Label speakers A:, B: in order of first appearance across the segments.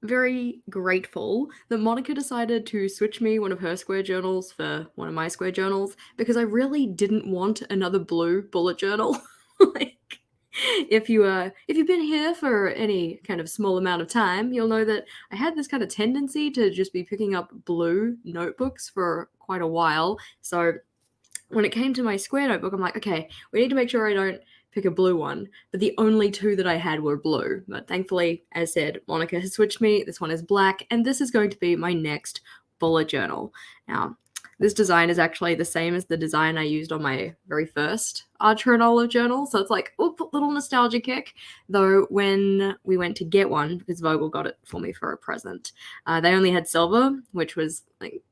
A: very grateful that Monica decided to switch me one of her square journals for one of my square journals because I really didn't want another blue bullet journal. Like, if you've been here for any kind of small amount of time, you'll know that I had this kind of tendency to just be picking up blue notebooks for quite a while. So when it came to my square notebook, I'm like, okay, we need to make sure I don't pick a blue one. But the only two that I had were blue. But thankfully, as said, Monica has switched me. This one is black, and this is going to be my next bullet journal. Now, this design is actually the same as the design I used on my very first Archer and Olive journal, so it's like, oop, little nostalgia kick. Though when we went to get one, because Vogel got it for me for a present, they only had silver, which was like,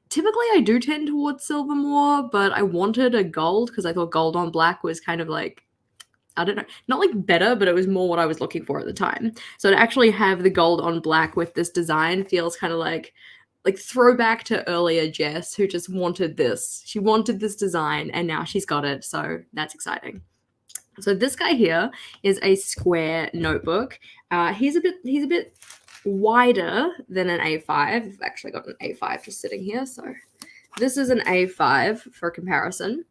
A: typically I do tend towards silver more, but I wanted a gold because I thought gold on black was kind of like, I don't know, not like better, but it was more what I was looking for at the time. So to actually have the gold on black with this design feels kind of like throwback to earlier Jess, who just wanted this. She wanted this design, and now she's got it, so that's exciting. So this guy here is a square notebook. He's a bit wider than an A5. I've actually got an A5 just sitting here, so this is an A5 for comparison,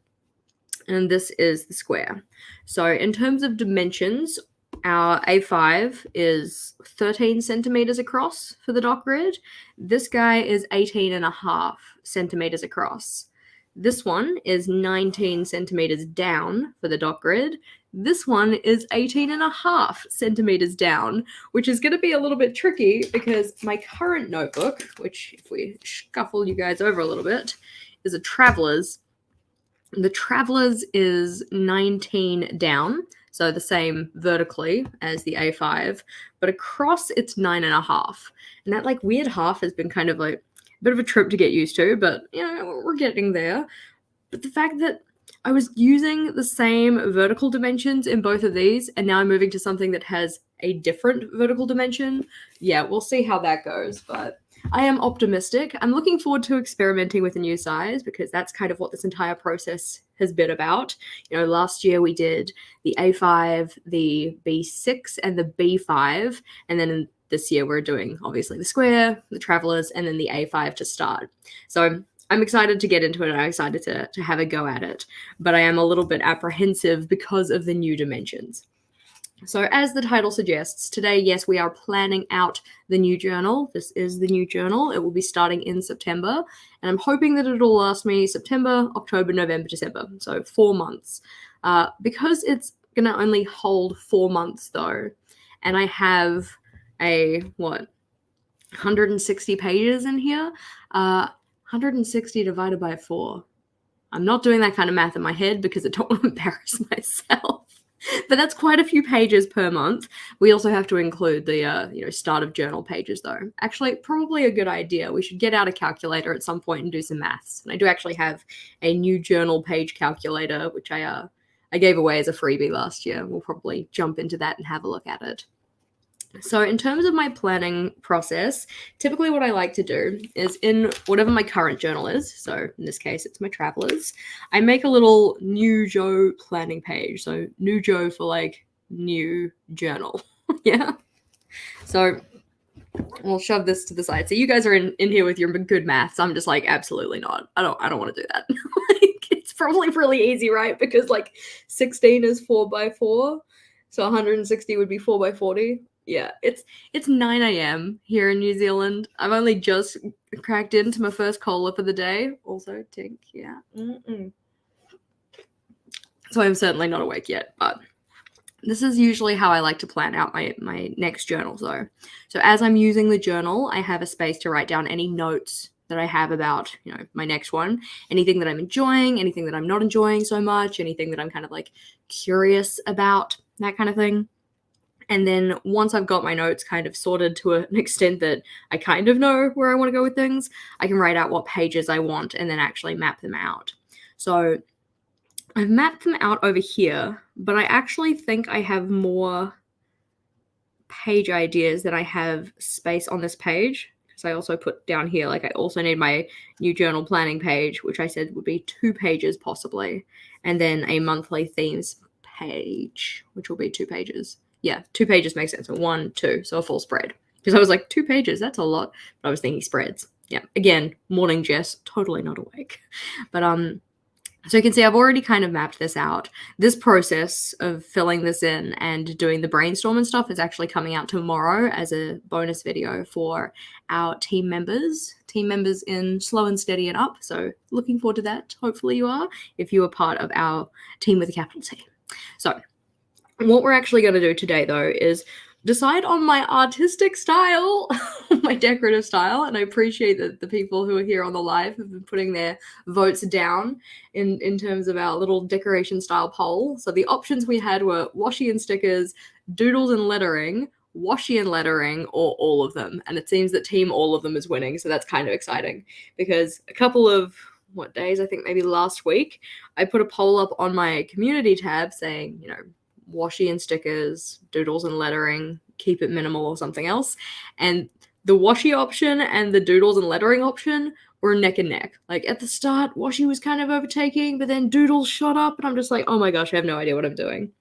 A: and this is the square. So in terms of dimensions, our A5 is 13 centimeters across for the doc grid. This guy is 18.5 centimeters across. This one is 19 centimeters down for the doc grid. This one is 18.5 centimeters down, which is going to be a little bit tricky because my current notebook, which if we shuffle you guys over a little bit, is a Traveler's. The Traveler's is 19 down, so the same vertically as the A5, but across it's 9.5. And that like weird half has been kind of like a bit of a trip to get used to, but you know, we're getting there. But the fact that I was using the same vertical dimensions in both of these, and now I'm moving to something that has a different vertical dimension, yeah, we'll see how that goes, but I am optimistic. I'm looking forward to experimenting with a new size because that's kind of what this entire process has been about. You know, last year we did the A5, the B6, and the B5, and then this year we're doing obviously the square, the Travelers, and then the A5 to start. So I'm excited to get into it. I'm excited to have a go at it, but I am a little bit apprehensive because of the new dimensions. So as the title suggests, today, yes, we are planning out the new journal. This is the new journal. It will be starting in September, and I'm hoping that it'll last me September, October, November, December, so 4 months. Because it's going to only hold 4 months, though, and I have 160 pages in here, 160 divided by 4. I'm not doing that kind of math in my head because I don't want to embarrass myself. But that's quite a few pages per month. We also have to include the start of journal pages, though. Actually, probably a good idea. We should get out a calculator at some point and do some maths. And I do actually have a new journal page calculator, which I gave away as a freebie last year. We'll probably jump into that and have a look at it. So in terms of my planning process, typically what I like to do is in whatever my current journal is, so in this case it's my Travelers, I make a little new Joe planning page. So new Joe for like new journal. Yeah. So we'll shove this to the side. So you guys are in here with your good maths. I'm just like, absolutely not. I don't want to do that. Like, it's probably really easy, right? Because like 16 is 4 by 4. So 160 would be 4 by 40. Yeah, it's 9 a.m. here in New Zealand. I've only just cracked into my first cola for the day. Also, tink, yeah. So I'm certainly not awake yet, but this is usually how I like to plan out my next journal, though. So as I'm using the journal, I have a space to write down any notes that I have about, my next one. Anything that I'm enjoying, anything that I'm not enjoying so much, anything that I'm kind of like curious about, that kind of thing. And then once I've got my notes kind of sorted to an extent that I kind of know where I want to go with things, I can write out what pages I want and then actually map them out. So I've mapped them out over here, but I actually think I have more page ideas than I have space on this page. Because I also put down here, like I also need my new journal planning page, which I said would be 2 pages possibly. And then a monthly themes page, which will be 2 pages. Yeah, 2 pages makes sense. So 1, 2, so a full spread. Because I was like, 2 pages, that's a lot. But I was thinking spreads. Yeah, again, morning Jess, totally not awake. But so you can see I've already kind of mapped this out. This process of filling this in and doing the brainstorm and stuff is actually coming out tomorrow as a bonus video for our team members in Slow and Steady and Up. So looking forward to that. Hopefully you are, if you are part of our team with a capital T. So what we're actually going to do today, though, is decide on my artistic style, my decorative style, and I appreciate that the people who are here on the live have been putting their votes down in terms of our little decoration style poll. So the options we had were washi and stickers, doodles and lettering, washi and lettering, or all of them. And it seems that team all of them is winning, so that's kind of exciting because a couple of days, I think maybe last week, I put a poll up on my community tab saying, you know, washi and stickers, doodles and lettering, keep it minimal or something else. And the washi option and the doodles and lettering option were neck and neck. Like at the start, washi was kind of overtaking, but then doodles shot up and I'm just like, oh my gosh, I have no idea what I'm doing.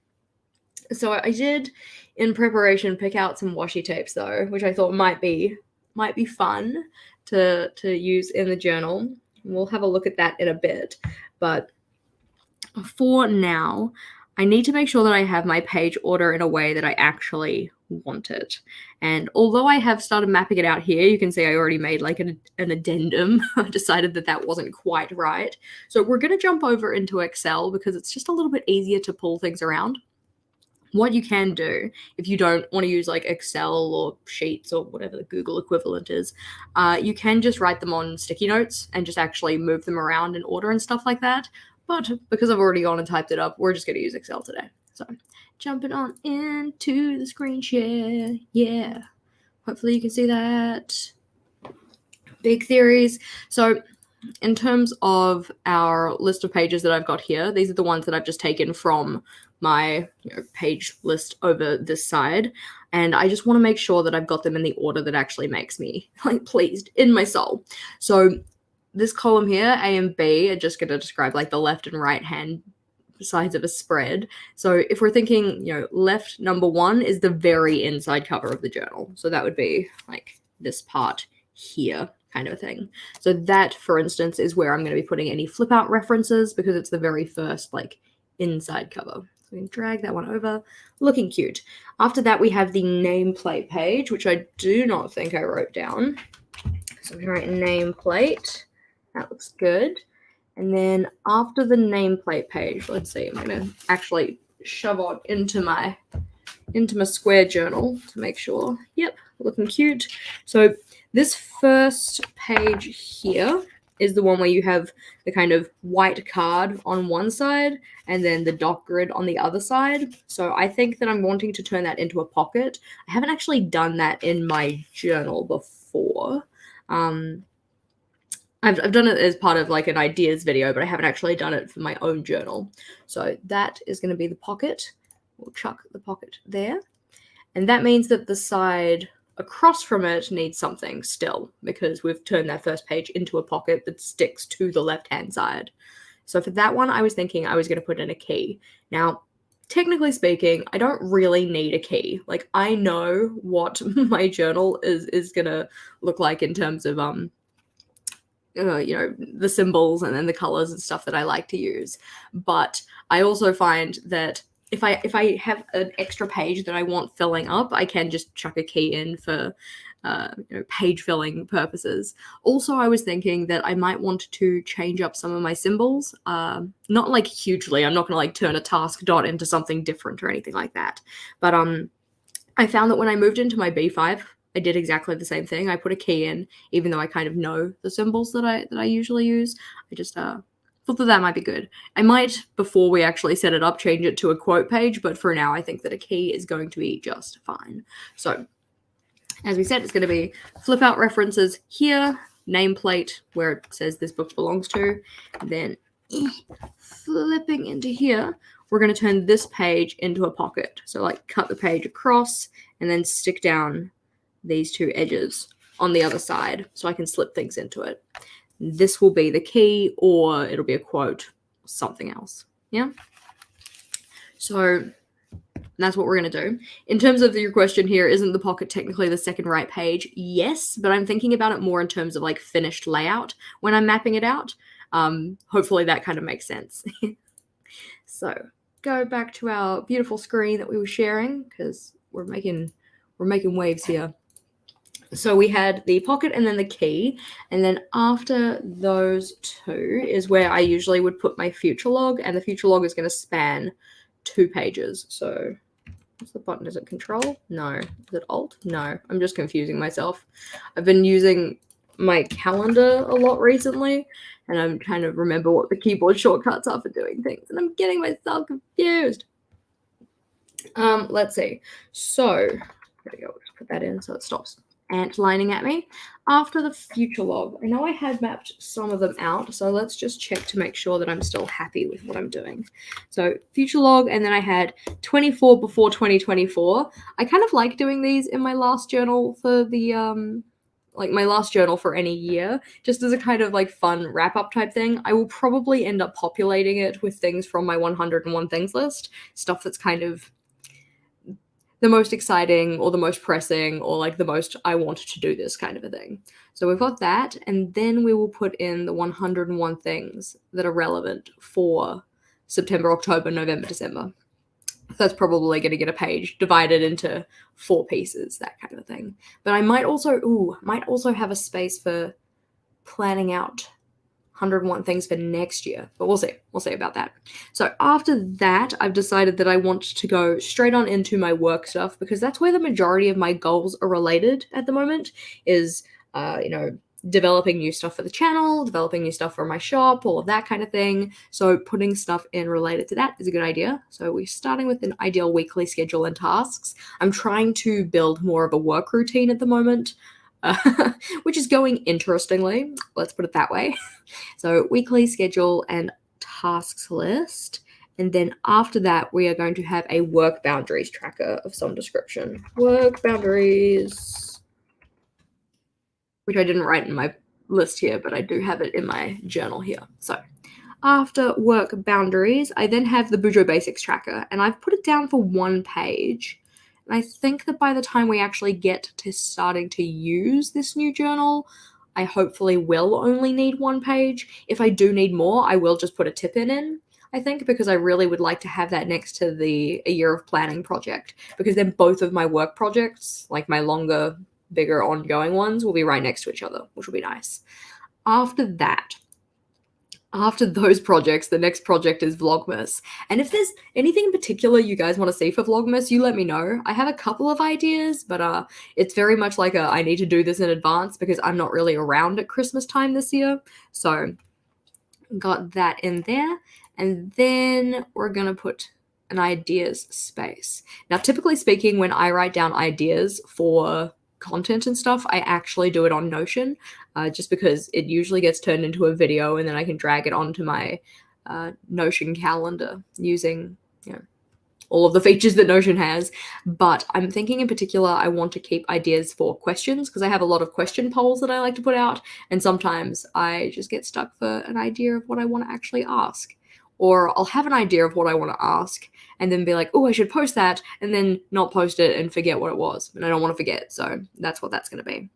A: So I did, in preparation, pick out some washi tapes though, which I thought might be fun to use in the journal. We'll have a look at that in a bit. But for now, I need to make sure that I have my page order in a way that I actually want it. And although I have started mapping it out here, you can see I already made like an addendum. I decided that that wasn't quite right. So we're going to jump over into Excel because it's just a little bit easier to pull things around. What you can do if you don't want to use like Excel or Sheets or whatever the Google equivalent is, you can just write them on sticky notes and just actually move them around in order and stuff like that. But because I've already gone and typed it up, we're just going to use Excel today. So jumping on into the screen share. Yeah. Hopefully you can see that. Big theories. So in terms of our list of pages that I've got here, these are the ones that I've just taken from my page list over this side. And I just want to make sure that I've got them in the order that actually makes me like pleased in my soul. So this column here, A and B, are just going to describe like the left and right hand sides of a spread. So if we're thinking, left number 1 is the very inside cover of the journal. So that would be like this part here kind of a thing. So that, for instance, is where I'm going to be putting any flip out references because it's the very first like inside cover. So we can drag that one over, looking cute. After that, we have the nameplate page, which I do not think I wrote down. So I'm going to write nameplate. That looks good. And then after the nameplate page, let's see, I'm going to actually shove it into my square journal to make sure. Yep, looking cute. So this first page here is the one where you have the kind of white card on one side and then the dot grid on the other side. So I think that I'm wanting to turn that into a pocket. I haven't actually done that in my journal before. I've done it as part of like an ideas video, but I haven't actually done it for my own journal. So that is going to be the pocket. We'll chuck the pocket there. And that means that the side across from it needs something still because we've turned that first page into a pocket that sticks to the left-hand side. So for that one, I was thinking I was going to put in a key. Now, technically speaking, I don't really need a key. Like I know what my journal is going to look like in terms of the symbols and then the colors and stuff that I like to use. But I also find that if I have an extra page that I want filling up, I can just chuck a key in for page filling purposes. Also, I was thinking that I might want to change up some of my symbols. Not like hugely. I'm not going to like turn a task dot into something different or anything like that. But I found that when I moved into my B5, I did exactly the same thing. I put a key in, even though I kind of know the symbols that I usually use. I just thought that might be good. I might, before we actually set it up, change it to a quote page, but for now, I think that a key is going to be just fine. So, as we said, it's going to be flip out references here, nameplate where it says this book belongs to, then flipping into here, we're going to turn this page into a pocket. So, like, cut the page across and then stick down these two edges on the other side so I can slip things into it. This will be the key or it'll be a quote or something else. Yeah. So And that's what we're going to do. In terms of your question here, isn't the pocket technically the second right page? Yes, but I'm thinking about it more in terms of like finished layout when I'm mapping it out. Hopefully that kind of makes sense. So go back to our beautiful screen that we were sharing because we're making waves here. So we had the pocket and then the key, and then after those two is where I usually would put my future log, and the future log is going to span 2 pages. So what's the button? Is it Control? No. Is it Alt? No. I'm just confusing myself. I've been using my calendar a lot recently, and I'm trying to remember what the keyboard shortcuts are for doing things, and I'm getting myself confused. Let's see. So there we go. Just put that in so it stops ant-lining at me. After the future log, I know I had mapped some of them out, so let's just check to make sure that I'm still happy with what I'm doing. So future log, and then I had 24 before 2024. I kind of like doing these in my last journal for the like my last journal for any year, just as a kind of like fun wrap-up type thing. I will probably end up populating it with things from my 101 things list, stuff that's kind of the most exciting or the most pressing or like the most I want to do this kind of a thing. So we've got that, and then we will put in the 101 things that are relevant for September, October, November, December. So that's probably going to get a page divided into 4 pieces, that kind of thing. But I might also have a space for planning out 101 things for next year, but we'll see about that. So after that, I've decided that I want to go straight on into my work stuff because that's where the majority of my goals are related at the moment, is developing new stuff for the channel, developing new stuff for my shop, all of that kind of thing. So putting stuff in related to that is a good idea. So we're starting with an ideal weekly schedule and tasks. I'm trying to build more of a work routine at the moment, which is going interestingly, let's put it that way. So weekly schedule and tasks list. And then after that, we are going to have a work boundaries tracker of some description. Work boundaries, which I didn't write in my list here, but I do have it in my journal here. So after work boundaries, I then have the Bujo Basics tracker, and I've put it down for 1 page. And I think that by the time we actually get to starting to use this new journal, I hopefully will only need 1 page. If I do need more, I will just put a tip in, I think, because I really would like to have that next to the A Year of Planning project, because then both of my work projects, like my longer, bigger ongoing ones, will be right next to each other, which will be nice. After those projects, the next project is Vlogmas. And if there's anything in particular you guys want to see for Vlogmas, you let me know. I have a couple of ideas, but it's very much like I need to do this in advance because I'm not really around at Christmas time this year. So got that in there. And then we're going to put an ideas space. Now, typically speaking, when I write down ideas for content and stuff, I actually do it on Notion, just because it usually gets turned into a video and then I can drag it onto my Notion calendar using all of the features that Notion has. But I'm thinking in particular I want to keep ideas for questions because I have a lot of question polls that I like to put out, and sometimes I just get stuck for an idea of what I want to actually ask. Or I'll have an idea of what I want to ask and then be like, oh, I should post that, and then not post it and forget what it was. And I don't want to forget, so that's what that's going to be.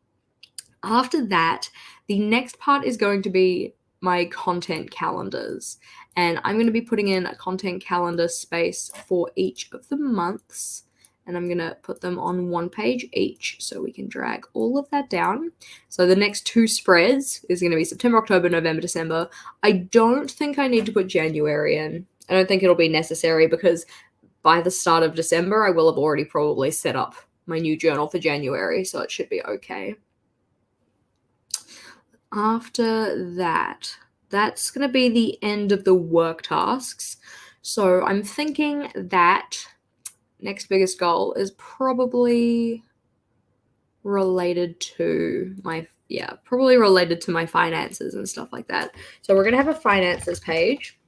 A: After that, the next part is going to be my content calendars. And I'm going to be putting in a content calendar space for each of the months. And I'm going to put them on 1 page each so we can drag all of that down. So the next 2 spreads is going to be September, October, November, December. I don't think I need to put January in. I don't think it'll be necessary because by the start of December, I will have already probably set up my new journal for January, so it should be okay. After that, that's going to be the end of the work tasks. So I'm thinking that next biggest goal is probably related to my finances and stuff like that. So we're going to have a finances page,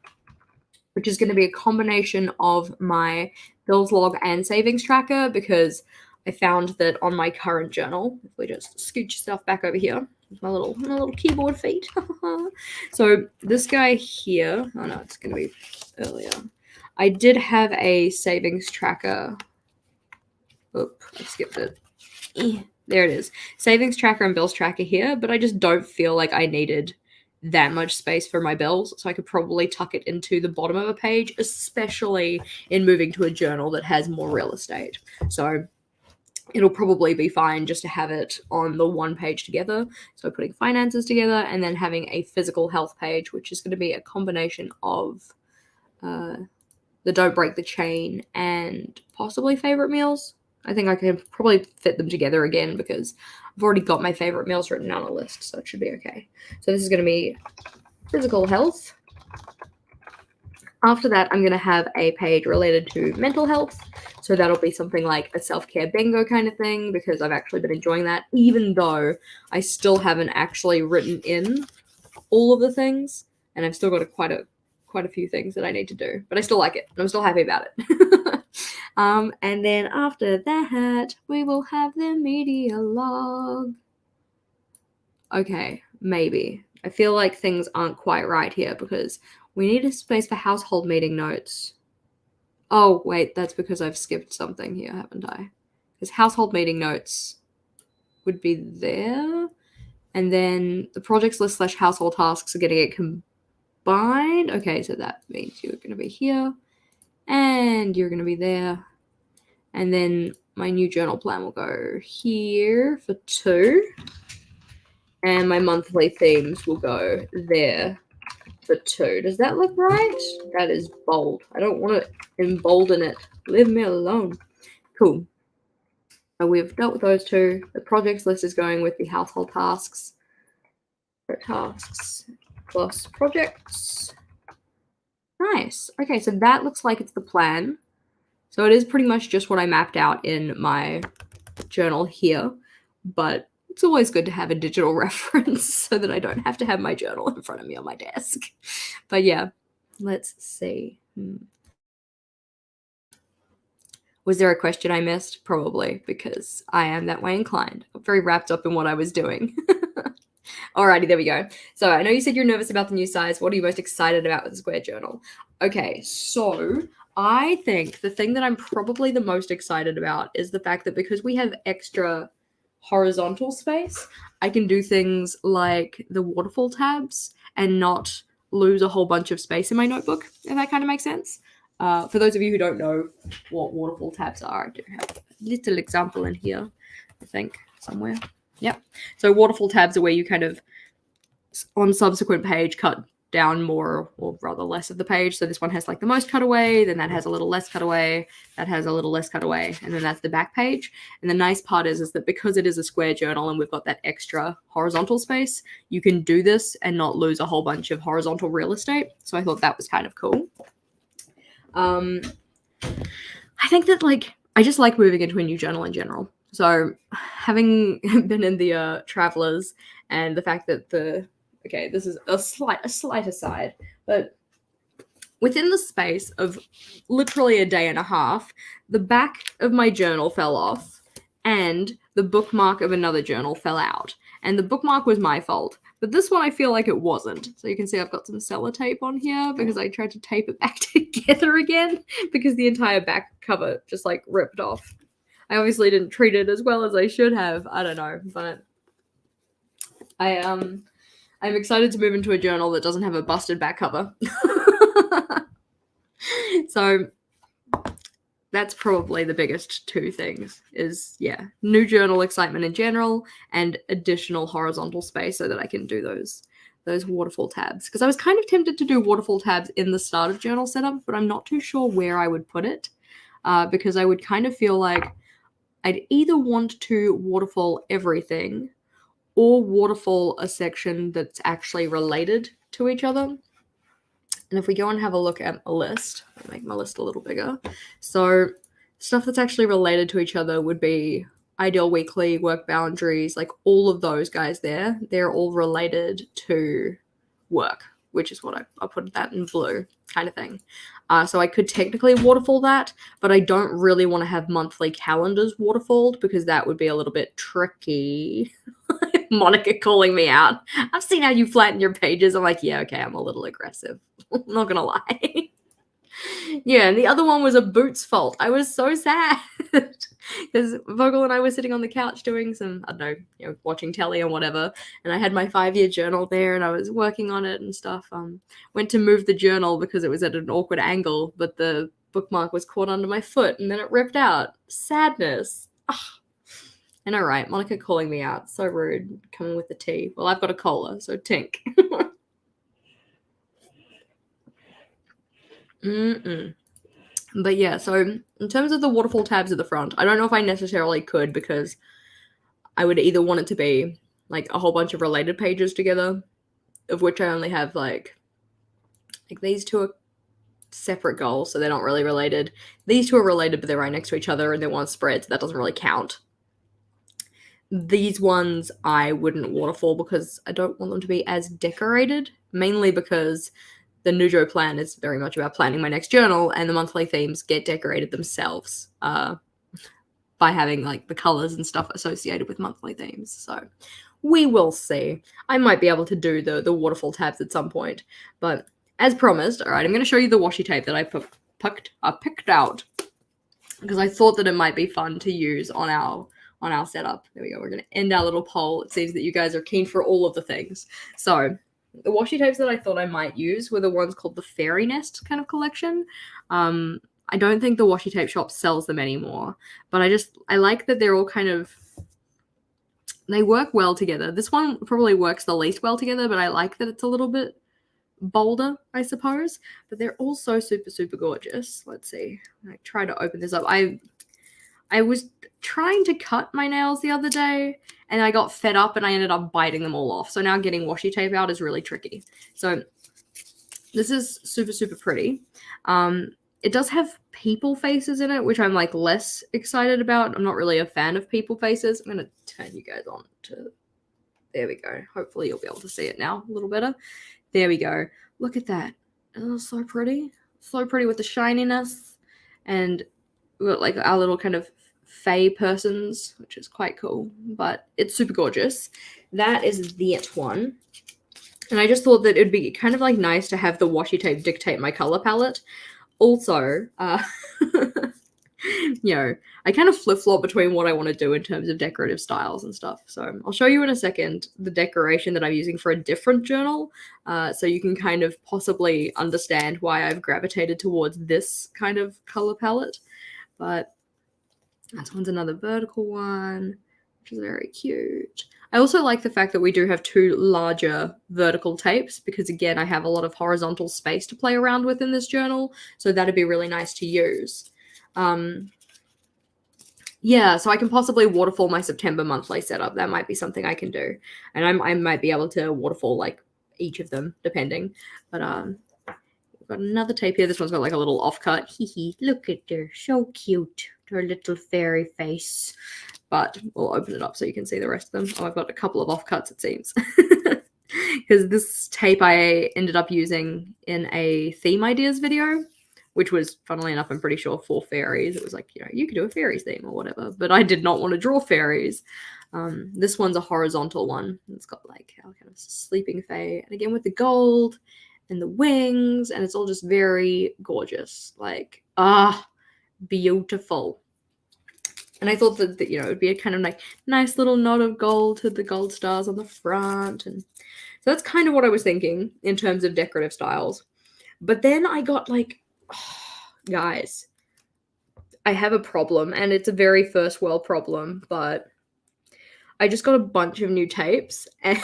A: which is going to be a combination of my bills log and savings tracker, because I found that on my current journal, if we just scooch stuff back over here, my little keyboard feet. So this guy here, oh no, it's going to be earlier. I did have a savings tracker. Oop, I skipped it. There it is. Savings tracker and bills tracker here, but I just don't feel like I needed that much space for my bills, so I could probably tuck it into the bottom of a page, especially in moving to a journal that has more real estate. So it'll probably be fine just to have it on the one page together. So putting finances together and then having a physical health page, which is going to be a combination of the don't break the chain and possibly favorite meals. I think I can probably fit them together again because I've already got my favorite meals written down on a list, so it should be okay. So this is going to be physical health. After that, I'm going to have a page related to mental health. So that'll be something like a self-care bingo kind of thing because I've actually been enjoying that, even though I still haven't actually written in all of the things, and I've still got quite a few things that I need to do, but I still like it and I'm still happy about it. And then after that, we will have the media log. Okay, maybe. I feel like things aren't quite right here because we need a space for household meeting notes. Oh, wait, that's because I've skipped something here, haven't I? Because household meeting notes would be there. And then the projects list / household tasks are going to get combined. Okay, so that means you're going to be here. And you're going to be there. And then my new journal plan will go here for 2. And my monthly themes will go there for 2. Does that look right? That is bold. I don't want to embolden it. Leave me alone. Cool. So we've dealt with those 2. The projects list is going with the household tasks. Tasks plus projects. Nice. Okay, so that looks like it's the plan. So it is pretty much just what I mapped out in my journal here, but it's always good to have a digital reference so that I don't have to have my journal in front of me on my desk. But yeah, let's see. Was there a question I missed? Probably, because I am that way inclined. I'm very wrapped up in what I was doing. Alrighty, there we go. So I know you said you're nervous about the new size. What are you most excited about with the square journal? Okay, so I think the thing that I'm probably the most excited about is the fact that because we have extra horizontal space, I can do things like the waterfall tabs and not lose a whole bunch of space in my notebook, if that kind of makes sense. For those of you who don't know what waterfall tabs are, I do have a little example in here, I think, somewhere. Yep. So waterfall tabs are where you kind of, on subsequent page, cut down more or rather less of the page. So this one has like the most cutaway, then that has a little less cutaway, that has a little less cutaway, and then that's the back page. And the nice part is that because it is a square journal and we've got that extra horizontal space, you can do this and not lose a whole bunch of horizontal real estate. So I thought that was kind of cool. I think that I just like moving into a new journal in general. So having been in the Travelers and the fact that this is a slight aside, but within the space of literally a day and a half, the back of my journal fell off and the bookmark of another journal fell out. And the bookmark was my fault. But this one I feel like it wasn't. So you can see I've got some sellotape on here because I tried to tape it back together again because the entire back cover just ripped off. I obviously didn't treat it as well as I should have. I don't know, but I'm excited to move into a journal that doesn't have a busted back cover. So that's probably the biggest 2 things is, new journal excitement in general and additional horizontal space so that I can do those waterfall tabs. Because I was kind of tempted to do waterfall tabs in the start of journal setup, but I'm not too sure where I would put it because I would kind of feel like I'd either want to waterfall everything or waterfall a section that's actually related to each other. And if we go and have a look at a list, I'll make my list a little bigger. So stuff that's actually related to each other would be Ideal Weekly, Work Boundaries, all of those guys there. They're all related to work, which is what I put that in blue kind of thing. So I could technically waterfall that, but I don't really want to have monthly calendars waterfalled because that would be a little bit tricky. Monica calling me out. I've seen how you flatten your pages. I'm like, yeah, okay, I'm a little aggressive. I'm not gonna lie. Yeah, and the other one was a boot's fault. I was so sad because Vogel and I were sitting on the couch doing some, I don't know, watching telly or whatever, and I had my 5-year journal there and I was working on it and stuff. Went to move the journal because it was at an awkward angle, but the bookmark was caught under my foot and then it ripped out. Sadness. Ugh. And all right, Monica calling me out. So rude. Coming with the tea. Well, I've got a cola, so tink. But yeah, so in terms of the waterfall tabs at the front, I don't know if I necessarily could because I would either want it to be like a whole bunch of related pages together, of which I only have like these two are separate goals, so they're not really related. These two are related, but they're right next to each other and they're one spread, so that doesn't really count. These ones I wouldn't waterfall because I don't want them to be as decorated, mainly because the Nujo plan is very much about planning my next journal, and the monthly themes get decorated themselves by having like the colors and stuff associated with monthly themes. So we will see. I might be able to do the waterfall tabs at some point, but as promised, all right, I'm going to show you the washi tape that I picked out because I thought that it might be fun to use on our setup. There we go. We're going to end our little poll. It seems that you guys are keen for all of the things. So the washi tapes that I thought I might use were the ones called the Fairy Nest kind of collection. I don't think the washi tape shop sells them anymore, but I like that they're all kind of, they work well together. This one probably works the least well together, but I like that it's a little bit bolder, I suppose. But they're all so super, super gorgeous. Let's see. I try to open this up. I was trying to cut my nails the other day and I got fed up and I ended up biting them all off. So now getting washi tape out is really tricky. So this is super, super pretty. It does have people faces in it, which I'm like less excited about. I'm not really a fan of people faces. I'm going to turn you guys on to, there we go. Hopefully you'll be able to see it now a little better. There we go. Look at that. Oh, so pretty. So pretty with the shininess. And we've got like our little kind of fae persons, which is quite cool, but it's super gorgeous. That is that one. And I just thought that it'd be kind of like nice to have the washi tape dictate my color palette. Also, I kind of flip-flop between what I want to do in terms of decorative styles and stuff. So I'll show you in a second the decoration that I'm using for a different journal, so you can kind of possibly understand why I've gravitated towards this kind of color palette. But this one's another vertical one, which is very cute. I also like the fact that we do have two larger vertical tapes because, again, I have a lot of horizontal space to play around with in this journal, so that'd be really nice to use. Yeah, so I can possibly waterfall my September monthly setup. That might be something I can do. And I might be able to waterfall, like, each of them, depending. But we've got another tape here. This one's got, like, a little offcut. Hee look at her. So cute. Her little fairy face. But we'll open it up so you can see the rest of them. Oh, I've got a couple of offcuts, it seems. Because this tape I ended up using in a theme ideas video, which was, funnily enough, I'm pretty sure for fairies. It was like, you could do a fairies theme or whatever. But I did not want to draw fairies. This one's a horizontal one. It's got like our kind of sleeping fae. And again, with the gold and the wings. And it's all just very gorgeous. Like, beautiful. And I thought that it would be a kind of like nice little nod of gold to the gold stars on the front. And so that's kind of what I was thinking in terms of decorative styles. But then I got like, guys, I have a problem, and it's a very first world problem, but I just got a bunch of new tapes and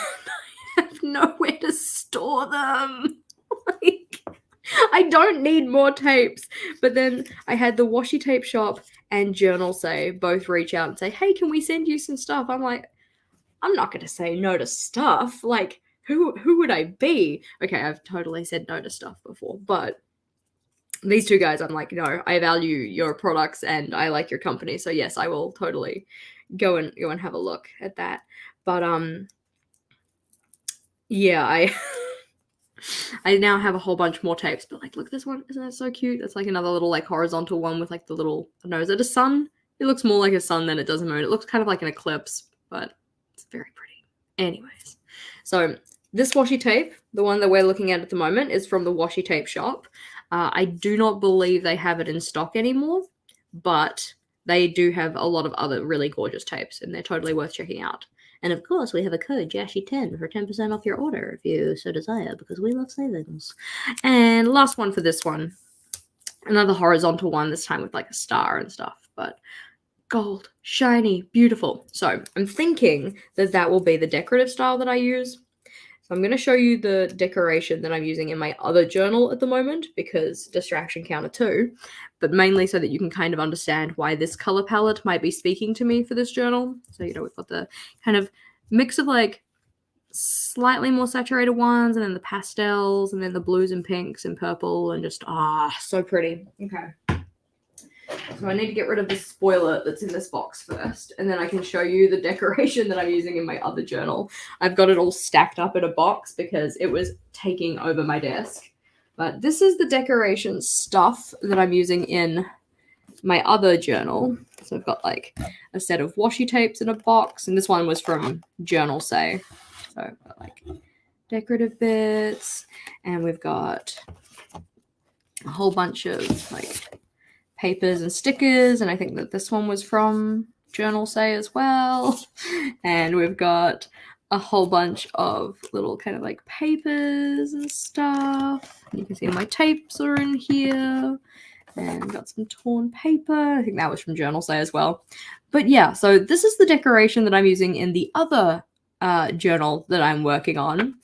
A: I have nowhere to store them. Like, I don't need more tapes. But then I had the washi tape shop and Journal Say both reach out and say, hey, can we send you some stuff? I'm like, I'm not going to say no to stuff. Like, who would I be? Okay, I've totally said no to stuff before, but these two guys, I'm like, no, I value your products and I like your company. So yes, I will totally go and have a look at that. But yeah, I now have a whole bunch more tapes. But like, look, this one, isn't that so cute? It's like another little like horizontal one with like the little, I don't know, is it a sun? It looks more like a sun than it does a moon. It looks kind of like an eclipse, but it's very pretty. Anyways, so this washi tape, the one that we're looking at the moment, is from the washi tape shop. I do not believe they have it in stock anymore, but they do have a lot of other really gorgeous tapes, and they're totally worth checking out. And of course, we have a code JASHII10 for 10% off your order if you so desire, because we love savings. And last one for this one, another horizontal one, this time with like a star and stuff, but gold, shiny, beautiful. So I'm thinking that that will be the decorative style that I use. So I'm going to show you the decoration that I'm using in my other journal at the moment, because distraction counter 2, but mainly so that you can kind of understand why this color palette might be speaking to me for this journal. So, you know, we've got the kind of mix of like slightly more saturated ones, and then the pastels, and then the blues and pinks and purple, and just, so pretty. Okay. So I need to get rid of the spoiler that's in this box first, and then I can show you the decoration that I'm using in my other journal. I've got it all stacked up in a box because it was taking over my desk. But this is the decoration stuff that I'm using in my other journal. So I've got like a set of washi tapes in a box, and this one was from Journal Say. So I've got like decorative bits, and we've got a whole bunch of like papers and stickers, and I think that this one was from Journal Say as well. And we've got a whole bunch of little kind of like papers and stuff. You can see my tapes are in here, and got some torn paper. I think that was from Journal Say as well. But yeah, so this is the decoration that I'm using in the other journal that I'm working on.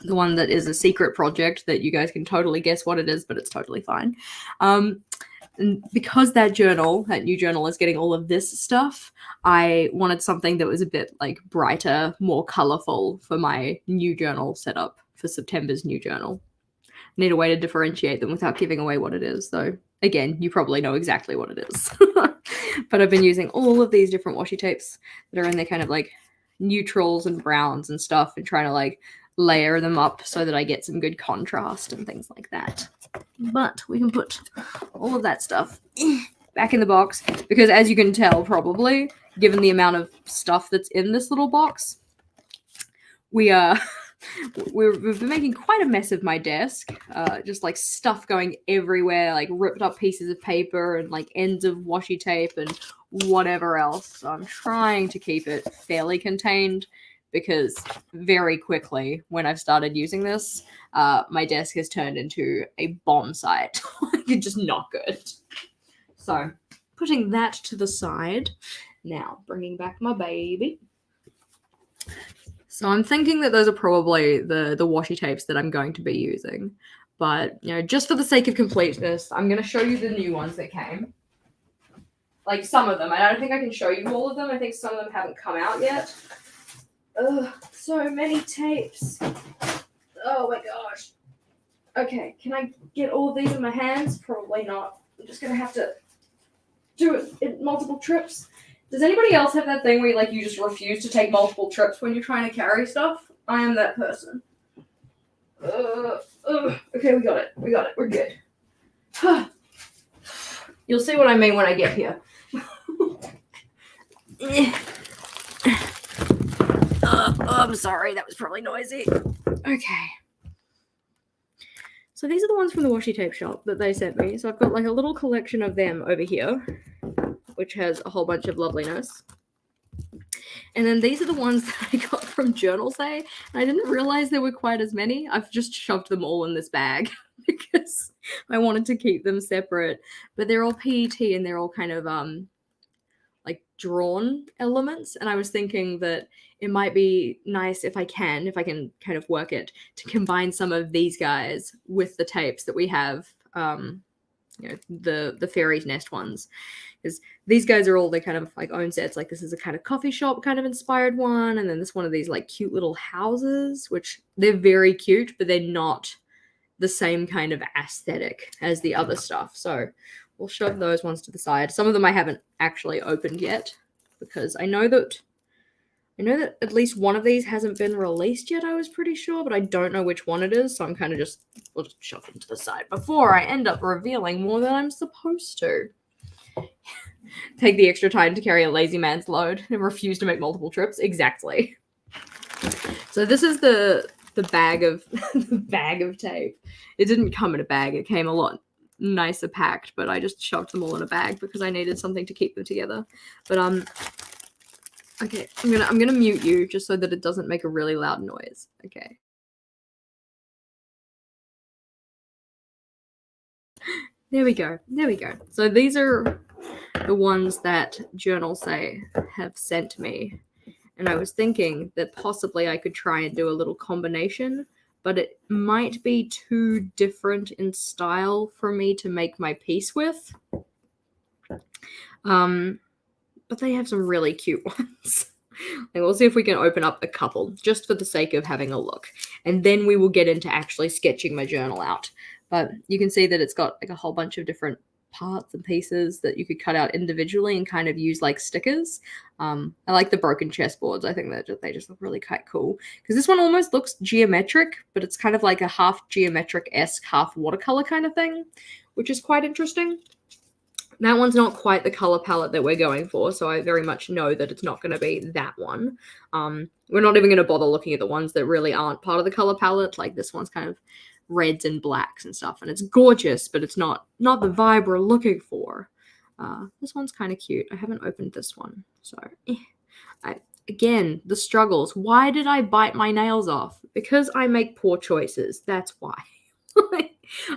A: The one that is a secret project that you guys can totally guess what it is, but it's totally fine. And because that new journal is getting all of this stuff, I wanted something that was a bit like brighter, more colorful for my new journal setup for September's new journal. I need a way to differentiate them without giving away what it is, though. Again, you probably know exactly what it is. But I've been using all of these different washi tapes that are in their kind of like neutrals and browns and stuff, and trying to like layer them up so that I get some good contrast and things like that. But we can put all of that stuff back in the box, because as you can tell probably, given the amount of stuff that's in this little box, we've been making quite a mess of my desk. Just like stuff going everywhere, like ripped up pieces of paper and like ends of washi tape and whatever else. So I'm trying to keep it fairly contained, because very quickly when I've started using this, my desk has turned into a bomb site. It's just not good. So putting that to the side, now bringing back my baby. So I'm thinking that those are probably the washi tapes that I'm going to be using. But, you know, just for the sake of completeness, I'm going to show you the new ones that came. Like some of them. I don't think I can show you all of them. I think some of them haven't come out yet. Ugh, so many tapes. Oh my gosh. Okay, can I get all of these in my hands? Probably not. I'm just going to have to do it in multiple trips. Does anybody else have that thing where you just refuse to take multiple trips when you're trying to carry stuff? I am that person. Okay, we got it. We're good. You'll see what I mean when I get here. I'm sorry, that was probably noisy. Okay. So these are the ones from the washi tape shop that they sent me. So I've got like a little collection of them over here, which has a whole bunch of loveliness. And then these are the ones that I got from Journal Say. And I didn't realize there were quite as many. I've just shoved them all in this bag because I wanted to keep them separate. But they're all PET, and they're all kind of like drawn elements. And I was thinking that it might be nice if I can kind of work it to combine some of these guys with the tapes that we have, the fairy's nest ones. Because these guys are all, they kind of like own sets. Like this is a kind of coffee shop kind of inspired one. And then this one of these like cute little houses, which they're very cute, but they're not the same kind of aesthetic as the other stuff. So we'll shove those ones to the side. Some of them I haven't actually opened yet, because I know that at least one of these hasn't been released yet, I was pretty sure, but I don't know which one it is, so we'll just shove them to the side before I end up revealing more than I'm supposed to. Take the extra time to carry a lazy man's load and refuse to make multiple trips. Exactly. So this is the the bag of the bag of tape. It didn't come in a bag. It came a lot nicer packed, but I just shoved them all in a bag because I needed something to keep them together. But okay, I'm gonna mute you just so that it doesn't make a really loud noise. Okay. There we go. There we go. So these are the ones that Journal Say have sent me. And I was thinking that possibly I could try and do a little combination, but it might be too different in style for me to make my piece with. But they have some really cute ones. And we'll see if we can open up a couple, just for the sake of having a look. And then we will get into actually sketching my journal out. But you can see that it's got like a whole bunch of different parts and pieces that you could cut out individually and kind of use like stickers. I like the broken chessboards. I think that they just look really quite cool. Because this one almost looks geometric, but it's kind of like a half geometric-esque, half watercolor kind of thing, which is quite interesting. That one's not quite the color palette that we're going for, so I very much know that it's not going to be that one. We're not even going to bother looking at the ones that really aren't part of the color palette. Like this one's kind of reds and blacks and stuff, and it's gorgeous, but it's not the vibe we're looking for. This one's kind of cute. I haven't opened this one, so again, the struggles. Why did I bite my nails off? Because I make poor choices. That's why.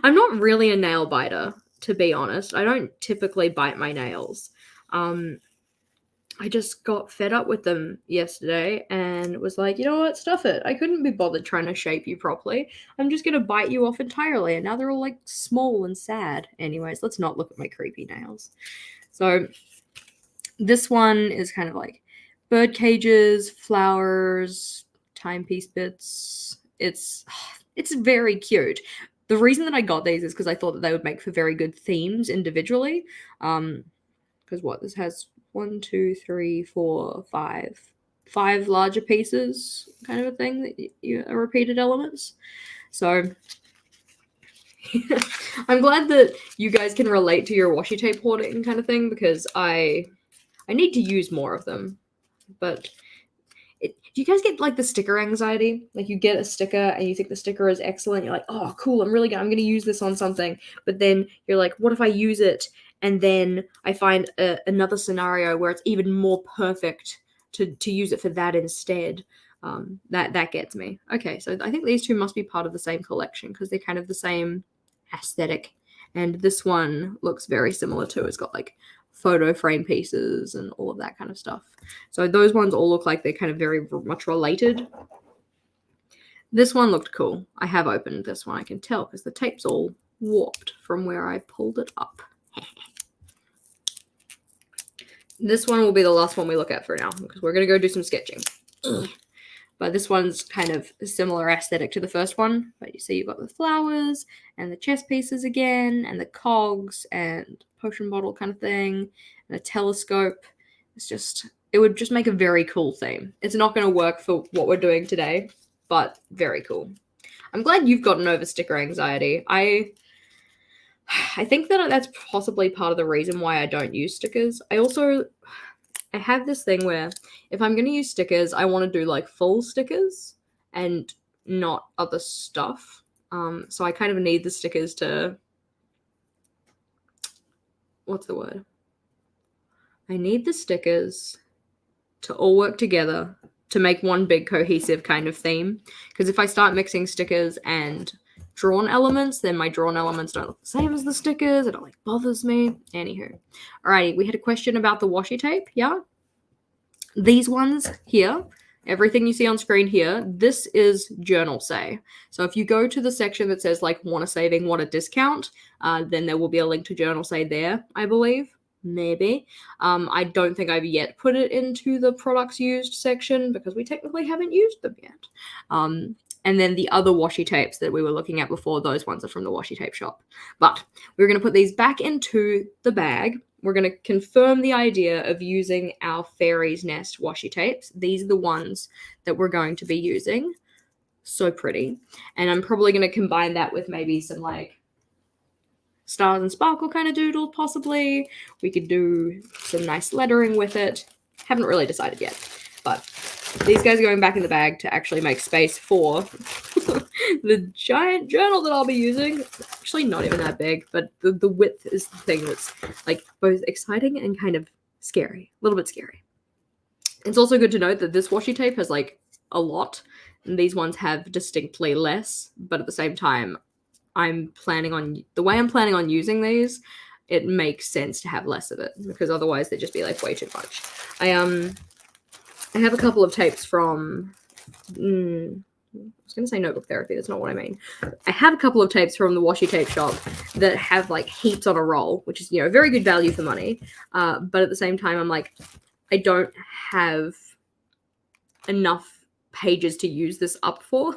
A: I'm not really a nail biter, to be honest. I don't typically bite my nails. I just got fed up with them yesterday and was like, you know what, stuff it. I couldn't be bothered trying to shape you properly. I'm just going to bite you off entirely. And now they're all like small and sad. Anyways, let's not look at my creepy nails. So this one is kind of like bird cages, flowers, timepiece bits. It's very cute. The reason that I got these is because I thought that they would make for very good themes individually. Because this has 1, 2, 3, 4, 5 larger pieces, kind of a thing that are repeated elements. So I'm glad that you guys can relate to your washi tape hoarding kind of thing, because I need to use more of them. But do you guys get like the sticker anxiety? Like you get a sticker and you think the sticker is excellent. You're like, oh, cool. I'm going to use this on something. But then you're like, what if I use it? And then I find another scenario where it's even more perfect to use it for that instead. That gets me. Okay, so I think these two must be part of the same collection because they're kind of the same aesthetic. And this one looks very similar too. It's got like photo frame pieces and all of that kind of stuff. So those ones all look like they're kind of very much related. This one looked cool. I have opened this one, I can tell, because the tape's all warped from where I pulled it up. This one will be the last one we look at for now, because we're going to go do some sketching. But this one's kind of a similar aesthetic to the first one. But you see you've got the flowers and the chess pieces again, and the cogs and potion bottle kind of thing, and a telescope. It would just make a very cool theme. It's not going to work for what we're doing today, but very cool. I'm glad you've gotten over sticker anxiety. I think that that's possibly part of the reason why I don't use stickers. I have this thing where if I'm going to use stickers, I want to do like full stickers and not other stuff. So I kind of need the stickers to... What's the word? I need the stickers to all work together to make one big cohesive kind of theme. Because if I start mixing stickers and drawn elements, then my drawn elements don't look the same as the stickers. It like bothers me. Anywho. Alrighty, we had a question about the washi tape, yeah? These ones here, everything you see on screen here, this is Journal Say. So if you go to the section that says like want a saving, want a discount, then there will be a link to Journal Say there, I believe. Maybe. I don't think I've yet put it into the products used section because we technically haven't used them yet. And then the other washi tapes that we were looking at before, those ones are from the washi tape shop. But we're going to put these back into the bag. We're going to confirm the idea of using our Fairy's Nest washi tapes. These are the ones that we're going to be using. So pretty. And I'm probably going to combine that with maybe some like stars and sparkle kind of doodle, possibly. We could do some nice lettering with it. Haven't really decided yet. But these guys are going back in the bag to actually make space for the giant journal that I'll be using, actually not even that big, but the width is the thing that's like both exciting and kind of scary, a little bit scary. It's also good to note that this washi tape has like a lot, and these ones have distinctly less, but at the same time, the way I'm planning on using these, it makes sense to have less of it, because otherwise they'd just be like way too much. I have a couple of tapes from, I was going to say Notebook Therapy, that's not what I mean. I have a couple of tapes from the washi tape shop that have like heaps on a roll, which is, you know, very good value for money. But at the same time, I'm like, I don't have enough pages to use this up for.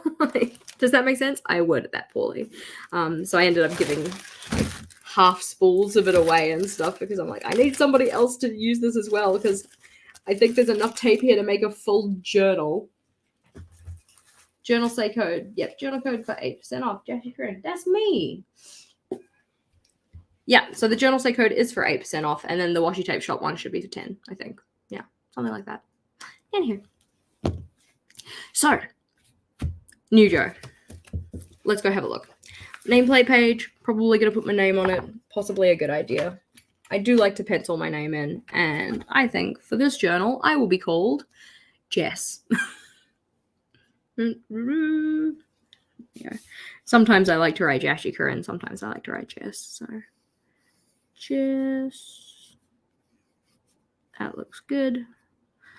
A: Does that make sense? I worded that poorly. So I ended up giving like half spools of it away and stuff, because I'm like, I need somebody else to use this as well, because I think there's enough tape here to make a full journal. Journal say code. Yep, journal code for 8% off. JashiiCorrin. That's me. Yeah, so the journal say code is for 8% off, and then the washi tape shop one should be for 10, I think. Yeah, something like that. In here. So, new Joe. Let's go have a look. Nameplate page. Probably going to put my name on it. Possibly a good idea. I do like to pencil my name in, and I think for this journal, I will be called Jess. Yeah. Sometimes I like to write JashiiCorrin, sometimes I like to write Jess. So, Jess. That looks good.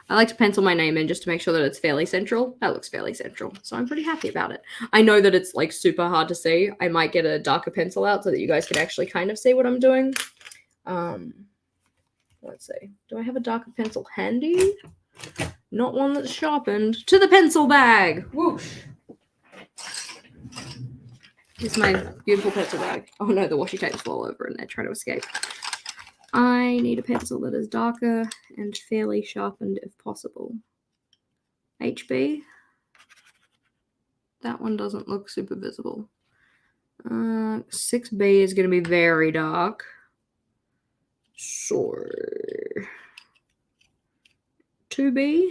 A: I like to pencil my name in just to make sure that it's fairly central. That looks fairly central, so I'm pretty happy about it. I know that it's like super hard to see. I might get a darker pencil out so that you guys can actually kind of see what I'm doing. Let's see. Do I have a darker pencil handy? Not one that's sharpened. To the pencil bag! Whoosh! Here's my beautiful pencil bag. Oh no, the washi tape's all over and they're trying to escape. I need a pencil that is darker and fairly sharpened if possible. HB. That one doesn't look super visible. 6B is going to be very dark. So 2B.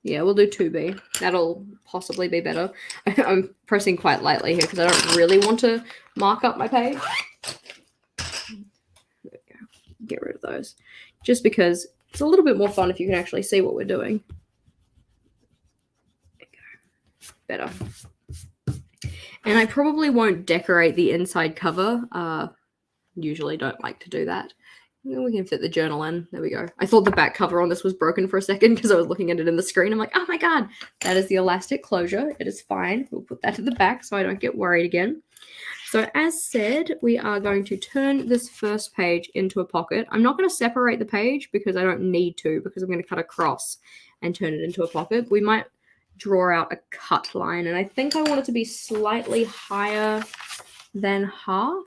A: Yeah, we'll do 2B. That'll possibly be better. I'm pressing quite lightly here because I don't really want to mark up my page. There we go. Get rid of those. Just because it's a little bit more fun if you can actually see what we're doing. There we go. Better. And I probably won't decorate the inside cover. Usually don't like to do that. We can fit the journal in. There we go. I thought the back cover on this was broken for a second because I was looking at it in the screen. I'm like, oh my god, that is the elastic closure. It is fine. We'll put that at the back so I don't get worried again. So as said, we are going to turn this first page into a pocket. I'm not going to separate the page because I don't need to, because I'm going to cut across and turn it into a pocket. We might draw out a cut line, and I think I want it to be slightly higher than half.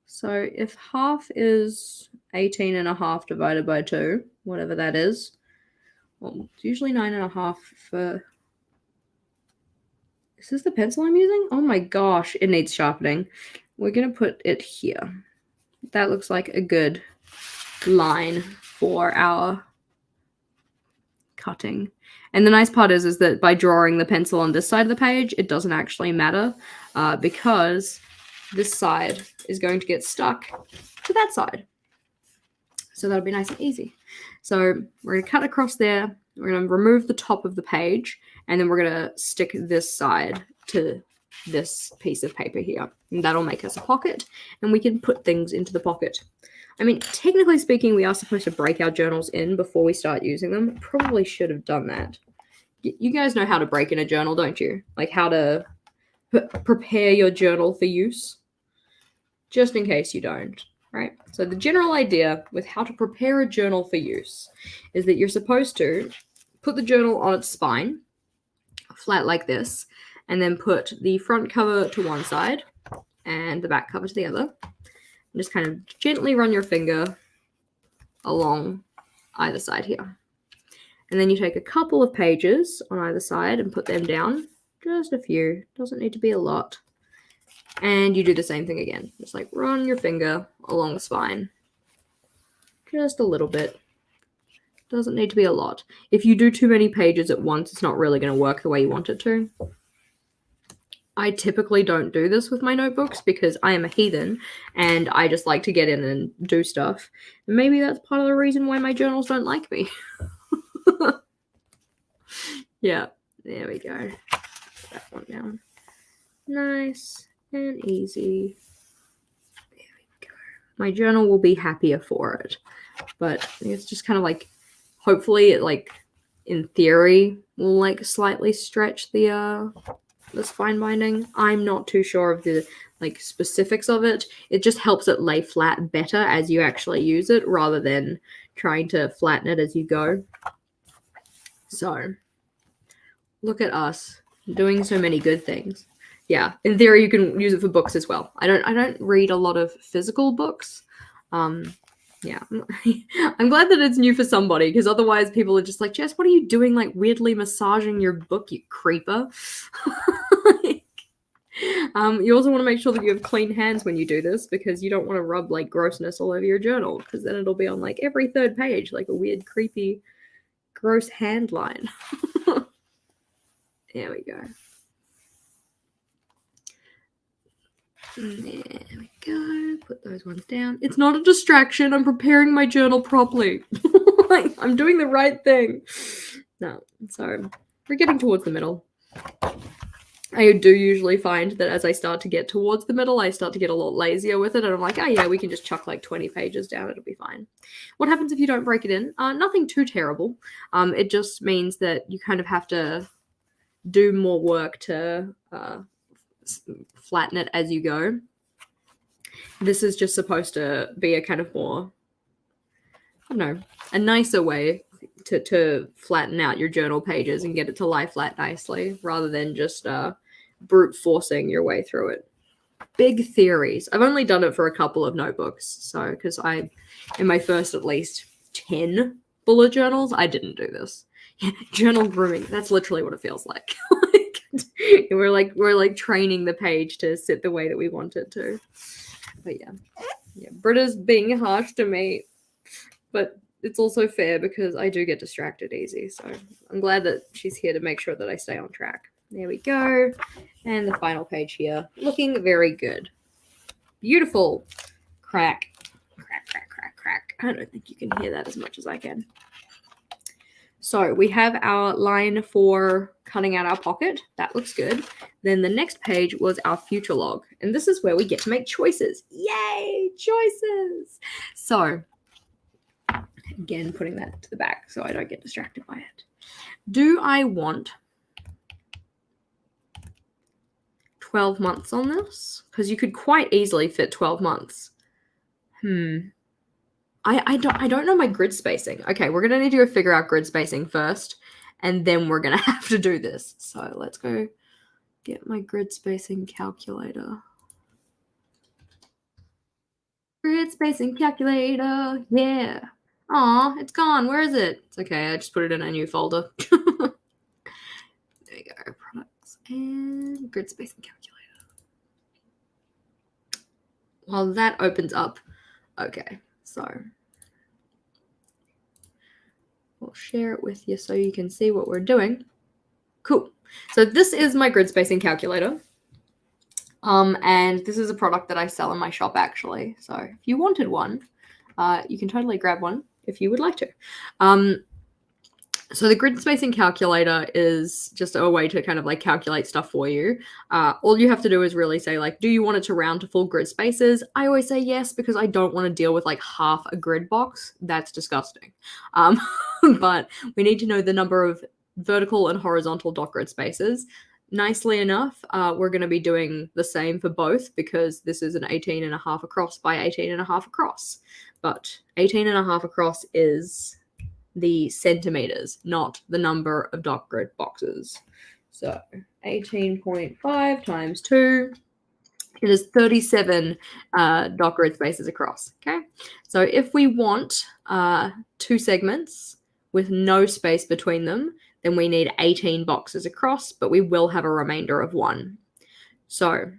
A: So if half is 18.5 divided by 2, whatever that is, well, it's usually 9.5 for... Is this the pencil I'm using? Oh my gosh, it needs sharpening. We're going to put it here. That looks like a good line for our cutting. And the nice part is that by drawing the pencil on this side of the page, it doesn't actually matter because this side is going to get stuck to that side. So that'll be nice and easy. So we're going to cut across there. We're going to remove the top of the page, and then we're going to stick this side to this piece of paper here. And that'll make us a pocket, and we can put things into the pocket. I mean, technically speaking, we are supposed to break our journals in before we start using them. Probably should have done that. You guys know how to break in a journal, don't you? Like how to prepare your journal for use. Just in case you don't, right? So the general idea with how to prepare a journal for use is that you're supposed to put the journal on its spine, flat like this, and then put the front cover to one side and the back cover to the other. And just kind of gently run your finger along either side here. And then you take a couple of pages on either side and put them down. Just a few. Doesn't need to be a lot. And you do the same thing again. Just like run your finger along the spine. Just a little bit. Doesn't need to be a lot. If you do too many pages at once, it's not really going to work the way you want it to. I typically don't do this with my notebooks because I am a heathen and I just like to get in and do stuff. And maybe that's part of the reason why my journals don't like me. Yeah, there we go. Put that one down. Nice and easy. There we go. My journal will be happier for it. But it's just kind of like, hopefully it like, in theory, will like slightly stretch the spine binding. I'm not too sure of the like specifics of it. It just helps it lay flat better as you actually use it rather than trying to flatten it as you go. So look at us doing so many good things. Yeah, in theory you can use it for books as well. I don't read a lot of physical books. Yeah, I'm glad that it's new for somebody because otherwise people are just like, Jess, what are you doing like weirdly massaging your book, you creeper? You also want to make sure that you have clean hands when you do this because you don't want to rub like grossness all over your journal because then it'll be on like every third page like a weird creepy gross hand line. There we go. There we go. Put those ones down. It's not a distraction. I'm preparing my journal properly. Like, I'm doing the right thing. No, so we're getting towards the middle. I do usually find that as I start to get towards the middle, I start to get a lot lazier with it. And I'm like, oh yeah, we can just chuck like 20 pages down. It'll be fine. What happens if you don't break it in? Nothing too terrible. It just means that you kind of have to do more work to flatten it as you go. This is just supposed to be a kind of more, I don't know, a nicer way to flatten out your journal pages and get it to lie flat nicely rather than just brute forcing your way through it. Big theories. I've only done it for a couple of notebooks. So, because in my first at least 10 bullet journals, I didn't do this. Yeah, journal grooming. That's literally what it feels like. We're like training the page to sit the way that we want it to. But yeah, Britta's being harsh to me, but it's also fair because I do get distracted easy. So I'm glad that she's here to make sure that I stay on track. There we go. And the final page here, looking very good. Beautiful. Crack, crack, crack, crack, crack. I don't think you can hear that as much as I can. So we have our line for cutting out our pocket. That looks good. Then the next page was our future log. And this is where we get to make choices. Yay, choices. So again, putting that to the back so I don't get distracted by it. Do I want 12 months on this? Because you could quite easily fit 12 months. I don't know my grid spacing. Okay, we're going to need to go figure out grid spacing first, and then we're going to have to do this. So let's go get my grid spacing calculator. Grid spacing calculator, yeah. Aw, it's gone. Where is it? It's okay, I just put it in a new folder. There you go, products and grid spacing calculator. While that opens up, okay. So we'll share it with you so you can see what we're doing. Cool. So this is my grid spacing calculator. And this is a product that I sell in my shop actually. So if you wanted one, you can totally grab one if you would like to. So the grid spacing calculator is just a way to kind of like calculate stuff for you. All you have to do is really say like, do you want it to round to full grid spaces? I always say yes because I don't want to deal with like half a grid box. That's disgusting. But we need to know the number of vertical and horizontal dot grid spaces. Nicely enough, we're going to be doing the same for both because this is an 18.5 across by 18.5 across. But 18.5 across is the centimeters, not the number of dot grid boxes. So 18.5 times 2, it is 37 dot grid spaces across. Okay, so if we want 2 segments with no space between them, then we need 18 boxes across, but we will have a remainder of 1. So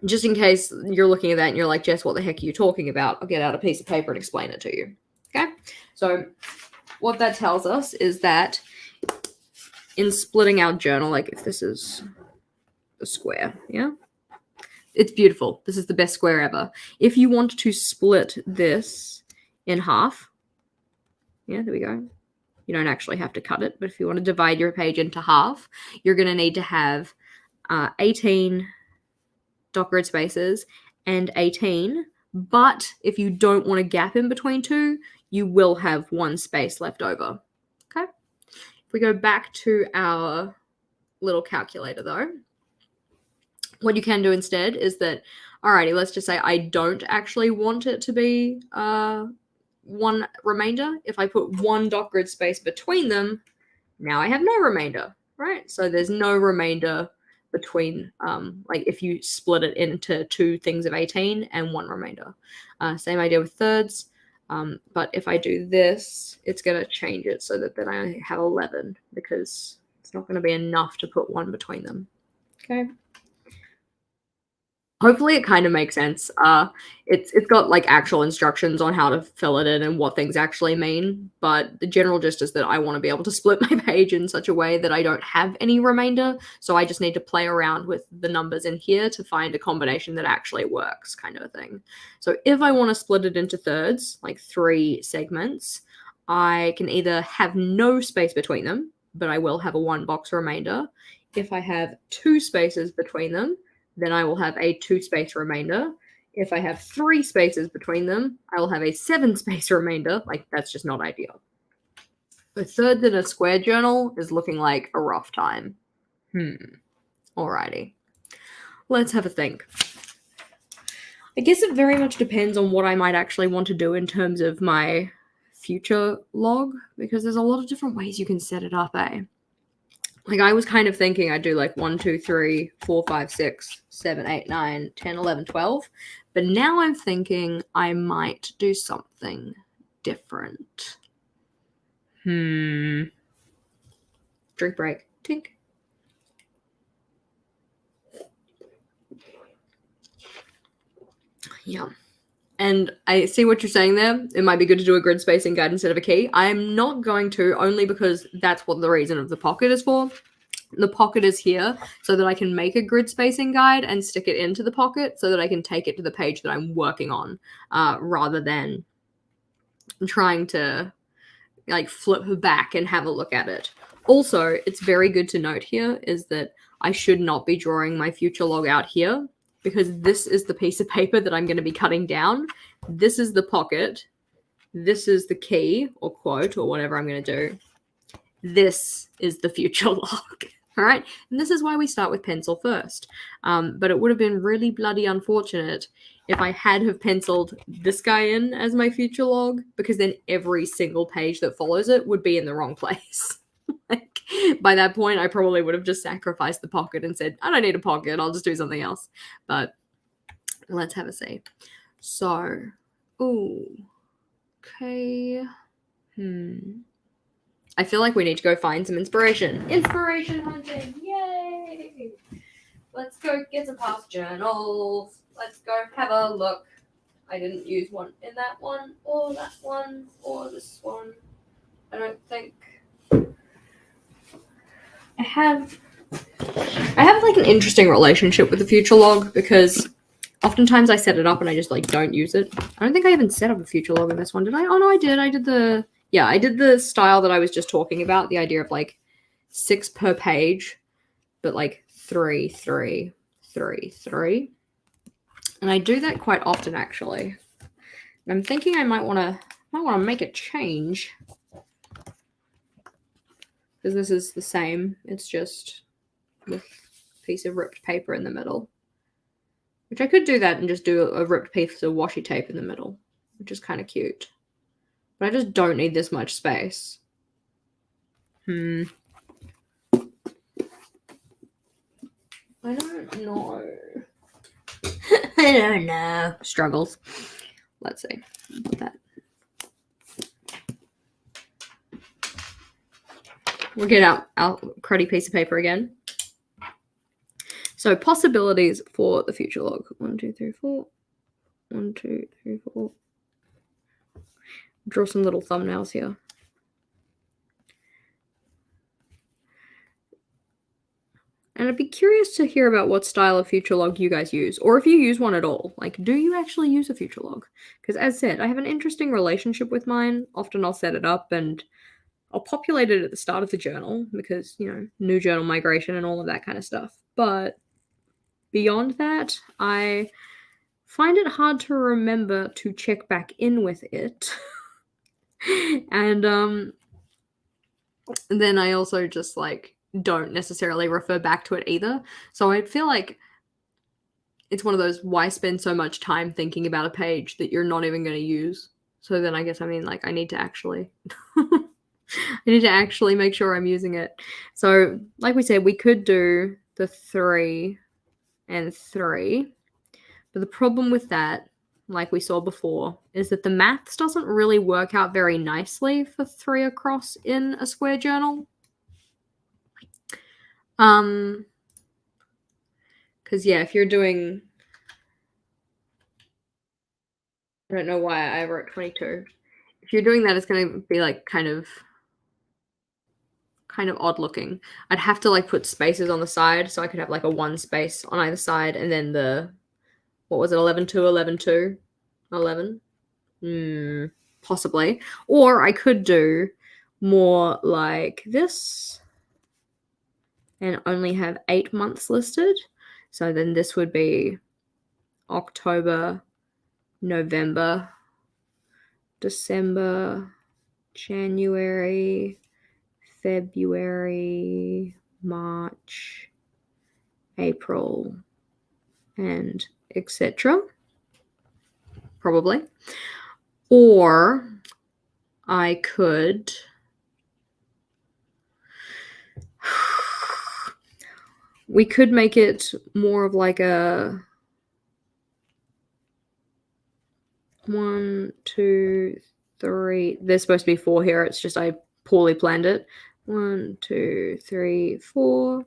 A: just in case you're looking at that and you're like, Jess, what the heck are you talking about? I'll get out a piece of paper and explain it to you. Okay, so what that tells us is that in splitting our journal, like if this is a square, yeah? It's beautiful. This is the best square ever. If you want to split this in half, yeah, there we go. You don't actually have to cut it, but if you want to divide your page into half, you're going to need to have 18 dot grid spaces and 18. But if you don't want a gap in between two, you will have one space left over. Okay? If we go back to our little calculator though, what you can do instead is that, alrighty, let's just say I don't actually want it to be one remainder. If I put one dot grid space between them, now I have no remainder, right? So there's no remainder between, like if you split it into two things of 18 and one remainder. Same idea with thirds, but if I do this, it's going to change it so that then I have 11 because it's not going to be enough to put one between them. Okay. Hopefully it kind of makes sense. It's got like actual instructions on how to fill it in and what things actually mean, but the general gist is that I want to be able to split my page in such a way that I don't have any remainder, so I just need to play around with the numbers in here to find a combination that actually works, kind of a thing. So if I want to split it into thirds, like 3 segments, I can either have no space between them, but I will have a 1 box remainder. If I have 2 spaces between them, then I will have a 2 space remainder. If I have 3 spaces between them, I will have a 7 space remainder. Like, that's just not ideal. A third in a square journal is looking like a rough time. Alrighty. Let's have a think. I guess it very much depends on what I might actually want to do in terms of my future log, because there's a lot of different ways you can set it up, eh? Like, I was kind of thinking I'd do like 1, 2, 3, 4, 5, 6, 7, 8, 9, 10, 11, 12. But now I'm thinking I might do something different. Drink break. Tink. Yeah. And I see what you're saying there. It might be good to do a grid spacing guide instead of a key. I'm not going to, only because that's what the reason of the pocket is for. The pocket is here so that I can make a grid spacing guide and stick it into the pocket so that I can take it to the page that I'm working on, rather than trying to like flip back and have a look at it. Also, it's very good to note here is that I should not be drawing my future log out here, because this is the piece of paper that I'm going to be cutting down. This is the pocket. This is the key or quote or whatever I'm going to do. This is the future log. All right. And this is why we start with pencil first. But it would have been really bloody unfortunate if I had have penciled this guy in as my future log, because then every single page that follows it would be in the wrong place. Like, by that point, I probably would have just sacrificed the pocket and said, I don't need a pocket, I'll just do something else. But let's have a see. So, okay. I feel like we need to go find some inspiration. Inspiration hunting, yay! Let's go get some past journals. Let's go have a look. I didn't use one in that one, or that one, or this one. I don't think. I have like an interesting relationship with the future log, because oftentimes I set it up and I just like don't use it. I don't think I even set up a future log in this one, did I? Oh no, I did. I did the style that I was just talking about, the idea of like 6 per page, but like 3, 3, 3, 3. And I do that quite often actually. And I'm thinking I might want to make a change, because this is the same. It's just with a piece of ripped paper in the middle. Which I could do that and just do a ripped piece of washi tape in the middle, which is kind of cute. But I just don't need this much space. I don't know. I don't know. Struggles. Let's see. That. We'll get out our cruddy piece of paper again. So possibilities for the future log. 1, 2, 3, 4. 1, 2, 3, 4. Draw some little thumbnails here. And I'd be curious to hear about what style of future log you guys use, or if you use one at all. Like, do you actually use a future log? Because as said, I have an interesting relationship with mine. Often I'll set it up and I'll populate it at the start of the journal because, you know, new journal migration and all of that kind of stuff. But beyond that, I find it hard to remember to check back in with it. And then I also just like don't necessarily refer back to it either. So I feel like it's one of those, why spend so much time thinking about a page that you're not even going to use? So then I guess, I mean, like, I need to actually make sure I'm using it. So like we said, we could do the 3 and 3, but the problem with that, like we saw before, is that the maths doesn't really work out very nicely for 3 across in a square journal. Because yeah, if you're doing, I don't know why I wrote 22. If you're doing that, it's going to be like kind of odd looking. I'd have to like put spaces on the side, so I could have like a 1 space on either side, and then the, what was it, 11 2 11 2 11, possibly. Or I could do more like this and only have 8 months listed. So then this would be October, November, December, January, February, March, April, and etc. Probably. Or I could we could make it more of like a 1 2 3. There's supposed to be 4 here. It's just I poorly planned it. 1 2 3 4.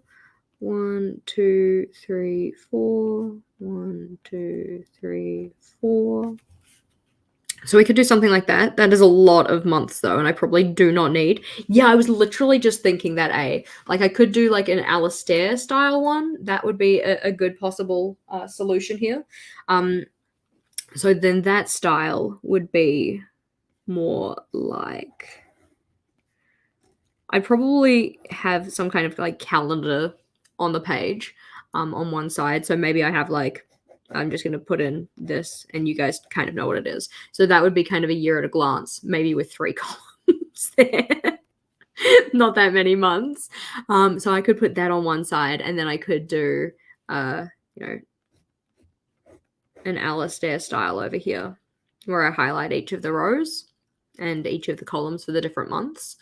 A: 1 2 3 4. 1 2 3 4. So we could do something like that. That is a lot of months though, and I probably do not need. Yeah, I was literally just thinking that like I could do like an Alastair style one. That would be a good possible solution here. So then that style would be more like, I'd probably have some kind of like calendar on the page on one side. So maybe I have like, I'm just going to put in this and you guys kind of know what it is. So that would be kind of a year at a glance, maybe with 3 columns there. Not that many months. So I could put that on one side, and then I could do, you know, an Alastair style over here where I highlight each of the rows and each of the columns for the different months.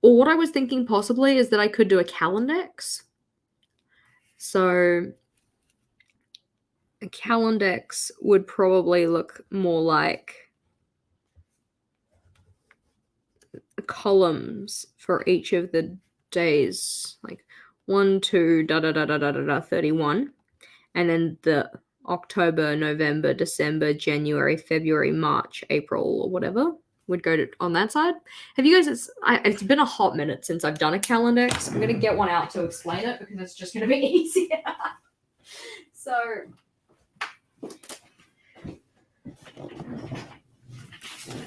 A: Or what I was thinking possibly is that I could do a calendex. So a calendex would probably look more like columns for each of the days, like 1 2 31, and then the October, November, December, January, February, March, April, or whatever would go to on that side. Have you guys? It's been a hot minute since I've done a calendex. I'm gonna get one out to explain it because it's just gonna be easier. So I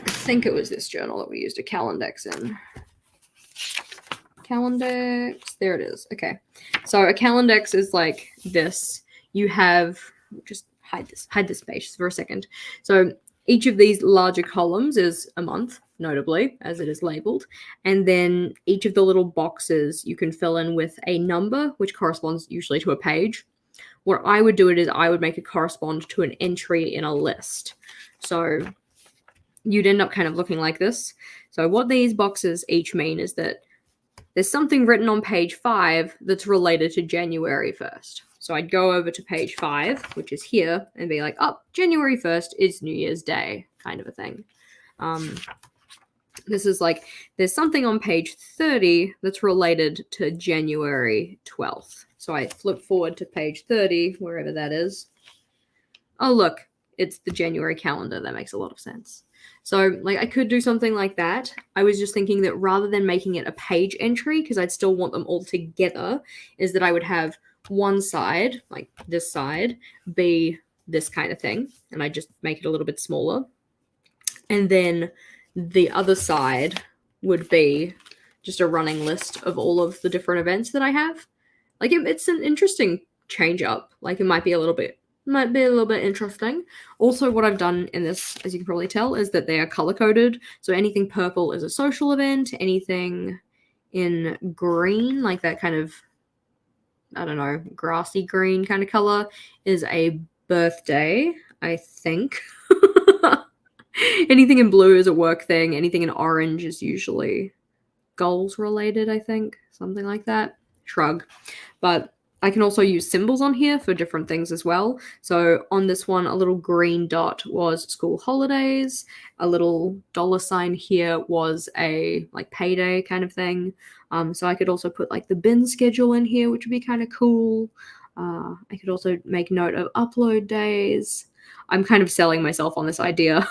A: think it was this journal that we used a calendex in. Calendex, there it is. Okay, so a calendex is like this. You have, just hide this space for a second. So each of these larger columns is a month, notably, as it is labeled. And then each of the little boxes you can fill in with a number, which corresponds usually to a page. What I would do it is I would make it correspond to an entry in a list. So you'd end up kind of looking like this. So what these boxes each mean is that there's something written on page 5 that's related to January 1st. So I'd go over to page 5, which is here, and be like, oh, January 1st is New Year's Day, kind of a thing. This is like, there's something on page 30 that's related to January 12th. So I flip forward to page 30, wherever that is. Oh, look, it's the January calendar. That makes a lot of sense. So, like, I could do something like that. I was just thinking that rather than making it a page entry, because I'd still want them all together, is that I would have one side, like this side, be this kind of thing, and I just make it a little bit smaller. And then the other side would be just a running list of all of the different events that I have. Like, it's an interesting change up. Like, it might be a little bit interesting. Also, what I've done in this, as you can probably tell, is that they are color coded. So anything purple is a social event. Anything in green, like that kind of, I don't know, grassy green kind of color, is a birthday, I think. Anything in blue is a work thing. Anything in orange is usually goals related, I think. Something like that. Shrug. But I can also use symbols on here for different things as well. So on this one, a little green dot was school holidays. A little $ here was a like payday kind of thing. So I could also put like the bin schedule in here, which would be kind of cool. I could also make note of upload days. I'm kind of selling myself on this idea.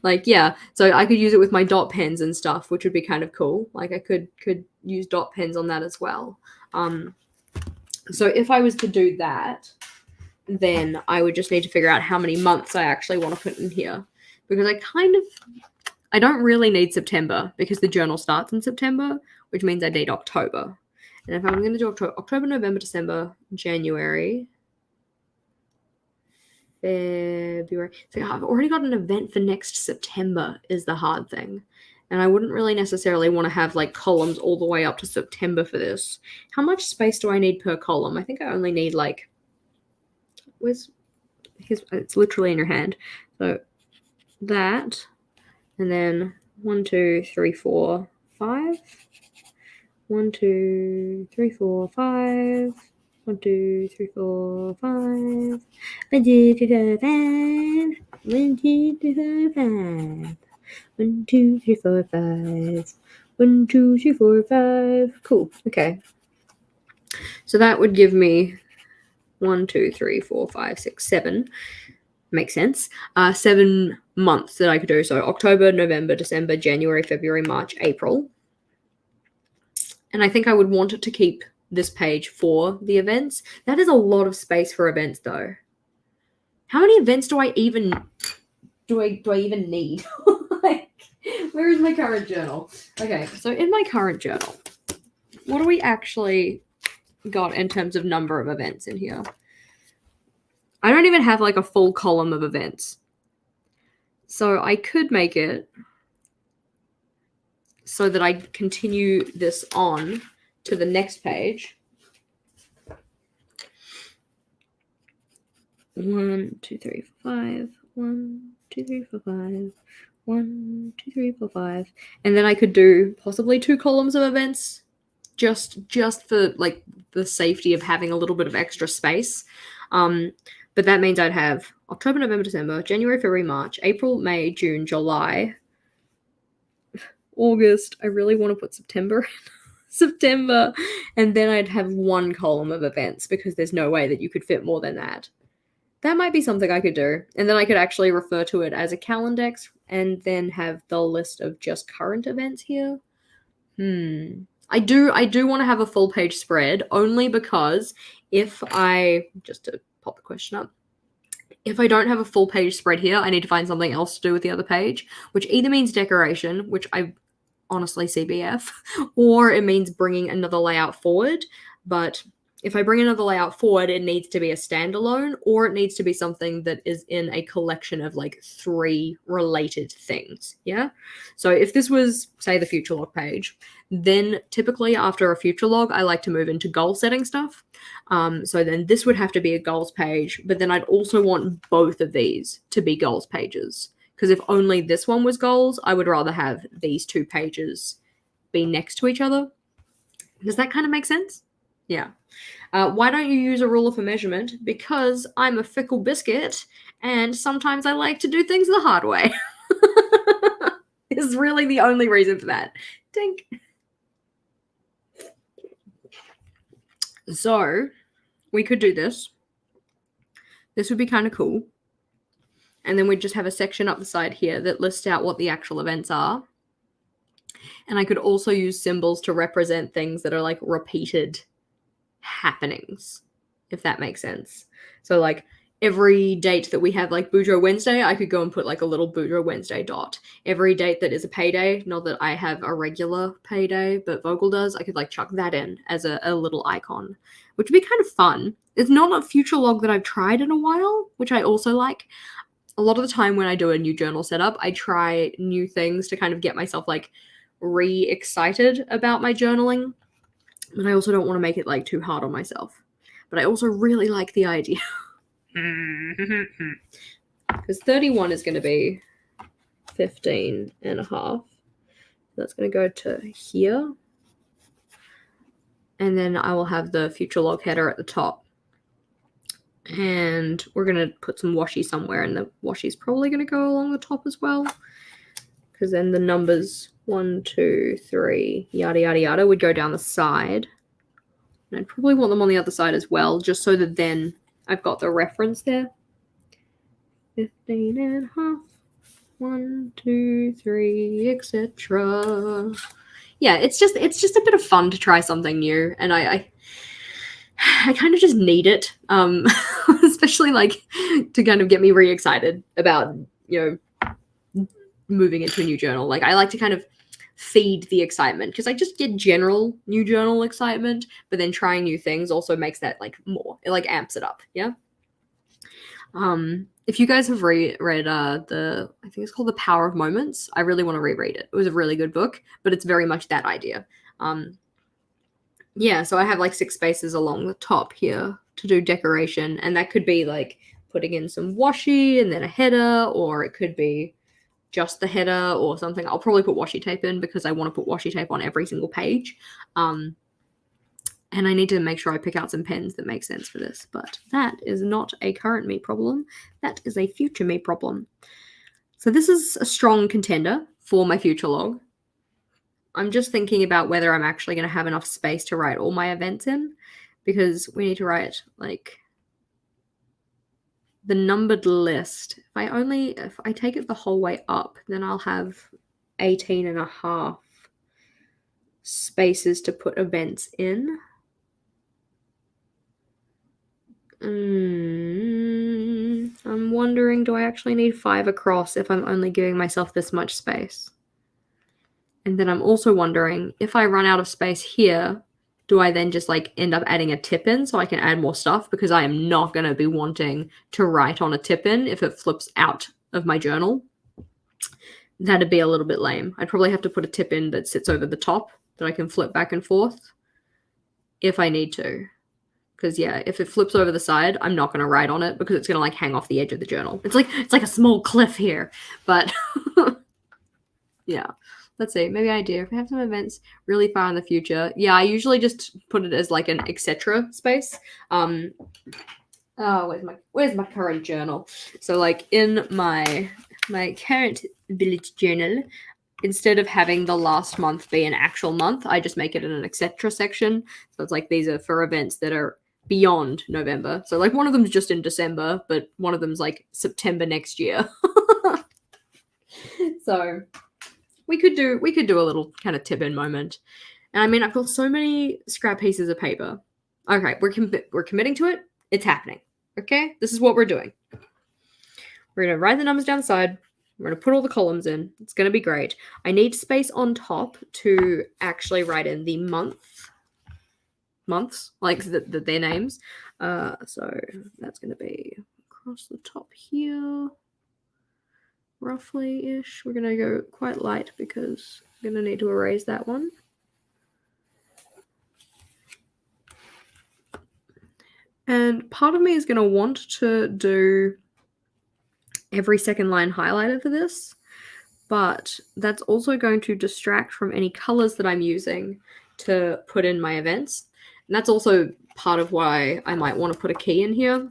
A: Like, yeah, so I could use it with my dot pens and stuff, which would be kind of cool. Like, I could use dot pens on that as well. So if I was to do that, then I would just need to figure out how many months I actually want to put in here, because I don't really need September, because the journal starts in September, which means I need October. And if I'm going to do October, November, December, January, February. So I've already got an event for next September is the hard thing. And I wouldn't really necessarily want to have like columns all the way up to September for this. How much space do I need per column? I think I only need like, it's literally in your hand. So that, and then 1, 2, 3, 4, 5. 1, 2, 3, 4, 5. 1, 2, 3, 4, 5. 1, 2, 3, 4, 5. 1, 2, 3, 4, 5. 1, 2, 3, 4, 5. 1, 2, 3, 4, 5. Cool. Okay. So that would give me 1, 2, 3, 4, 5, 6, 7. Makes sense. 7 months that I could do. So October, November, December, January, February, March, April. And I think I would want it to keep this page for the events. That is a lot of space for events, though. How many events do I even need? Like, where is my current journal? Okay, so in my current journal, what do we actually got in terms of number of events in here? I don't even have like a full column of events. So I could make it so that I continue this on to the next page. 1, 2, 3, 4, 5. 1, 2, 3, 4, 5. 1, 2, 3, 4, 5. And then I could do possibly 2 columns of events, just for like the safety of having a little bit of extra space. But that means I'd have October, November, December, January, February, March, April, May, June, July, August. I really want to put September in. September. And then I'd have 1 column of events, because there's no way that you could fit more than that. That might be something I could do. And then I could actually refer to it as a calendex and then have the list of just current events here. I do want to have a full page spread, only because if I, just to pop the question up, if I don't have a full page spread here, I need to find something else to do with the other page, which either means decoration, which I honestly CBF, or it means bringing another layout forward. But if I bring another layout forward, it needs to be a standalone, or it needs to be something that is in a collection of like 3 related things. Yeah. So if this was, say, the future log page, then typically after a future log, I like to move into goal setting stuff. So then this would have to be a goals page, but then I'd also want both of these to be goals pages. Because if only this one was goals, I would rather have these 2 pages be next to each other. Does that kind of make sense? Yeah. Why don't you use a ruler for measurement? Because I'm a fickle biscuit, and sometimes I like to do things the hard way. Is really the only reason for that. Tink. So, we could do this. This would be kind of cool. And then we'd just have a section up the side here that lists out what the actual events are. And I could also use symbols to represent things that are like repeated happenings, if that makes sense. So like every date that we have like Boudreaux Wednesday, I could go and put like a little Boudreaux Wednesday dot. Every date that is a payday, not that I have a regular payday, but Vogel does, I could like chuck that in as a little icon, which would be kind of fun. It's not a future log that I've tried in a while, which I also like. A lot of the time when I do a new journal setup, I try new things to kind of get myself like re-excited about my journaling. But I also don't want to make it like too hard on myself. But I also really like the idea. Because 31 is going to be 15 and a half. That's going to go to here. And then I will have the future log header at the top. And we're going to put some washi somewhere, and the washi's probably going to go along the top as well. Because then the numbers 1, 2, 3, yada, yada, yada would go down the side. And I'd probably want them on the other side as well, just so that then I've got the reference there. 15 and a half. 1, 2, 3, etc. Yeah, it's just a bit of fun to try something new, and I kind of just need it, especially like to kind of get me re-excited about, moving into a new journal. Like I like to kind of feed the excitement, because I just get general new journal excitement, but then trying new things also makes that like more, it like amps it up. Yeah. If you guys have read I think it's called The Power of Moments, I really want to reread it. It was a really good book, but it's very much that idea. Yeah, so I have like 6 spaces along the top here to do decoration, and that could be like putting in some washi and then a header, or it could be just the header or something. I'll probably put washi tape in because I want to put washi tape on every single page. And I need to make sure I pick out some pens that make sense for this, but that is not a current me problem. That is a future me problem. So this is a strong contender for my future log. I'm just thinking about whether I'm actually going to have enough space to write all my events in, because we need to write like the numbered list. If I take it the whole way up, then I'll have 18 and a half spaces to put events in. I'm wondering, do I actually need 5 across if I'm only giving myself this much space? And then I'm also wondering, if I run out of space here, do I then just like end up adding a tip in so I can add more stuff? Because I am not going to be wanting to write on a tip in if it flips out of my journal. That'd be a little bit lame. I'd probably have to put a tip in that sits over the top that I can flip back and forth if I need to. Because yeah, if it flips over the side, I'm not going to write on it because it's going to like hang off the edge of the journal. It's like a small cliff here, but yeah. Let's see, maybe I do. If I have some events really far in the future, yeah, I usually just put it as like an etc. space. Where's my current journal? So like in my current bullet journal, instead of having the last month be an actual month, I just make it in an etc. section. So it's like these are for events that are beyond November. So like one of them's just in December, but one of them's like September next year. So we could do a little kind of tip in moment. And I mean, I've got so many scrap pieces of paper. Okay, we're committing to it. It's happening. Okay, this is what we're doing. We're gonna write the numbers down the side. We're gonna put all the columns in. It's gonna be great. I need space on top to actually write in the months, like their names. So that's gonna be across the top here. Roughly-ish. We're going to go quite light because I'm going to need to erase that one. And part of me is going to want to do every second line highlighted for this, but that's also going to distract from any colors that I'm using to put in my events. And that's also part of why I might want to put a key in here,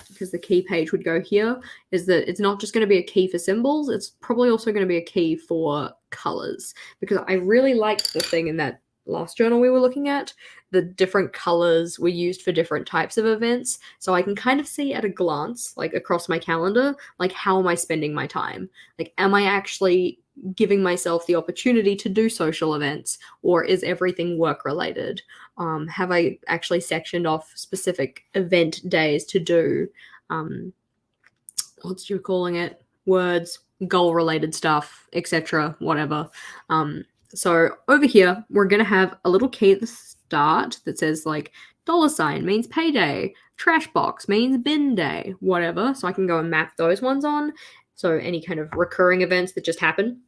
A: because the key page would go here, is that it's not just going to be a key for symbols, it's probably also going to be a key for colors, because I really liked the thing in that last journal we were looking at, the different colors were used for different types of events. So I can kind of see at a glance, like across my calendar, like how am I spending my time? Like, am I actually giving myself the opportunity to do social events, or is everything work related? Have I actually sectioned off specific event days to do? What's you calling it? Words, goal related stuff, etc. Whatever. So over here, we're gonna have a little key at the start that says like $sign means payday, trash box means bin day, whatever. So I can go and map those ones on. So any kind of recurring events that just happen.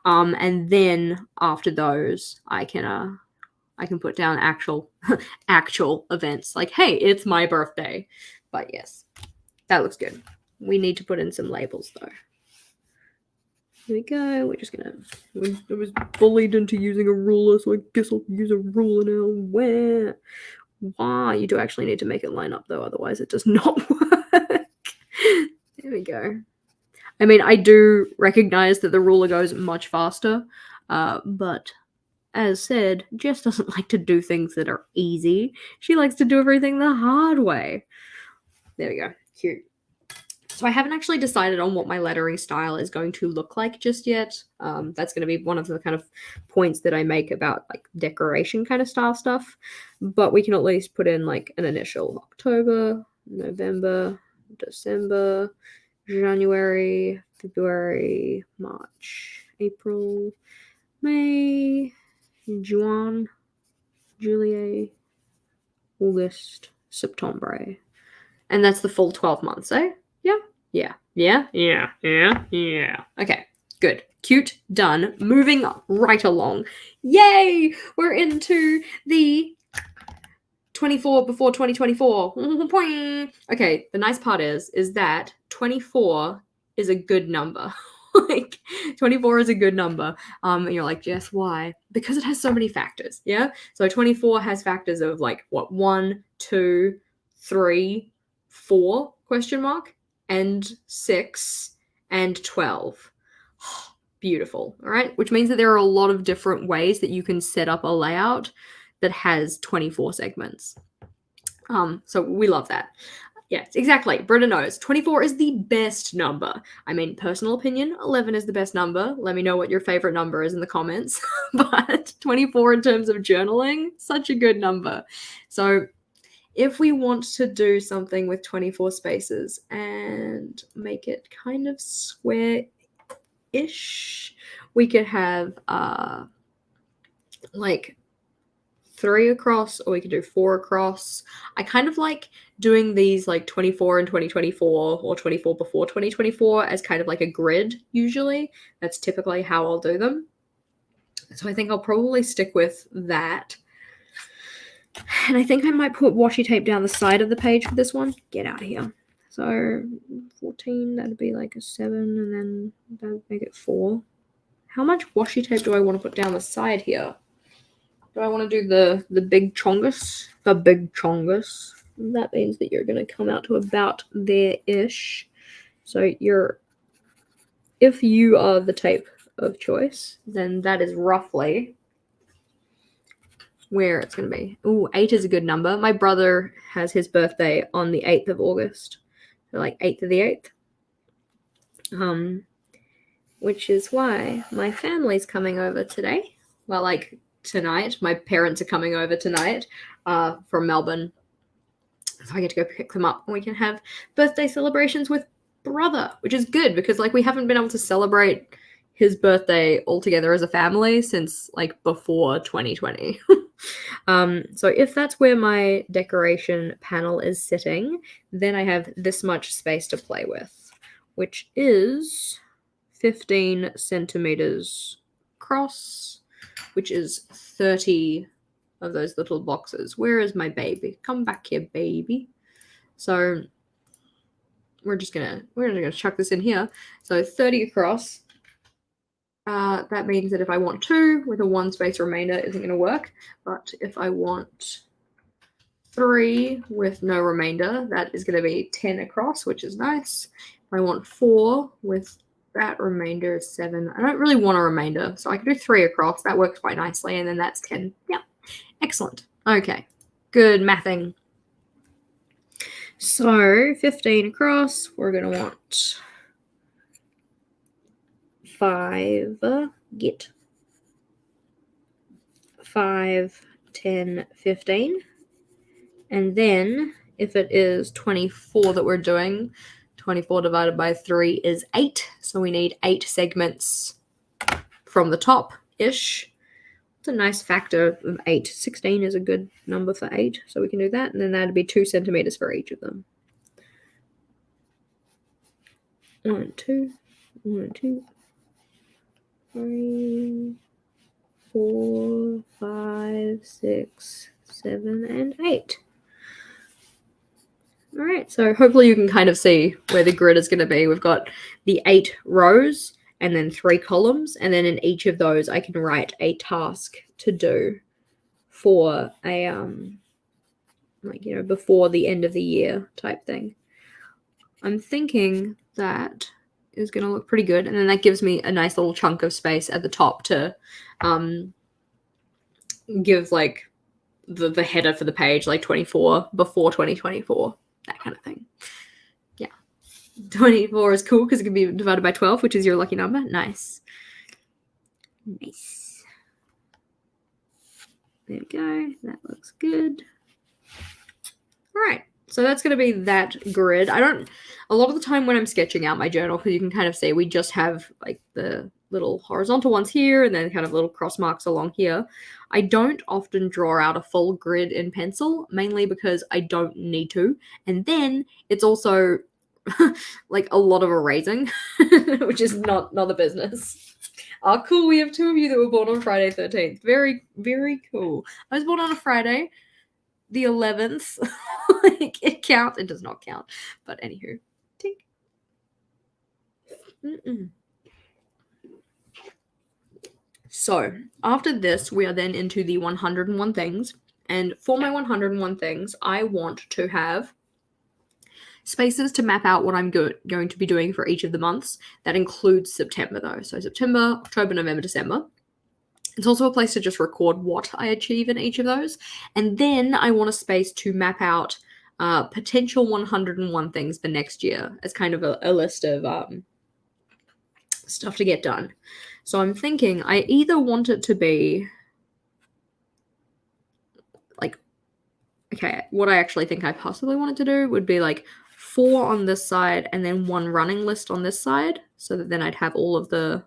A: And then after those, I can put down actual actual events like, hey, it's my birthday. But yes, that looks good. We need to put in some labels though. Here we go. We're just gonna. I was bullied into using a ruler, so I guess I'll use a ruler now. Where? Why? You do actually need to make it line up though, otherwise it does not work. There we go. I mean, I do recognize that the ruler goes much faster, but as said, Jess doesn't like to do things that are easy. She likes to do everything the hard way. There we go. Cute. So I haven't actually decided on what my lettering style is going to look like just yet. That's going to be one of the kind of points that I make about like decoration kind of style stuff. But we can at least put in like an initial October, November, December, January, February, March, April, May, June, July, August, September. And that's the full 12 months, eh? Yeah. Okay, good. Cute, done. Moving right along. Yay! We're into the 24 before 2024. Okay, the nice part is that 24 is a good number. Like 24 is a good number. And you're like, Jess, why? Because it has so many factors, yeah? So 24 has factors of like what, 1, 2, 3, 4 question mark, and 6 and 12. Beautiful. All right, which means that there are a lot of different ways that you can set up a layout that has 24 segments. So we love that. Yes, exactly. Britta knows. 24 is the best number. I mean, personal opinion, 11 is the best number. Let me know what your favorite number is in the comments. But 24 in terms of journaling, such a good number. So if we want to do something with 24 spaces and make it kind of square-ish, we could have like 3 across, or we could do 4 across. I kind of like doing these like 24 and 2024 or 24 before 2024 as kind of like a grid usually. That's typically how I'll do them. So I think I'll probably stick with that. And I think I might put washi tape down the side of the page for this one. Get out of here. So 14, that'd be like a 7, and then that would make it 4. How much washi tape do I want to put down the side here? Do I want to do the big chongus? The big chongus. That means that you're going to come out to about there-ish. So if you are the tape of choice, then that is roughly where it's going to be. Ooh, 8 is a good number. My brother has his birthday on the 8th of August. So like 8th of the 8th. Which is why my family's coming over today. Well, like tonight. My parents are coming over tonight from Melbourne. So I get to go pick them up and we can have birthday celebrations with brother, which is good because like we haven't been able to celebrate his birthday all together as a family since like before 2020. So if that's where my decoration panel is sitting, then I have this much space to play with, which is 15 centimeters across, which is 30 of those little boxes. Where is my baby? Come back here, baby. So we're just gonna chuck this in here. So 30 across. That means that if I want 2 with a 1 space remainder, it isn't going to work. But if I want 3 with no remainder, that is going to be 10 across, which is nice. If I want 4 with that remainder is 7. I don't really want a remainder, so I can do 3 across. That works quite nicely, and then that's 10. Yeah, Excellent. Okay. Good mathing. So 15 across, we're going to want 5, get 5, 10, 15. And then if it is 24 that we're doing, 24 divided by 3 is 8. So we need 8 segments from the top-ish. It's a nice factor of 8. 16 is a good number for 8, so we can do that. And then that'd be 2 centimeters for each of them. 1, 2, 1, 2, 3, 4, 5, 6, 7, and 8. All right, so hopefully you can kind of see where the grid is going to be. We've got the 8 rows and then 3 columns, and then in each of those I can write a task to do for a before the end of the year type thing. I'm thinking that is going to look pretty good, and then that gives me a nice little chunk of space at the top to give like the header for the page, like 24 before 2024, that kind of thing. Yeah, 24 is cool because it can be divided by 12, which is your lucky number. Nice. There we go. That looks good. All right. So that's going to be that grid. A lot of the time when I'm sketching out my journal, because you can kind of see we just have like the little horizontal ones here and then kind of little cross marks along here. I don't often draw out a full grid in pencil, mainly because I don't need to. And then it's also like a lot of erasing, which is not the business. Oh, cool. We have 2 of you that were born on Friday 13th. Very, very cool. I was born on a Friday, the 11th. Like, it counts. It does not count. But anywho. Tink. So, after this, we are then into the 101 things. And for my 101 things, I want to have spaces to map out what I'm going to be doing for each of the months. That includes September, though. So September, October, November, December. It's also a place to just record what I achieve in each of those. And then I want a space to map out potential 101 things for next year as kind of a list of stuff to get done. So I'm thinking I either want it to be like, okay, what I actually think I possibly wanted to do would be like 4 on this side and then 1 running list on this side, so that then I'd have all of the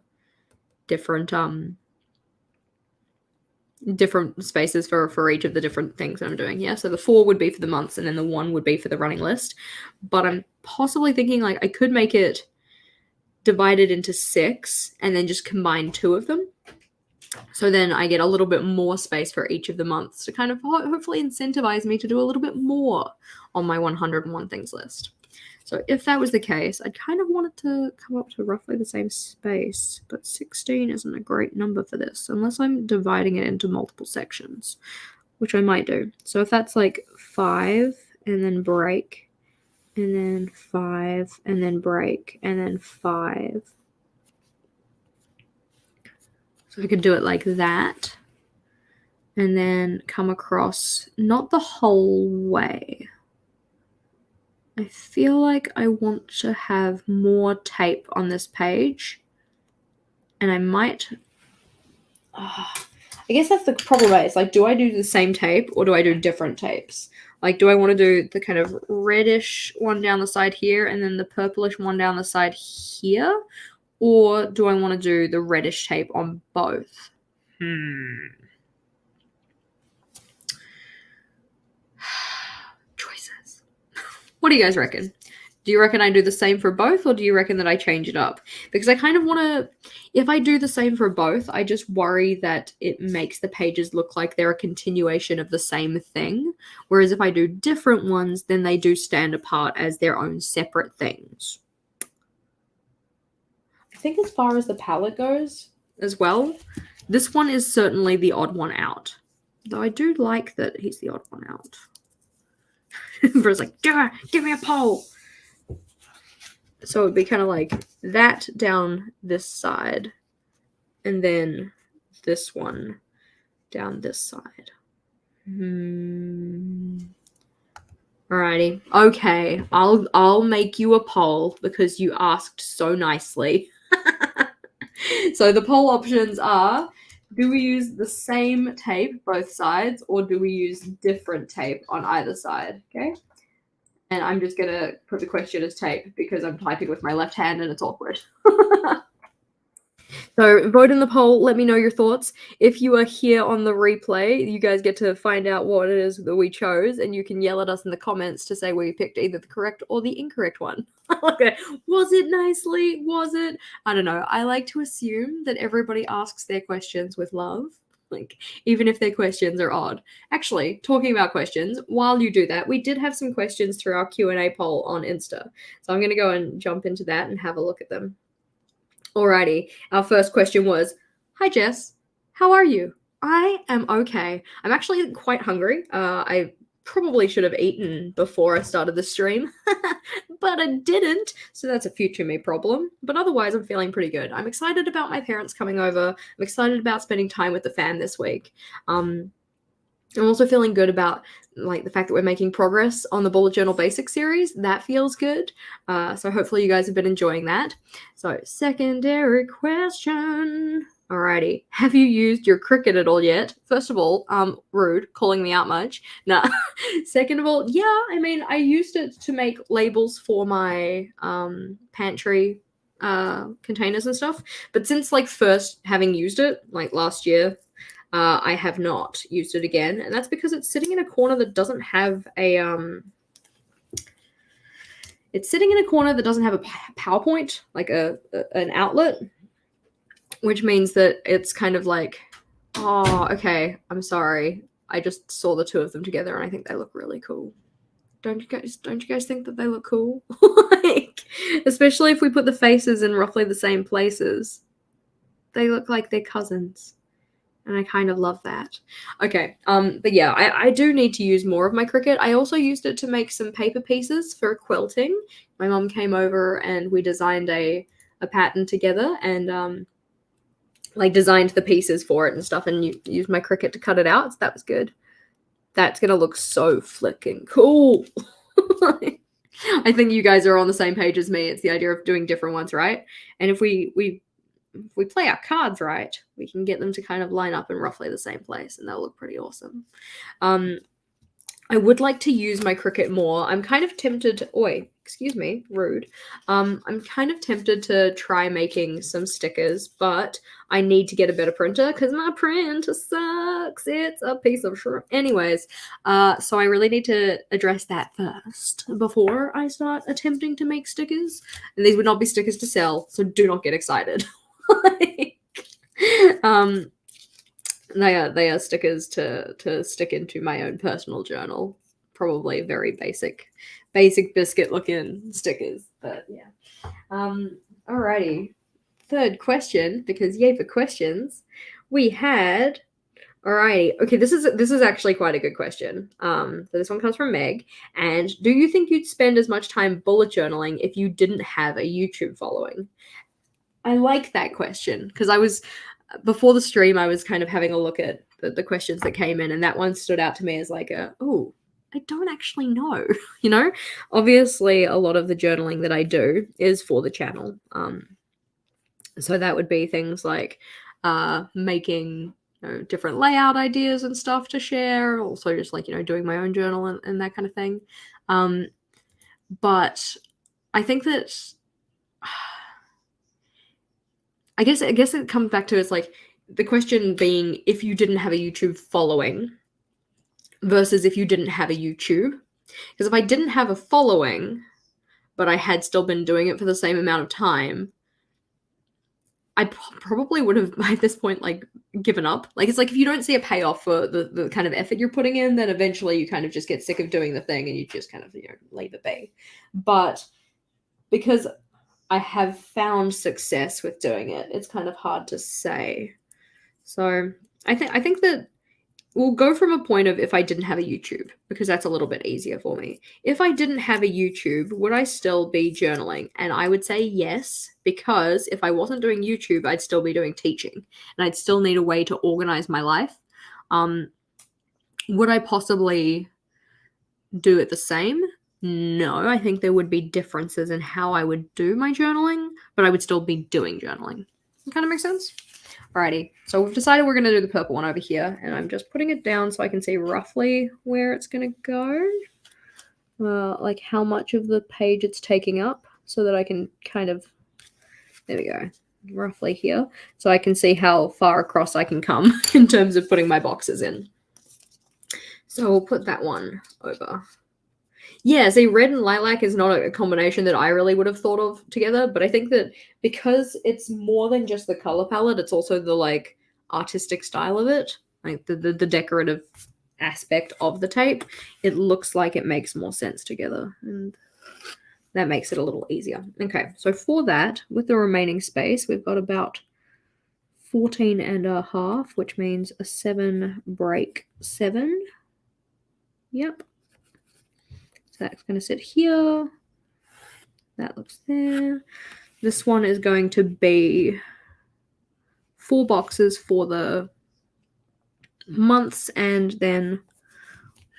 A: different spaces for each of the different things I'm doing. Yeah, so the 4 would be for the months and then the 1 would be for the running list. But I'm possibly thinking like I could make it divided into 6 and then just combine 2 of them. So then I get a little bit more space for each of the months to kind of hopefully incentivize me to do a little bit more on my 101 things list. So if that was the case, I'd kind of want it to come up to roughly the same space, but 16 isn't a great number for this, unless I'm dividing it into multiple sections, which I might do. So if that's like 5 and then break, and then 5 and then break, and then 5. So I could do it like that, and then come across, not the whole way. I feel like I want to have more tape on this page, and I might, I guess that's the problem is, like, do I do the same tape or do I do different tapes? Like, do I want to do the kind of reddish one down the side here and then the purplish one down the side here? Or do I want to do the reddish tape on both? Choices. What do you guys reckon? Do you reckon I do the same for both, or do you reckon that I change it up? Because I kind of want to, if I do the same for both, I just worry that it makes the pages look like they're a continuation of the same thing. Whereas if I do different ones, then they do stand apart as their own separate things. I think as far as the palette goes as well, this one is certainly the odd one out. Though I do like that he's the odd one out. Bruce like, give me a pole. So it would be kind of like that down this side, and then this one down this side. Alrighty. Okay. I'll make you a poll because you asked so nicely. So the poll options are: do we use the same tape both sides, or do we use different tape on either side? Okay. And I'm just gonna put the question as tape because I'm typing with my left hand and it's awkward. So vote in the poll. Let me know your thoughts. If you are here on the replay, you guys get to find out what it is that we chose, and you can yell at us in the comments to say we picked either the correct or the incorrect one. Okay. Was it nicely? Was it? I don't know. I like to assume that everybody asks their questions with love, like even if their questions are odd. Actually, talking about questions, while you do that, we did have some questions through our Q&A poll on Insta. So I'm going to go and jump into that and have a look at them. Alrighty, our first question was, "Hi Jess, how are you? I am okay. I'm actually quite hungry. I probably should have eaten before I started the stream, but I didn't, so that's a future me problem. But otherwise, I'm feeling pretty good. I'm excited about my parents coming over. I'm excited about spending time with the fam this week. I'm also feeling good about like the fact that we're making progress on the bullet journal basics series. That feels good. So hopefully you guys have been enjoying that. So secondary question. Alrighty. Have you used your Cricut at all yet? First of all, rude, calling me out much. Nah. Second of all, yeah, I mean, I used it to make labels for my pantry containers and stuff. But since like first having used it, like last year, I have not used it again, and that's because it's sitting in a corner that doesn't have a it's sitting in a corner that doesn't have a PowerPoint, like an outlet, which means that it's kind of like, oh, okay, I'm sorry. I just saw the two of them together and I think they look really cool. Don't you guys think that they look cool? Like, especially if we put the faces in roughly the same places. They look like they're cousins. And I kind of love that. Okay, but yeah, I do need to use more of my Cricut. I also used it to make some paper pieces for quilting. My mom came over and we designed a pattern together and like designed the pieces for it and stuff, and used my Cricut to cut it out. So that was good. That's gonna look so flicking cool. I think you guys are on the same page as me. It's the idea of doing different ones, right? And if we play our cards right, we can get them to kind of line up in roughly the same place, and they'll look pretty awesome. I would like to use my Cricut more. I'm kind of tempted to, oi, excuse me, rude. I'm kind of tempted to try making some stickers, but I need to get a better printer because my printer sucks. It's a piece of shit. Anyways, so I really need to address that first before I start attempting to make stickers. And these would not be stickers to sell, so do not get excited. They are stickers to stick into my own personal journal. Probably very basic biscuit looking stickers, but yeah. Alrighty. Third question, because yay for questions. We had alrighty. Okay, this is actually quite a good question. So this one comes from Meg. And do you think you'd spend as much time bullet journaling if you didn't have a YouTube following? I like that question because before the stream, I was kind of having a look at the questions that came in, and that one stood out to me as like oh, I don't actually know. Obviously a lot of the journaling that I do is for the channel. So that would be things like making different layout ideas and stuff to share. Also just like, doing my own journal and that kind of thing. But I think that I guess it comes back to it's like the question being if you didn't have a YouTube following versus if you didn't have a YouTube. Because if I didn't have a following, but I had still been doing it for the same amount of time, I probably would have at this point like given up. Like it's like if you don't see a payoff for the kind of effort you're putting in, then eventually you kind of just get sick of doing the thing and you just kind of leave it be. But because I have found success with doing it, it's kind of hard to say. So I think that we'll go from a point of if I didn't have a YouTube, because that's a little bit easier for me. If I didn't have a YouTube, would I still be journaling? And I would say yes, because if I wasn't doing YouTube, I'd still be doing teaching, and I'd still need a way to organize my life. Would I possibly do it the same? No, I think there would be differences in how I would do my journaling, but I would still be doing journaling. That kind of makes sense? Alrighty, so we've decided we're going to do the purple one over here, and I'm just putting it down so I can see roughly where it's going to go. Like how much of the page it's taking up, so that I can kind of, there we go, roughly here, so I can see how far across I can come in terms of putting my boxes in. So we'll put that one over. Yeah, see, red and lilac is not a combination that I really would have thought of together, but I think that because it's more than just the color palette, it's also the like artistic style of it, like the decorative aspect of the tape. It looks like it makes more sense together, and that makes it a little easier. Okay, so for that, with the remaining space, we've got about 14 and a half, which means a 7 break 7. Yep. That's going to sit here. That looks there. This one is going to be 4 boxes for the months and then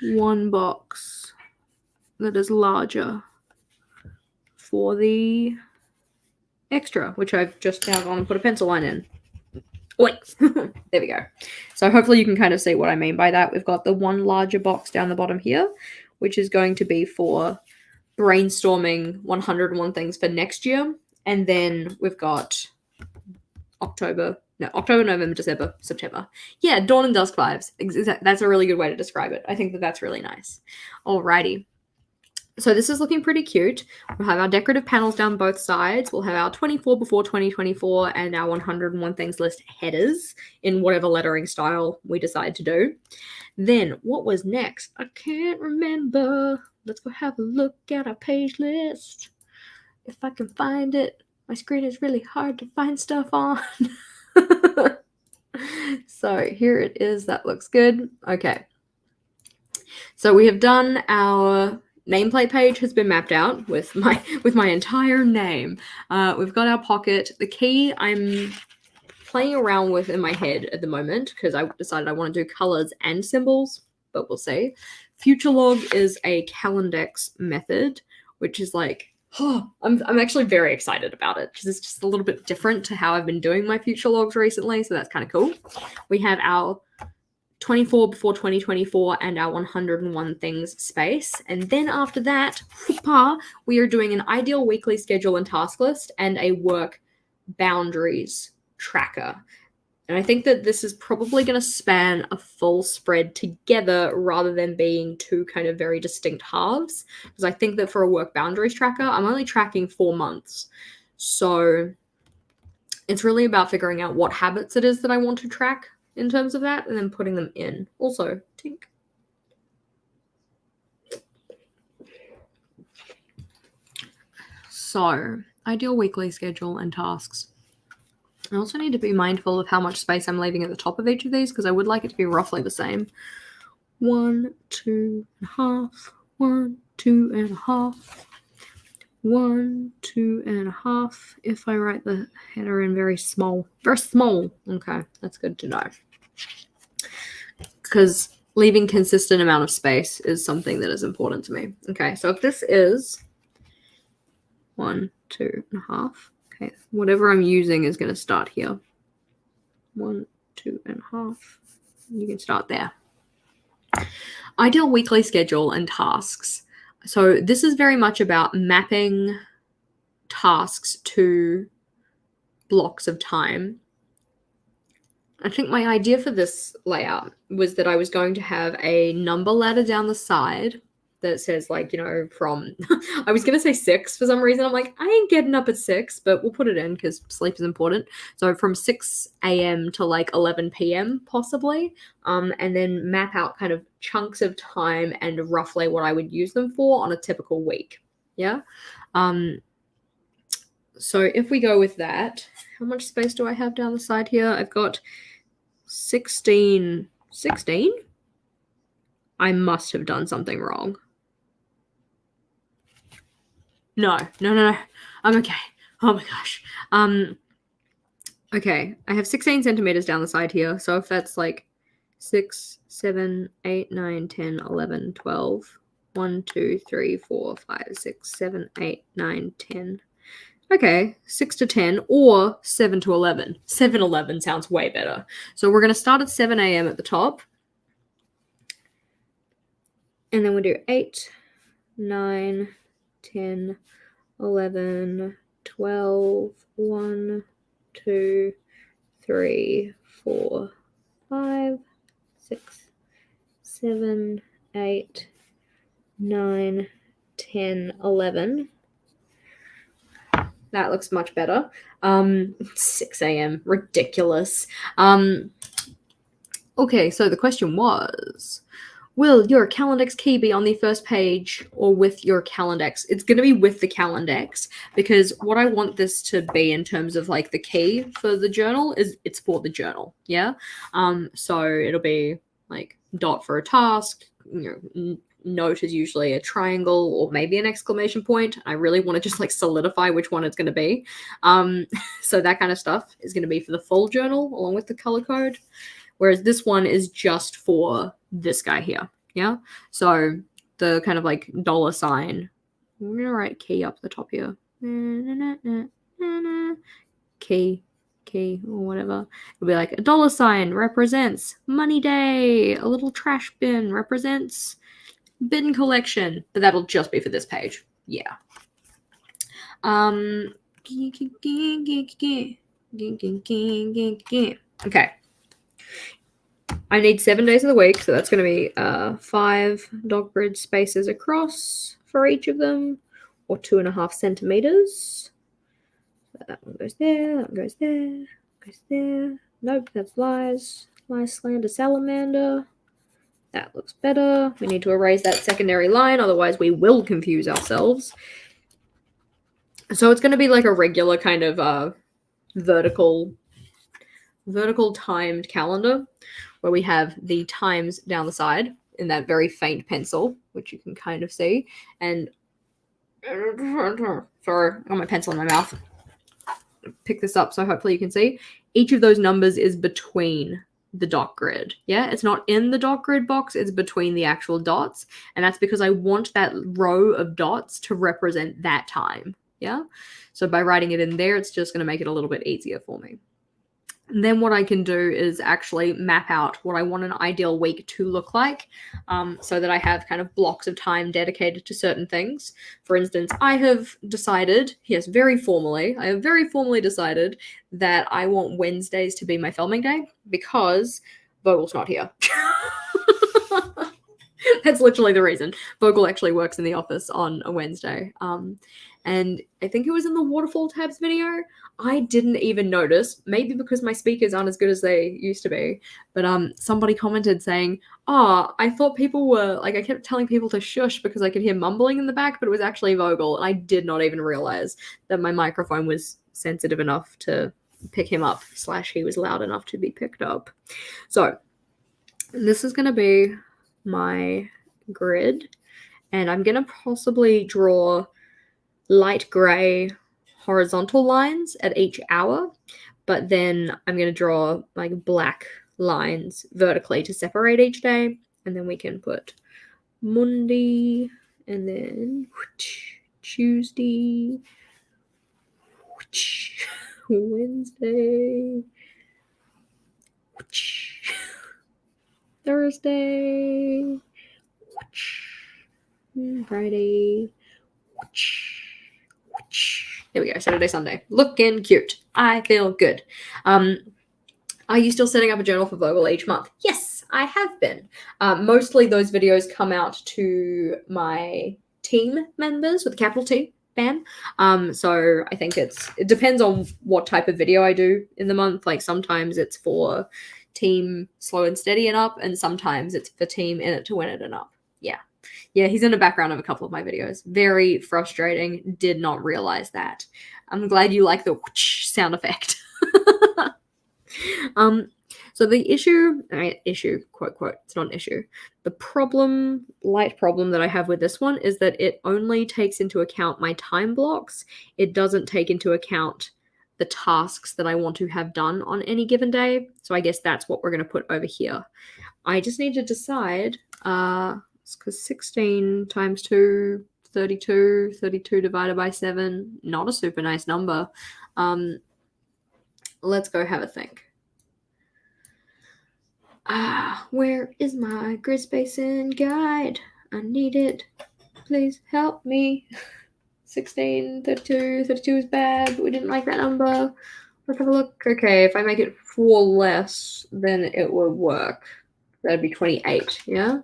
A: 1 box that is larger for the extra, which I've just now gone and put a pencil line in. Wait, there we go. So hopefully you can kind of see what I mean by that. We've got the 1 larger box down the bottom here, which is going to be for brainstorming 101 things for next year. And then we've got October, November, December, September. Yeah, dawn and dusk vibes. That's a really good way to describe it. I think that that's really nice. Alrighty. So this is looking pretty cute. We'll have our decorative panels down both sides. We'll have our 24 before 2024 and our 101 things list headers in whatever lettering style we decide to do. Then what was next? I can't remember. Let's go have a look at our page list. If I can find it. My screen is really hard to find stuff on. So here it is. That looks good. Okay. So we have done our nameplate page has been mapped out with my entire name. We've got our pocket. The key I'm playing around with in my head at the moment because I decided I want to do colors and symbols, but we'll see. Future log is a Calendex method, which is like, I'm actually very excited about it because it's just a little bit different to how I've been doing my future logs recently, so that's kind of cool. We have our 24 before 2024 and our 101 things space. And then after that, we are doing an ideal weekly schedule and task list and a work boundaries tracker. And I think that this is probably going to span a full spread together rather than being 2 kind of very distinct halves. Because I think that for a work boundaries tracker, I'm only tracking 4 months. So it's really about figuring out what habits it is that I want to track in terms of that, and then putting them in. Also, tink. So, ideal weekly schedule and tasks. I also need to be mindful of how much space I'm leaving at the top of each of these because I would like it to be roughly the same. 1, 2.5, 1, 2.5, 1, 2.5. If I write the header in very small. Okay, that's good to know. Because leaving consistent amount of space is something that is important to me. Okay, so if this is 1, 2.5, okay, whatever I'm using is going to start here. 1, 2.5. You can start there. Ideal weekly schedule and tasks. So this is very much about mapping tasks to blocks of time. I think my idea for this layout was that I was going to have a number ladder down the side that says, like, you know, from, I was going to say 6 for some reason. I'm like, I ain't getting up at 6, but we'll put it in because sleep is important. So from 6 a.m. to like 11 p.m. possibly, and then map out kind of chunks of time and roughly what I would use them for on a typical week. Yeah. So if we go with that, how much space do I have down the side here? I've got 16. I must have done something wrong. No. I'm okay. Oh my gosh. Okay. I have 16 centimeters down the side here. So if that's like 6, 7, 8, 9, 10, 11, 12. 1, 2, 3, 4, 5, 6, 7, 8, 9, 10. Okay, 6 to 10 or 7 to 11. 7-11 sounds way better. So we're going to start at 7 a.m. at the top. And then we'll do 8, 9, 10, 11, 12, 1, 2, 3, 4, 5, 6, 7, 8, 9, 10, 11. That looks much better. 6 a.m. Ridiculous. Okay, so the question was, will your Calendex key be on the first page or with your Calendex? It's going to be with the Calendex, because what I want this to be in terms of like the key for the journal is it's for the journal. Yeah. So it'll be like dot for a task, note is usually a triangle or maybe an exclamation point. I really want to just like solidify which one it's going to be. So that kind of stuff is going to be for the full journal along with the color code. Whereas this one is just for this guy here. Yeah. So the kind of like dollar sign. I'm going to write key up the top here. Key or whatever. It'll be like a dollar sign represents money day. A little trash bin represents bin collection. But that'll just be for this page. Yeah. Okay. I need 7 days of the week, so that's going to be 5 dog grid spaces across for each of them, or 2.5 centimeters. So that one goes there, that one goes there, goes there. Nope, that's lies. Lies, slander, salamander. That looks better. We need to erase that secondary line, otherwise we will confuse ourselves. So it's going to be like a regular kind of vertical timed calendar, where we have the times down the side in that very faint pencil, which you can kind of see. And sorry, I got my pencil in my mouth. Pick this up so hopefully you can see. Each of those numbers is between the dot grid. Yeah, it's not in the dot grid box, it's between the actual dots. And that's because I want that row of dots to represent that time. Yeah, so by writing it in there, it's just going to make it a little bit easier for me. And then what I can do is actually map out what I want an ideal week to look like, so that I have kind of blocks of time dedicated to certain things. For instance, I have decided, yes, I have very formally decided that I want Wednesdays to be my filming day because Vogel's not here. That's literally the reason. Vogel actually works in the office on a Wednesday. And I think it was in the waterfall tabs video. I didn't even notice, maybe because my speakers aren't as good as they used to be. But somebody commented saying, "Oh, I thought people were like, I kept telling people to shush because I could hear mumbling in the back, but it was actually Vogel." And I did not even realize that my microphone was sensitive enough to pick him up, / he was loud enough to be picked up. So this is going to be my grid, and I'm going to possibly draw light gray horizontal lines at each hour, but then I'm going to draw like black lines vertically to separate each day, and then we can put Monday, and then Tuesday, Wednesday, Thursday, Friday. There we go. Saturday, Sunday. Looking cute. I feel good. Are you still setting up a journal for Vogel each month? Yes, I have been. Mostly those videos come out to my team members with a capital T, fam. So I think it depends on what type of video I do in the month. Like sometimes it's for team slow and steady and up, and sometimes it's for team in it to win it and up. Yeah, he's in the background of a couple of my videos. Very frustrating. Did not realize that. I'm glad you like the whoosh sound effect. So the issue, quote, it's not an issue. The light problem that I have with this one is that it only takes into account my time blocks. It doesn't take into account the tasks that I want to have done on any given day. So I guess that's what we're going to put over here. I just need to decide, because 16 times 2, 32, 32 divided by 7, not a super nice number. Let's go have a think. Where is my grid spacing guide? I need it. Please help me. 16, 32, 32 is bad, but we didn't like that number. Let's have a look. Okay, if I make it 4 less, then it will work. That'd be 28, yeah?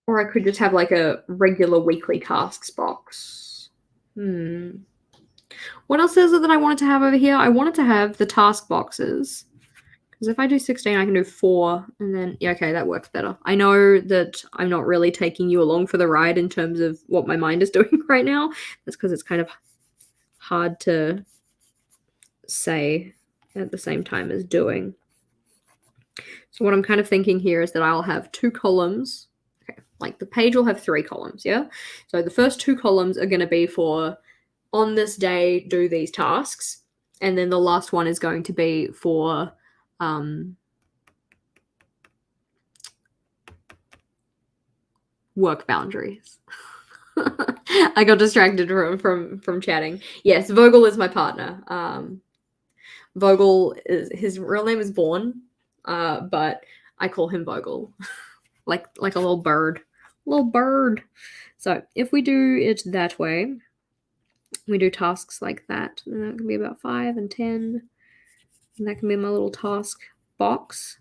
A: Or I could just have like a regular weekly tasks box. What else is it that I wanted to have over here? I wanted to have the task boxes. Because if I do 16, I can do 4, and then, yeah, okay, that works better. I know that I'm not really taking you along for the ride in terms of what my mind is doing right now. That's because it's kind of hard to say at the same time as doing. So what I'm kind of thinking here is that I'll have 2 columns. Okay, like the page will have 3 columns, yeah? So the first 2 columns are going to be for, on this day, do these tasks. And then the last one is going to be for work boundaries. I got distracted from chatting. Yes, Vogel is my partner. Vogel is, his real name is Vaughn, but I call him Vogel, like a little bird, So if we do it that way, we do tasks like that, and that can be about 5 and 10, and that can be my little task box.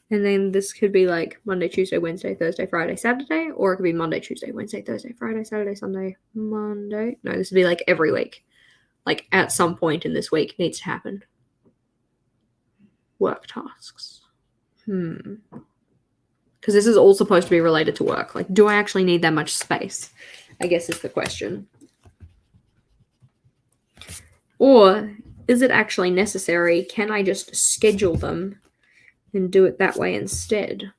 A: And then this could be like Monday, Tuesday, Wednesday, Thursday, Friday, Saturday, or it could be Monday, Tuesday, Wednesday, Thursday, Friday, Saturday, Sunday, Monday. No, this would be like every week. Like at some point in this week needs to happen. Work tasks. Because this is all supposed to be related to work. Like, do I actually need that much space? I guess is the question. Or is it actually necessary? Can I just schedule them and do it that way instead?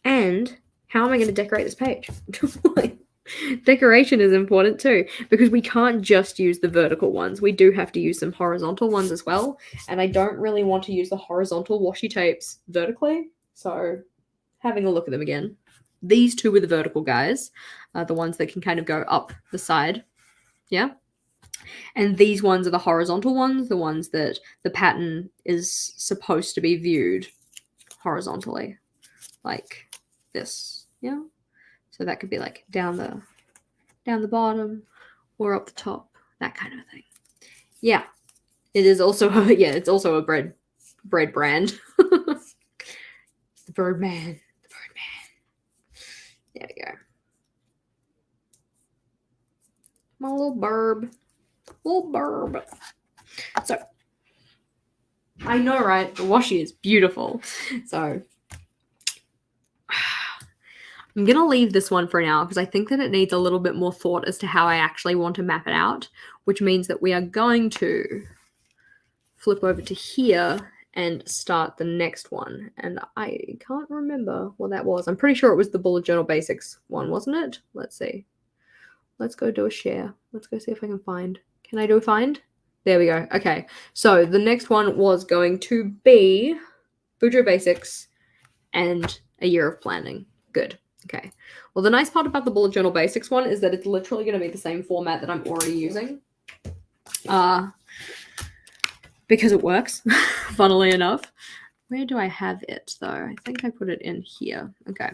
A: And how am I going to decorate this page? Decoration is important too, because we can't just use the vertical ones. We do have to use some horizontal ones as well. And I don't really want to use the horizontal washi tapes vertically. So having a look at them again. These 2 are the vertical guys, the ones that can kind of go up the side. Yeah. And these ones are the horizontal ones, the ones that the pattern is supposed to be viewed horizontally, like this. Yeah. So that could be like down the bottom or up the top, that kind of thing. Yeah. It is also it's also a bread brand. The Birdman. There we go. My little burb. So I know, right? The washi is beautiful. So I'm going to leave this one for now because I think that it needs a little bit more thought as to how I actually want to map it out, which means that we are going to flip over to here and start the next one. And I can't remember what that was. I'm pretty sure it was the bullet journal basics one, wasn't it? Let's see. Let's go do a share. Let's go see if I can find. Can I do a find? There we go. Okay. So the next one was going to be Bujo Basics and a year of planning. Good. Okay. Well, the nice part about the bullet journal basics one is that it's literally going to be the same format that I'm already using. Because it works, funnily enough. Where do I have it, though? I think I put it in here. Okay.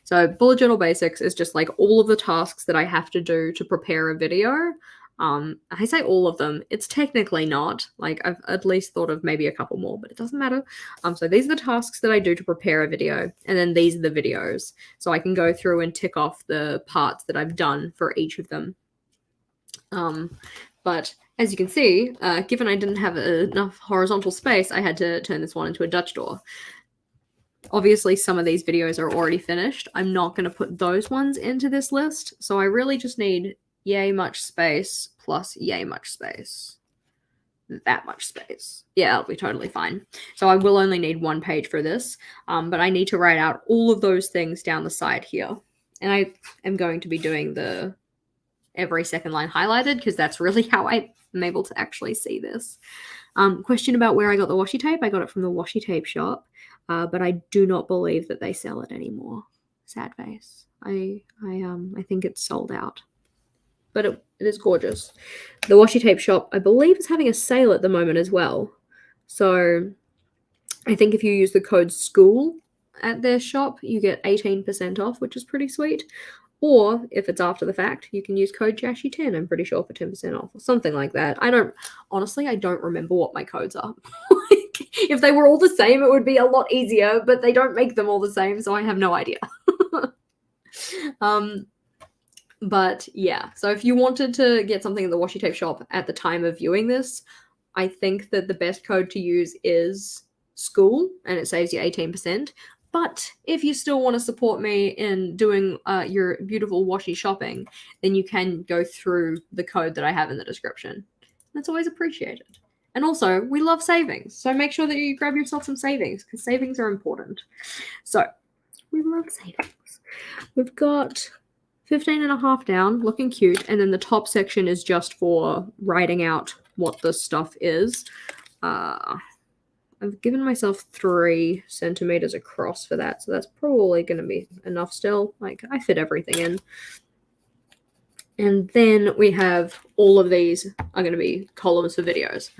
A: So bullet journal basics is just like all of the tasks that I have to do to prepare a video. I say all of them. It's technically not. Like, I've at least thought of maybe a couple more, but it doesn't matter. So these are the tasks that I do to prepare a video, and then these are the videos. So I can go through and tick off the parts that I've done for each of them. But as you can see, given I didn't have enough horizontal space, I had to turn this one into a Dutch door. Obviously, some of these videos are already finished. I'm not going to put those ones into this list, so I really just need yay much space plus yay much space. That much space. Yeah, that'll be totally fine. So I will only need 1 page for this, but I need to write out all of those things down the side here. And I am going to be doing the every second line highlighted because that's really how I'm able to actually see this. Question about where I got the washi tape. I got it from the washi tape shop, but I do not believe that they sell it anymore. Sad face. I think it's sold out. But it is gorgeous. The washi tape shop, I believe, is having a sale at the moment as well. So I think if you use the code SCHOOL at their shop, you get 18% off, which is pretty sweet. Or if it's after the fact, you can use code JashiiCorrin, I'm pretty sure, for 10% off or something like that. I don't remember what my codes are. If they were all the same, it would be a lot easier, but they don't make them all the same, so I have no idea. But yeah, so if you wanted to get something in the washi tape shop at the time of viewing this, I think that the best code to use is SCHOOL, and it saves you 18%. But if you still want to support me in doing your beautiful washi shopping, then you can go through the code that I have in the description. That's always appreciated. And also, we love savings, so make sure that you grab yourself some savings, because savings are important. So, we love savings. We've got 15.5 down, looking cute, and then the top section is just for writing out what the stuff is. I've given myself 3 centimeters across for that, so that's probably going to be enough still. Like, I fit everything in. And then we have all of these are going to be columns for videos.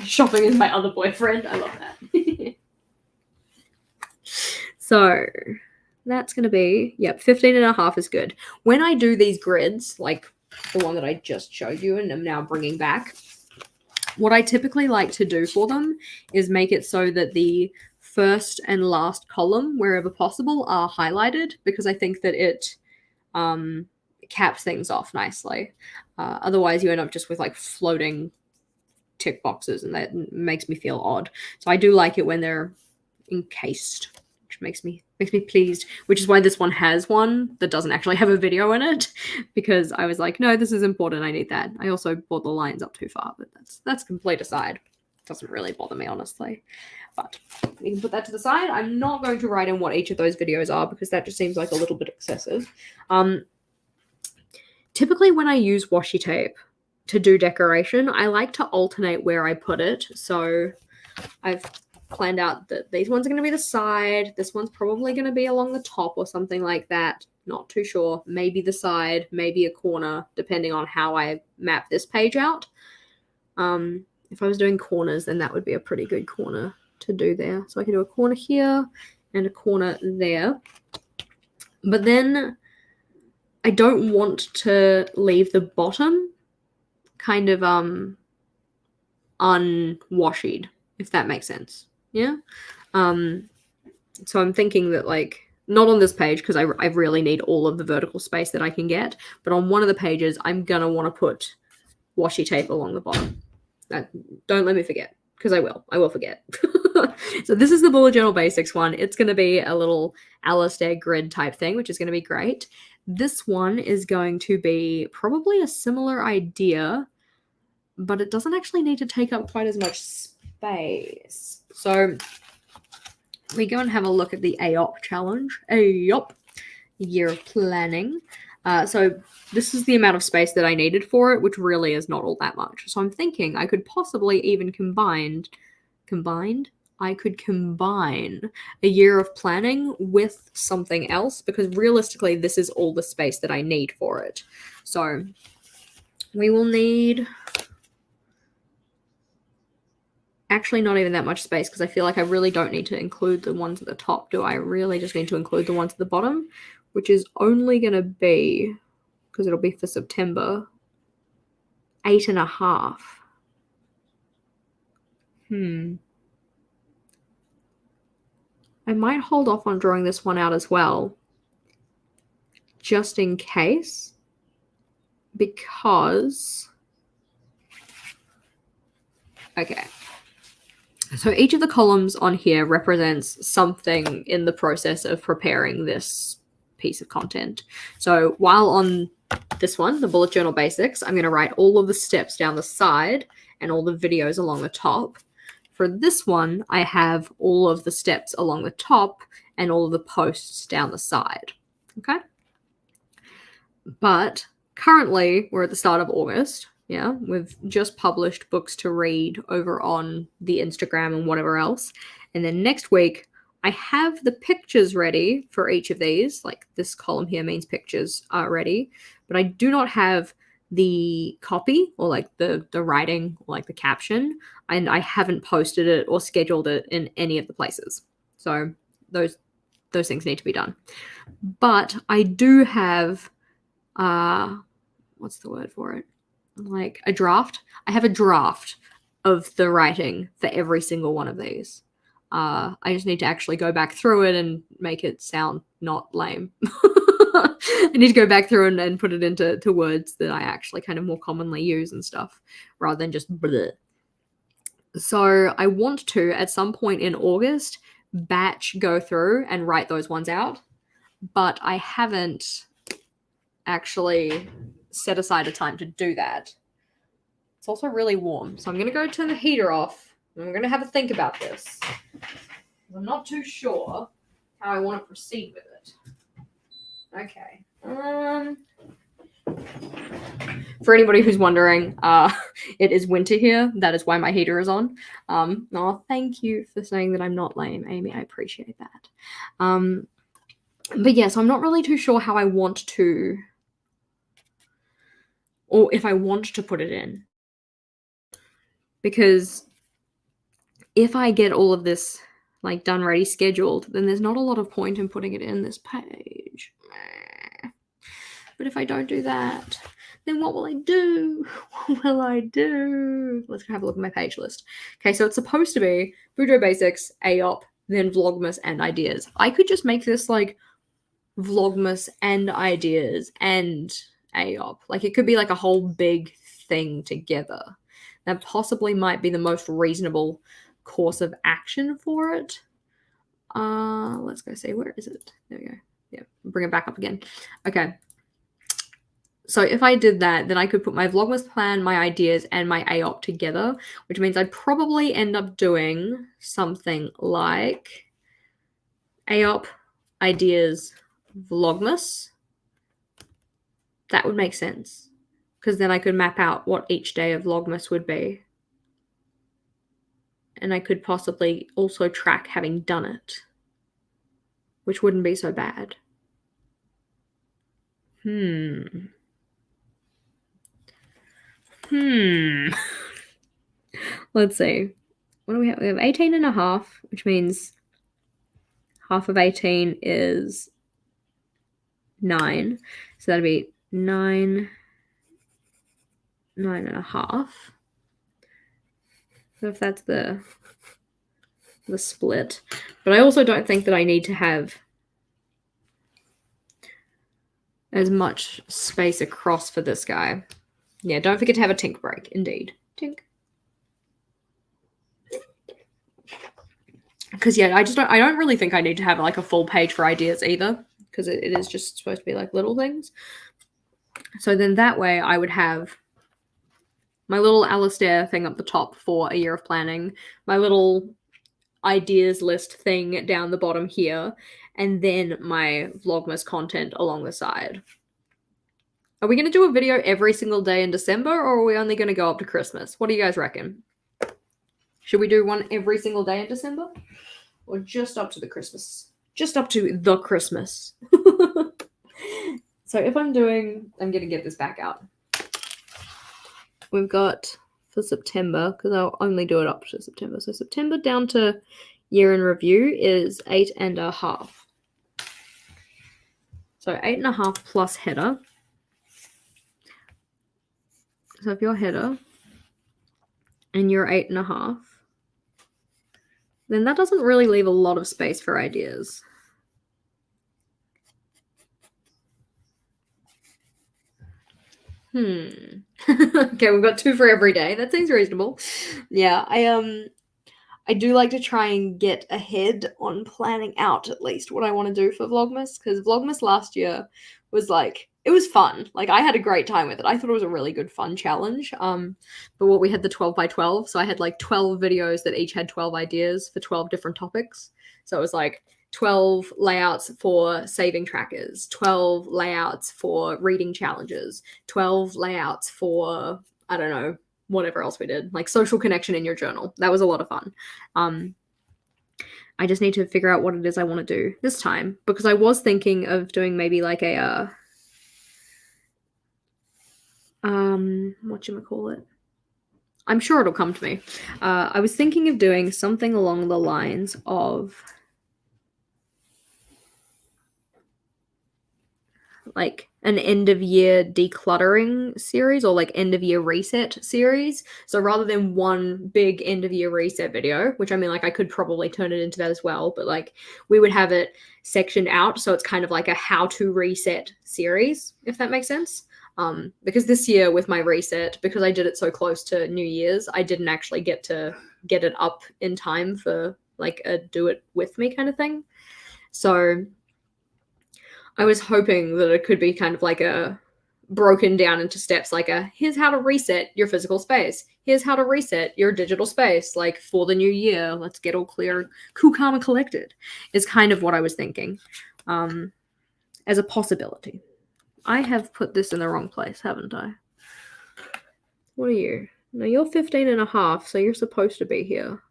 A: Shopping is my other boyfriend. I love that. So that's going to be, 15.5 is good. When I do these grids, like the one that I just showed you and I'm now bringing back, what I typically like to do for them is make it so that the first and last column, wherever possible, are highlighted, because I think that it caps things off nicely. Otherwise, you end up just with like floating tick boxes, and that makes me feel odd. So I do like it when they're encased, which makes me pleased, which is why this one has one that doesn't actually have a video in it, because I was like, no, this is important, I need that. I also brought the lines up too far, but that's complete aside. It doesn't really bother me, honestly. But we can put that to the side. I'm not going to write in what each of those videos are, because that just seems like a little bit excessive. Typically when I use washi tape to do decoration, I like to alternate where I put it. So I've planned out that these ones are going to be the side. This one's probably going to be along the top or something like that. Not too sure. Maybe the side, maybe a corner, depending on how I map this page out. If I was doing corners, then that would be a pretty good corner to do there. So I can do a corner here and a corner there. But then I don't want to leave the bottom kind of unwashied, if that makes sense. Yeah. So I'm thinking that, like, not on this page, because I really need all of the vertical space that I can get, but on one of the pages I'm gonna want to put washi tape along the bottom. Don't let me forget, because I will forget. So this is the bullet journal basics one. It's going to be a little Alistair grid type thing, which is going to be great. This one is going to be probably a similar idea, but it doesn't actually need to take up quite as much space. So we go and have a look at the AOP challenge. AOP, year of planning. So this is the amount of space that I needed for it, which really is not all that much. So I'm thinking I could possibly even combine a year of planning with something else, because realistically this is all the space that I need for it. So we will need actually not even that much space, because I feel like I really don't need to include the ones at the top. Do I really just need to include the ones at the bottom, which is only going to be, because it'll be for September, 8.5. I might hold off on drawing this one out as well, just in case, because, okay. So each of the columns on here represents something in the process of preparing this piece of content. So while on this one, the bullet journal basics, I'm going to write all of the steps down the side and all the videos along the top. For this one, I have all of the steps along the top and all of the posts down the side. Okay? But currently, we're at the start of August. Yeah, we've just published books to read over on the Instagram and whatever else. And then next week, I have the pictures ready for each of these. Like this column here means pictures are ready, but I do not have the copy or like the writing or like the caption, and I haven't posted it or scheduled it in any of the places. So those things need to be done. But I do have what's the word for it? Like a draft. I have a draft of the writing for every single one of these. I just need to actually go back through it and make it sound not lame. I need to go back through and put it into words that I actually kind of more commonly use and stuff, rather than just bleh. So I want to, at some point in August, batch go through and write those ones out, but I haven't actually set aside a time to do that. It's also really warm, so I'm going to go turn the heater off, and I'm going to have a think about this. I'm not too sure how I want to proceed with it. Okay. For anybody who's wondering, it is winter here. That is why my heater is on. Oh, thank you for saying that I'm not lame, Amy. I appreciate that. But yeah, so I'm not really too sure how I want to, or if I want to put it in. Because if I get all of this like done, ready, scheduled, then there's not a lot of point in putting it in this page. But if I don't do that, then what will I do? What will I do? Let's have a look at my page list. Okay, so it's supposed to be Bujo Basics, AOP, then Vlogmas and Ideas. I could just make this like Vlogmas and Ideas and AOP. Like it could be like a whole big thing together. That possibly might be the most reasonable course of action for it. Let's go see, where is it? There we go. Yeah, bring it back up again. Okay. So if I did that, then I could put my Vlogmas plan, my ideas, and my AOP together, which means I'd probably end up doing something like AOP, ideas, Vlogmas. That would make sense, because then I could map out what each day of Vlogmas would be. And I could possibly also track having done it, which wouldn't be so bad. Let's see. What do we have? We have 18 and a half, which means half of 18 is 9. So that'd be 9 and a half. So if that's the split. But I also don't think that I need to have as much space across for this guy. Yeah, don't forget to have a tink break. Indeed. Tink. Because yeah, I don't really think I need to have like a full page for ideas either, because it is just supposed to be like little things. So then that way I would have my little Alistair thing up the top for a year of planning, my little ideas list thing down the bottom here, and then my Vlogmas content along the side. Are we going to do a video every single day in December, or are we only going to go up to Christmas? What do you guys reckon? Should we do one every single day in December? Or just up to the Christmas? Just up to the Christmas. So if I'm going to get this back out. We've got for September, because I'll only do it up to September. So September down to year in review is 8.5. So 8.5 plus header. So if you're header and you're 8.5, then that doesn't really leave a lot of space for ideas. Okay, we've got 2 for every day. That seems reasonable. Yeah, I do like to try and get ahead on planning out at least what I want to do for Vlogmas, because Vlogmas last year was like, it was fun. Like I had a great time with it. I thought it was a really good fun challenge. But what we had the 12 by 12, so I had like 12 videos that each had 12 ideas for 12 different topics. So it was like 12 layouts for saving trackers, 12 layouts for reading challenges, 12 layouts for I don't know, whatever else we did, like social connection in your journal. That was a lot of fun. I just need to figure out what it is I want to do this time, because I was thinking of doing maybe like a whatchamacallit? I'm sure it'll come to me. I was thinking of doing something along the lines of like an end of year decluttering series, or like end of year reset series. So rather than one big end of year reset video, which I mean, like I could probably turn it into that as well, but like we would have it sectioned out. So it's kind of like a how to reset series, if that makes sense. Because this year with my reset, because I did it so close to New Year's, I didn't actually get to get it up in time for like a do it with me kind of thing. So I was hoping that it could be kind of like a broken down into steps, like a here's how to reset your physical space. Here's how to reset your digital space, like for the new year. Let's get all clear, cool, calm, and collected is kind of what I was thinking as a possibility. I have put this in the wrong place, haven't I? What are you? No, you're 15 and a half, so you're supposed to be here,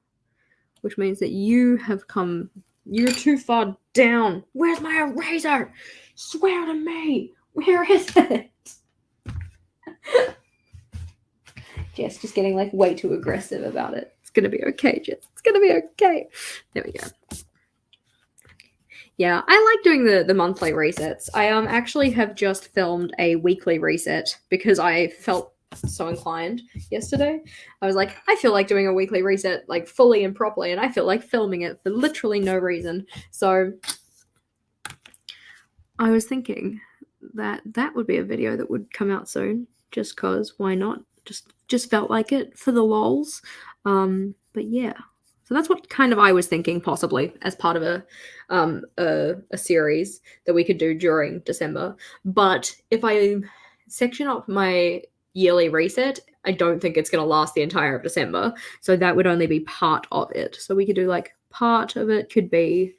A: which means that you have come. You're too far down. Where's my eraser? Swear to me. Where is it? Jess just getting like way too aggressive about it. It's gonna be okay, Jess. It's gonna be okay. There we go. Yeah, I like doing the monthly resets. I actually have just filmed a weekly reset because I felt so inclined yesterday. I was like, I feel like doing a weekly reset like fully and properly, and I feel like filming it for literally no reason. So I was thinking that that would be a video that would come out soon, just cause why not? Just felt like it for the lols. But yeah. So that's what kind of I was thinking, possibly as part of a series that we could do during December. But if I section up my yearly reset, I don't think it's going to last the entire of December. So that would only be part of it. So we could do like part of it could be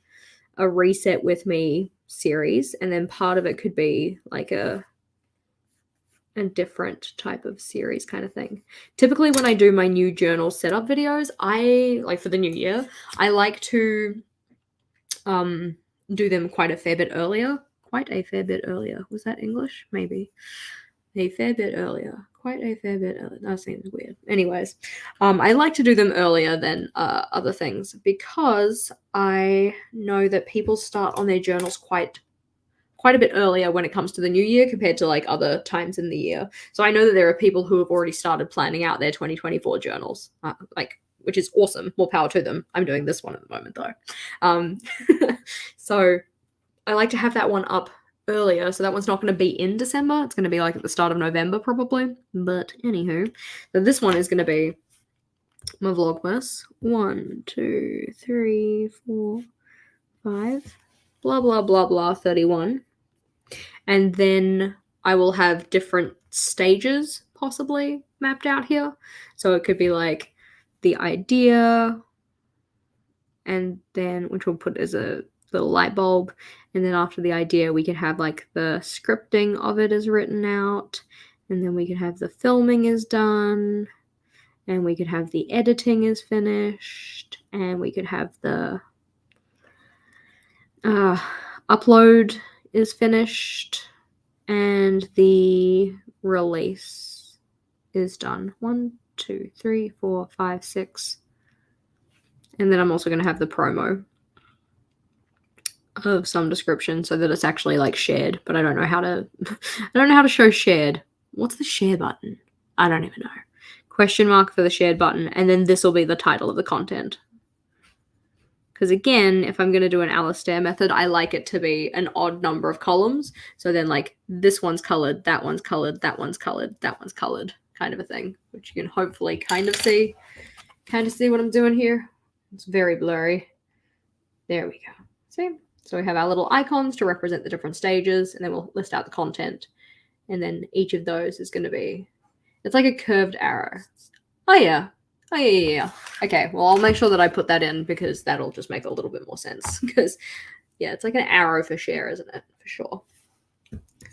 A: a reset with me series, and then part of it could be like a different type of series kind of thing. Typically when I do my new journal setup videos, I like for the new year, I like to do them quite a fair bit earlier. Quite a fair bit earlier. Was that English? Maybe. A fair bit earlier. Quite a fair bit earlier. That seems weird. Anyways, I like to do them earlier than other things because I know that people start on their journals quite a bit earlier when it comes to the new year compared to like other times in the year. So I know that there are people who have already started planning out their 2024 journals, which is awesome. More power to them. I'm doing this one at the moment though. So I like to have that one up earlier. So that one's not going to be in December. It's going to be like at the start of November probably. But anywho, so this one is going to be my Vlogmas. 1, 2, 3, 4, 5, blah, blah, blah, blah, 31. And then I will have different stages possibly mapped out here. So it could be like the idea, and then which we'll put as a little light bulb. And then after the idea, we could have like the scripting of it is written out. And then we could have the filming is done. And we could have the editing is finished. And we could have the upload is finished, and the release is done. 1, 2, 3, 4, 5, 6. And then I'm also going to have the promo of some description so that it's actually like shared, but I don't know how to show shared. What's the share button? I don't even know. Question mark for the shared button, and then this will be the title of the content. Because again, if I'm going to do an Alastair method, I like it to be an odd number of columns. So then like this one's colored, that one's colored, that one's colored, that one's colored, kind of a thing, which you can hopefully kind of see what I'm doing here. It's very blurry. There we go. See? So we have our little icons to represent the different stages, and then we'll list out the content. And then each of those is going to be, it's like a curved arrow. Oh yeah. Okay, well, I'll make sure that I put that in because that'll just make a little bit more sense. Because, yeah, it's like an arrow for share, isn't it? For sure.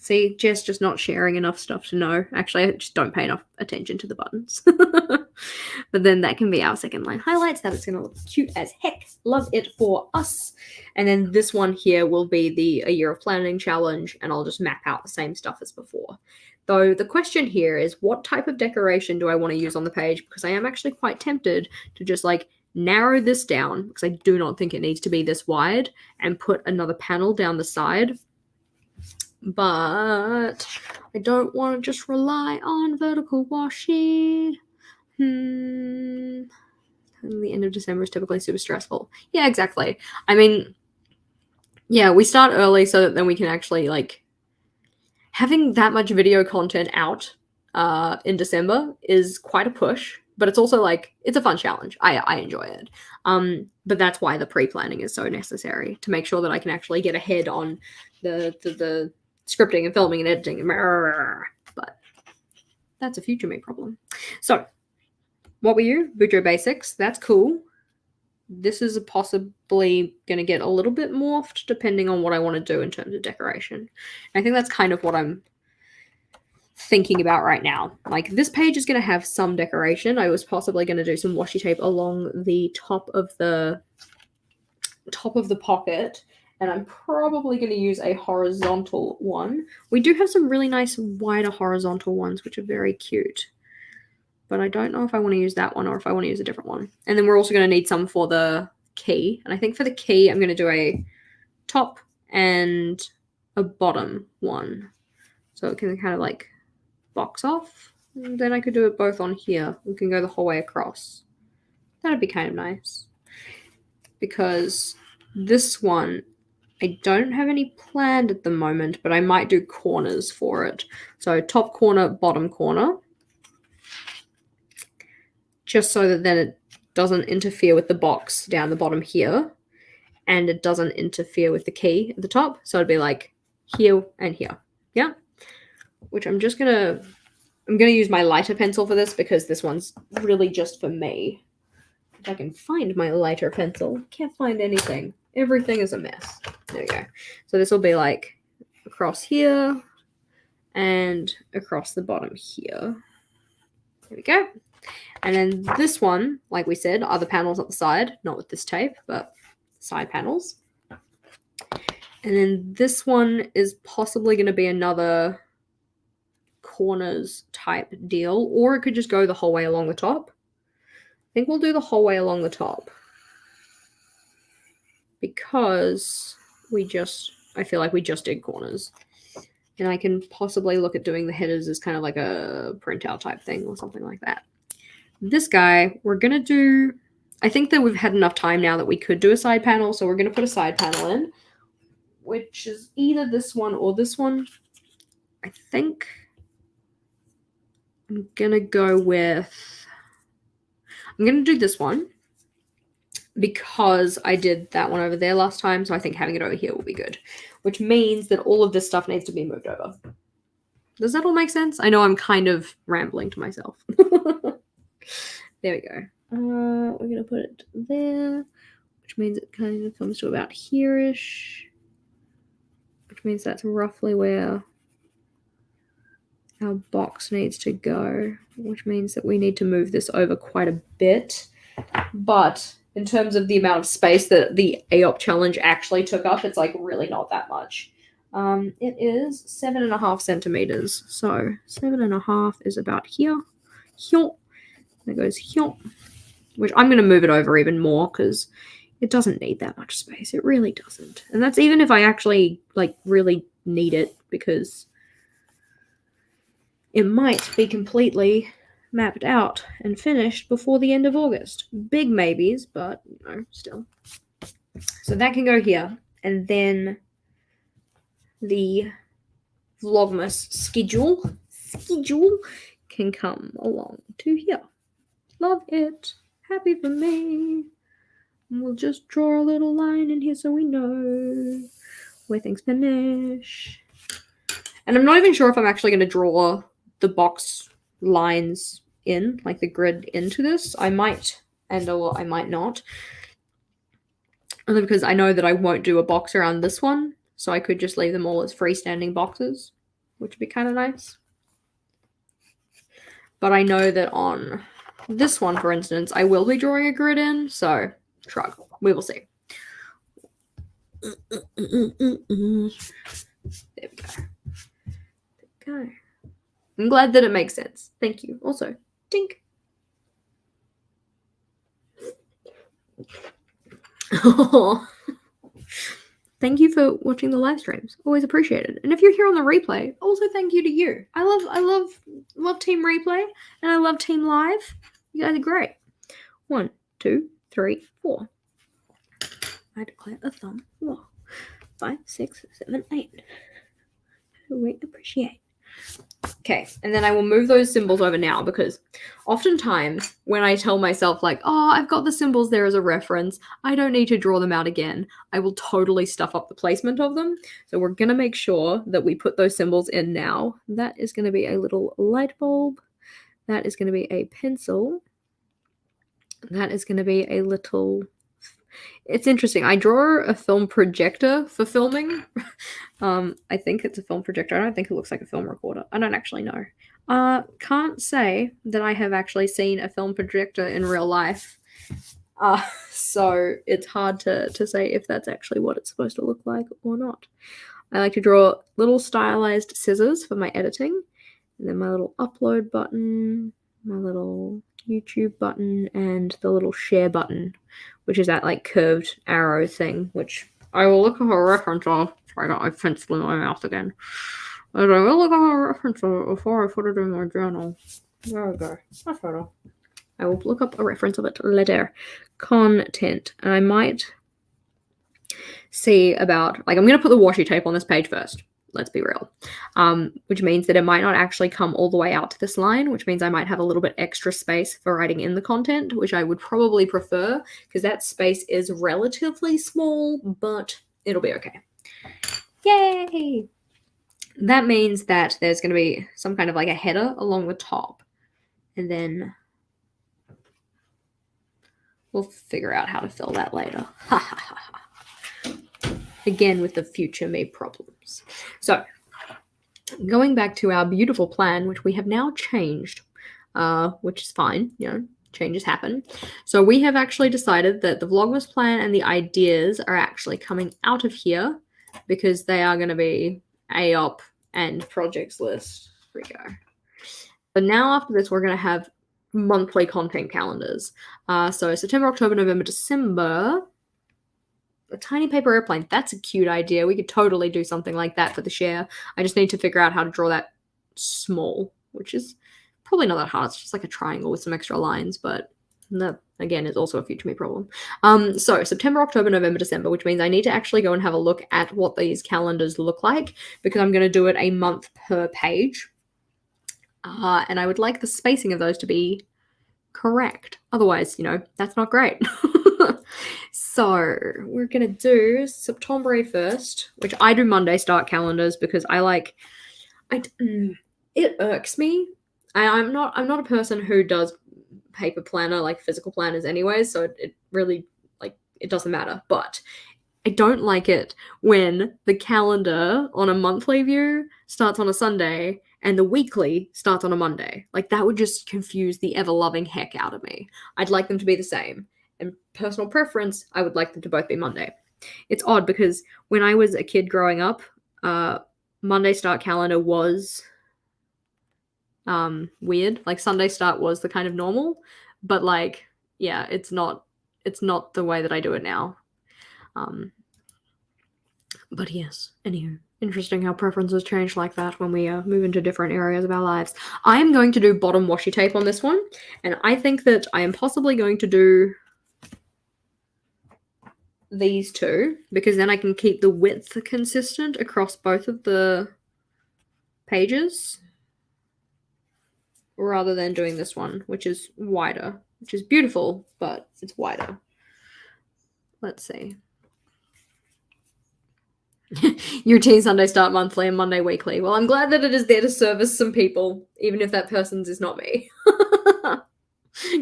A: See, Jess just not sharing enough stuff to know. Actually, I just don't pay enough attention to the buttons. But then that can be our second line highlights. That is going to look cute as heck. Love it for us. And then this one here will be the A Year of Planning challenge, and I'll just map out the same stuff as before. Though the question here is, what type of decoration do I want to use on the page? Because I am actually quite tempted to just like narrow this down, because I do not think it needs to be this wide, and put another panel down the side. But I don't want to just rely on vertical washi. The end of December is typically super stressful. Yeah, exactly. I mean, yeah, we start early so that then we can actually, like, having that much video content out in December is quite a push, but it's also, like, it's a fun challenge. I enjoy it. But that's why the pre-planning is so necessary, to make sure that I can actually get ahead on the scripting and filming and editing. But that's a future me problem. So, what were you? Boudreaux Basics. That's cool. This is possibly going to get a little bit morphed depending on what I want to do in terms of decoration. I think that's kind of what I'm thinking about right now. Like, this page is going to have some decoration. I was possibly going to do some washi tape along the top of the pocket, and I'm probably going to use a horizontal one. We do have some really nice wider horizontal ones, which are very cute. But I don't know if I want to use that one or if I want to use a different one. And then we're also going to need some for the key. And I think for the key, I'm going to do a top and a bottom one. So it can kind of like box off. And then I could do it both on here. We can go the whole way across. That'd be kind of nice. Because this one, I don't have any planned at the moment, but I might do corners for it. So top corner, bottom corner. Just so that then it doesn't interfere with the box down the bottom here, and it doesn't interfere with the key at the top. So it'd be like here and here. Yeah. Which I'm gonna use my lighter pencil for this, because this one's really just for me. If I can find my lighter pencil. Can't find anything. Everything is a mess. There we go. So this will be like across here and across the bottom here. There we go. And then this one, like we said, are the panels at the side, not with this tape, but side panels. And then this one is possibly going to be another corners type deal, or it could just go the whole way along the top. I think we'll do the whole way along the top, because I feel like we just did corners. And I can possibly look at doing the headers as kind of like a printout type thing or something like that. This guy, we're going to do, I think that we've had enough time now that we could do a side panel, so we're going to put a side panel in, which is either this one or this one. I think I'm going to go with, I'm going to do this one, because I did that one over there last time, so I think having it over here will be good, which means that all of this stuff needs to be moved over. Does that all make sense? I know I'm kind of rambling to myself. There we go. We're going to put it there, which means it kind of comes to about here-ish, which means that's roughly where our box needs to go, which means that we need to move this over quite a bit. But in terms of the amount of space that the AOP challenge actually took up, it's like really not that much. It is 7.5 centimeters. So 7.5 is about here. Here. That goes here. Which I'm going to move it over even more, because it doesn't need that much space. It really doesn't. And that's even if I actually like really need it, because it might be completely mapped out and finished before the end of August. Big maybes, but you know, still. So that can go here. And then the Vlogmas schedule can come along to here. Love it. Happy for me. And we'll just draw a little line in here so we know where things finish. And I'm not even sure if I'm actually going to draw the box lines in, like the grid into this. I might, or I might not. Only because I know that I won't do a box around this one, so I could just leave them all as freestanding boxes. which would be kind of nice. But I know that on this one, for instance, I will be drawing a grid in, so shrug. We will see. There we go. Go. I'm glad that it makes sense. Thank you. Also, dink. Thank you for watching the live streams. Always appreciated. And if you're here on the replay, also thank you to you. I love Team Replay and I love Team Live. You guys are great. 1, 2, 3, 4. I declare a thumb. 4, 5, 6, 7, 8. We appreciate. Okay, and then I will move those symbols over now because oftentimes when I tell myself like, oh, I've got the symbols there as a reference, I don't need to draw them out again, I will totally stuff up the placement of them. So we're going to make sure that we put those symbols in now. That is going to be a little light bulb. That is going to be a pencil. That is going to be a little... It's interesting. I draw a film projector for filming. I think it's a film projector. I don't think it looks like a film recorder. I don't actually know. Can't say that I have actually seen a film projector in real life. So it's hard to say if that's actually what it's supposed to look like or not. I like to draw little stylized scissors for my editing. And then my little upload button, my little YouTube button, and the little share button, which is that like curved arrow thing, which I will look at a reference of. I got my pencil in my mouth again. But I will look at a reference of it before I put it in my journal. There we go. That's better. I will look up a reference of it later. Content. And I might see about, like, I'm going to put the washi tape on this page first. Let's be real. Which means that it might not actually come all the way out to this line, which means I might have a little bit extra space for writing in the content, which I would probably prefer because that space is relatively small, but it'll be okay. Yay! That means that there's going to be some kind of like a header along the top. And then we'll figure out how to fill that later. Ha ha ha ha. Again with the future me problems. So going back to our beautiful plan, which we have now changed, which is fine, you know, changes happen. So we have actually decided that the Vlogmas plan and the ideas are actually coming out of here because they are going to be AOP and projects list. Here we go. But now after this, we're going to have monthly content calendars. So September, October, November, December. A tiny paper airplane. That's a cute idea. We could totally do something like that for the share. I just need to figure out how to draw that small, which is probably not that hard. It's just like a triangle with some extra lines, but that, again, is also a future me problem. So September, October, November, December, which means I need to actually go and have a look at what these calendars look like because I'm going to do it a month per page. And I would like the spacing of those to be correct. Otherwise, you know, that's not great. So we're going to do September 1st, which I do Monday start calendars because I like, it irks me. I'm not a person who does paper planner, like physical planners anyways, so it really, like, it doesn't matter. But I don't like it when the calendar on a monthly view starts on a Sunday and the weekly starts on a Monday. Like, that would just confuse the ever-loving heck out of me. I'd like them to be the same. And personal preference, I would like them to both be Monday. It's odd because when I was a kid growing up, Monday start calendar was weird. Like, Sunday start was the kind of normal, but like, yeah, it's not the way that I do it now. But yes, anywho, interesting how preferences change like that when we move into different areas of our lives. I am going to do bottom washi tape on this one, and I think that I am possibly going to do these two because then I can keep the width consistent across both of the pages rather than doing this one, which is wider, which is beautiful, but it's wider. Let's see. Your teen Sunday start monthly and Monday weekly. Well, I'm glad that it is there to service some people, even if that person's is not me.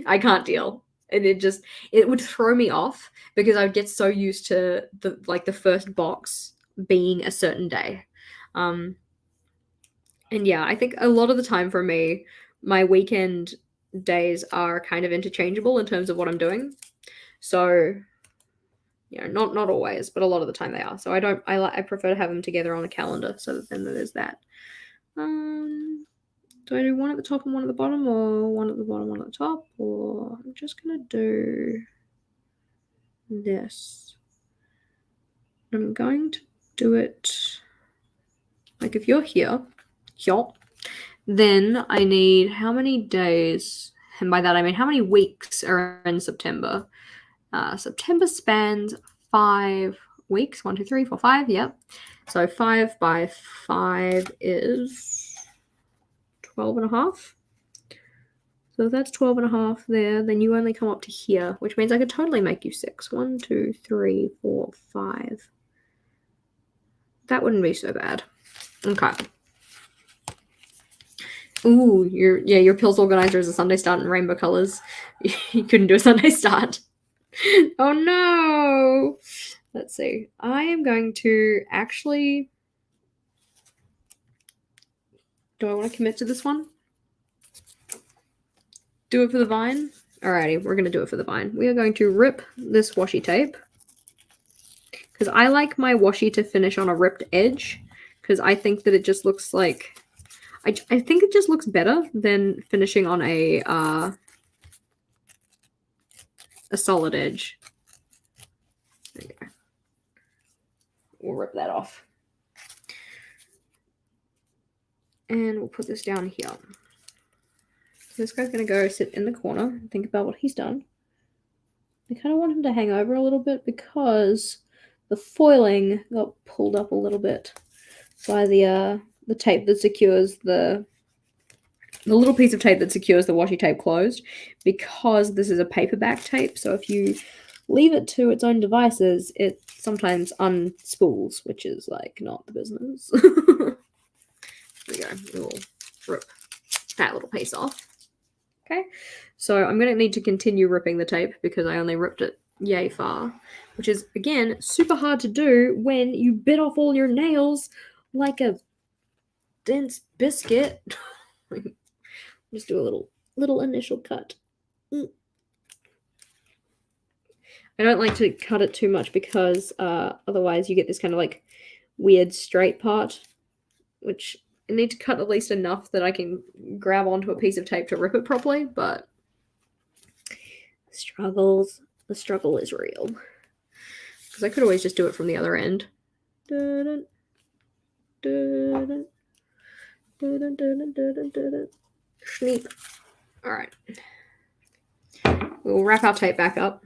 A: I can't deal. And it would throw me off because I would get so used to the first box being a certain day. And yeah, I think a lot of the time for me, my weekend days are kind of interchangeable in terms of what I'm doing. So, not always, but a lot of the time they are. So I prefer to have them together on a calendar so that then there's that. Do I do one at the top and one at the bottom, or one at the bottom, one at the top, or I'm just gonna do this. I'm going to do it like if you're here, then I need how many days, and by that I mean how many weeks are in September. September spans 5 weeks. 1, 2, 3, 4, 5. Yep. So 5 by 5 is 12 and a half. So if that's 12 and a half there, then you only come up to here, which means I could totally make you 6. 1, 2, 3, 4, 5. That wouldn't be so bad. Okay. Ooh, your pills organizer is a Sunday start in rainbow colors. You couldn't do a Sunday start. Oh no! Let's see. I am going to actually... Do I want to commit to this one? Do it for the vine? Alrighty, we're going to do it for the vine. We are going to rip this washi tape. Because I like my washi to finish on a ripped edge. Because I think that it just looks like... I think it just looks better than finishing on a solid edge. There you go. We'll rip that off. And we'll put this down here. So this guy's going to go sit in the corner and think about what he's done. I kind of want him to hang over a little bit because the foiling got pulled up a little bit by the tape that secures the little piece of tape that secures the washi tape closed, because this is a paperback tape. So if you leave it to its own devices, it sometimes unspools, which is like not the business. There we go. We'll rip that little piece off. Okay, so I'm going to need to continue ripping the tape because I only ripped it yay far, which is, again, super hard to do when you bit off all your nails like a dense biscuit. Just do a little initial cut. I don't like to cut it too much because otherwise you get this kind of like weird straight part, which I need to cut at least enough that I can grab onto a piece of tape to rip it properly, but the struggle is real. Because I could always just do it from the other end. Schneep. Alright. We'll wrap our tape back up.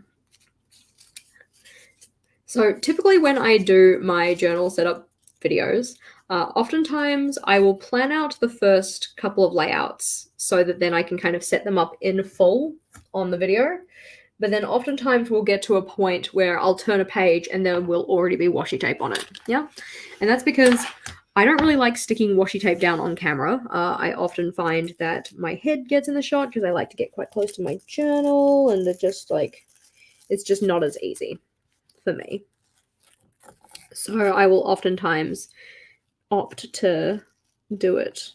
A: So typically when I do my journal setup videos, oftentimes I will plan out the first couple of layouts so that then I can kind of set them up in full on the video. But then oftentimes we'll get to a point where I'll turn a page and there will already be washi tape on it. Yeah. And that's because I don't really like sticking washi tape down on camera. I often find that my head gets in the shot because I like to get quite close to my journal, and it's just not as easy for me. So I will oftentimes opt to do it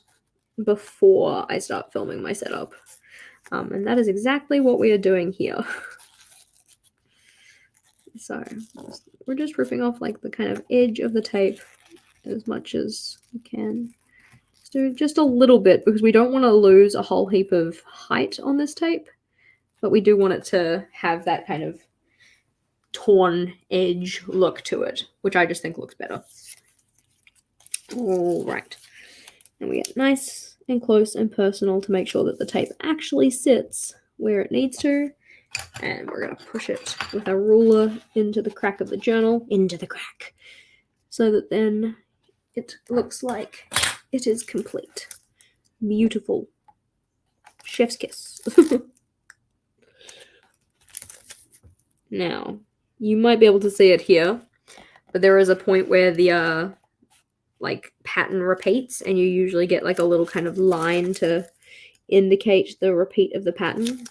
A: before I start filming my setup. And that is exactly what we are doing here. So we're just ripping off like the kind of edge of the tape as much as we can. Let's do just a little bit because we don't want to lose a whole heap of height on this tape, but we do want it to have that kind of torn edge look to it, which I just think looks better. All right. And we get nice and close and personal to make sure that the tape actually sits where it needs to. And we're going to push it with a ruler into the crack of the journal, into the crack, so that then it looks like it is complete. Beautiful. Chef's kiss. Now, you might be able to see it here, but there is a point where the like pattern repeats, and you usually get like a little kind of line to indicate the repeat of the pattern,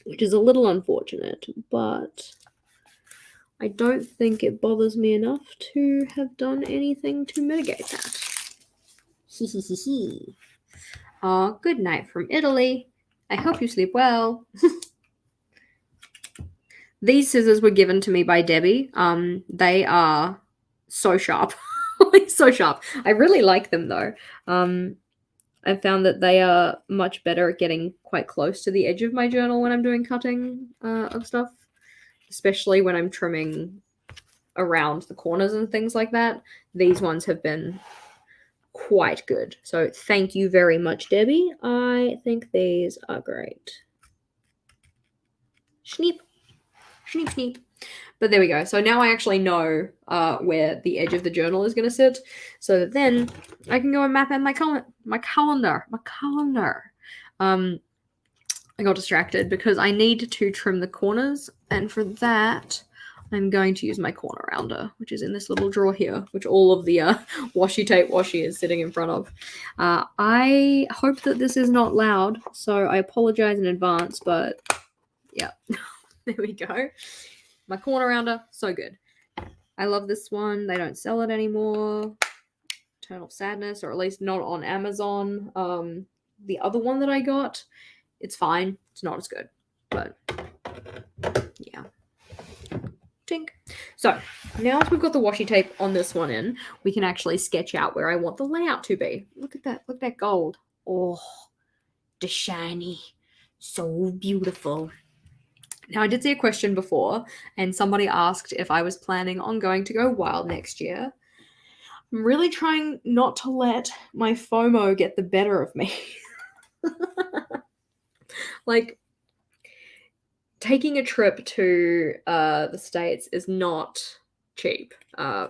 A: which is a little unfortunate, but I don't think it bothers me enough to have done anything to mitigate that. Oh, good night from Italy. I hope you sleep well. These scissors were given to me by Debbie. They are so sharp. Like, so sharp. I really like them though. I found that they are much better at getting quite close to the edge of my journal when I'm doing cutting of stuff, especially when I'm trimming around the corners and things like that. These ones have been quite good. So thank you very much, Debbie. I think these are great. Schneep. Schneep, schneep. But there we go. So now I actually know where the edge of the journal is going to sit, so that then I can go and map out my calendar. I got distracted because I need to trim the corners, and for that, I'm going to use my corner rounder, which is in this little drawer here, which all of the washi tape washi is sitting in front of. I hope that this is not loud, so I apologize in advance, but yeah, there we go. My corner rounder, so good. I love this one. They don't sell it anymore. Eternal Sadness, or at least not on Amazon. The other one that I got, it's fine. It's not as good, but yeah. Tink. So now as we've got the washi tape on this one in, we can actually sketch out where I want the layout to be. Look at that. Look at that gold. Oh, the shiny. So beautiful. Now, I did see a question before, and somebody asked if I was planning on going to go wild next year. I'm really trying not to let my FOMO get the better of me. Like, taking a trip to the States is not cheap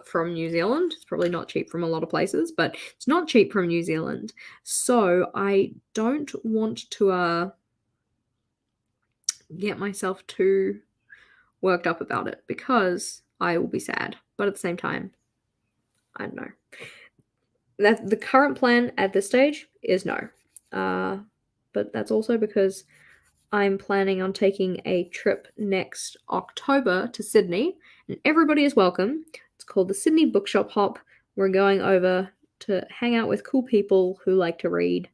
A: from New Zealand. It's probably not cheap from a lot of places, but it's not cheap from New Zealand. So I don't want to get myself too worked up about it, because I will be sad. But at the same time, I don't know. That the current plan at this stage is no. But that's also because I'm planning on taking a trip next October to Sydney, and everybody is welcome. It's called the Sydney Bookshop Hop. We're going over to hang out with cool people who like to read,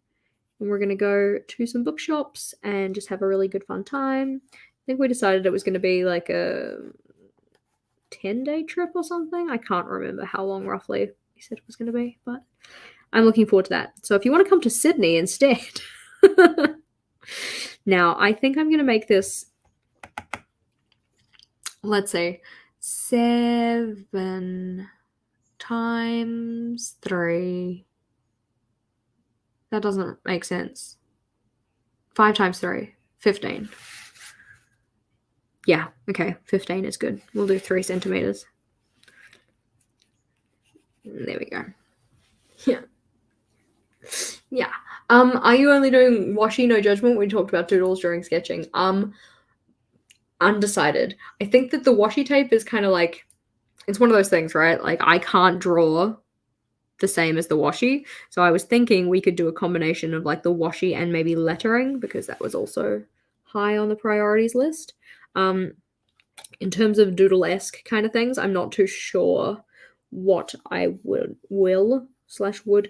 A: and we're going to go to some bookshops and just have a really good fun time. I think we decided it was going to be like a 10-day trip or something. I can't remember how long roughly we said it was going to be, but I'm looking forward to that. So if you want to come to Sydney instead, now I think I'm going to make this, let's say, 7 times 3. That doesn't make sense. 5 times 3, 15. Yeah, okay, 15 is good. We'll do 3 centimeters. There we go. Yeah. Yeah. Are you only doing washi, no judgment? We talked about doodles during sketching. Undecided. I think that the washi tape is kind of like, it's one of those things, right? Like, I can't draw the same as the washi. So I was thinking we could do a combination of like the washi and maybe lettering, because that was also high on the priorities list. In terms of doodle-esque kind of things, I'm not too sure what I would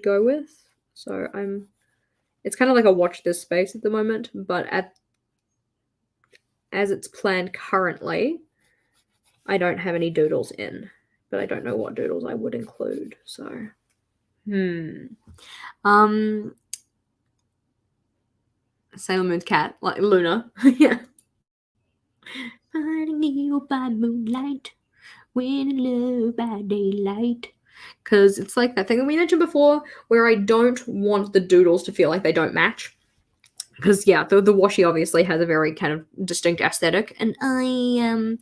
A: go with. So it's kind of like a watch this space at the moment, but as it's planned currently, I don't have any doodles in, but I don't know what doodles I would include. So Sailor Moon's cat, like Luna. Yeah. Finding you by moonlight, when in love by daylight. Because it's like that thing that we mentioned before, where I don't want the doodles to feel like they don't match. Because, yeah, the washi obviously has a very kind of distinct aesthetic, and I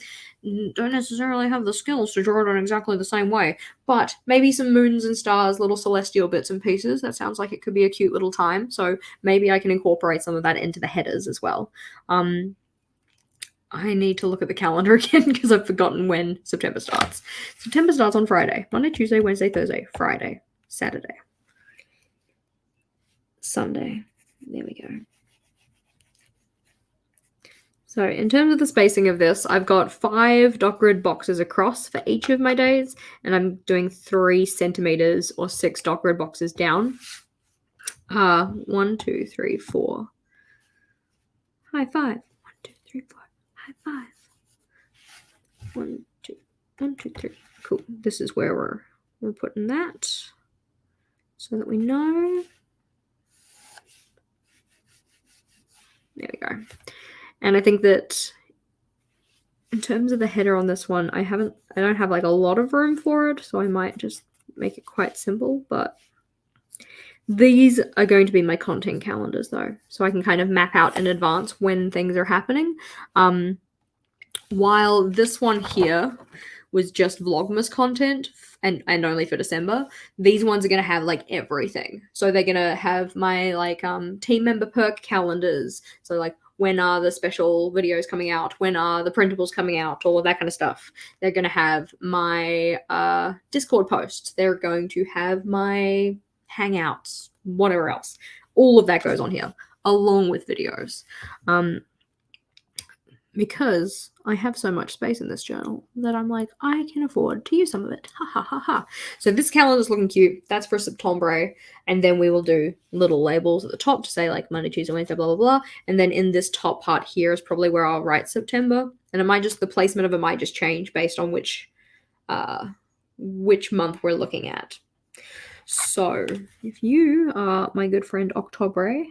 A: don't necessarily have the skills to draw it in exactly the same way. But maybe some moons and stars, little celestial bits and pieces. That sounds like it could be a cute little time. So maybe I can incorporate some of that into the headers as well. I need to look at the calendar again because I've forgotten when September starts. September starts on Friday. Monday, Tuesday, Wednesday, Thursday, Friday, Saturday, Sunday. There we go. So in terms of the spacing of this, I've got 5 dot grid boxes across for each of my days, and I'm doing 3 centimeters or 6 dot grid boxes down. 1, 2, 3, 4. High five. 1, 2, 3, 4. High five. 1, 2, 1, 2, 3. Cool. This is where we're putting that so that we know. There we go. And I think that in terms of the header on this one, I don't have like a lot of room for it, so I might just make it quite simple, but these are going to be my content calendars though, so I can kind of map out in advance when things are happening. While this one here was just Vlogmas content and only for December, these ones are going to have like everything. So they're going to have my like team member perk calendars. So like when are the special videos coming out? When are the printables coming out? All of that kind of stuff. They're going to have my Discord posts. They're going to have my Hangouts, whatever else. All of that goes on here, along with videos. Because I have so much space in this journal that I'm like, I can afford to use some of it. Ha ha ha ha. So this calendar's looking cute. That's for September. And then we will do little labels at the top to say like Monday, Tuesday, Wednesday, blah, blah, blah. And then in this top part here is probably where I'll write September. And the placement of it might just change based on which month we're looking at. So if you are my good friend October,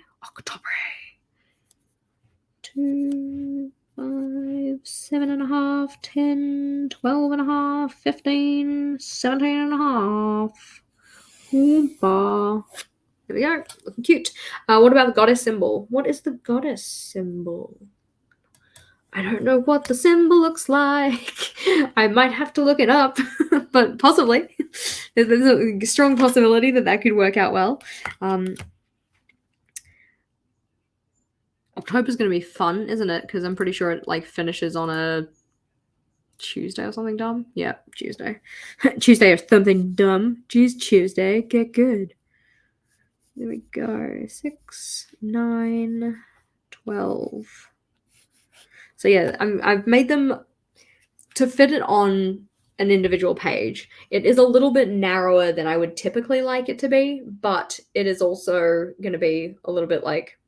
A: 2, 5, 7.5, 10, 12.5, 15, 17.5. Oompa. There we go. Looking cute. What about the goddess symbol? What is the goddess symbol? I don't know what the symbol looks like. I might have to look it up, but possibly. There's a strong possibility that could work out well. October's going to be fun, isn't it? Because I'm pretty sure it like finishes on a Tuesday or something dumb. Yeah, Tuesday. Tuesday or something dumb. Tuesday. Get good. There we go. 6, 9, 12. So yeah, I've made them to fit it on an individual page. It is a little bit narrower than I would typically like it to be, but it is also going to be a little bit like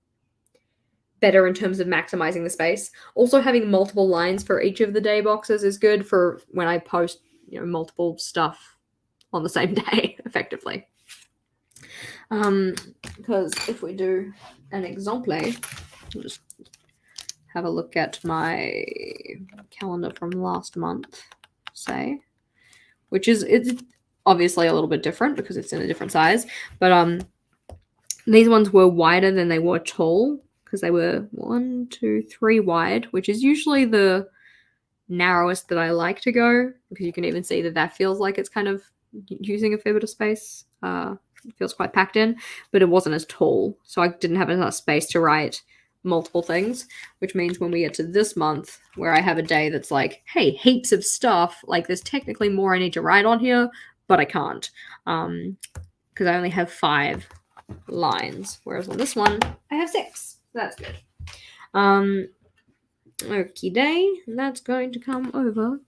A: better in terms of maximizing the space. Also having multiple lines for each of the day boxes is good for when I post, multiple stuff on the same day effectively. Because if we do an example, we'll just have a look at my calendar from last month, say, which is it's obviously a little bit different because it's in a different size, but these ones were wider than they were tall because they were 1, 2, 3 wide, which is usually the narrowest that I like to go, because you can even see that feels like it's kind of using a fair bit of space. It feels quite packed in, but it wasn't as tall, so I didn't have enough space to write multiple things, which means when we get to this month where I have a day that's like, hey, heaps of stuff, like there's technically more I need to write on here, but I can't because I only have 5 lines, whereas on this one I have 6. So that's good. Okie day, that's going to come over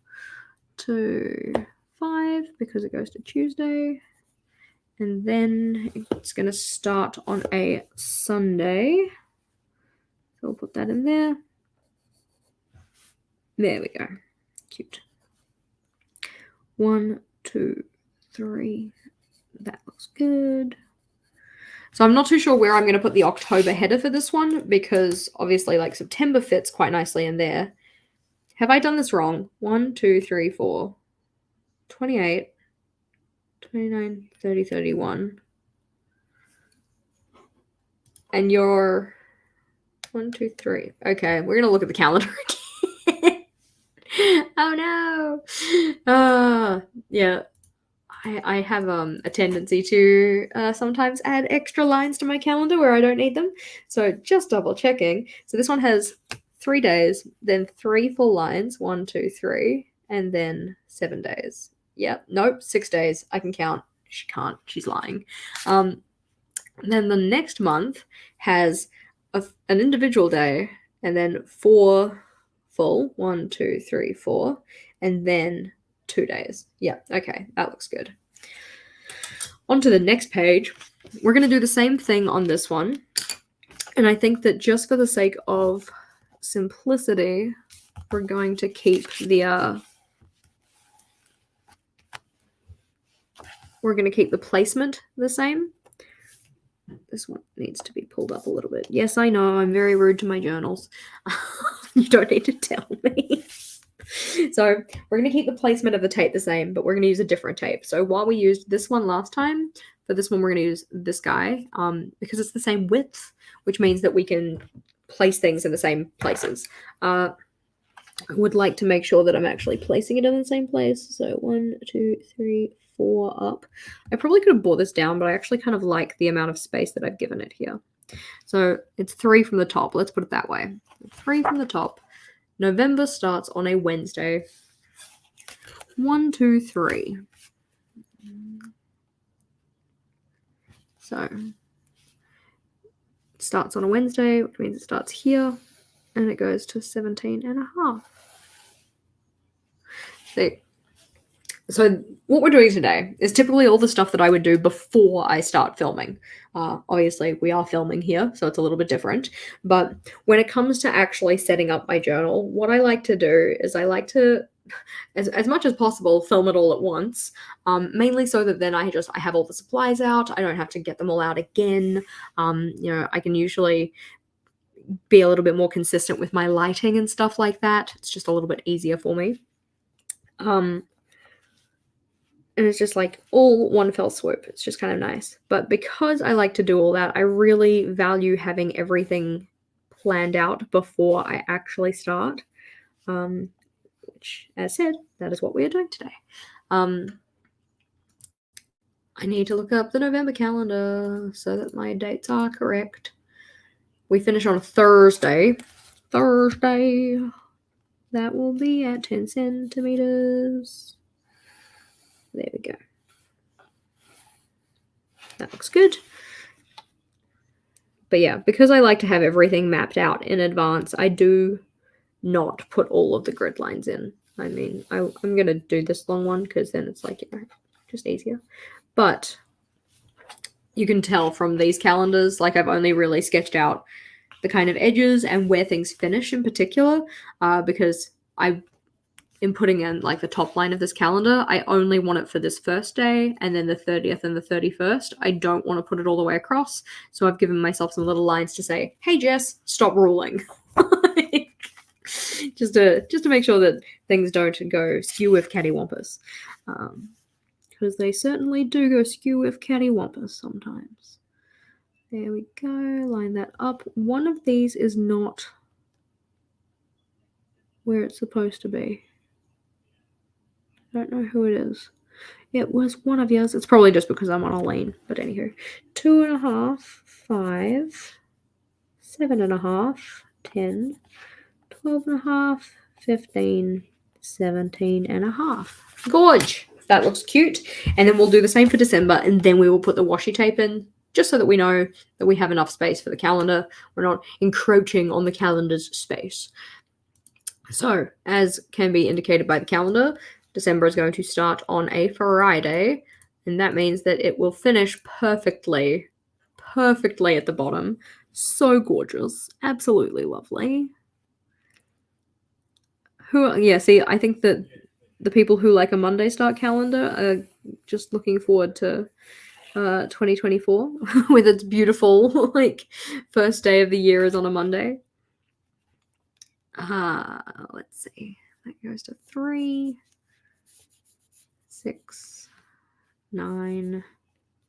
A: to 5 because it goes to Tuesday, and then it's going to start on a Sunday. So we'll put that in there. There we go. Cute. 1, 2, 3. That looks good. So I'm not too sure where I'm going to put the October header for this one, because obviously like September fits quite nicely in there. Have I done this wrong? 1, 2, 3, 4. 28, 29, 30, 31. And you're 1, 2, 3. Okay, we're gonna look at the calendar again. Oh no. Yeah. I have a tendency to sometimes add extra lines to my calendar where I don't need them. So just double checking. So this one has 3 days, then 3 full lines, 1, 2, 3, and then 7 days. Yep, nope, 6 days. I can count. She can't. She's lying. Then the next month has an individual day, and then 4 full, 1, 2, 3, 4, and then 2 days. Yeah, okay, that looks good. On to the next page. we're going to do the same thing on this one. And I think that just for the sake of simplicity, we're going to keep the placement the same. This one needs to be pulled up a little bit. Yes, I know, I'm very rude to my journals. You don't need to tell me. So we're going to keep the placement of the tape the same, but we're going to use a different tape. So while we used this one last time, for this one we're going to use this guy because it's the same width, which means that we can place things in the same places. I would like to make sure that I'm actually placing it in the same place. So 1, 2, 3, 4 up. I probably could have brought this down, but I actually kind of like the amount of space that I've given it here. So it's 3 from the top. Let's put it that way. 3 from the top. November starts on a Wednesday. 1, 2, 3. So it starts on a Wednesday, which means it starts here, and it goes to 17 and a half. So what we're doing today is typically all the stuff that I would do before I start filming. Obviously, we are filming here, so it's a little bit different. But when it comes to actually setting up my journal, what I like to do is I like to, as much as possible, film it all at once, mainly so that then I have all the supplies out. I don't have to get them all out again. I can usually be a little bit more consistent with my lighting and stuff like that. It's just a little bit easier for me. And it's just like all one fell swoop. It's just kind of nice. But because I like to do all that, I really value having everything planned out before I actually start. Which, as said, that is what we are doing today. I need to look up the November calendar so that my dates are correct. We finish on Thursday. That will be at 10 centimeters. There we go. That looks good. But yeah, because I like to have everything mapped out in advance, I do not put all of the grid lines in. I mean, I'm going to do this long one because then it's like, just easier. But you can tell from these calendars, like I've only really sketched out the kind of edges and where things finish in particular, because in putting in like the top line of this calendar, I only want it for this first day and then the 30th and the 31st. I don't want to put it all the way across. So I've given myself some little lines to say, hey, Jess, stop ruling. just to make sure that things don't go skew with cattywampus. Because they certainly do go skew with cattywampus sometimes. There we go. Line that up. One of these is not where it's supposed to be. I don't know who it is. It was one of yours. It's probably just because I'm on a lane. But anywho, 2.5, 5, 7.5, 10, 12.5, 15, 17.5. Gorge. That looks cute. And then we'll do the same for December, and then we will put the washi tape in, just so that we know that we have enough space for the calendar. We're not encroaching on the calendar's space. So, as can be indicated by the calendar, December is going to start on a Friday, and that means that it will finish perfectly at the bottom. So gorgeous. Absolutely lovely. See, I think that the people who like a Monday start calendar are just looking forward to 2024 with its beautiful, like, first day of the year is on a Monday. Let's see. That goes to 3, 6, 9,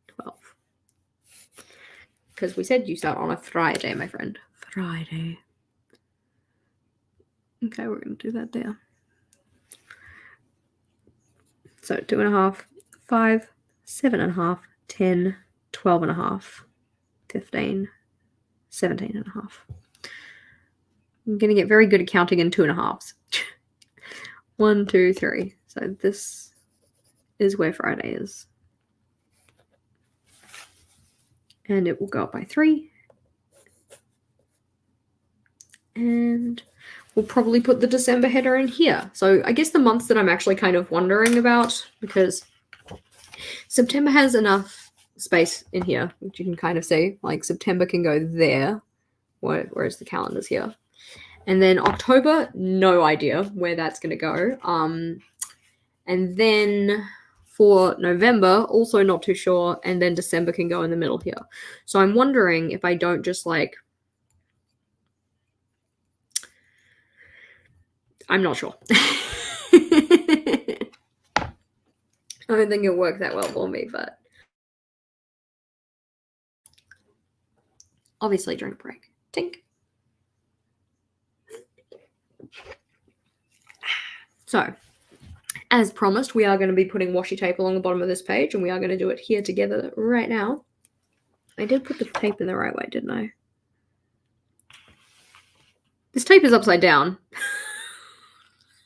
A: 12. Because we said you start on a Friday, my friend. Friday. Okay, we're going to do that there. So 2.5, 5, 7.5, 10, 12.5, 15, 17.5. I'm going to get very good at counting in 2.5s. 1, 2, 3. So this is where Friday is. And it will go up by 3. And we'll probably put the December header in here. So I guess the months that I'm actually kind of wondering about, because September has enough space in here, which you can kind of see. Like September can go there, whereas the calendar's here. And then October, no idea where that's going to go. And then for November, also not too sure. And then December can go in the middle here. So I'm wondering if I don't just like, I'm not sure. I don't think it'll work that well for me, but obviously during break. Tink. So, as promised, we are going to be putting washi tape along the bottom of this page, and we are going to do it here together right now. I did put the tape in the right way, didn't I? This tape is upside down.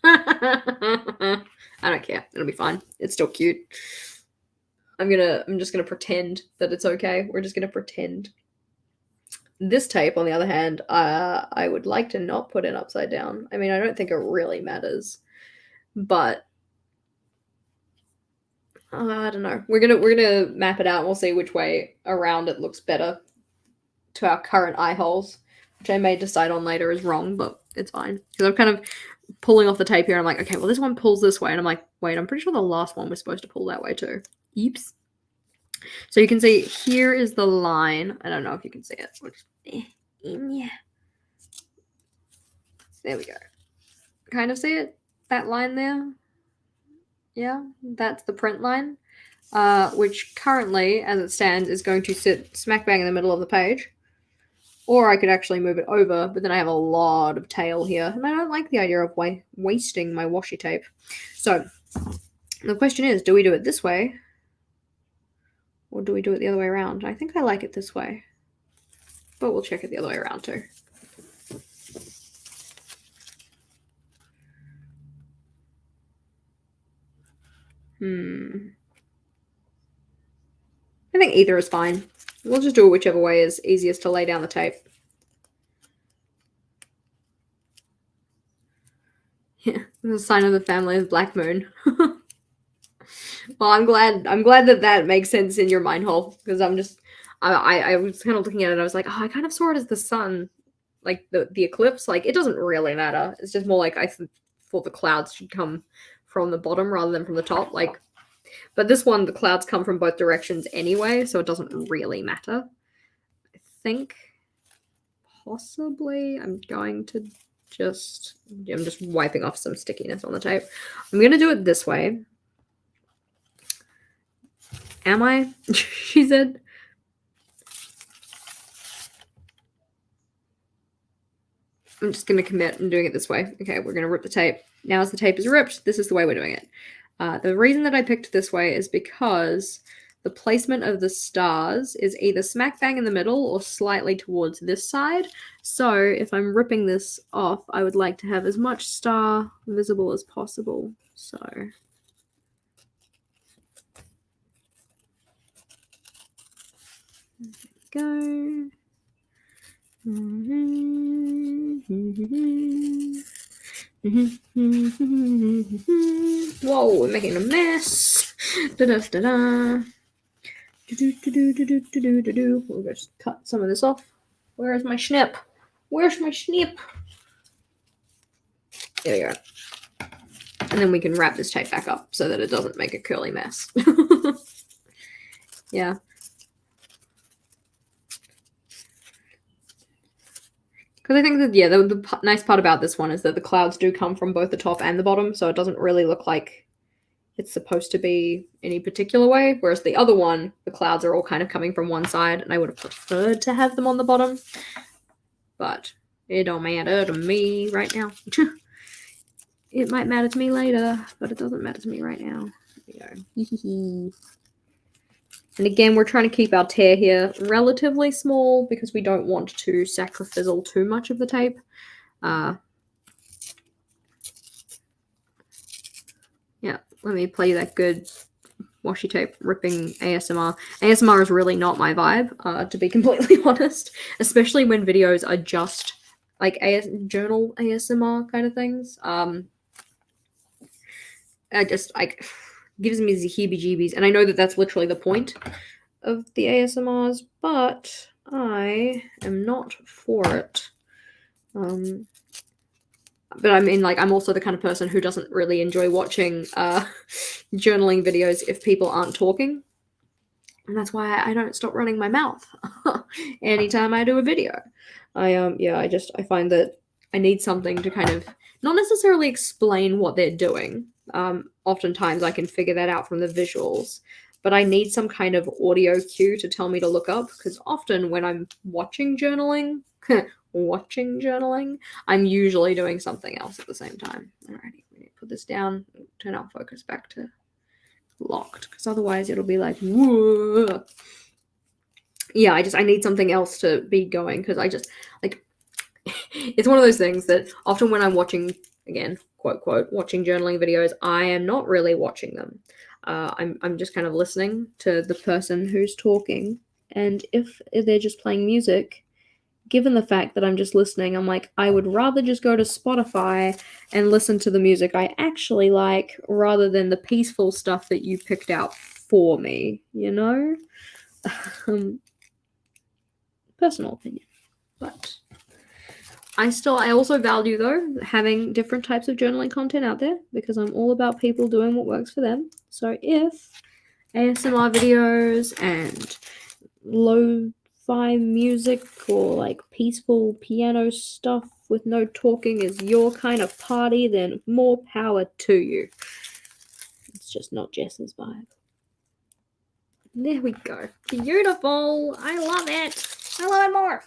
A: I don't care. It'll be fine. It's still cute. I'm just gonna pretend that it's okay. We're just gonna pretend. This tape, on the other hand, I would like to not put it upside down. I mean, I don't think it really matters, but I don't know. We're gonna map it out and we'll see which way around it looks better to our current eye holes, which I may decide on later is wrong, but it's fine. Because I'm kind of pulling off the tape here and I'm like, okay, well this one pulls this way. And I'm like, wait, I'm pretty sure the last one was supposed to pull that way too. Oops. So you can see here is the line. I don't know if you can see it. Yeah. There we go. Kind of see it? That line there? Yeah, that's the print line, which currently, as it stands, is going to sit smack bang in the middle of the page. Or I could actually move it over, but then I have a lot of tail here, and I don't like the idea of wasting my washi tape. So the question is, do we do it this way, or do we do it the other way around? I think I like it this way, but we'll check it the other way around too. I think either is fine. We'll just do it whichever way is easiest to lay down the tape. Yeah, the sign of the family is black moon. Well, I'm glad that makes sense in your mind hole, because I was kind of looking at it and I was like, oh, I kind of saw it as the sun, like the eclipse. Like, it doesn't really matter. It's just more like I thought the clouds should come from the bottom rather than from the top. Like, but this one, the clouds come from both directions anyway, so it doesn't really matter. I think possibly I'm just wiping off some stickiness on the tape. I'm going to do it this way. Am I? She said. I'm just going to commit and doing it this way. Okay, we're going to rip the tape. Now as the tape is ripped, this is the way we're doing it. The reason that I picked this way is because the placement of the stars is either smack bang in the middle or slightly towards this side. So if I'm ripping this off, I would like to have as much star visible as possible. So there we go. Whoa, we're making a mess. Da-da-da-da. We'll just cut some of this off. Where's my snip? Where's my snip? There we go. And then we can wrap this tape back up so that it doesn't make a curly mess. Yeah. Because I think that, yeah, the nice part about this one is that the clouds do come from both the top and the bottom, so it doesn't really look like it's supposed to be any particular way, whereas the other one, the clouds are all kind of coming from one side, and I would have preferred to have them on the bottom, but it don't matter to me right now. It might matter to me later, but it doesn't matter to me right now. There we go. And again, we're trying to keep our tear here relatively small because we don't want to sacrifice too much of the tape. Yeah, let me play that good washi tape ripping ASMR. ASMR is really not my vibe, to be completely honest, especially when videos are just like journal ASMR kind of things. Gives me the heebie-jeebies, and I know that that's literally the point, of the ASMRs, but I am not for it. But I mean, like, I'm also the kind of person who doesn't really enjoy watching journaling videos if people aren't talking. And that's why I don't stop running my mouth anytime I do a video. I find that I need something to kind of not necessarily explain what they're doing. Oftentimes I can figure that out from the visuals, but I need some kind of audio cue to tell me to look up, because often when I'm watching journaling, I'm usually doing something else at the same time. Alrighty, we need to put this down, turn our focus back to locked, because otherwise it'll be like, whoa. Yeah, I need something else to be going, because I just, like, it's one of those things that often when I'm watching, again, quote, watching journaling videos, I am not really watching them. I'm just kind of listening to the person who's talking, and if they're just playing music, given the fact that I'm just listening, I'm like, I would rather just go to Spotify and listen to the music I actually like, rather than the peaceful stuff that you picked out for me, you know? Personal opinion. But I also value, though, having different types of journaling content out there, because I'm all about people doing what works for them. So if ASMR videos and lo-fi music or like peaceful piano stuff with no talking is your kind of party, then more power to you. It's just not Jess's vibe. There we go. Beautiful. I love it. I love it more.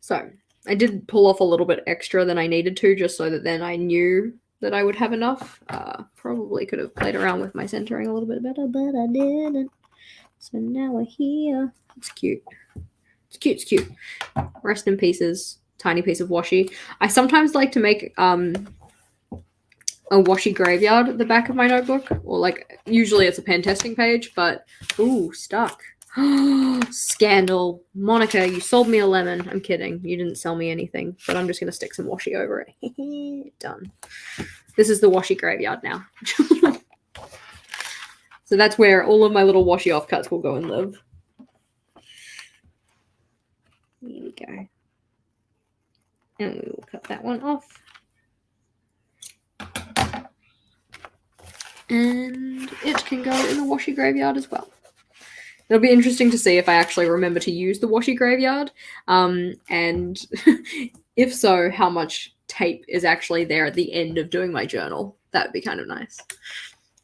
A: So I did pull off a little bit extra than I needed to, just so that then I knew that I would have enough. Probably could have played around with my centering a little bit better, but I didn't. So now we're here. It's cute. It's cute. Rest in pieces. Tiny piece of washi. I sometimes like to make a washi graveyard at the back of my notebook, or like, usually it's a pen testing page, but ooh, stuck. Scandal. Monica, you sold me a lemon. I'm kidding. You didn't sell me anything, but I'm just going to stick some washi over it. Done. This is the washi graveyard now. So that's where all of my little washi offcuts will go and live. Here we go. And we will cut that one off. And it can go in the washi graveyard as well. It'll be interesting to see if I actually remember to use the washi graveyard, and if so, how much tape is actually there at the end of doing my journal. That would be kind of nice.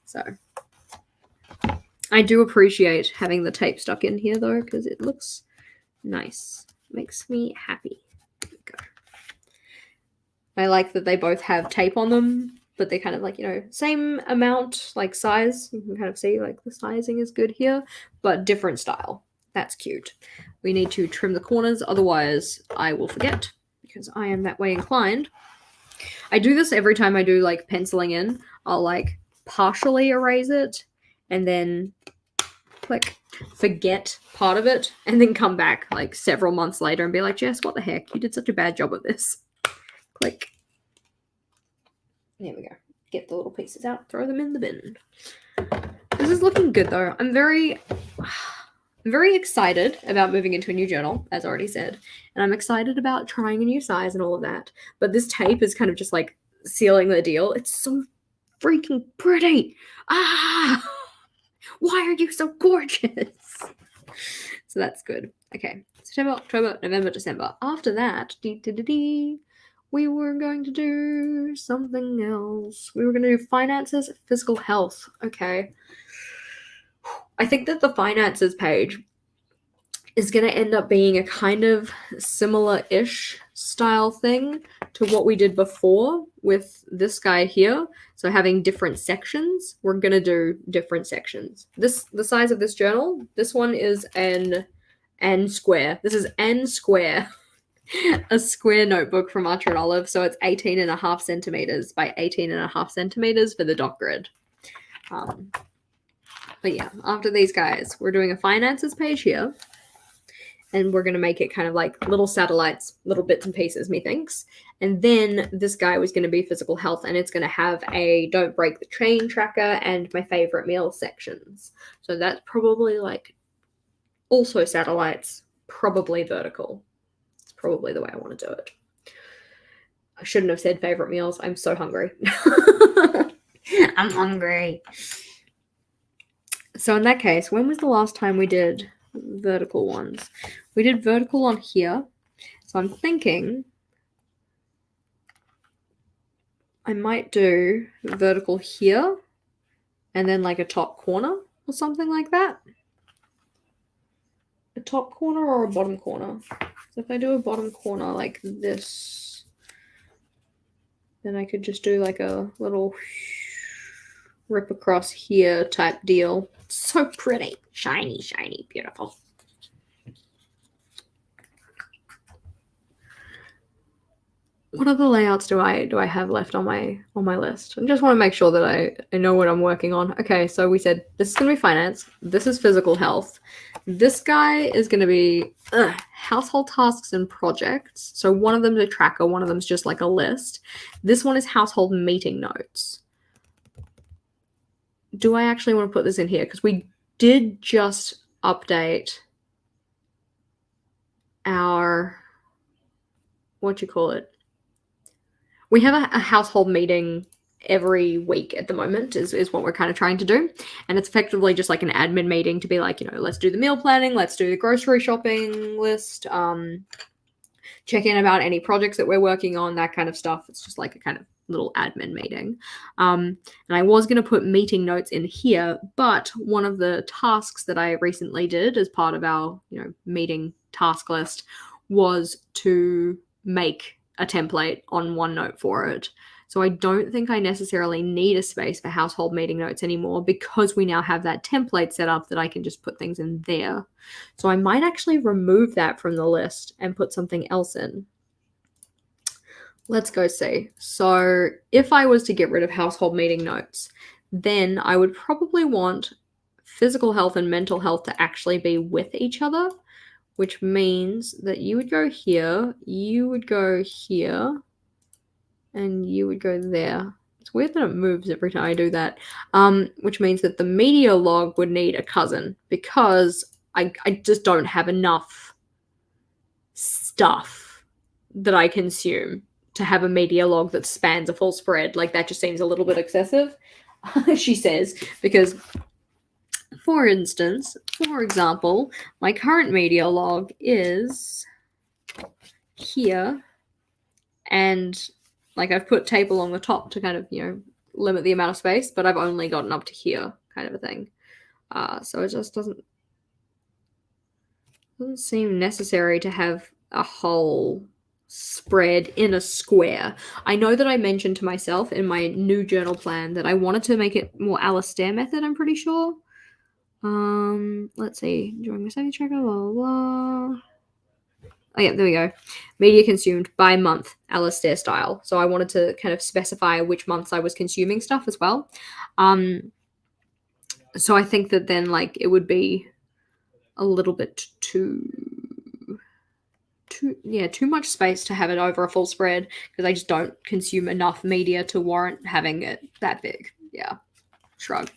A: So I do appreciate having the tape stuck in here, though, because it looks nice. Makes me happy. There we go. I like that they both have tape on them, but they kind of, like, you know, same amount, like, size. You can kind of see, like, the sizing is good here, but different style. That's cute. We need to trim the corners, otherwise I will forget, because I am that way inclined. I do this every time I do, like, penciling in. I'll, like, partially erase it, and then, like, forget part of it, and then come back, like, several months later and be like, Jess, what the heck? You did such a bad job of this. Click. There we go. Get the little pieces out, throw them in the bin. This is looking good, though. I'm very excited about moving into a new journal, as already said. And I'm excited about trying a new size and all of that. But this tape is kind of just, like, sealing the deal. It's so freaking pretty. Ah! Why are you so gorgeous? So that's good. Okay. September, October, November, December. After that, we were going to do something else. We were going to do finances, physical health. Okay. I think that the finances page is going to end up being a kind of similar-ish style thing to what we did before with this guy here. So having different sections, we're going to do different sections. The size of this journal, this one is an N square. This is N square. A square notebook from Archer and Olive, so it's 18.5 centimeters by 18.5 centimeters for the dot grid. But yeah, after these guys, we're doing a finances page here, and we're going to make it kind of like little satellites, little bits and pieces, methinks. And then this guy was going to be physical health, and it's going to have a don't break the chain tracker and my favorite meal sections. So that's probably like also satellites, probably vertical. It's probably the way I want to do it. I shouldn't have said favorite meals. I'm so hungry. I'm hungry. So in that case, when was the last time we did vertical ones? We did vertical on here. So I'm thinking I might do vertical here and then like a top corner or something like that. A top corner or a bottom corner. So if I do a bottom corner like this, then I could just do like a little rip across here type deal. So pretty. Shiny, shiny, beautiful. What other layouts do I have left on my list? I just want to make sure that I know what I'm working on. Okay, so we said this is going to be finance. This is physical health. This guy is going to be household tasks and projects. So one of them's a tracker. One of them's just like a list. This one is household meeting notes. Do I actually want to put this in here? Because we did just update our, what you call it? We have a household meeting every week at the moment is what we're kind of trying to do. And it's effectively just like an admin meeting to be like, you know, let's do the meal planning, let's do the grocery shopping list, check in about any projects that we're working on, that kind of stuff. It's just like a kind of little admin meeting. And I was going to put meeting notes in here, but one of the tasks that I recently did as part of our, you know, meeting task list was to make a template on OneNote for it. So I don't think I necessarily need a space for household meeting notes anymore because we now have that template set up that I can just put things in there. So I might actually remove that from the list and put something else in. Let's go see. So if I was to get rid of household meeting notes, then I would probably want physical health and mental health to actually be with each other, which means that you would go here, you would go here, and you would go there. It's weird that it moves every time I do that, which means that the media log would need a cousin because I just don't have enough stuff that I consume to have a media log that spans a full spread. Like, that just seems a little bit excessive, she says, because for example, my current media log is here, and like I've put tape along the top to kind of, you know, limit the amount of space, but I've only gotten up to here, kind of a thing. So it just doesn't seem necessary to have a whole spread in a square. I know that I mentioned to myself in my new journal plan that I wanted to make it more Alastair method, I'm pretty sure. Let's see. During my saving tracker, blah, blah, blah. Oh, yeah, there we go. Media consumed by month, Alastair style. So I wanted to kind of specify which months I was consuming stuff as well. So I think that then, like, it would be a little bit too much space to have it over a full spread because I just don't consume enough media to warrant having it that big. Yeah. Shrug.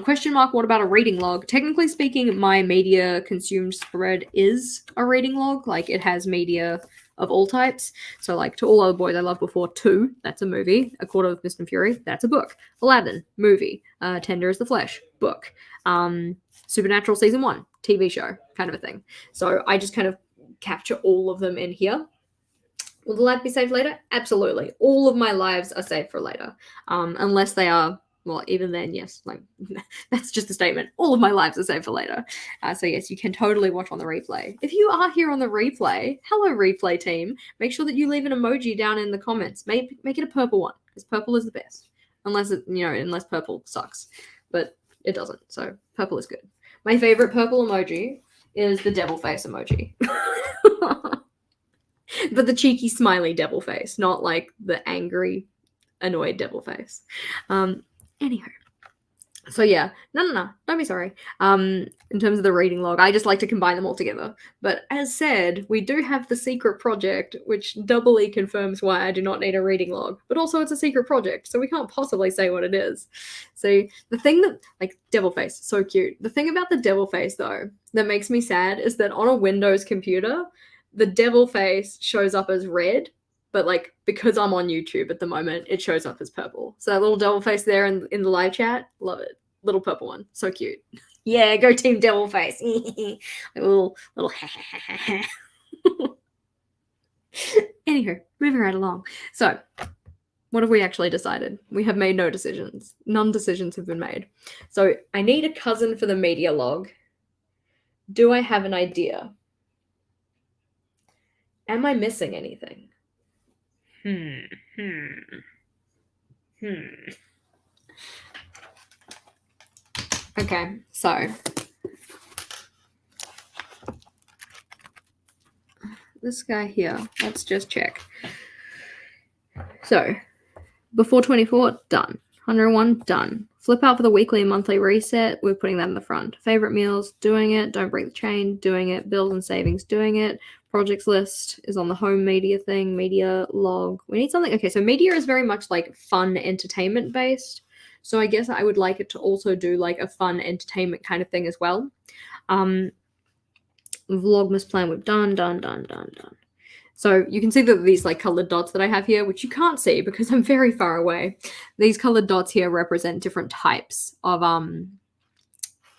A: Question mark, what about a reading log? Technically speaking, my media consumed spread is a reading log. Like, it has media of all types. So, like, To All Other Boys I Loved Before 2, that's a movie. A Quarter of Mist and Fury, that's a book. Aladdin, movie. Tender as the Flesh, book. Supernatural Season 1, TV show, kind of a thing. So I just kind of capture all of them in here. Will the lab be saved later? Absolutely. All of my lives are saved for later. Unless they are, well, even then, yes, like, that's just a statement. All of my lives are saved for later. So yes, you can totally watch on the replay. If you are here on the replay, hello replay team, make sure that you leave an emoji down in the comments. Make it a purple one, because purple is the best. Unless purple sucks. But it doesn't, so purple is good. My favorite purple emoji is the devil face emoji. But the cheeky smiley devil face, not like the angry, annoyed devil face. Anywho, So yeah, no, don't be sorry. In terms of the reading log, I just like to combine them all together. But as said, we do have the secret project, which doubly confirms why I do not need a reading log. But also, it's a secret project, so we can't possibly say what it is. So the thing that, like, devil face, so cute. The thing about the devil face though that makes me sad is that on a Windows computer, the devil face shows up as red, but like because I'm on YouTube at the moment, it shows up as purple. So that little devil face there in the live chat, love it. Little purple one, so cute. Yeah, go team devil face. little. Anywho, moving right along. So, what have we actually decided? We have made no decisions. None decisions have been made. So I need a cousin for the media log. Do I have an idea? Am I missing anything? Okay, so this guy here, let's just check. So, before 24, done. 101, done. Flip out for the weekly and monthly reset, we're putting that in the front. Favorite meals, doing it. Don't break the chain, doing it. Bills and savings, doing it. Projects list is on the home media thing. Media log. We need something. Okay, so media is very much like fun entertainment based. So I guess I would like it to also do like a fun entertainment kind of thing as well. Vlogmas plan, we've done. So you can see that these like colored dots that I have here, which you can't see because I'm very far away. These colored dots here represent different types of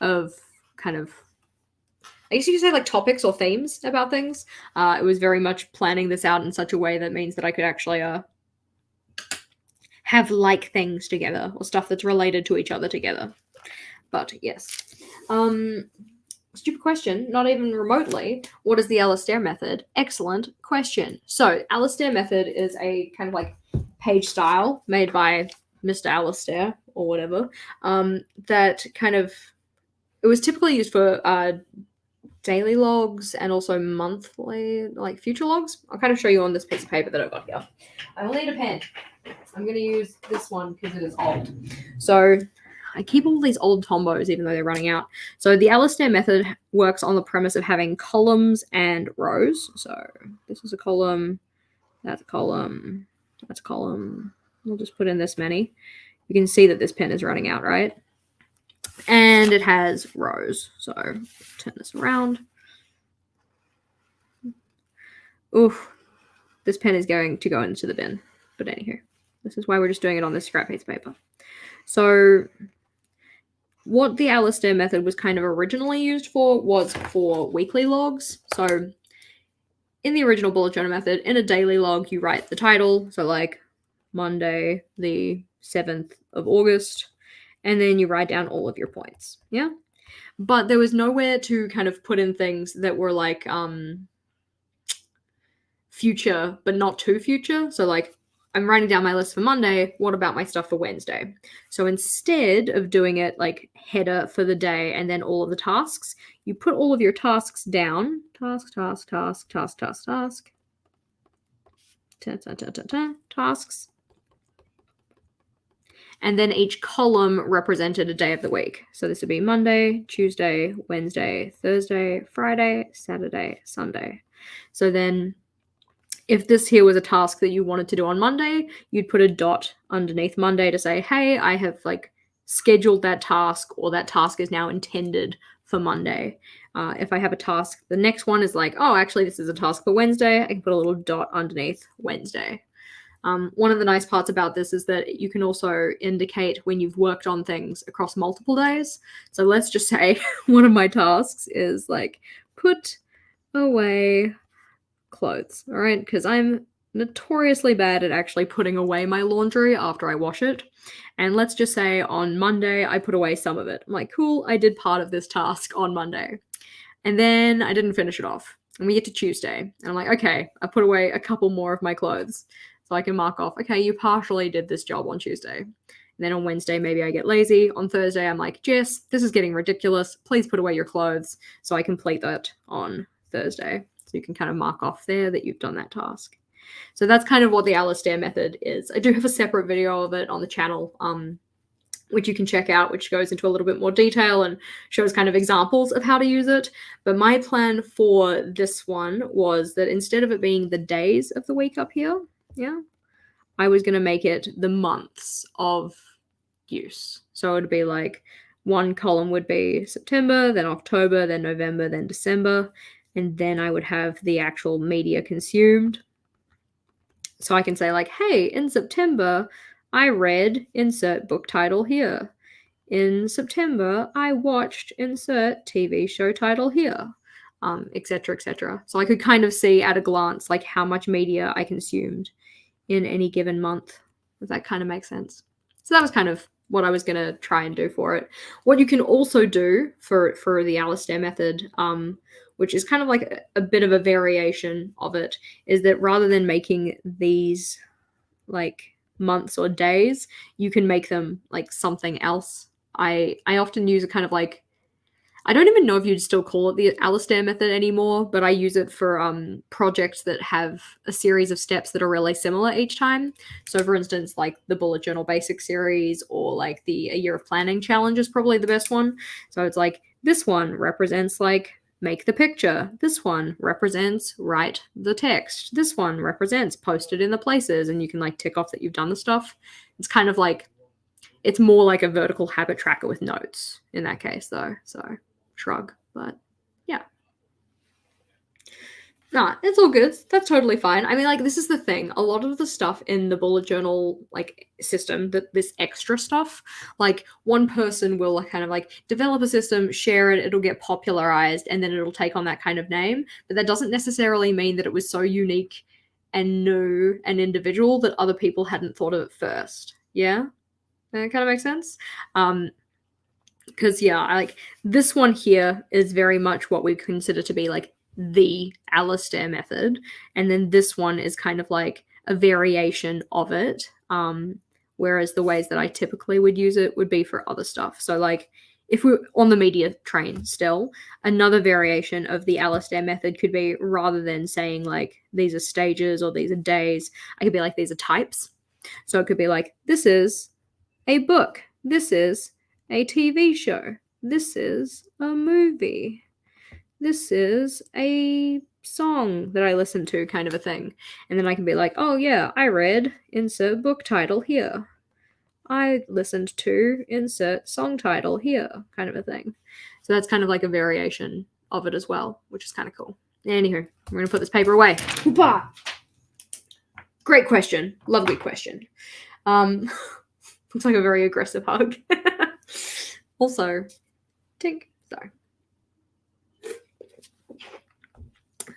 A: kind of, I guess you could say like topics or themes about things. It was very much planning this out in such a way that means that I could actually have like things together or stuff that's related to each other together. But yes. Stupid question, not even remotely. What is the Alastair method? Excellent question. So, Alastair method is a kind of like page style made by Mr. Alastair or whatever. That kind of, it was typically used for daily logs and also monthly, like future logs. I'll kind of show you on this piece of paper that I've got here. I will need a pen. I'm going to use this one because it is old. So, I keep all these old tombos even though they're running out. So the Alastair method works on the premise of having columns and rows. So this is a column, that's a column, that's a column. We'll just put in this many. You can see that this pen is running out, right? And it has rows. So turn this around. Oof, this pen is going to go into the bin. But anywho, this is why we're just doing it on this scrap piece of paper. So what the Alastair method was kind of originally used for was for weekly logs. So in the original bullet journal method, in a daily log, you write the title. So like Monday, the 7th of August, and then you write down all of your points. Yeah. But there was nowhere to kind of put in things that were like future, but not too future. So like I'm writing down my list for Monday. What about my stuff for Wednesday? So instead of doing it like header for the day and then all of the tasks, you put all of your tasks down. Tasks. And then each column represented a day of the week. So this would be Monday, Tuesday, Wednesday, Thursday, Friday, Saturday, Sunday. So then if this here was a task that you wanted to do on Monday, you'd put a dot underneath Monday to say, hey, I have like scheduled that task, or that task is now intended for Monday. If I have a task, the next one is like, oh, actually, this is a task for Wednesday. I can put a little dot underneath Wednesday. One of the nice parts about this is that you can also indicate when you've worked on things across multiple days. So let's just say one of my tasks is like put away clothes, all right? Because I'm notoriously bad at actually putting away my laundry after I wash it. And let's just say on Monday, I put away some of it. I'm like, cool, I did part of this task on Monday. And then I didn't finish it off. And we get to Tuesday. And I'm like, okay, I put away a couple more of my clothes. So I can mark off, okay, you partially did this job on Tuesday. And then on Wednesday, maybe I get lazy. On Thursday, I'm like, Jess, this is getting ridiculous. Please put away your clothes. So I complete that on Thursday. So you can kind of mark off there that you've done that task. So that's kind of what the Alastair method is. I do have a separate video of it on the channel which you can check out, which goes into a little bit more detail and shows kind of examples of how to use it. But my plan for this one was that instead of it being the days of the week up here, yeah, I was going to make it the months of use. So it would be like one column would be September, then October, then November, then December, and then I would have the actual media consumed. So I can say like, hey, in September, I read insert book title here. In September, I watched insert TV show title here, etc., etc. So I could kind of see at a glance like how much media I consumed in any given month. If that kind of makes sense. So that was kind of what I was going to try and do for it. What you can also do for the Alistair method, which is kind of like a bit of a variation of it, is that rather than making these like months or days, you can make them like something else. I often use a kind of like, I don't even know if you'd still call it the Alistair method anymore, but I use it for projects that have a series of steps that are really similar each time. So for instance, like the Bullet Journal Basic series, or like the A Year of Planning challenge is probably the best one. So it's like, this one represents like make the picture. This one represents write the text. This one represents post it in the places, and you can like tick off that you've done the stuff. It's kind of like, it's more like a vertical habit tracker with notes in that case though. So shrug, but yeah. Nah, it's all good. That's totally fine. I mean, like, this is the thing. A lot of the stuff in the bullet journal, like, system, that this extra stuff, like, one person will kind of, like, develop a system, share it, it'll get popularized, and then it'll take on that kind of name. But that doesn't necessarily mean that it was so unique and new and individual that other people hadn't thought of it first. Yeah? That kind of makes sense? Because, yeah, I like this one here is very much what we consider to be like the Alistair method. And then this one is kind of like a variation of it. Whereas the ways that I typically would use it would be for other stuff. So, like, if we're on the media train still, another variation of the Alistair method could be, rather than saying like these are stages or these are days, I could be like, these are types. So it could be like, this is a book. This is a TV show. This is a movie. This is a song that I listen to, kind of a thing. And then I can be like, oh yeah, I read insert book title here. I listened to insert song title here, kind of a thing. So that's kind of like a variation of it as well, which is kind of cool. Anywho, we're going to put this paper away. Hoopah! Great question. Lovely question. Looks like a very aggressive hug. Also, tink. Sorry.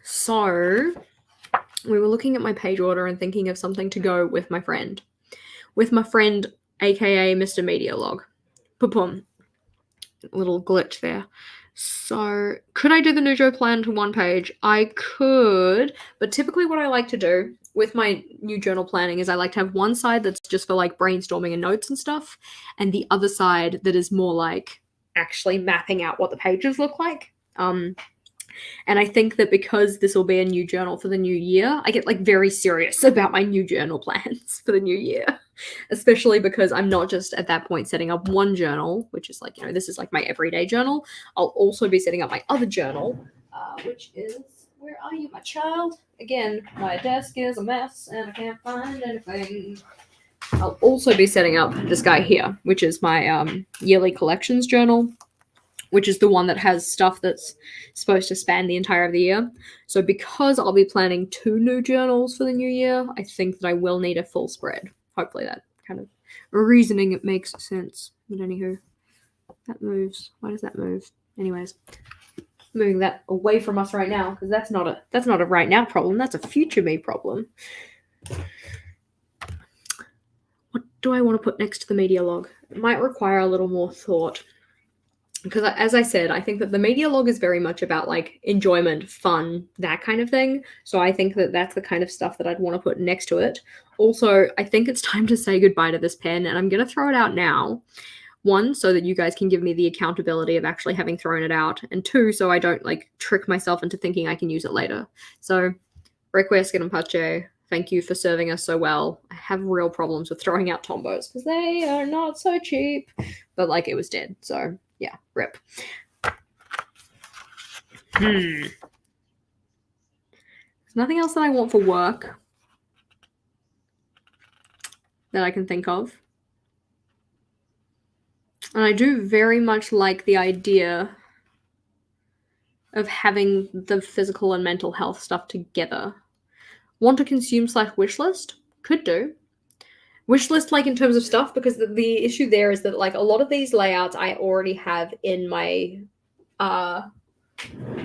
A: So, we were looking at my page order and thinking of something to go with my friend. With my friend, aka Mr. Media Log. Boom. Little glitch there. So, could I do the Nujo plan to one page? I could, but typically what I like to do with my new journal planning is I like to have one side that's just for like brainstorming and notes and stuff, and the other side that is more like actually mapping out what the pages look like. And I think that because this will be a new journal for the new year, I get like very serious about my new journal plans for the new year, especially because I'm not just at that point setting up one journal, which is like, you know, this is like my everyday journal. I'll also be setting up my other journal, which is, where are you, my child? Again, my desk is a mess and I can't find anything. I'll also be setting up this guy here, which is my yearly collections journal, which is the one that has stuff that's supposed to span the entire of the year. So because I'll be planning 2 new journals for the new year, I think that I will need a full spread. Hopefully that kind of reasoning, it makes sense. But anywho, that moves. Why does that move? Anyways, moving that away from us right now, because that's not a right now problem. That's a future me problem. What do I want to put next to the media log? It might require a little more thought. Because as I said, I think that the media log is very much about like enjoyment, fun, that kind of thing. So I think that that's the kind of stuff that I'd want to put next to it. Also, I think it's time to say goodbye to this pen, and I'm going to throw it out now. 1, so that you guys can give me the accountability of actually having thrown it out, and 2, so I don't like trick myself into thinking I can use it later. So, requiescat in pace, Thank you for serving us so well. I have real problems with throwing out Tombos because they are not so cheap. But like it was dead. So yeah, rip. There's nothing else that I want for work that I can think of. And I do very much like the idea of having the physical and mental health stuff together. Want to consume / wish list? Could do. Wish list, like in terms of stuff, because the issue there is that like a lot of these layouts I already have in my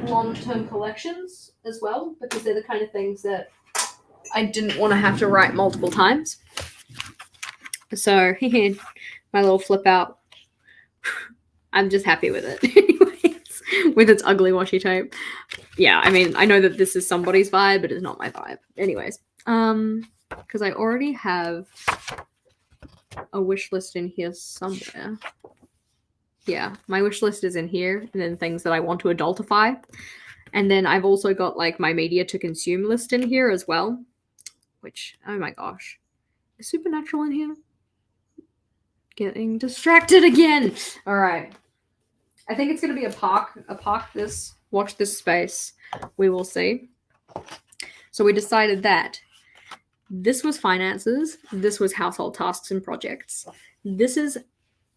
A: long-term collections as well, because they're the kind of things that I didn't want to have to write multiple times. So my little flip out. I'm just happy with it. Anyways, with its ugly washi tape. Yeah, I mean, I know that this is somebody's vibe, but it's not my vibe. Anyways, because I already have a wish list in here somewhere. Yeah, my wish list is in here, and then things that I want to adultify. And then I've also got like my media to consume list in here as well, which, oh my gosh. Is Supernatural in here? Getting distracted again. All right. I think it's going to be a park this, watch this space. We will see. So we decided that this was finances. This was household tasks and projects. This is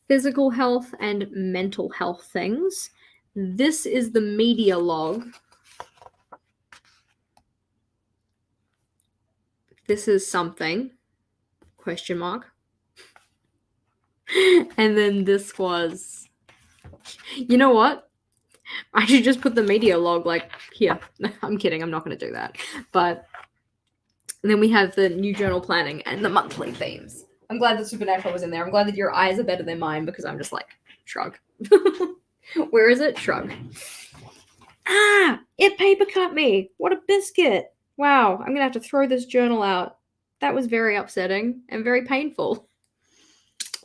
A: physical health and mental health things. This is the media log. This is something, question mark. And then this was, you know what? I should just put the media log like here. I'm kidding. I'm not going to do that. But then we have the new journal planning and the monthly themes. I'm glad that Supernatural was in there. I'm glad that your eyes are better than mine because I'm just like, shrug. Where is it? Shrug. Ah, it paper cut me. What a biscuit. Wow, I'm going to have to throw this journal out. That was very upsetting and very painful.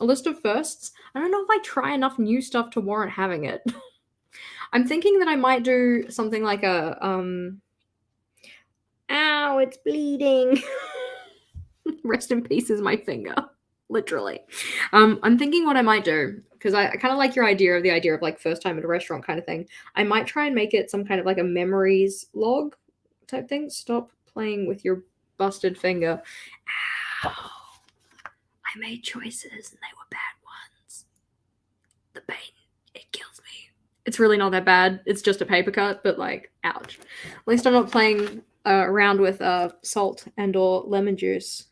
A: A list of firsts. I don't know if I try enough new stuff to warrant having it. I'm thinking that I might do something like a, ow, it's bleeding. Rest in peace is my finger. Literally. I'm thinking what I might do, because I kind of like your idea of like first time at a restaurant kind of thing. I might try and make it some kind of like a memories log type thing. Stop playing with your busted finger. Ow. I made choices and they were bad ones. The pain, it kills me. It's really not that bad. It's just a paper cut, but like, ouch. At least I'm not playing around with salt and or lemon juice.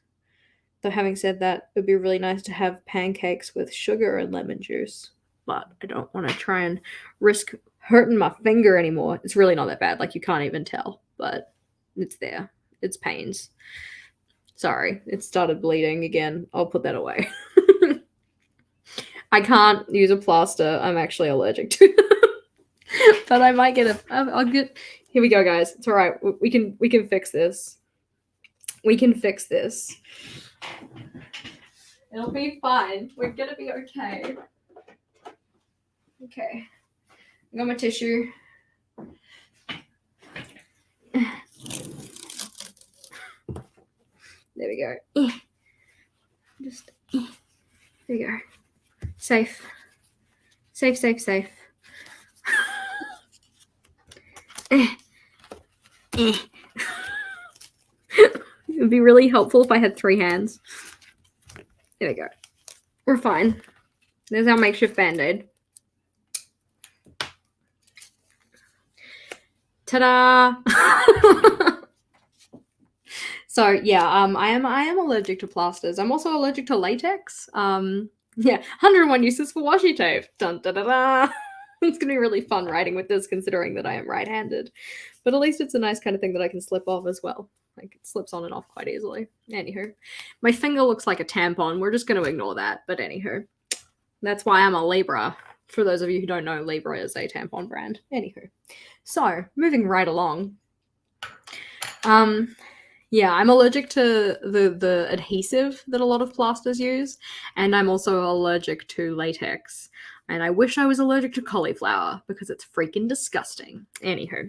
A: Though having said that, it would be really nice to have pancakes with sugar and lemon juice. But I don't want to try and risk hurting my finger anymore. It's really not that bad. Like, you can't even tell. But it's there. It's pains. Sorry, it started bleeding again. I'll put that away. I can't use a plaster. I'm actually allergic to it. But I might get I'll get... Here we go, guys. It's all right. We can fix this. We can fix this. It'll be fine. We're gonna be okay. Okay. I got my tissue. There we go. Just there you go. Safe. Safe, safe, safe. It would be really helpful if I had 3 hands. There we go. We're fine. There's our makeshift band-aid. Ta-da! So yeah, I am allergic to plasters. I'm also allergic to latex. Yeah, 101 uses for washi tape. Dun da da da. It's gonna be really fun writing with this, considering that I am right-handed. But at least it's a nice kind of thing that I can slip off as well. Like, it slips on and off quite easily. Anywho, my finger looks like a tampon. We're just going to ignore that. But anywho, that's why I'm a Libra. For those of you who don't know, Libra is a tampon brand. Anywho, so moving right along. Yeah, I'm allergic to the adhesive that a lot of plasters use, and I'm also allergic to latex. And I wish I was allergic to cauliflower because it's freaking disgusting. Anywho,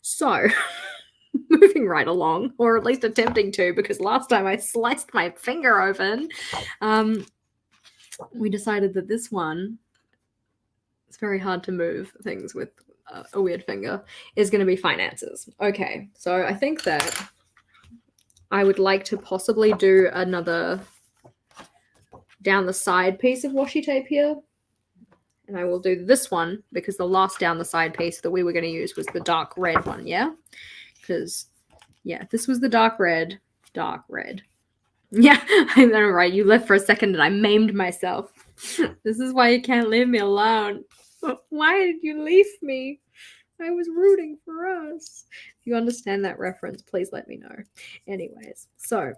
A: so moving right along, or at least attempting to, because last time I sliced my finger open. We decided that this one, it's very hard to move things with a weird finger, is going to be finances. Okay, so I think that I would like to possibly do another down the side piece of washi tape here. And I will do this one because the last down the side piece that we were going to use was the dark red one, yeah? Because, yeah, this was the dark red. Dark red. Yeah, I know, right? You left for a second and I maimed myself. This is why you can't leave me alone. Why did you leave me? I was rooting for us. If you understand that reference, please let me know. Anyways, so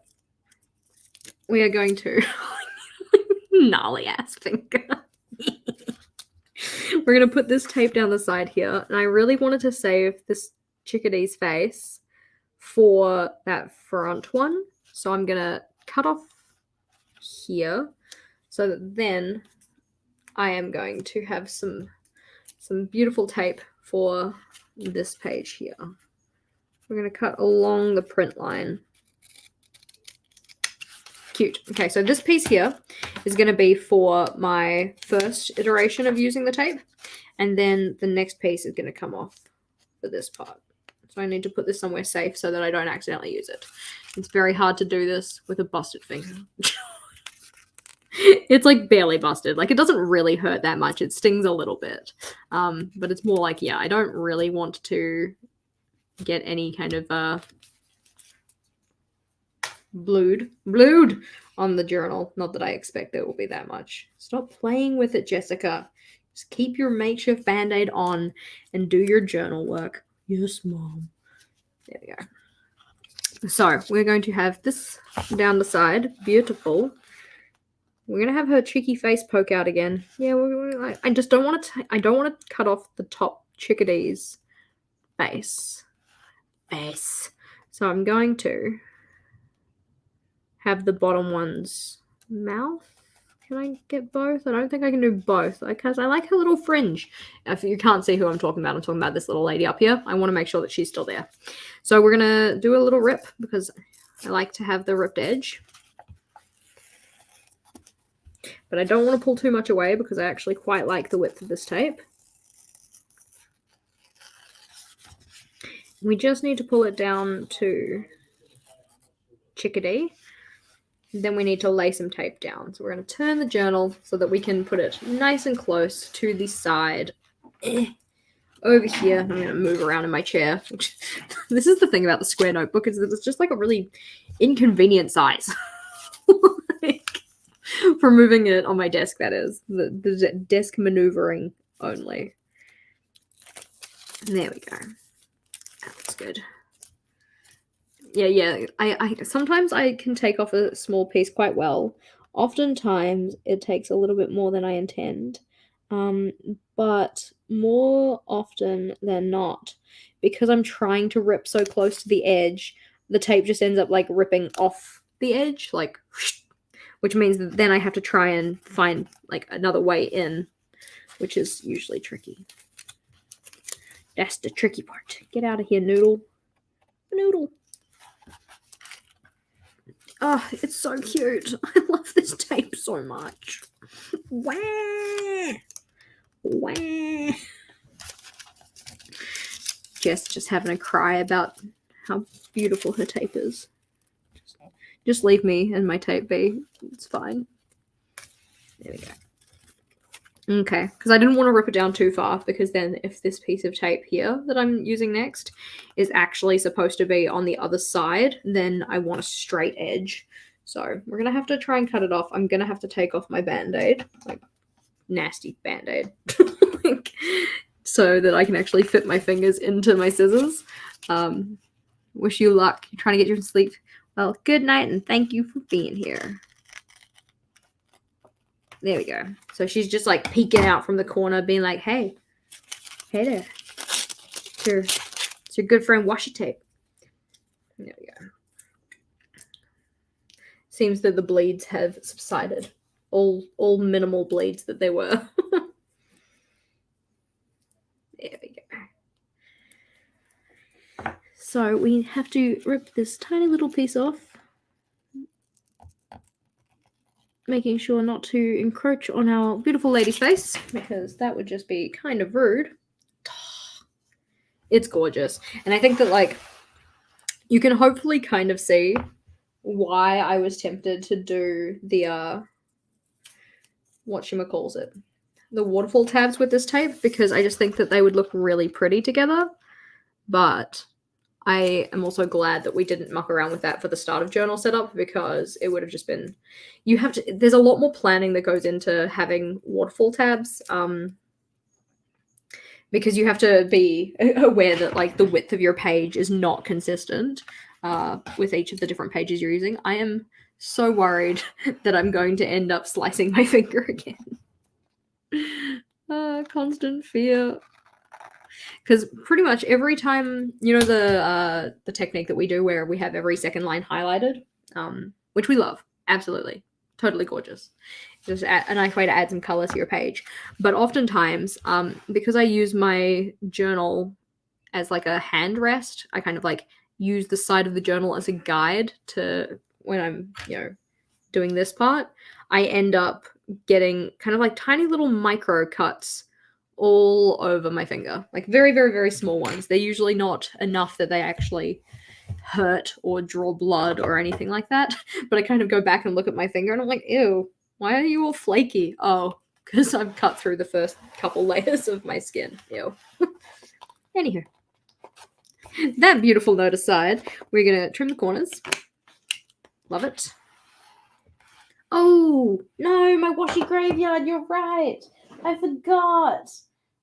A: we are going to... gnarly ass finger. We're going to put this tape down the side here, and I really wanted to save this chickadee's face for that front one. So I'm going to cut off here so that then I am going to have some beautiful tape for this page here. We're going to cut along the print line. Cute. Okay, so this piece here is going to be for my first iteration of using the tape, and then the next piece is going to come off for this part. So I need to put this somewhere safe so that I don't accidentally use it. It's very hard to do this with a busted finger. It's like barely busted. Like, it doesn't really hurt that much. It stings a little bit. But it's more like, yeah, I don't really want to get any kind of blued on the journal. Not that I expect there will be that much. Stop playing with it, Jessica. Just keep your makeshift band-aid on and do your journal work. Yes, Mom. There we go. So we're going to have this down the side. Beautiful. We're gonna have her cheeky face poke out again. Yeah, I just don't want to. I don't want to cut off the top chickadee's face. So I'm going to have the bottom one's mouth. Can I get both? I don't think I can do both because I like her little fringe. If you can't see who I'm talking about this little lady up here. I want to make sure that she's still there. So we're going to do a little rip because I like to have the ripped edge. But I don't want to pull too much away because I actually quite like the width of this tape. We just need to pull it down to chickadee. Then we need to lay some tape down. So we're going to turn the journal so that we can put it nice and close to the side. Over here, I'm going to move around in my chair. This is the thing about the square notebook, is that it's just like a really inconvenient size. Like, for moving it on my desk, that is. The desk maneuvering only. There we go. That's good. Yeah. I sometimes I can take off a small piece quite well. Oftentimes it takes a little bit more than I intend. But more often than not, because I'm trying to rip so close to the edge, the tape just ends up like ripping off the edge, like, which means that then I have to try and find like another way in, which is usually tricky. That's the tricky part. Get out of here, Noodle. Noodle. Oh, it's so cute. I love this tape so much. Wah! Wah! Jess just having a cry about how beautiful her tape is. Just leave me and my tape be. It's fine. There we go. Okay, because I didn't want to rip it down too far, because then if this piece of tape here that I'm using next is actually supposed to be on the other side, then I want a straight edge. So we're going to have to try and cut it off. I'm going to have to take off my Band-Aid, like nasty Band-Aid, like, so that I can actually fit my fingers into my scissors. Wish you luck. You're trying to get your sleep. Well, good night and thank you for being here. There we go. So she's just like peeking out from the corner, being like, hey there. It's your good friend washi tape. There we go. Seems that the bleeds have subsided. All minimal bleeds that they were. There we go. So we have to rip this tiny little piece off, making sure not to encroach on our beautiful lady's face, because that would just be kind of rude. It's gorgeous. And I think that, like, you can hopefully kind of see why I was tempted to do the, whatchamacallit, the waterfall tabs with this tape, because I just think that they would look really pretty together. But I am also glad that we didn't muck around with that for the start of journal setup, because it would have just been, there's a lot more planning that goes into having waterfall tabs, because you have to be aware that, like, the width of your page is not consistent with each of the different pages you're using. I am so worried that I'm going to end up slicing my finger again. Constant fear. Because pretty much every time, the technique that we do where we have every second line highlighted, which we love, absolutely, totally gorgeous. Just a nice way to add some color to your page. But oftentimes, because I use my journal as like a hand rest, I kind of like use the side of the journal as a guide to when I'm, doing this part. I end up getting kind of like tiny little micro cuts all over my finger, like very, very, very small ones. They're usually not enough that they actually hurt or draw blood or anything like that. But I kind of go back and look at my finger and I'm like, ew, why are you all flaky? Oh, because I've cut through the first couple layers of my skin. Ew. Anywho, that beautiful note aside, we're gonna trim the corners. Love it. Oh, no, my washi graveyard, you're right. I forgot.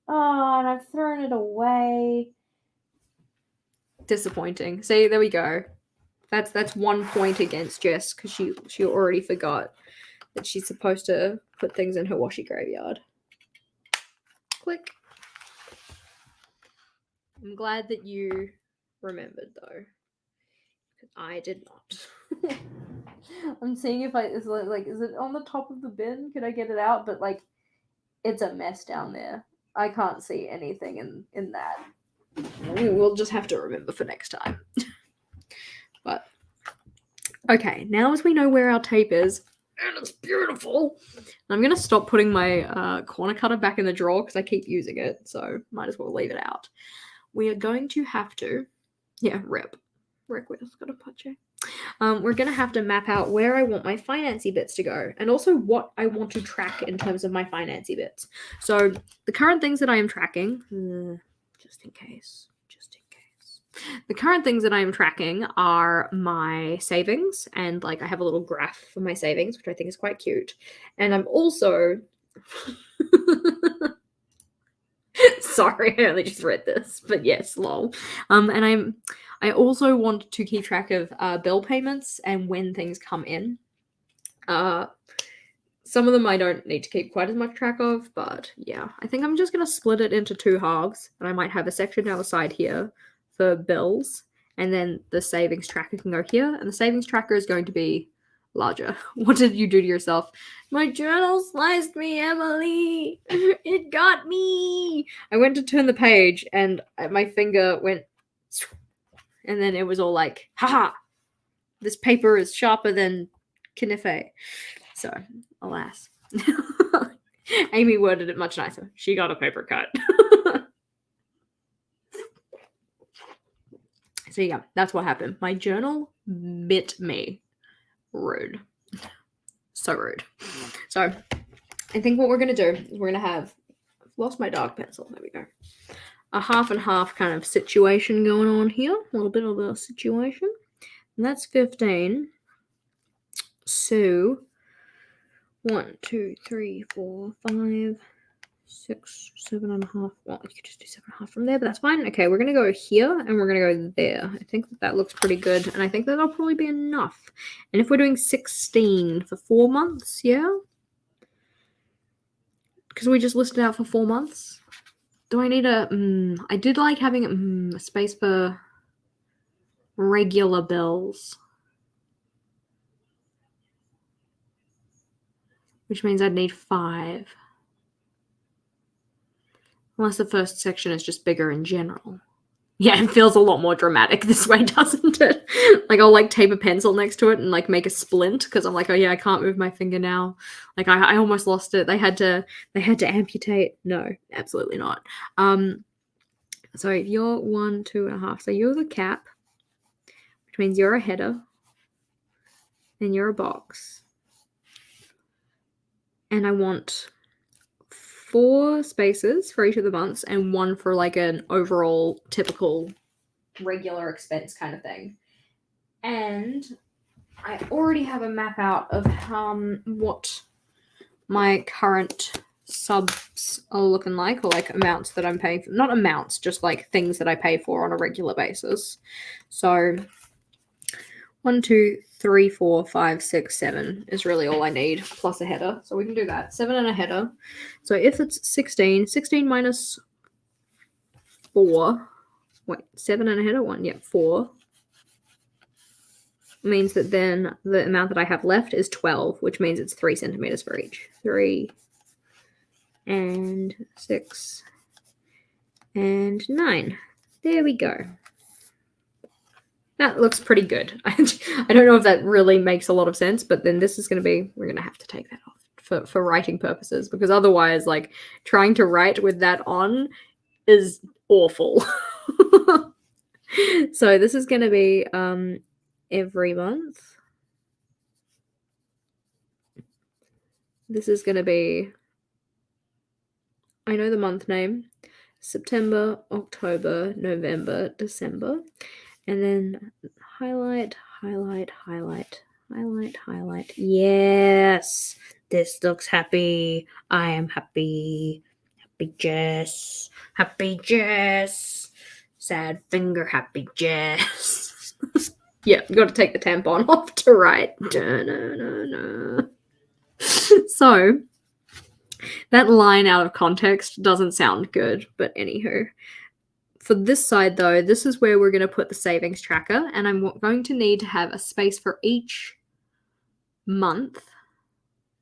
A: Oh, and I've thrown it away. Disappointing. See, there we go. That's 1 point against Jess, because she already forgot that she's supposed to put things in her washi graveyard. Click. I'm glad that you remembered, though. I did not. I'm seeing if is it on the top of the bin? Could I get it out? But, like, it's a mess down there. I can't see anything in that. We'll just have to remember for next time. But, okay, now as we know where our tape is, and it's beautiful, I'm going to stop putting my corner cutter back in the drawer because I keep using it, so might as well leave it out. We are going to have to, Rick, where's got a puncher? We're going to have to map out where I want my financy bits to go, and also what I want to track in terms of my financy bits. So the current things that I am tracking, just in case, the current things that I am tracking are my savings, and like I have a little graph for my savings, which I think is quite cute. And I'm also sorry, I only just read this, but yes, lol. And I also want to keep track of bill payments and when things come in. Some of them I don't need to keep quite as much track of, but yeah, I think I'm just going to split it into two halves, and I might have a section down the side here for bills, and then the savings tracker can go here, and the savings tracker is going to be larger. What did you do to yourself? My journal sliced me, Emily. It got me. I went to turn the page, and my finger went, and then it was all like, haha, this paper is sharper than Knife. So, alas. Amy worded it much nicer. She got a paper cut. So yeah, that's what happened. My journal bit me. Rude. So rude. So I think what we're going to do is we're going to have, I've lost my dark pencil. There we go. A half and half kind of situation going on here. A little bit of a situation. And that's 15. So 1, 2, 3, 4, 5, 6, 7.5. Well, you could just do 7.5 from there, but that's fine. Okay, we're gonna go here and we're gonna go there. I think that looks pretty good, and I think that'll probably be enough. And if we're doing 16 for 4 months, yeah, because we just listed out for 4 months. Do I need a? I did like having a space for regular bills, which means I'd need 5. Unless the first section is just bigger in general. Yeah, it feels a lot more dramatic this way, doesn't it? Like, I'll, like, tape a pencil next to it and, like, make a splint because I'm like, "Oh, yeah, I can't move my finger now." Like, I almost lost it. They had to amputate. No, absolutely not. So you're 1, 2.5. So you're the cap, which means you're a header, and you're a box. And I want 4 spaces for each of the months and 1 for, like, an overall typical regular expense kind of thing. And I already have a map out of what my current subs are looking like, or like amounts that I'm paying for. Not amounts, just like things that I pay for on a regular basis. So 1, 2, 3, 4, 5, 6, 7 is really all I need, plus a header. So we can do that. 7 and a header. So if it's 16 minus 4, wait, 7 and a header, 1, yeah, 4, means that then the amount that I have left is 12, which means it's 3 centimeters for each. 3 and 6 and 9. There we go. That looks pretty good. I don't know if that really makes a lot of sense, but then this is going to be, we're going to have to take that off for writing purposes, because otherwise, like, trying to write with that on is awful. So this is going to be every month. This is going to be, I know the month name, September, October, November, December, and then highlight, highlight, highlight, highlight, highlight. Yes, this looks happy. I am happy. Happy Jess. Happy Jess. Sad finger, happy Jess. Yeah, you got to take the tampon off to write. So that line out of context doesn't sound good, but anywho. For this side, though, this is where we're going to put the savings tracker, and I'm going to need to have a space for each week,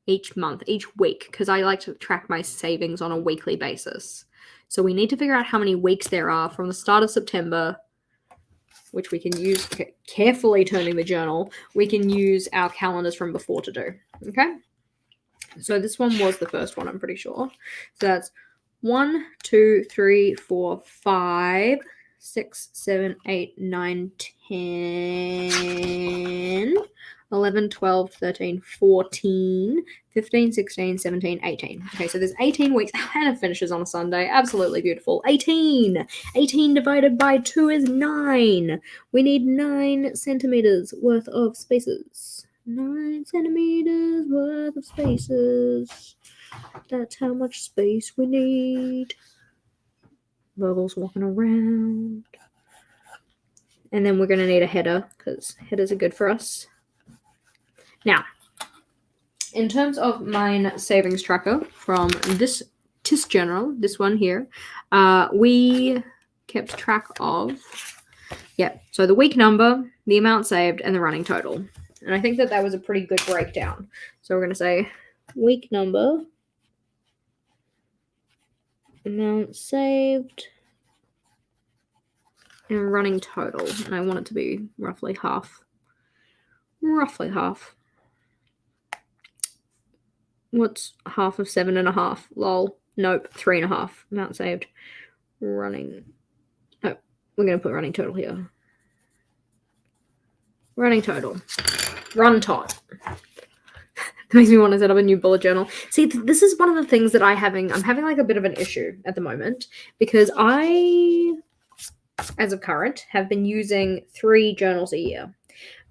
A: because I like to track my savings on a weekly basis. So we need to figure out how many weeks there are from the start of September, which we can use, carefully turning the journal, we can use our calendars from before to do, okay? So this one was the first one, I'm pretty sure. So that's 1, 2, 3, 4, 5, 6, 7, 8, 9, 10, 11, 12, 13, 14, 15, 16, 17, 18. Okay, so there's 18 weeks, and it finishes on a Sunday. Absolutely beautiful. 18. 18 divided by 2 is 9. We need 9 centimeters worth of spaces. 9 centimeters worth of spaces. That's how much space we need. Bubbles walking around. And then we're going to need a header, because headers are good for us. Now, in terms of mine savings tracker from this TIS journal, this one here, we kept track of, so the week number, the amount saved, and the running total. And I think that was a pretty good breakdown. So we're going to say week number, amount saved, and running total. And I want it to be roughly half. Roughly half. What's half of 7.5? Lol. Nope. 3.5. Amount saved. Running. Oh, we're going to put running total here. Running total. Run tot. That makes me want to set up a new bullet journal. See, this is one of the things that I'm having like a bit of an issue at the moment, because I, as of current, have been using 3 journals a year.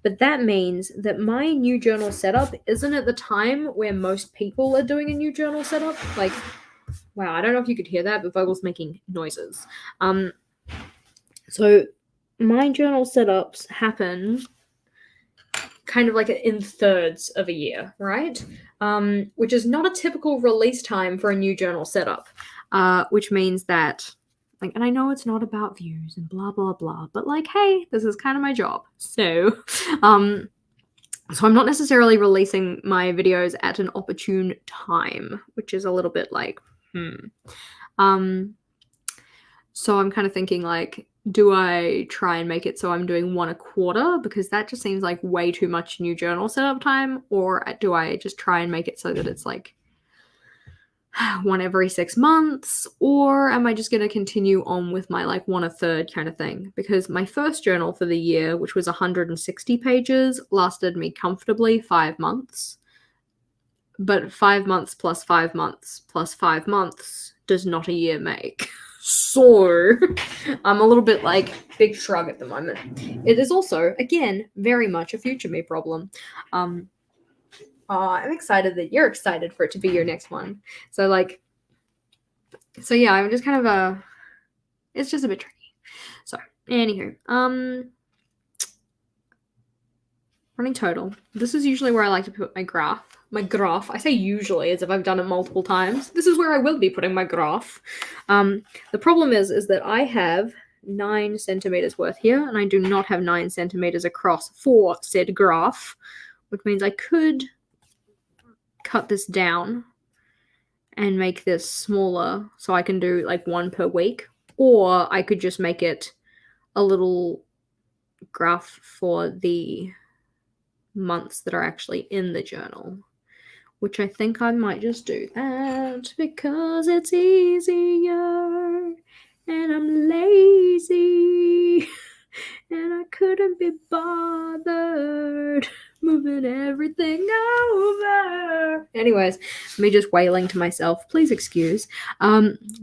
A: But that means that my new journal setup isn't at the time where most people are doing a new journal setup. Like, wow, I don't know if you could hear that, but Vogel's making noises. So my journal setups happen kind of like in thirds of a year, right? Which is not a typical release time for a new journal setup, which means that, like, and I know it's not about views and blah, blah, blah, but like, hey, this is kind of my job. So I'm not necessarily releasing my videos at an opportune time, which is a little bit like, So I'm kind of thinking, like, do I try and make it so I'm doing one a quarter? Because that just seems like way too much new journal setup time. Or do I just try and make it so that it's like one every 6 months? Or am I just going to continue on with my like one a third kind of thing? Because my first journal for the year, which was 160 pages, lasted me comfortably 5 months. But 5 months plus 5 months plus 5 months does not a year make. So I'm a little bit like big shrug at the moment. It is also, again, very much a future me problem. I'm excited that you're excited for it to be your next one. So yeah, I'm just kind of it's just a bit tricky. So anywho, running total. This is usually where I like to put my graph. My graph. I say usually as if I've done it multiple times. This is where I will be putting my graph. The problem is that I have 9 centimeters worth here, and I do not have 9 centimeters across for said graph, which means I could cut this down and make this smaller so I can do like one per week, or I could just make it a little graph for the months that are actually in the journal, which I think I might just do that because it's easier and I'm lazy and I couldn't be bothered moving everything over. Anyways, me just wailing to myself. Please excuse.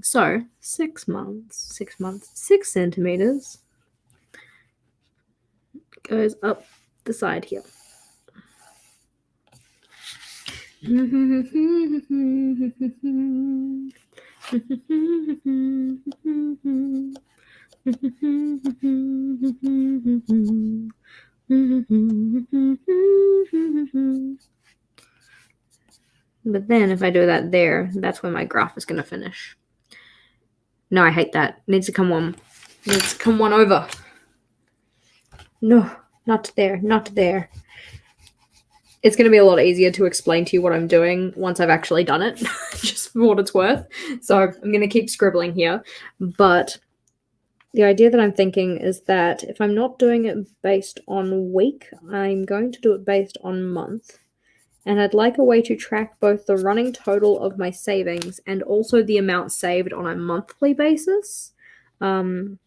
A: So 6 months, 6 centimeters goes up the side here. But then if I do that there, that's where my graph is going to finish. No, I hate that. It needs to come one. It needs to come one over. No, not there, not there. It's going to be a lot easier to explain to you what I'm doing once I've actually done it, just for what it's worth. So I'm going to keep scribbling here. But the idea that I'm thinking is that if I'm not doing it based on week, I'm going to do it based on month. And I'd like a way to track both the running total of my savings and also the amount saved on a monthly basis. So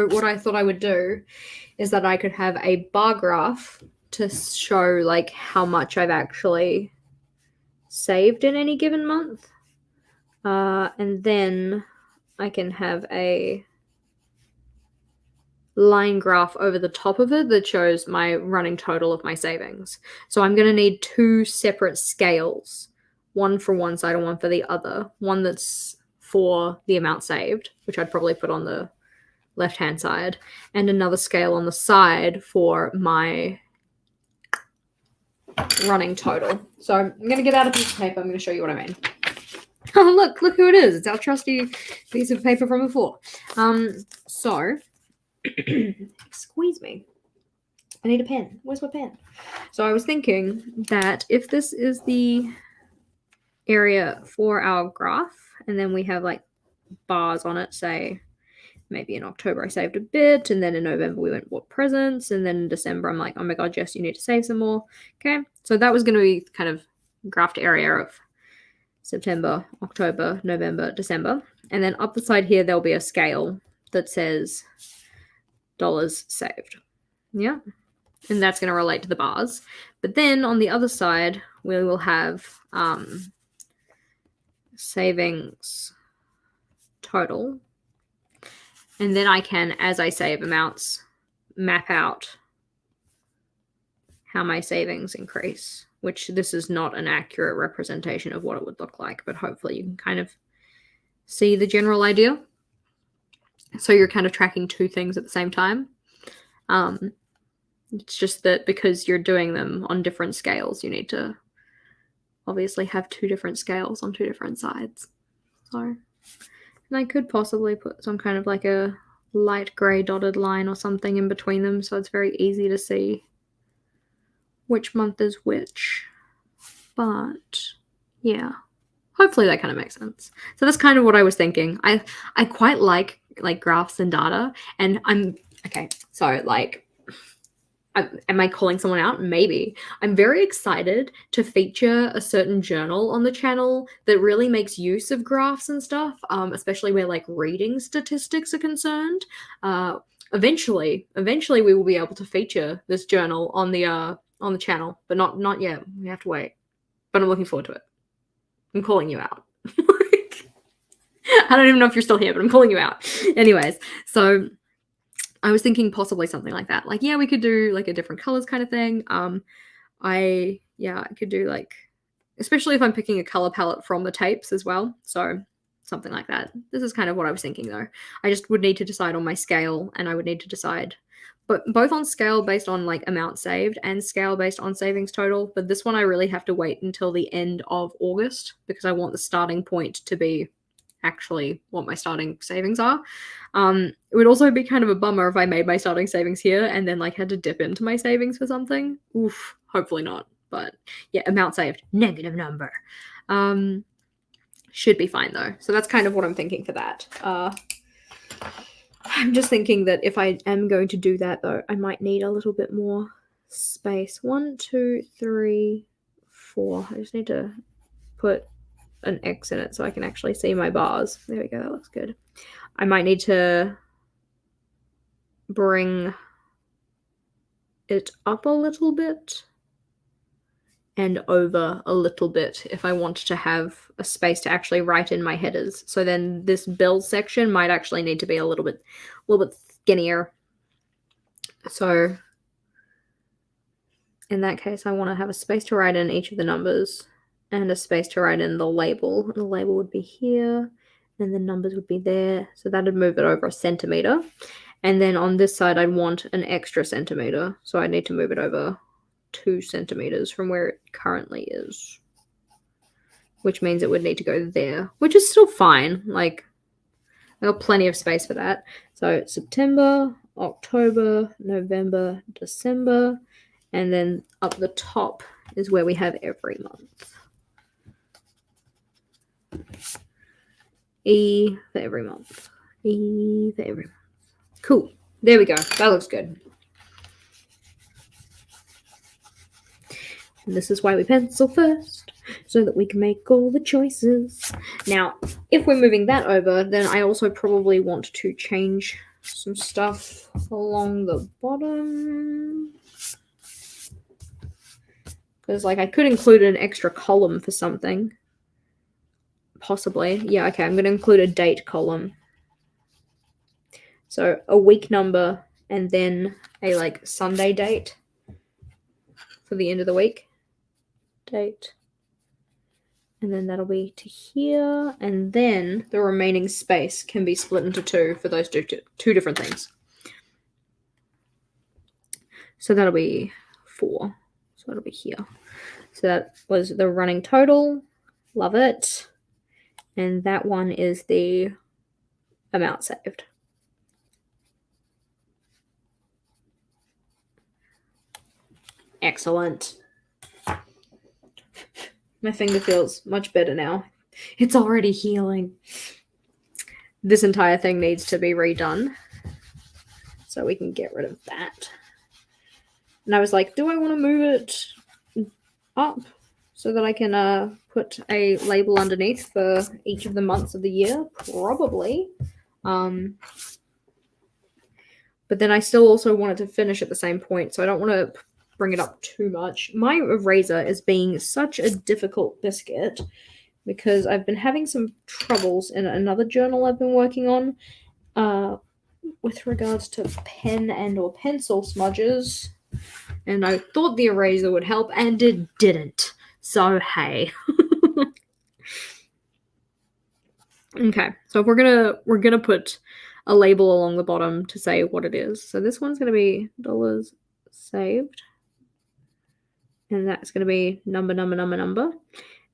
A: what I thought I would do is that I could have a bar graph to show like how much I've actually saved in any given month. And then I can have a line graph over the top of it that shows my running total of my savings. So I'm going to need 2 separate scales, one for one side and one for the other. One that's for the amount saved, which I'd probably put on the left-hand side, and another scale on the side for my running total. So I'm going to get out a piece of paper. I'm going to show you what I mean. Oh, look who it is. It's our trusty piece of paper from before. So, squeeze me. I need a pen. Where's my pen? So I was thinking that if this is the area for our graph, and then we have like bars on it, say maybe in October I saved a bit, and then in November we went and bought presents, and then in December I'm like, oh my god, Jess, you need to save some more. Okay, so that was going to be kind of graphed area of September, October, November, December. And then up the side here, there'll be a scale that says dollars saved. Yeah. And that's going to relate to the bars. But then on the other side, we will have savings total. And then I can, as I save amounts, map out how my savings increase, which this is not an accurate representation of what it would look like, but hopefully you can kind of see the general idea. So you're kind of tracking 2 things at the same time. It's just that because you're doing them on different scales, you need to obviously have 2 different scales on 2 different sides. So, and I could possibly put some kind of like a light gray dotted line or something in between them so it's very easy to see which month is which. But yeah, hopefully that kind of makes sense. So that's kind of what I was thinking. I quite like like graphs and data. And I'm okay. So like, am I calling someone out? Maybe. I'm very excited to feature a certain journal on the channel that really makes use of graphs and stuff, especially where like reading statistics are concerned. Eventually, we will be able to feature this journal on the channel, but not yet. We have to wait. But I'm looking forward to it. I'm calling you out. I don't even know if you're still here, but I'm calling you out. Anyways, so I was thinking possibly something like that. Like, yeah, we could do like a different colors kind of thing. I could do like, especially if I'm picking a color palette from the tapes as well. So something like that. This is kind of what I was thinking though. I just would need to decide on my scale, and I would need to decide, but both on scale based on like amount saved and scale based on savings total. But this one I really have to wait until the end of August because I want the starting point to be actually what my starting savings are. It would also be kind of a bummer if I made my starting savings here and then like had to dip into my savings for something. Oof, hopefully not. But yeah, amount saved, negative number. Should be fine though. So that's kind of what I'm thinking for that. I'm just thinking that if I am going to do that though, I might need a little bit more space. 1, 2, 3, 4. I just need to put an X in it so I can actually see my bars. There we go, that looks good. I might need to bring it up a little bit and over a little bit if I want to have a space to actually write in my headers. So then this bill section might actually need to be a little bit skinnier. So in that case, I want to have a space to write in each of the numbers and a space to write in the label. And the label would be here, and the numbers would be there. So that would move it over 1 centimeter. And then on this side, I'd want an extra centimeter. So I need to move it over 2 centimeters from where it currently is, which means it would need to go there, which is still fine. Like, I got plenty of space for that. So September, October, November, December, and then up the top is where we have every month. E for every month. E for every month. Cool. There we go. That looks good. And this is why we pencil first, so that we can make all the choices. Now, if we're moving that over, then I also probably want to change some stuff along the bottom. Because, like, I could include an extra column for something. Possibly. Yeah, okay, I'm going to include a date column. So a week number and then a, like, Sunday date for the end of the week. Date. And then that'll be to here. And then the remaining space can be split into 2 for those two different things. So that'll be 4. So that'll be here. So that was the running total. Love it. And that one is the amount saved. Excellent. My finger feels much better now. It's already healing. This entire thing needs to be redone so we can get rid of that. And I was like, do I want to move it up so that I can put a label underneath for each of the months of the year? Probably. But then I still also wanted to finish at the same point, so I don't want to bring it up too much. My eraser is being such a difficult biscuit because I've been having some troubles in another journal I've been working on with regards to pen and or pencil smudges. And I thought the eraser would help, and it didn't. So, hey. Okay, so if we're gonna put a label along the bottom to say what it is. So this one's gonna be dollars saved. And that's gonna be number.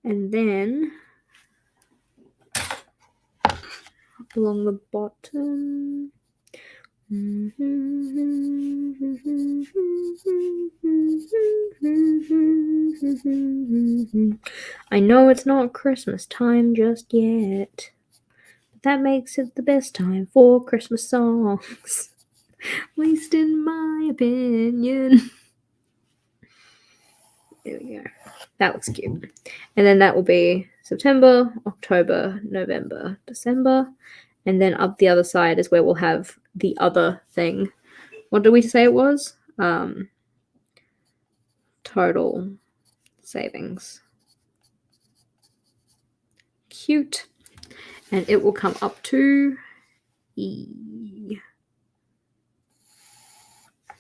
A: And then along the bottom. I know it's not Christmas time just yet.
B: That makes it the best time for Christmas songs. At least in my opinion. There we go. That looks cute. And then that will be September, October, November, December. And then up the other side is where we'll have the other thing. What did we say it was? Total savings. Cute. And it will come up to E.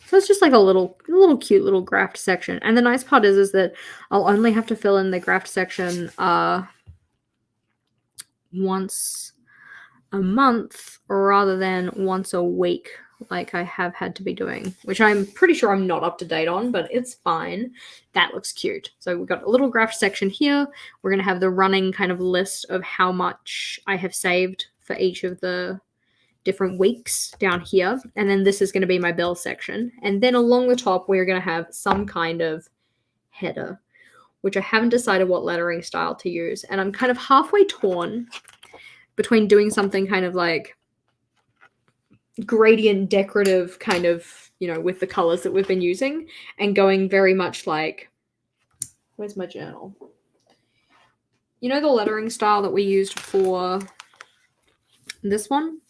B: So it's just like a little cute little graphed section. And the nice part is that I'll only have to fill in the graphed section once a month rather than once a week like I have had to be doing, which I'm pretty sure I'm not up to date on, but it's fine. That looks cute. So we've got a little graph section here. We're going to have the running kind of list of how much I have saved for each of the different weeks down here. And then this is going to be my bill section. And then along the top, we're going to have some kind of header, which I haven't decided what lettering style to use. And I'm kind of halfway torn between doing something kind of like gradient decorative kind of, with the colors that we've been using, and going very much like, where's my journal? The lettering style that we used for this one,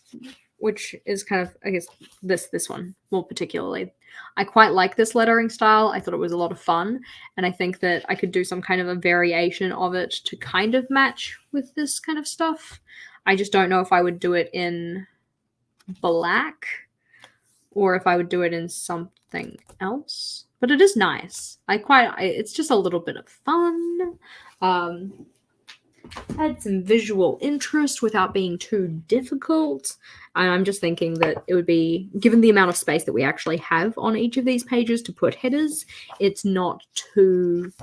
B: which is kind of, I guess, this one more particularly. I quite like this lettering style. I thought it was a lot of fun, and I think that I could do some kind of a variation of it to kind of match with this kind of stuff. I just don't know if I would do it in black or if I would do it in something else. But it is nice. It's just a little bit of fun. Add some visual interest without being too difficult. And I'm just thinking that it would be, given the amount of space that we actually have on each of these pages to put headers, it's not too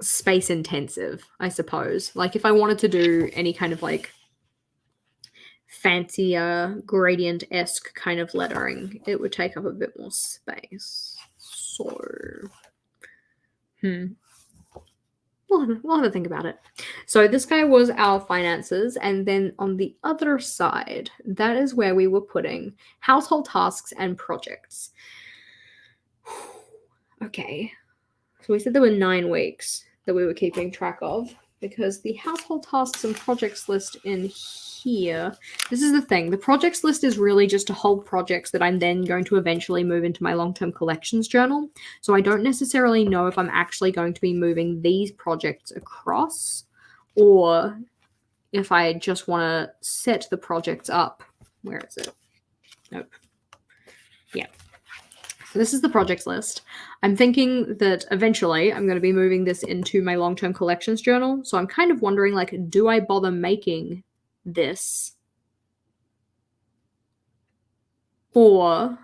B: space intensive, I suppose. Like if I wanted to do any kind of like fancier gradient-esque kind of lettering, it would take up a bit more space. So we'll have to think about it. So this guy was our finances, and then on the other side, that is where we were putting household tasks and projects. Okay, so we said there were 9 weeks that we were keeping track of, because the household tasks and projects list in here, this is the thing. The projects list is really just to hold projects that I'm then going to eventually move into my long-term collections journal. So I don't necessarily know if I'm actually going to be moving these projects across, or if I just want to set the projects up. Where is it? Nope. Yeah. So this is the projects list. I'm thinking that eventually I'm going to be moving this into my long-term collections journal. So I'm kind of wondering, like, do I bother making this? Or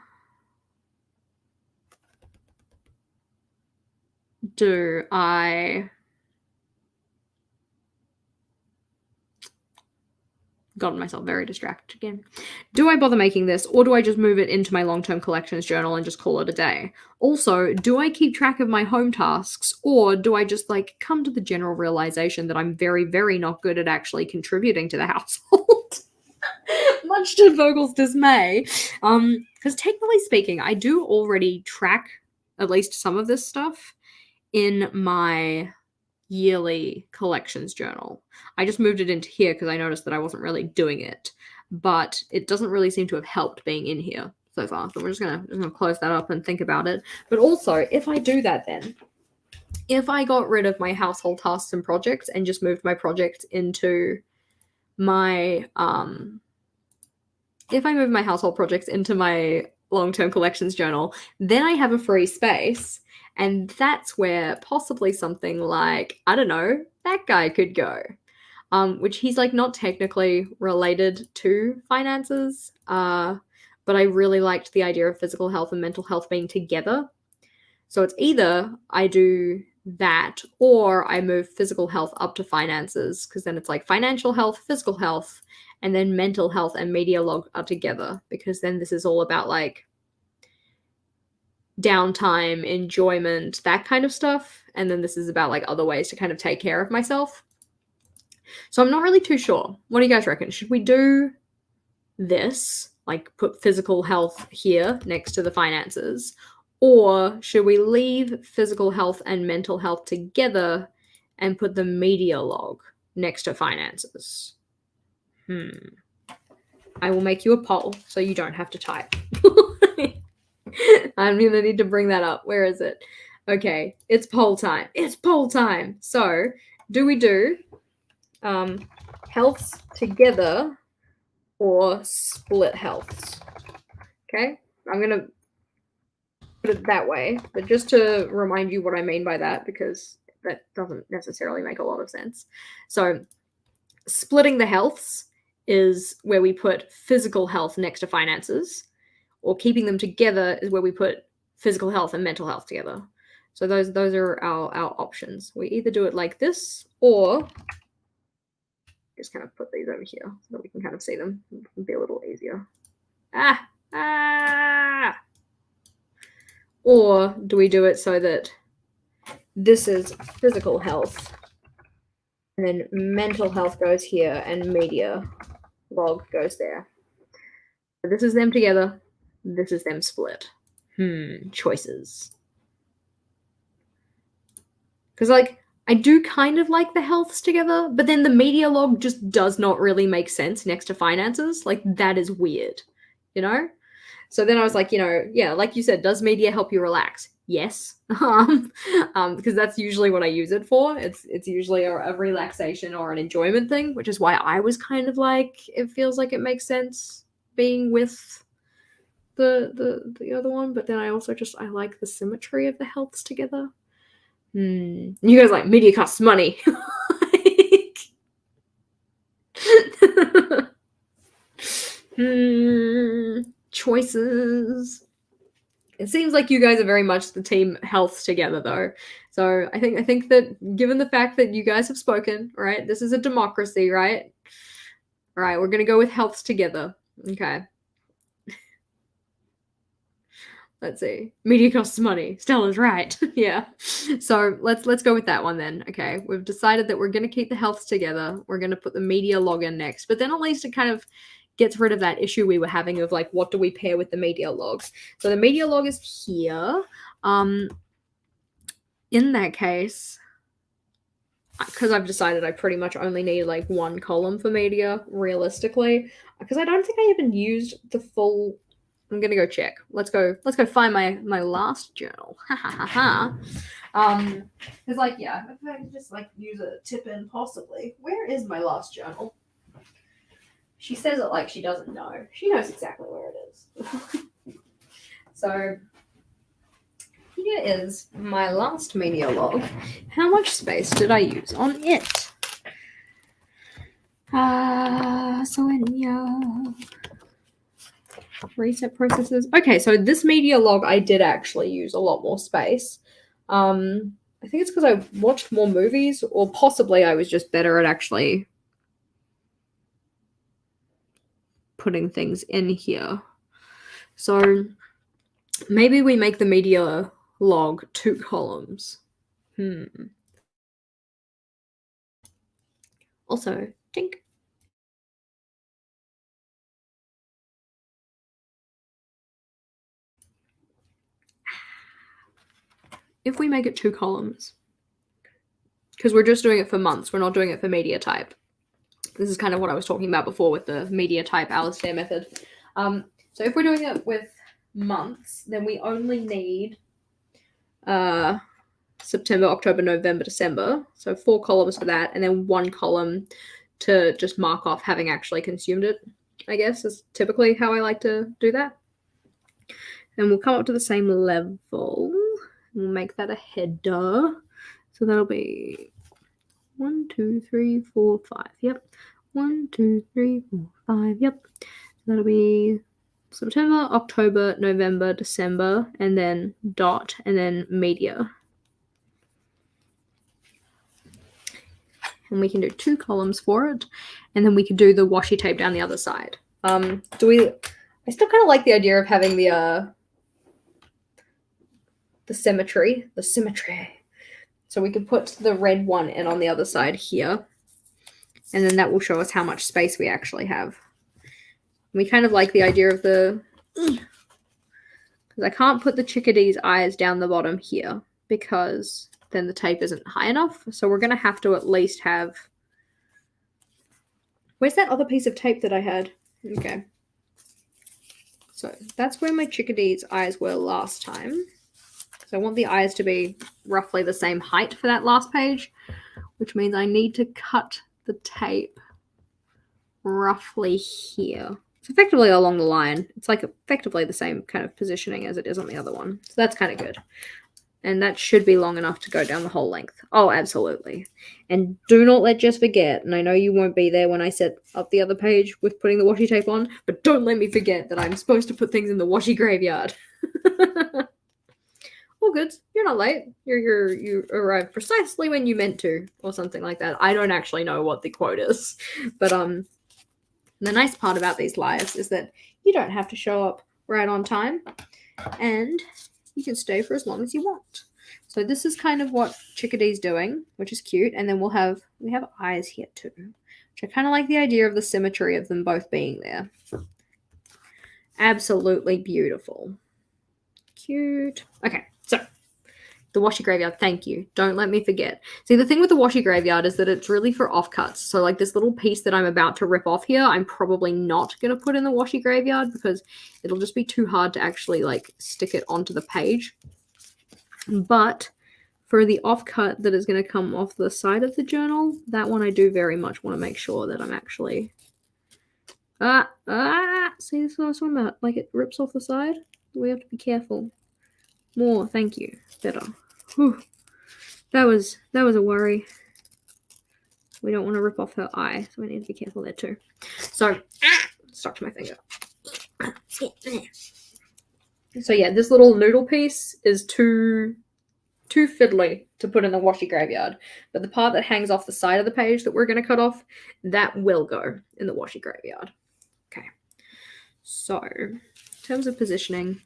B: do I... Gotten myself very distracted again. Do I bother making this, or do I just move it into my long-term collections journal and just call it a day? Also, do I keep track of my home tasks, or do I just like come to the general realization that I'm very, very not good at actually contributing to the household? Much to Vogel's dismay. Because technically speaking, I do already track at least some of this stuff in my yearly collections journal. I just moved it into here because I noticed that I wasn't really doing it, but it doesn't really seem to have helped being in here so far. So we're just gonna close that up and think about it. But also, if I do that, then if I got rid of my household tasks and projects and just moved my projects into my if I move my household projects into my long-term collections journal, then I have a free space. And that's where possibly something like, I don't know, that guy could go. Which he's like not technically related to finances, but I really liked the idea of physical health and mental health being together. So it's either I do that or I move physical health up to finances, because then it's like financial health, physical health, and then mental health and media log are together, because then this is all about like downtime, enjoyment, that kind of stuff. And then this is about like other ways to kind of take care of myself. So I'm not really too sure. What do you guys reckon? Should we do this, like put physical health here next to the finances? Or should we leave physical health and mental health together and put the media log next to finances? I will make you a poll so you don't have to type. I'm gonna need to bring that up. Where is it? Okay, it's poll time. It's poll time. So, do we do healths together or split healths? Okay, I'm gonna put it that way, but just to remind you what I mean by that, because that doesn't necessarily make a lot of sense. So, splitting the healths is where we put physical health next to finances, or keeping them together is where we put physical health and mental health together. So those are our options. We either do it like this, or just kind of put these over here so that we can kind of see them. It can be a little easier. Or do we do it so that this is physical health, and then mental health goes here, and media log goes there? So this is them together. This is them split. Choices. Because, like, I do kind of like the healths together, but then the media log just does not really make sense next to finances. Like, that is weird, you know? So then I was like, yeah, like you said, does media help you relax? Yes. Because that's usually what I use it for. It's usually a relaxation or an enjoyment thing, which is why I was kind of like, it feels like it makes sense being with the other one, but then I also I like the symmetry of the healths together. You guys like media costs money. Choices. It seems like you guys are very much the team health together, though. So I think that given the fact that you guys have spoken, right? This is a democracy, right? All right, we're gonna go with healths together. Okay. Let's see. Media costs money. Stella's right. Yeah. So let's go with that one then. Okay. We've decided that we're gonna keep the healths together. We're gonna put the media log in next, but then at least it kind of gets rid of that issue we were having of like, what do we pair with the media logs? So the media log is here. In that case, because I've decided I pretty much only need like one column for media realistically, because I don't think I even used the full. I'm gonna go check. Let's go find my last journal. Ha ha ha ha. It's like, yeah, if I could just like use a tip in possibly. Where is my last journal? She says it like she doesn't know. She knows exactly where it is. So here is my last media log. How much space did I use on it? So in reset processes. Okay, so this media log I did actually use a lot more space. I think it's because I watched more movies, or possibly I was just better at actually putting things in here. So maybe we make the media log 2 columns. Also, tink. If we make it 2 columns, because we're just doing it for months, we're not doing it for media type. This is kind of what I was talking about before with the media type Alistair method. So if we're doing it with months, then we only need September, October, November, December. So 4 columns for that, and then 1 column to just mark off having actually consumed it, I guess, is typically how I like to do that. And we'll come up to the same level. We'll make that a header. So that'll be 1, 2, 3, 4, 5. Yep. 1, 2, 3, 4, 5. Yep. So that'll be September, October, November, December, and then dot, and then media. And we can do 2 columns for it, and then we can do the washi tape down the other side. I still kind of like the idea of having the symmetry. So we could put the red one in on the other side here. And then that will show us how much space we actually have. We kind of like the idea of the... Because I can't put the chickadee's eyes down the bottom here because then the tape isn't high enough. So we're going to have to at least have... Where's that other piece of tape that I had? Okay. So that's where my chickadee's eyes were last time. So I want the eyes to be roughly the same height for that last page, which means I need to cut the tape roughly here. It's effectively along the line. It's like effectively the same kind of positioning as it is on the other one. So that's kind of good. And that should be long enough to go down the whole length. Oh, absolutely. And do not let Jess forget, and I know you won't be there when I set up the other page with putting the washi tape on, but don't let me forget that I'm supposed to put things in the washi graveyard. All good. You're not late. You arrived precisely when you meant to, or something like that. I don't actually know what the quote is. But the nice part about these lives is that you don't have to show up right on time, and you can stay for as long as you want. So this is kind of what Chickadee's doing, which is cute. And then we have eyes here too, which I kind of like the idea of the symmetry of them both being there. Absolutely beautiful. Cute. Okay, so the washi graveyard, thank you. Don't let me forget. See, the thing with the washi graveyard is that it's really for offcuts. So like this little piece that I'm about to rip off here, I'm probably not going to put in the washi graveyard because it'll just be too hard to actually like stick it onto the page. But for the offcut that is going to come off the side of the journal, that one I do very much want to make sure that I'm actually... See, this is what I was talking about. Like it rips off the side. We have to be careful. More, thank you. Better. Whew. That was a worry. We don't want to rip off her eye, so we need to be careful there too. So, stuck to my finger. So yeah, this little noodle piece is too fiddly to put in the washi graveyard. But the part that hangs off the side of the page that we're going to cut off, that will go in the washi graveyard. Okay. So, in terms of positioning,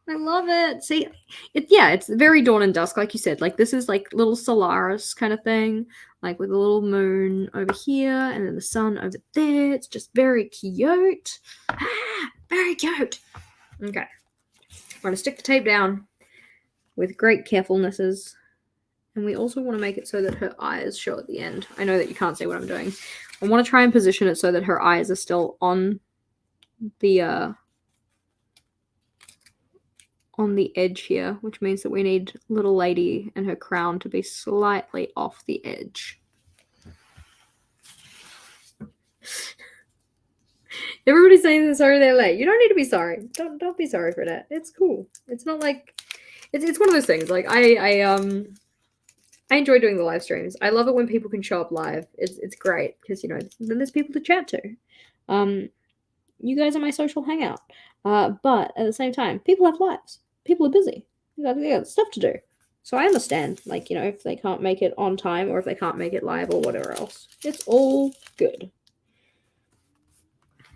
B: I love it. See, it's very dawn and dusk, like you said. Like this is like little Solaris kind of thing, like with a little moon over here and then the sun over there. It's just very cute. Very cute. Okay, we're gonna stick the tape down with great carefulnesses, and we also want to make it so that her eyes show at the end. I know that you can't see what I'm doing. I want to try and position it so that her eyes are still on the edge here, which means that we need little lady and her crown to be slightly off the edge. Everybody's saying they're sorry they're late. You don't need to be sorry. Don't be sorry for that. It's cool. It's not like it's one of those things. Like I enjoy doing the live streams. I love it when people can show up live. It's great because then there's people to chat to. You guys are my social hangout. But at the same time, people have lives. People are busy. They got stuff to do. So I understand, if they can't make it on time or if they can't make it live or whatever else. It's all good.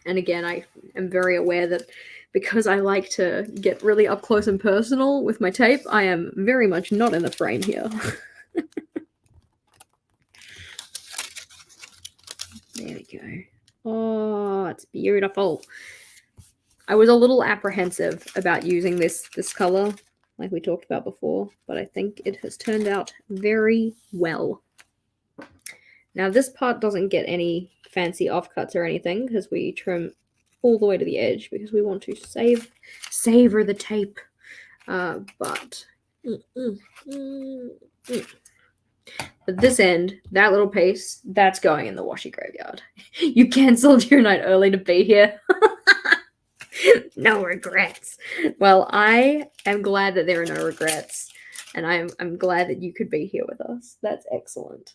B: And again, I am very aware that because I like to get really up close and personal with my tape, I am very much not in the frame here. There we go. Oh, it's beautiful. I was a little apprehensive about using this color, like we talked about before, but I think it has turned out very well. Now, this part doesn't get any fancy offcuts or anything because we trim all the way to the edge because we want to savor the tape. But this end, that little piece, that's going in the washi graveyard. You cancelled your night early to be here. No regrets. Well, I am glad that there are no regrets, and I'm glad that you could be here with us. That's excellent.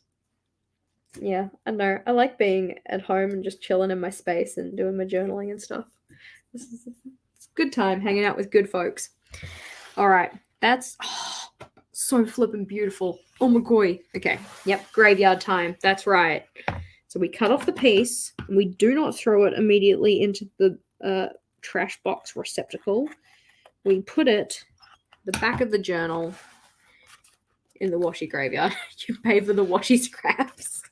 B: Yeah, I know. I like being at home and just chilling in my space and doing my journaling and stuff. It's a good time hanging out with good folks. All right, that's so flippin' beautiful. Oh my god. Okay, yep, graveyard time. That's right. So we cut off the piece, and we do not throw it immediately into the trash box receptacle. We put it the back of the journal in the washi graveyard. You pay for the washi scraps.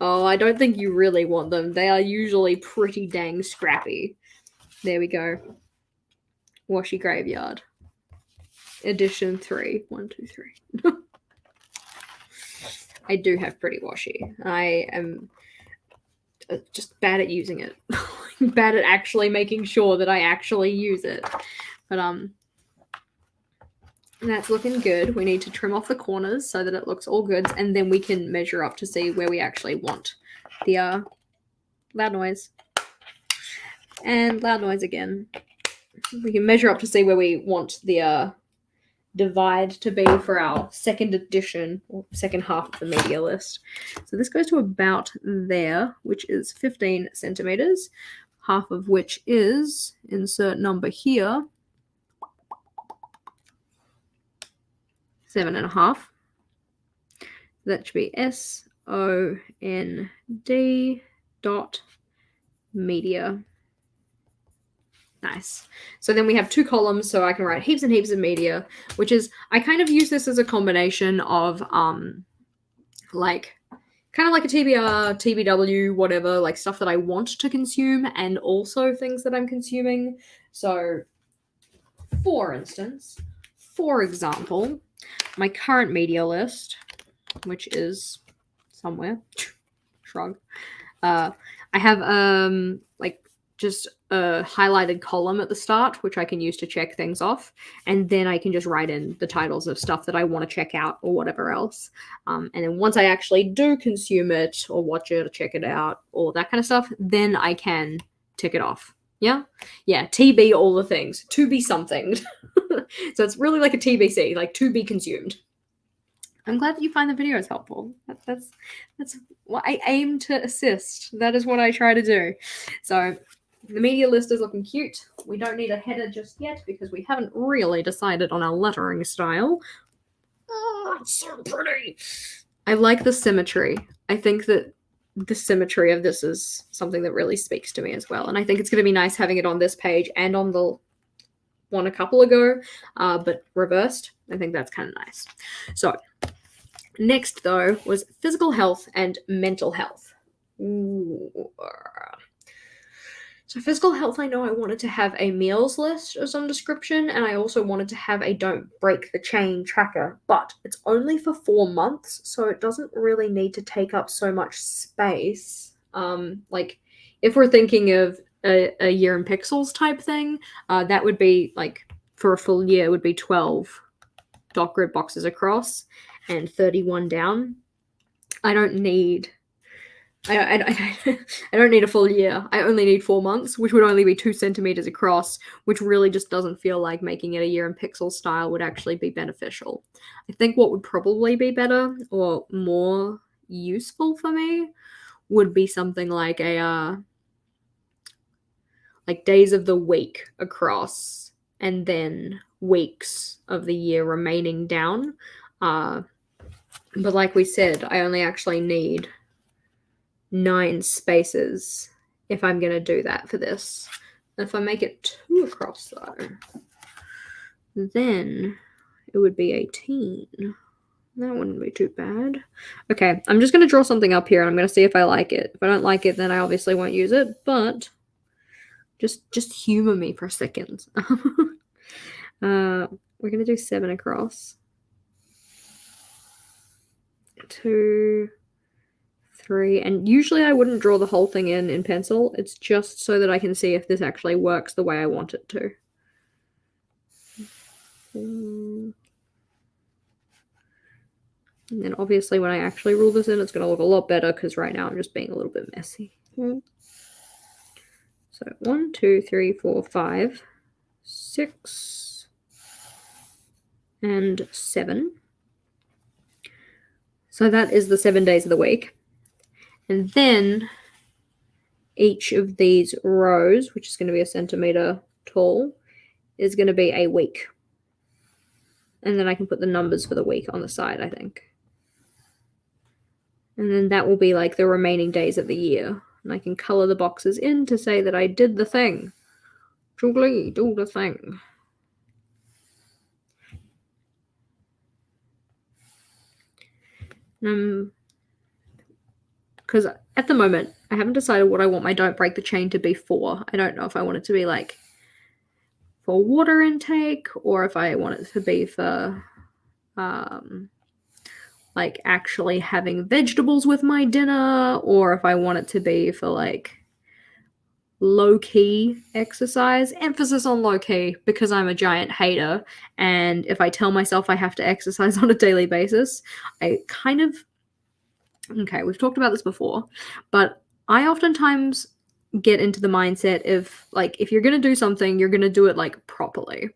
B: Oh, I don't think you really want them. They are usually pretty dang scrappy. There we go. Washi Graveyard. Edition 3. 1, 2, 3. I do have pretty washi. I am just bad at using it. Bad at actually making sure that I actually use it. But that's looking good. We need to trim off the corners so that it looks all good, and then we can measure up to see where we actually want the loud noise. And loud noise again. We can measure up to see where we want the divide to be for our second edition, or second half of the media list. So this goes to about there, which is 15 centimeters, half of which is, insert number here, 7.5. That should be SOND dot media. Nice. So then we have 2 columns, so I can write heaps and heaps of media, which is, I kind of use this as a combination of like kind of like a TBR, TBW, whatever, like stuff that I want to consume and also things that I'm consuming. So for instance, for example, my current media list, which is somewhere, shrug, I have like just a highlighted column at the start, which I can use to check things off, and then I can just write in the titles of stuff that I want to check out or whatever else. And then once I actually do consume it or watch it or check it out, all that kind of stuff, then I can tick it off. Yeah? Yeah, TB all the things. To be something. So it's really like a TBC, like to be consumed. I'm glad that you find the videos helpful. That's what I aim to assist. That is what I try to do. So the media list is looking cute. We don't need a header just yet because we haven't really decided on our lettering style. Oh, it's so pretty. I like the symmetry. I think that the symmetry of this is something that really speaks to me as well. And I think it's going to be nice having it on this page and on the one a couple ago, but reversed. I think that's kind of nice. So next, though, was physical health and mental health. Ooh. So physical health, I know I wanted to have a meals list of some description, and I also wanted to have a don't break the chain tracker, but it's only for 4 months, so it doesn't really need to take up so much space. Like, if we're thinking of a year in pixels type thing, that would be, like, for a full year, would be 12 dot grid boxes across and 31 down. I don't need I don't need a full year. I only need 4 months, which would only be 2 centimeters across, which really just doesn't feel like making it a year in pixel style would actually be beneficial. I think what would probably be better or more useful for me would be something like a like days of the week across and then weeks of the year remaining down. But like we said, I only actually need 9 spaces if I'm going to do that for this. If I make it 2 across, though, then it would be 18. That wouldn't be too bad. Okay, I'm just going to draw something up here, and I'm going to see if I like it. If I don't like it, then I obviously won't use it, but just humor me for a second. We're going to do 7 across. 2, 3, and usually I wouldn't draw the whole thing in pencil. It's just so that I can see if this actually works the way I want it to. And then obviously when I actually rule this in, it's going to look a lot better because right now I'm just being a little bit messy. So 1, 2, 3, 4, 5, 6, and 7. So that is the 7 days of the week. And then each of these rows, which is going to be a centimeter tall, is going to be a week. And then I can put the numbers for the week on the side, I think. And then that will be like the remaining days of the year. And I can color the boxes in to say that I did the thing. Julie, do the thing. because at the moment, I haven't decided what I want my don't break the chain to be for. I don't know if I want it to be like for water intake or if I want it to be for like actually having vegetables with my dinner, or if I want it to be for like low-key exercise. Emphasis on low-key because I'm a giant hater, and if I tell myself I have to exercise on a daily basis, I kind of okay, we've talked about this before, but I oftentimes get into the mindset of like if you're going to do something, you're going to do it like properly.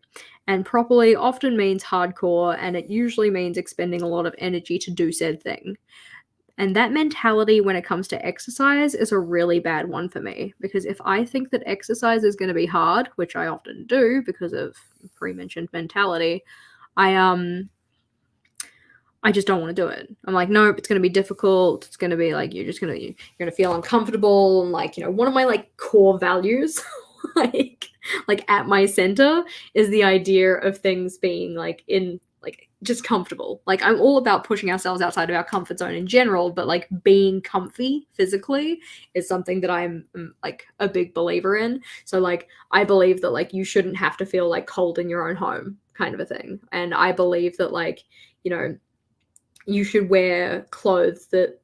B: And properly often means hardcore, and it usually means expending a lot of energy to do said thing. And that mentality when it comes to exercise is a really bad one for me, because if I think that exercise is going to be hard, which I often do because of pre-mentioned mentality, I just don't want to do it. I'm like, nope, it's going to be difficult. It's going to be like, you're going to feel uncomfortable. And like, one of my like core values, like at my center is the idea of things being like in like just comfortable. Like I'm all about pushing ourselves outside of our comfort zone in general, but like being comfy physically is something that I'm like a big believer in. So like I believe that like you shouldn't have to feel like cold in your own home kind of a thing. And I believe that like, you should wear clothes that,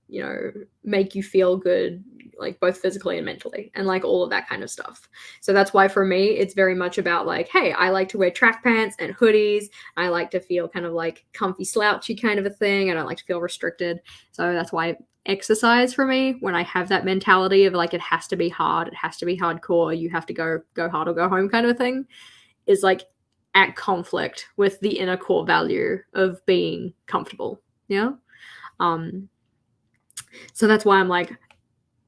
B: make you feel good, like both physically and mentally, and like all of that kind of stuff. So that's why for me, it's very much about like, hey, I like to wear track pants and hoodies. I like to feel kind of like comfy, slouchy kind of a thing. I don't like to feel restricted. So that's why exercise for me, when I have that mentality of like, it has to be hard, it has to be hardcore, you have to go hard or go home kind of a thing, is like at conflict with the inner core value of being comfortable. Yeah. So that's why I'm like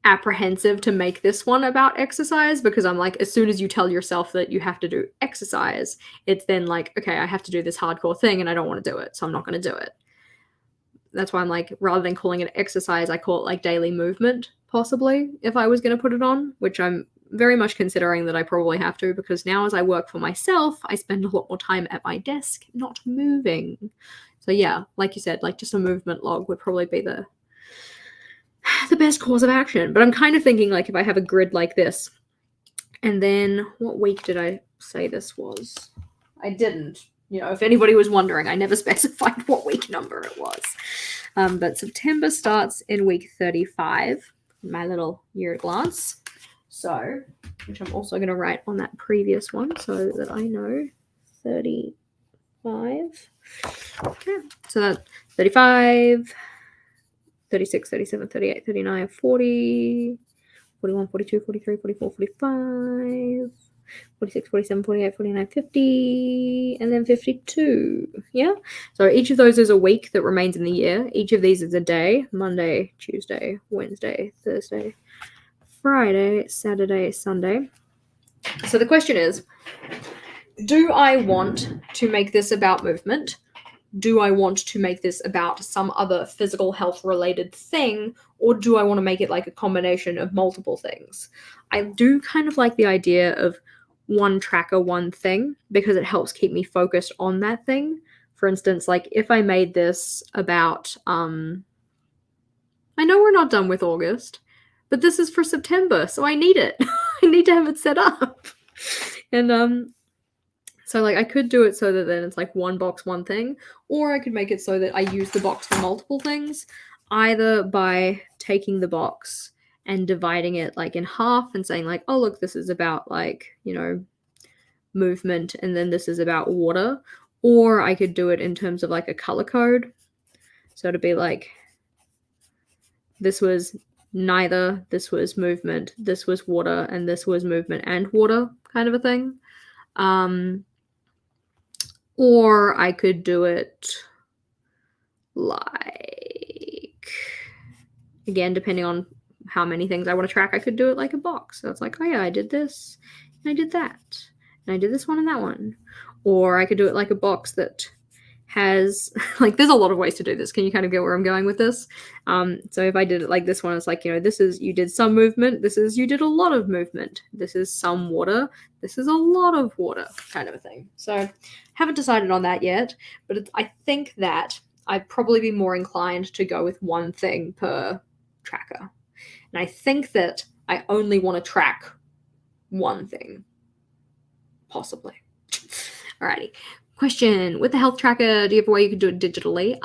B: apprehensive to make this one about exercise, because I'm like, as soon as you tell yourself that you have to do exercise, it's then like, okay, I have to do this hardcore thing and I don't want to do it, so I'm not going to do it. That's why I'm like, rather than calling it exercise, I call it like daily movement, possibly, if I was going to put it on, which I'm very much considering that I probably have to, because now as I work for myself, I spend a lot more time at my desk not moving. So yeah, like you said, like just a movement log would probably be the best course of action. But I'm kind of thinking like if I have a grid like this, and then what week did I say this was? I didn't. If anybody was wondering, I never specified what week number it was. But September starts in week 35, my little year glance. So, which I'm also going to write on that previous one so that I know 35. Okay, so that's 35, 36, 37, 38, 39, 40, 41, 42, 43, 44, 45, 46, 47, 48, 49, 50, and then 52. Yeah? So each of those is a week that remains in the year. Each of these is a day: Monday, Tuesday, Wednesday, Thursday, Friday, Saturday, Sunday. So the question is, do I want to make this about movement? Do I want to make this about some other physical health related thing, or do I want to make it like a combination of multiple things? I do kind of like the idea of one tracker, one thing, because it helps keep me focused on that thing. For instance, like if I made this about, I know we're not done with August, but this is for September, so I need it. I need to have it set up. And so like I could do it so that then it's like one box, one thing, or I could make it so that I use the box for multiple things, either by taking the box and dividing it like in half and saying like, oh look, this is about like, movement, and then this is about water, or I could do it in terms of like a color code. So it'd be like, this was neither, this was movement, this was water, and this was movement and water kind of a thing. Or I could do it like, again, depending on how many things I want to track, I could do it like a box. So it's like, oh yeah, I did this, and I did that, and I did this one and that one. Or I could do it like a box that has, like, there's a lot of ways to do this. Can you kind of get where I'm going with this? So if I did it like this one, it's like, this is, you did some movement, this is, you did a lot of movement, this is some water, this is a lot of water, kind of a thing. So haven't decided on that yet, but I think that I'd probably be more inclined to go with one thing per tracker. And I think that I only want to track one thing. Possibly. Alrighty. Question. With the health tracker, do you have a way you can do it digitally?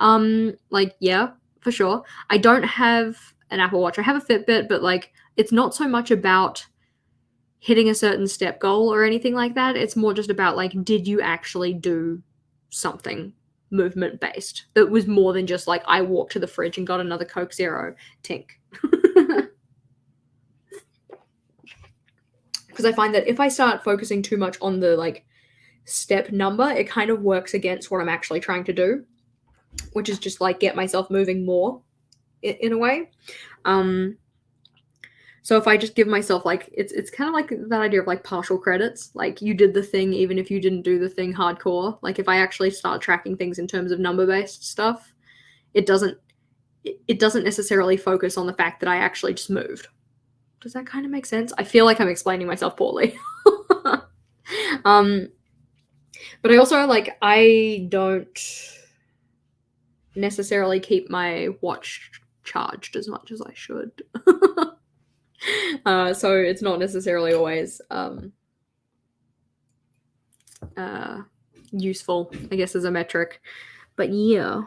B: Like, yeah, for sure. I don't have an Apple Watch. I have a Fitbit, but like, it's not so much about hitting a certain step goal or anything like that. It's more just about like, did you actually do something movement based that was more than just like, I walked to the fridge and got another Coke Zero, tink. Because I find that if I start focusing too much on the like step number, it kind of works against what I'm actually trying to do, which is just like get myself moving more in a way. So if I just give myself like, it's kind of like that idea of like partial credits, like you did the thing even if you didn't do the thing hardcore. Like if I actually start tracking things in terms of number based stuff, it doesn't necessarily focus on the fact that I actually just moved. Does that kind of make sense? I feel like I'm explaining myself poorly. But I also like, I don't necessarily keep my watch charged as much as I should. So it's not necessarily always useful, I guess, as a metric. But yeah.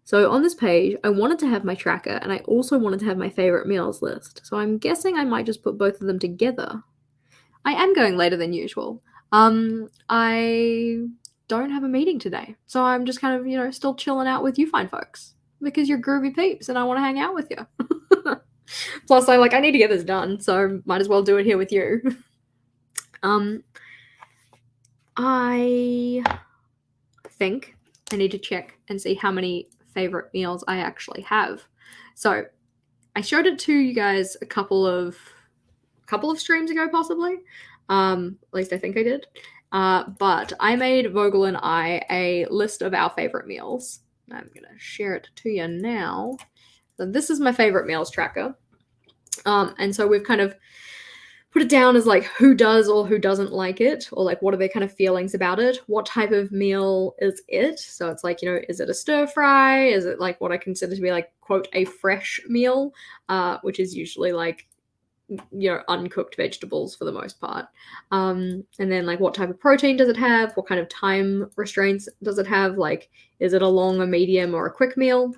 B: So on this page, I wanted to have my tracker and I also wanted to have my favorite meals list. So I'm guessing I might just put both of them together. I am going later than usual. I don't have a meeting today. So I'm just kind of, you know, still chilling out with you fine folks because you're groovy peeps and I want to hang out with you. Plus I need to get this done, so might as well do it here with you. I think I need to check and see how many favorite meals I actually have. So I showed it to you guys a couple of streams ago, possibly. At least I think I did. But I made Vogel and I a list of our favorite meals. I'm gonna share it to you now. So this is my favorite meals tracker. And so we've kind of put it down as like who does or who doesn't like it, or like what are their kind of feelings about it, what type of meal is it. So it's like, you know, is it a stir fry, is it like what I consider to be like, quote, a fresh meal, which is usually like, you know, uncooked vegetables for the most part, and then like what type of protein does it have, what kind of time restraints does it have, like is it a long, a medium, or a quick meal,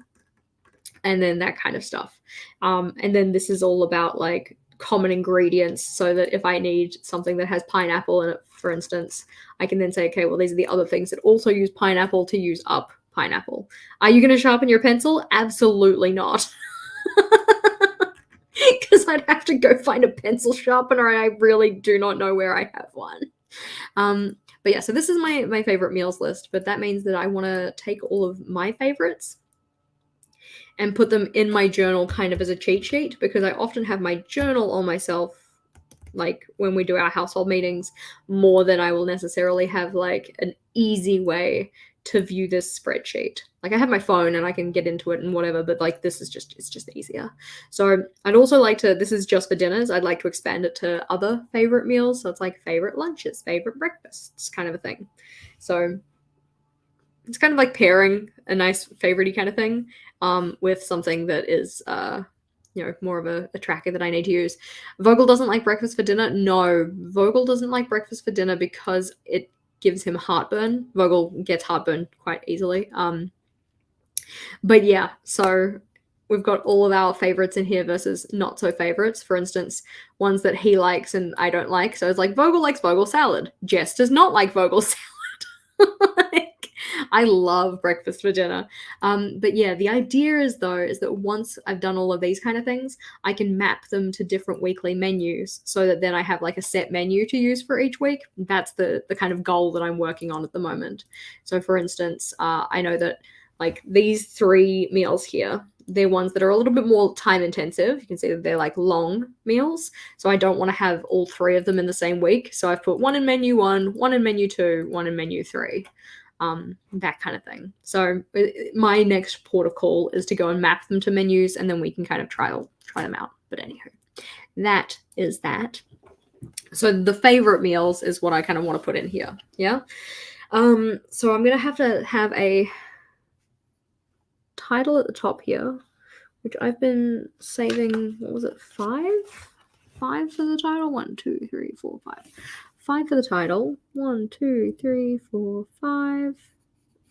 B: and then that kind of stuff. And then this is all about like common ingredients, so that if I need something that has pineapple in it, for instance, I can then say, okay, well, these are the other things that also use pineapple to use up pineapple. Are you going to sharpen your pencil? Absolutely not. Because I'd have to go find a pencil sharpener and I really do not know where I have one. But yeah, so this is my favorite meals list, but that means that I want to take all of my favorites and put them in my journal kind of as a cheat sheet, because I often have my journal on myself, like when we do our household meetings, more than I will necessarily have like an easy way to view this spreadsheet. Like I have my phone and I can get into it and whatever, but like this is just, it's just easier. So I'd also like to, this is just for dinners, I'd like to expand it to other favorite meals. So it's like favorite lunches, favorite breakfasts, kind of a thing. So it's kind of like pairing a nice favorite-y kind of thing with something that is you know, more of a tracker that I need to use. Vogel doesn't like breakfast for dinner. No, Vogel doesn't like breakfast for dinner because it gives him heartburn. Vogel gets heartburn quite easily. But yeah, so we've got all of our favorites in here versus not so favorites. For instance, ones that he likes and I don't like. So it's like Vogel likes Vogel salad. Jess does not like Vogel salad. Like, I love breakfast for dinner. But yeah, the idea is that once I've done all of these kind of things, I can map them to different weekly menus so that then I have like a set menu to use for each week. That's the kind of goal that I'm working on at the moment. So for instance, I know that like these 3 meals here, they're ones that are a little bit more time intensive. You can see that they're like long meals. So I don't want to have all 3 of them in the same week. So I've put one in menu 1, one in menu 2, one in menu 3. That kind of thing. So my next port of call is to go and map them to menus, and then we can kind of try them out. But anywho, that is that. So the favorite meals is what I kind of want to put in here. Yeah. So I'm going to have a title at the top here, which I've been saving, what was it, 5? 5 for the title? 1, 2, 3, 4, 5. 5 for the title. 1, 2, 3, 4, 5.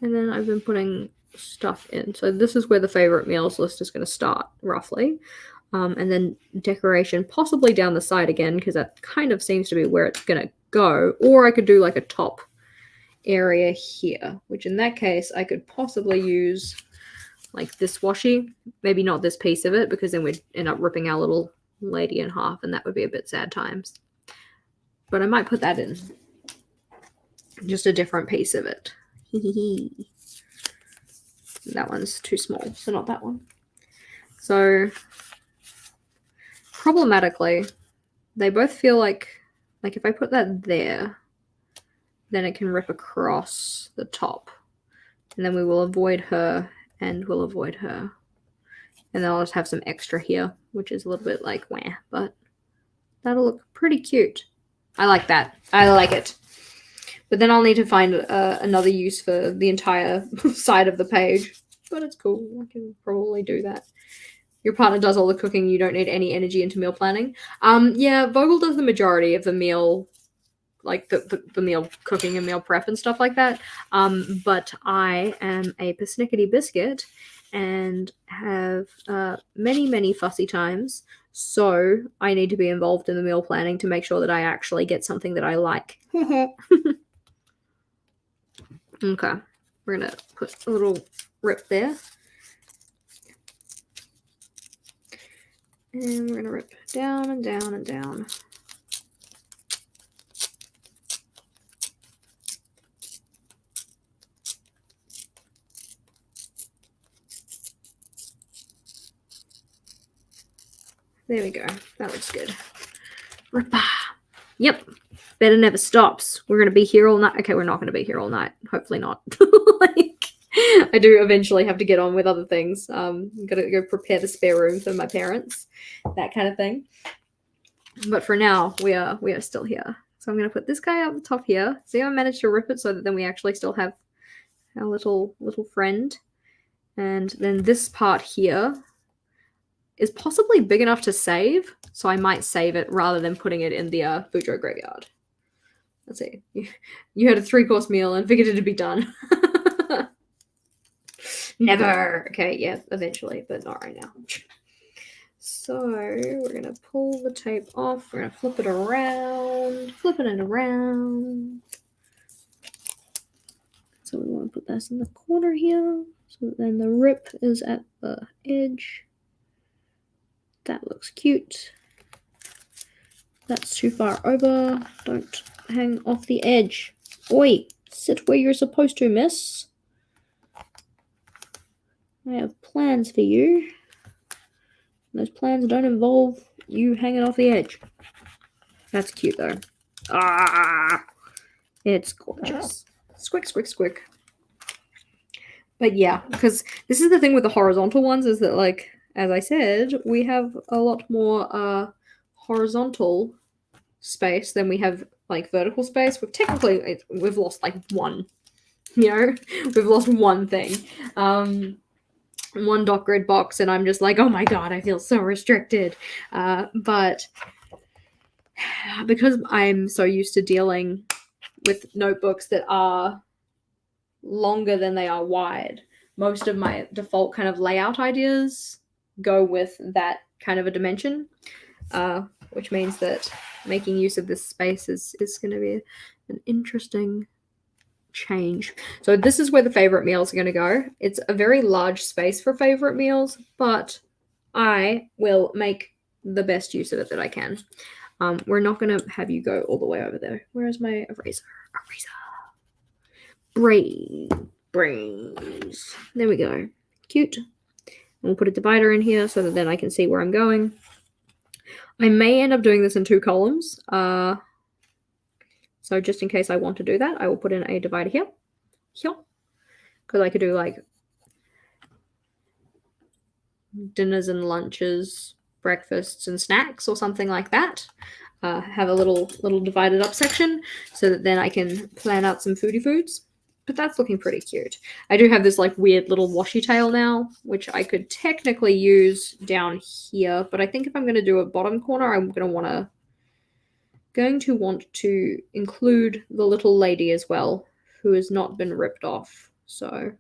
B: And then I've been putting stuff in. So this is where the favorite meals list is going to start, roughly. And then decoration possibly down the side again, because that kind of seems to be where it's going to go. Or I could do like a top area here, which in that case I could possibly use like this washi. Maybe not this piece of it, because then we'd end up ripping our little lady in half, and that would be a bit sad times. But I might put that in. Just a different piece of it. That one's too small, so not that one. So problematically, they both feel like if I put that there, then it can rip across the top. And then we will avoid her, and we'll avoid her. And then I'll just have some extra here, which is a little bit like wah, but that'll look pretty cute. I like that. I like it. But then I'll need to find another use for the entire side of the page. But it's cool. I can probably do that. Your partner does all the cooking. You don't need any energy into meal planning. Yeah, Vogel does the majority of the meal, like the meal cooking and meal prep and stuff like that. But I am a persnickety biscuit and have many fussy times. So I need to be involved in the meal planning to make sure that I actually get something that I like. Okay, we're going to put a little rip there. And we're going to rip down and down and down. There we go. That looks good. Ripper. Yep. Better never stops. We're going to be here all night. Okay, we're not going to be here all night. Hopefully not. Like, I do eventually have to get on with other things. Got to go prepare the spare room for my parents. That kind of thing. But for now, we are still here. So I'm going to put this guy up the top here. See how I managed to rip it so that then we actually still have our little friend. And then this part here is possibly big enough to save, so I might save it rather than putting it in the Fujo graveyard. Let's see. You had a 3-course meal and figured it'd be done. Never. Okay, yeah, eventually, but not right now. So we're going to pull the tape off. We're going to flip it around. Flipping it around. So we want to put this in the corner here. So then the rip is at the edge. That looks cute. That's too far over. Don't hang off the edge. Oi, sit where you're supposed to, miss. I have plans for you. Those plans don't involve you hanging off the edge. That's cute, though. Ah, it's gorgeous. Squick, squick, squick. But yeah, because this is the thing with the horizontal ones is that, like, as I said, we have a lot more horizontal space than we have like vertical space. We've lost like one, we've lost one thing, one dot grid box, and I'm just like, oh my god, I feel so restricted. But because I'm so used to dealing with notebooks that are longer than they are wide, most of my default kind of layout ideas go with that kind of a dimension, which means that making use of this space is going to be an interesting change. So this is where the favorite meals are going to go. It's a very large space for favorite meals, but I will make the best use of it that I can. We're not going to have you go all the way over there. Where is my eraser? Brains. There we go. Cute. We'll put a divider in here so that then I can see where I'm going. I may end up doing this in 2 columns. So just in case I want to do that, I will put in a divider here. Because I could do like dinners and lunches, breakfasts and snacks or something like that. Have a little divided up section so that then I can plan out some foodie foods. But that's looking pretty cute. I do have this like weird little washi tail now, which I could technically use down here. But I think if I'm going to do a bottom corner, I'm going to want to include the little lady as well, who has not been ripped off. So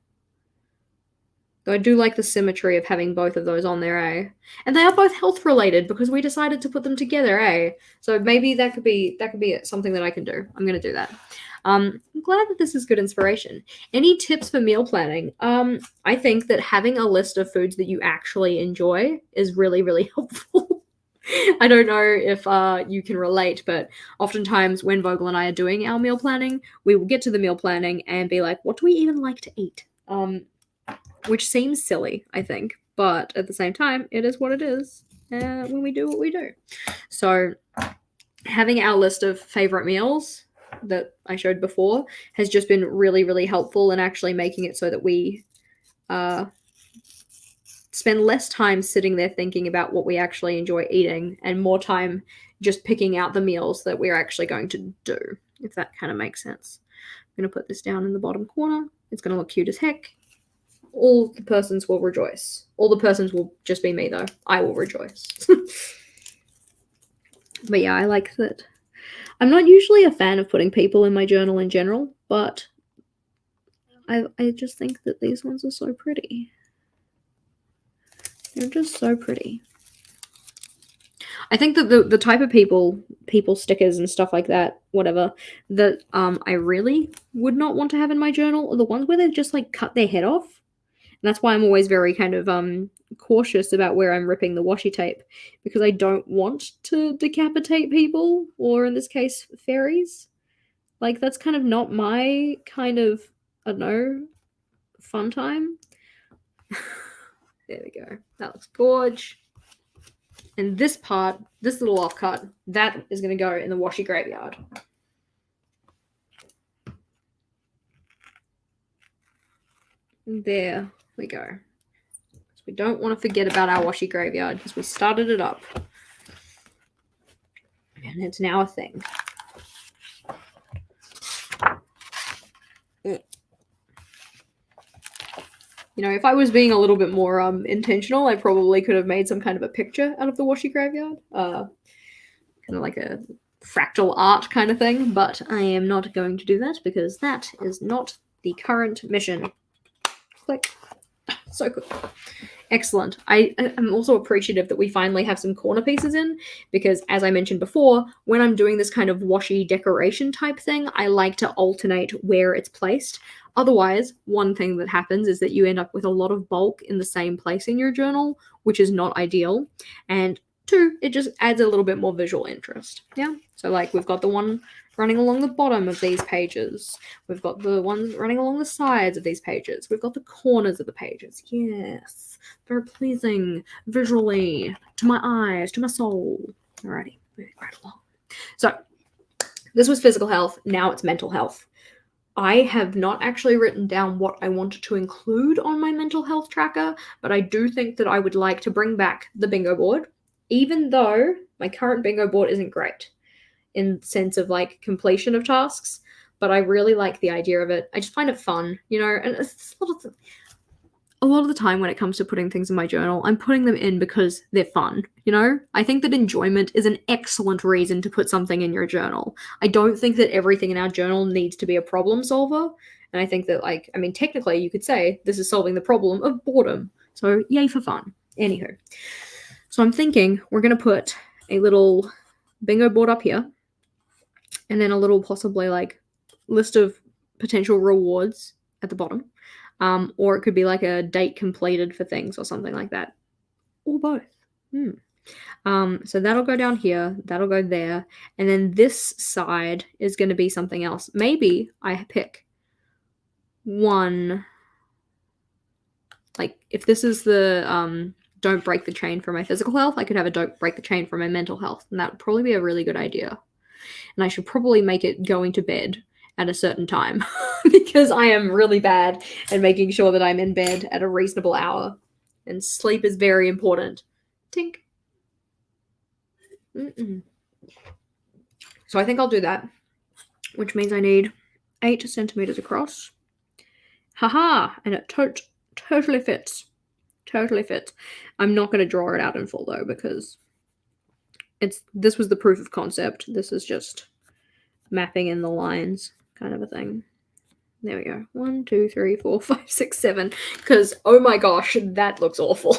B: I do like the symmetry of having both of those on there, eh? And they are both health related because we decided to put them together, eh? So maybe that could be something that I can do. I'm gonna do that. I'm glad that this is good inspiration. Any tips for meal planning? I think that having a list of foods that you actually enjoy is really, really helpful. I don't know if you can relate, but oftentimes when Vogel and I are doing our meal planning, we will get to the meal planning and be like, what do we even like to eat? Which seems silly, I think, but at the same time, it is what it is when we do what we do. So having our list of favorite meals that I showed before has just been really, really helpful in actually making it so that we spend less time sitting there thinking about what we actually enjoy eating and more time just picking out the meals that we're actually going to do, if that kind of makes sense. I'm going to put this down in the bottom corner. It's going to look cute as heck. All the persons will rejoice. All the persons will just be me, though. I will rejoice. But yeah, I like that. I'm not usually a fan of putting people in my journal in general, but I just think that these ones are so pretty. They're just so pretty. I think that the type of people stickers and stuff like that, whatever, that I really would not want to have in my journal are the ones where they've just like cut their head off. And that's why I'm always very kind of cautious about where I'm ripping the washi tape, because I don't want to decapitate people, or in this case, fairies. Like, that's kind of not my kind of, I don't know, fun time. There we go. That looks gorge. And this part, this little offcut, that is going to go in the washi graveyard. There we go. So we don't want to forget about our washi graveyard because we started it up. And it's now a thing. You know, if I was being a little bit more intentional, I probably could have made some kind of a picture out of the washi graveyard. Kind of like a fractal art kind of thing. But I am not going to do that because that is not the current mission. Click. So cool. Excellent. I am also appreciative that we finally have some corner pieces in, because as I mentioned before, when I'm doing this kind of washi decoration type thing, I like to alternate where it's placed. Otherwise, one thing that happens is that you end up with a lot of bulk in the same place in your journal, which is not ideal. And two, it just adds a little bit more visual interest. Yeah. So like we've got the one running along the bottom of these pages. We've got the ones running along the sides of these pages. We've got the corners of the pages. Yes. Very pleasing visually to my eyes, to my soul. Alrighty, moving right along. So this was physical health. Now it's mental health. I have not actually written down what I wanted to include on my mental health tracker, but I do think that I would like to bring back the bingo board, even though my current bingo board isn't great in sense of like completion of tasks, but I really like the idea of it. I just find it fun, you know, and it's a lot of the time when it comes to putting things in my journal, I'm putting them in because they're fun, you know? I think that enjoyment is an excellent reason to put something in your journal. I don't think that everything in our journal needs to be a problem solver. And I think that, like, I mean, technically you could say this is solving the problem of boredom. So yay for fun. Anywho. So I'm thinking we're going to put a little bingo board up here, and then a little possibly like list of potential rewards at the bottom. Or it could be like a date completed for things or something like that. Or both. So that'll go down here. That'll go there. And then this side is going to be something else. Maybe I pick one. Like if this is the don't break the chain for my physical health, I could have a don't break the chain for my mental health. And that would probably be a really good idea. And I should probably make it going to bed at a certain time because I am really bad at making sure that I'm in bed at a reasonable hour, and sleep is very important. Tink. So I think I'll do that, which means I need 8 centimeters across. Haha, and it totally fits. Totally fits. I'm not going to draw it out in full though, because this was the proof of concept. This is just mapping in the lines kind of a thing. There we go. 1, 2, 3, 4, 5, 6, 7. Because, oh my gosh, that looks awful.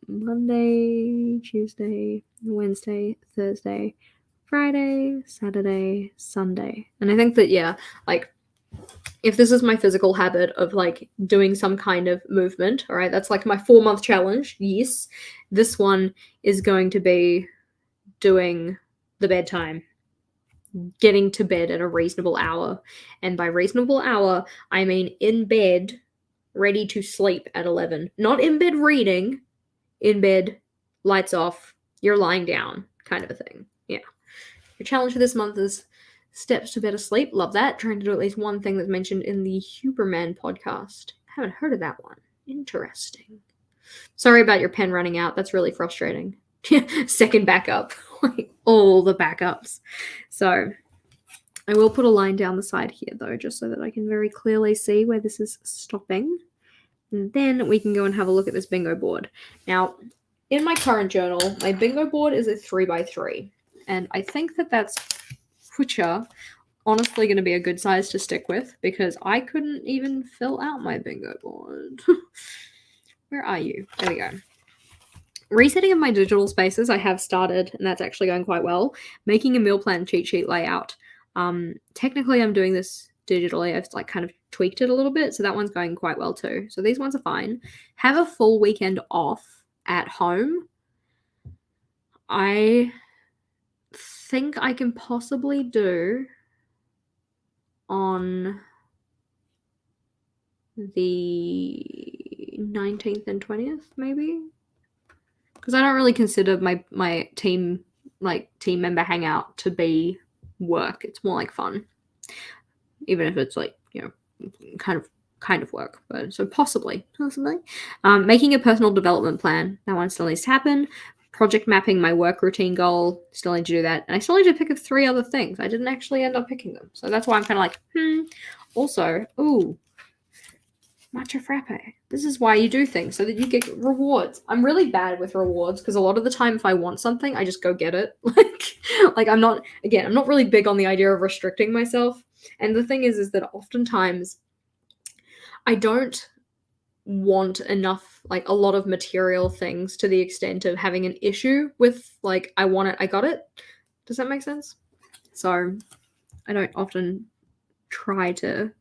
B: Monday, Tuesday, Wednesday, Thursday, Friday, Saturday, Sunday. And I think that, yeah, like, if this is my physical habit of, like, doing some kind of movement, all right, that's like my 4-month challenge, yes. This one is going to be doing the bedtime, getting to bed at a reasonable hour. And by reasonable hour, I mean in bed, ready to sleep at 11. Not in bed reading, in bed, lights off, you're lying down, kind of a thing. Yeah. Your challenge for this month is steps to better sleep. Love that. Trying to do at least one thing that's mentioned in the Huberman podcast. Haven't heard of that one. Interesting. Sorry about your pen running out. That's really frustrating. Second backup. Like all the backups. So I will put a line down the side here though, just so that I can very clearly see where this is stopping. And then we can go and have a look at this bingo board. Now, in my current journal, my bingo board is a 3x3. And I think that that's honestly going to be a good size to stick with, because I couldn't even fill out my bingo board. Where are you? There we go. Resetting of my digital spaces, I have started, and that's actually going quite well. Making a meal plan cheat sheet layout. Technically, I'm doing this digitally. I've like kind of tweaked it a little bit, so that one's going quite well too. So these ones are fine. Have a full weekend off at home. I think I can possibly do on the 19th and 20th, maybe. Because I don't really consider my team member hangout to be work. It's more like fun, even if it's like, you know, kind of work. But so possibly making a personal development plan, that one still needs to happen. Project mapping my work routine goal, still need to do that. And I still need to pick up 3 other things. I didn't actually end up picking them, so that's why I'm kind of like Also, matcha frappe. This is why you do things, so that you get rewards. I'm really bad with rewards, because a lot of the time if I want something, I just go get it. Like I'm not really big on the idea of restricting myself. And the thing is that oftentimes I don't want enough, like a lot of material things, to the extent of having an issue with like, I want it, I got it. Does that make sense? So I don't often try to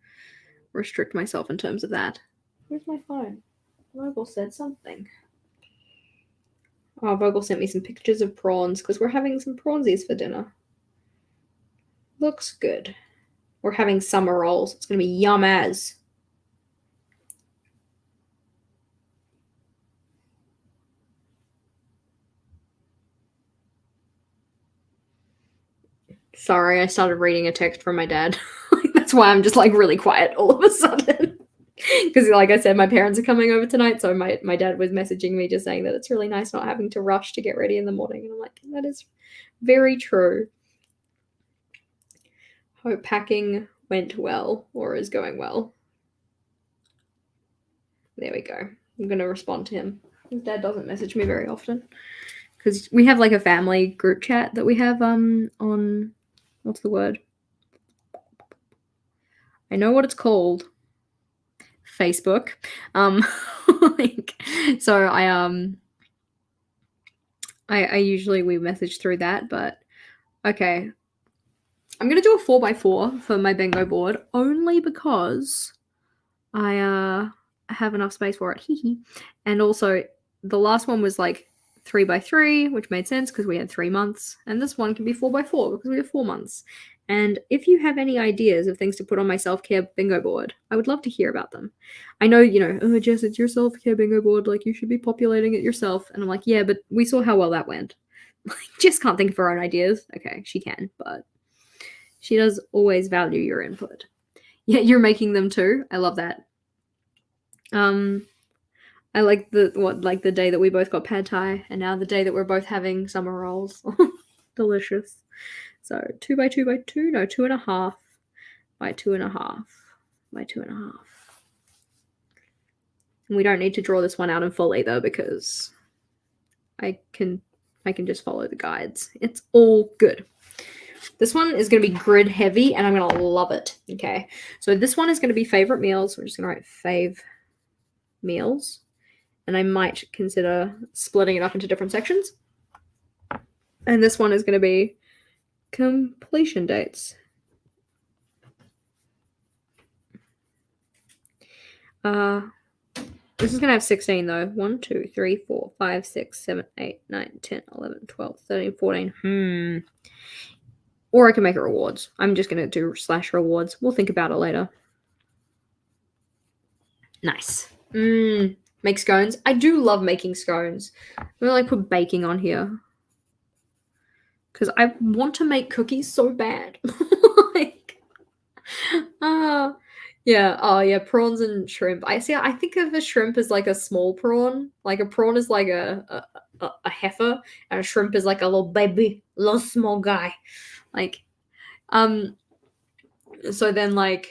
B: restrict myself in terms of that. Where's my phone? Vogel said something. Oh, Vogel sent me some pictures of prawns, because we're having some prawnsies for dinner. Looks good. We're having summer rolls. It's going to be yum as. Sorry, I started reading a text from my dad. That's why I'm just like really quiet all of a sudden. Because like I said, my parents are coming over tonight, so my dad was messaging me just saying that it's really nice not having to rush to get ready in the morning. And I'm like, that is very true. Hope packing went well, or is going well. There we go. I'm going to respond to him. His dad doesn't message me very often, because we have like a family group chat that we have on, what's the word? I know what it's called. Facebook. So I usually we message through that, but okay. I'm gonna do a 4x4 for my bingo board, only because I have enough space for it. And also the last one was like 3x3, which made sense because we had 3 months, and this one can be 4x4 because we have 4 months. And if you have any ideas of things to put on my self-care bingo board, I would love to hear about them. I know, oh, Jess, it's your self-care bingo board, like you should be populating it yourself. And I'm like, yeah, but we saw how well that went. Jess can't think of her own ideas. Okay, she can, but she does always value your input. Yeah, you're making them too. I love that. I like the day that we both got pad thai, and now the day that we're both having summer rolls. Delicious. So 2x2x2, no, 2.5 by 2.5 by 2.5. And we don't need to draw this one out in full either because I can just follow the guides. It's all good. This one is going to be grid heavy and I'm going to love it. Okay. So this one is going to be favorite meals. We're just going to write fave meals. And I might consider splitting it up into different sections. And this one is going to be completion dates. This is going to have 16 though. 1, 2, 3, 4, 5, 6, 7, 8, 9, 10, 11, 12, 13, 14. Or I can make it rewards. I'm just going to do /rewards. We'll think about it later. Nice. Make scones. I do love making scones. I'm going to put baking on here. Because I want to make cookies so bad. Yeah. Oh, yeah. Prawns and shrimp. I think of a shrimp as like a small prawn. Like a prawn is like a heifer, and a shrimp is like a little baby, little small guy. So then I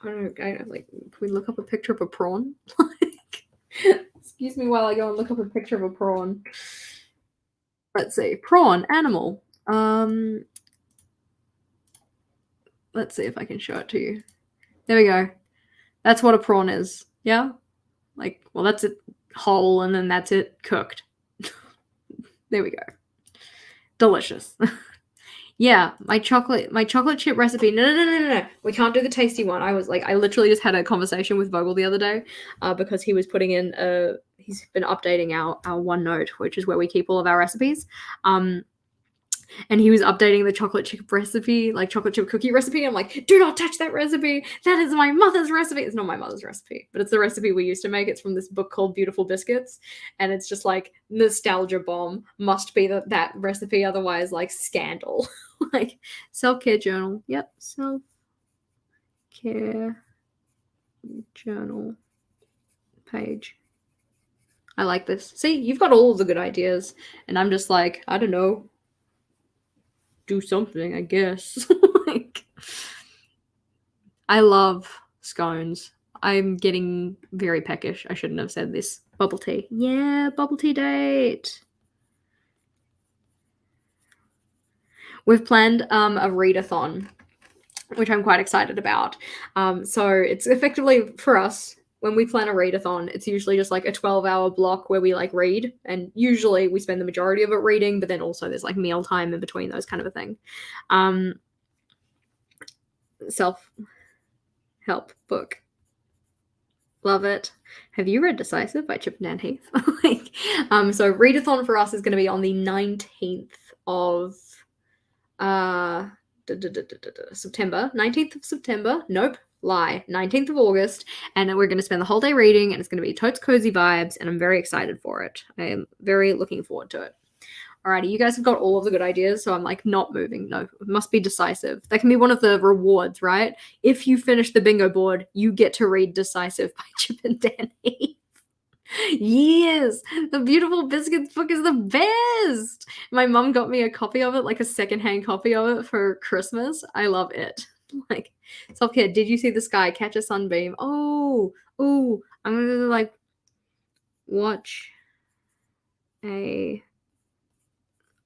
B: don't know. Can we look up a picture of a prawn? Excuse me while I go and look up a picture of a prawn. Let's see. Prawn animal. Let's see if I can show it to you. There we go. That's what a prawn is. Yeah? That's it whole and then that's it cooked. There we go. Delicious. Yeah, my chocolate chip recipe. No. We can't do the tasty one. I literally just had a conversation with Vogel the other day because he was putting in he's been updating our OneNote, which is where we keep all of our recipes. And he was updating the chocolate chip recipe, chocolate chip cookie recipe. I'm like, do not touch that recipe. That is my mother's recipe. It's not my mother's recipe, but it's the recipe we used to make. It's from this book called Beautiful Biscuits. And it's just nostalgia bomb. Must be that recipe. Otherwise, scandal. Self-care journal. Yep. Self-care journal page. I like this. See, you've got all of the good ideas. And I'm just I don't know. Do something, I guess. I love scones. I'm getting very peckish. I shouldn't have said this. Bubble tea. Yeah, bubble tea date. We've planned a readathon, which I'm quite excited about. So it's effectively for us, when we plan a readathon, it's usually just a 12-hour block where we help, and usually we spend the majority of it reading, but then also there's meal time in between, those kind of a thing. Self-help book. Love it. Have you read Decisive by Chip and Dan Heath? So readathon for us is going to be on the 19th of September. 19th of September. Nope. Lie. 19th of August. And we're going to spend the whole day reading, and it's going to be totes cozy vibes, and I'm very excited for it. I am very looking forward to it. Alrighty, you guys have got all of the good ideas, so I'm not moving. No, it must be Decisive. That can be one of the rewards, right? If you finish the bingo board, you get to read Decisive by Chip and Dan Heath. Yes, the Beautiful Biscuits book is the best. My mum got me a copy of it, a secondhand copy of it for Christmas. I love it. Self-care. Did you see the sky catch a sunbeam? Oh, I'm gonna watch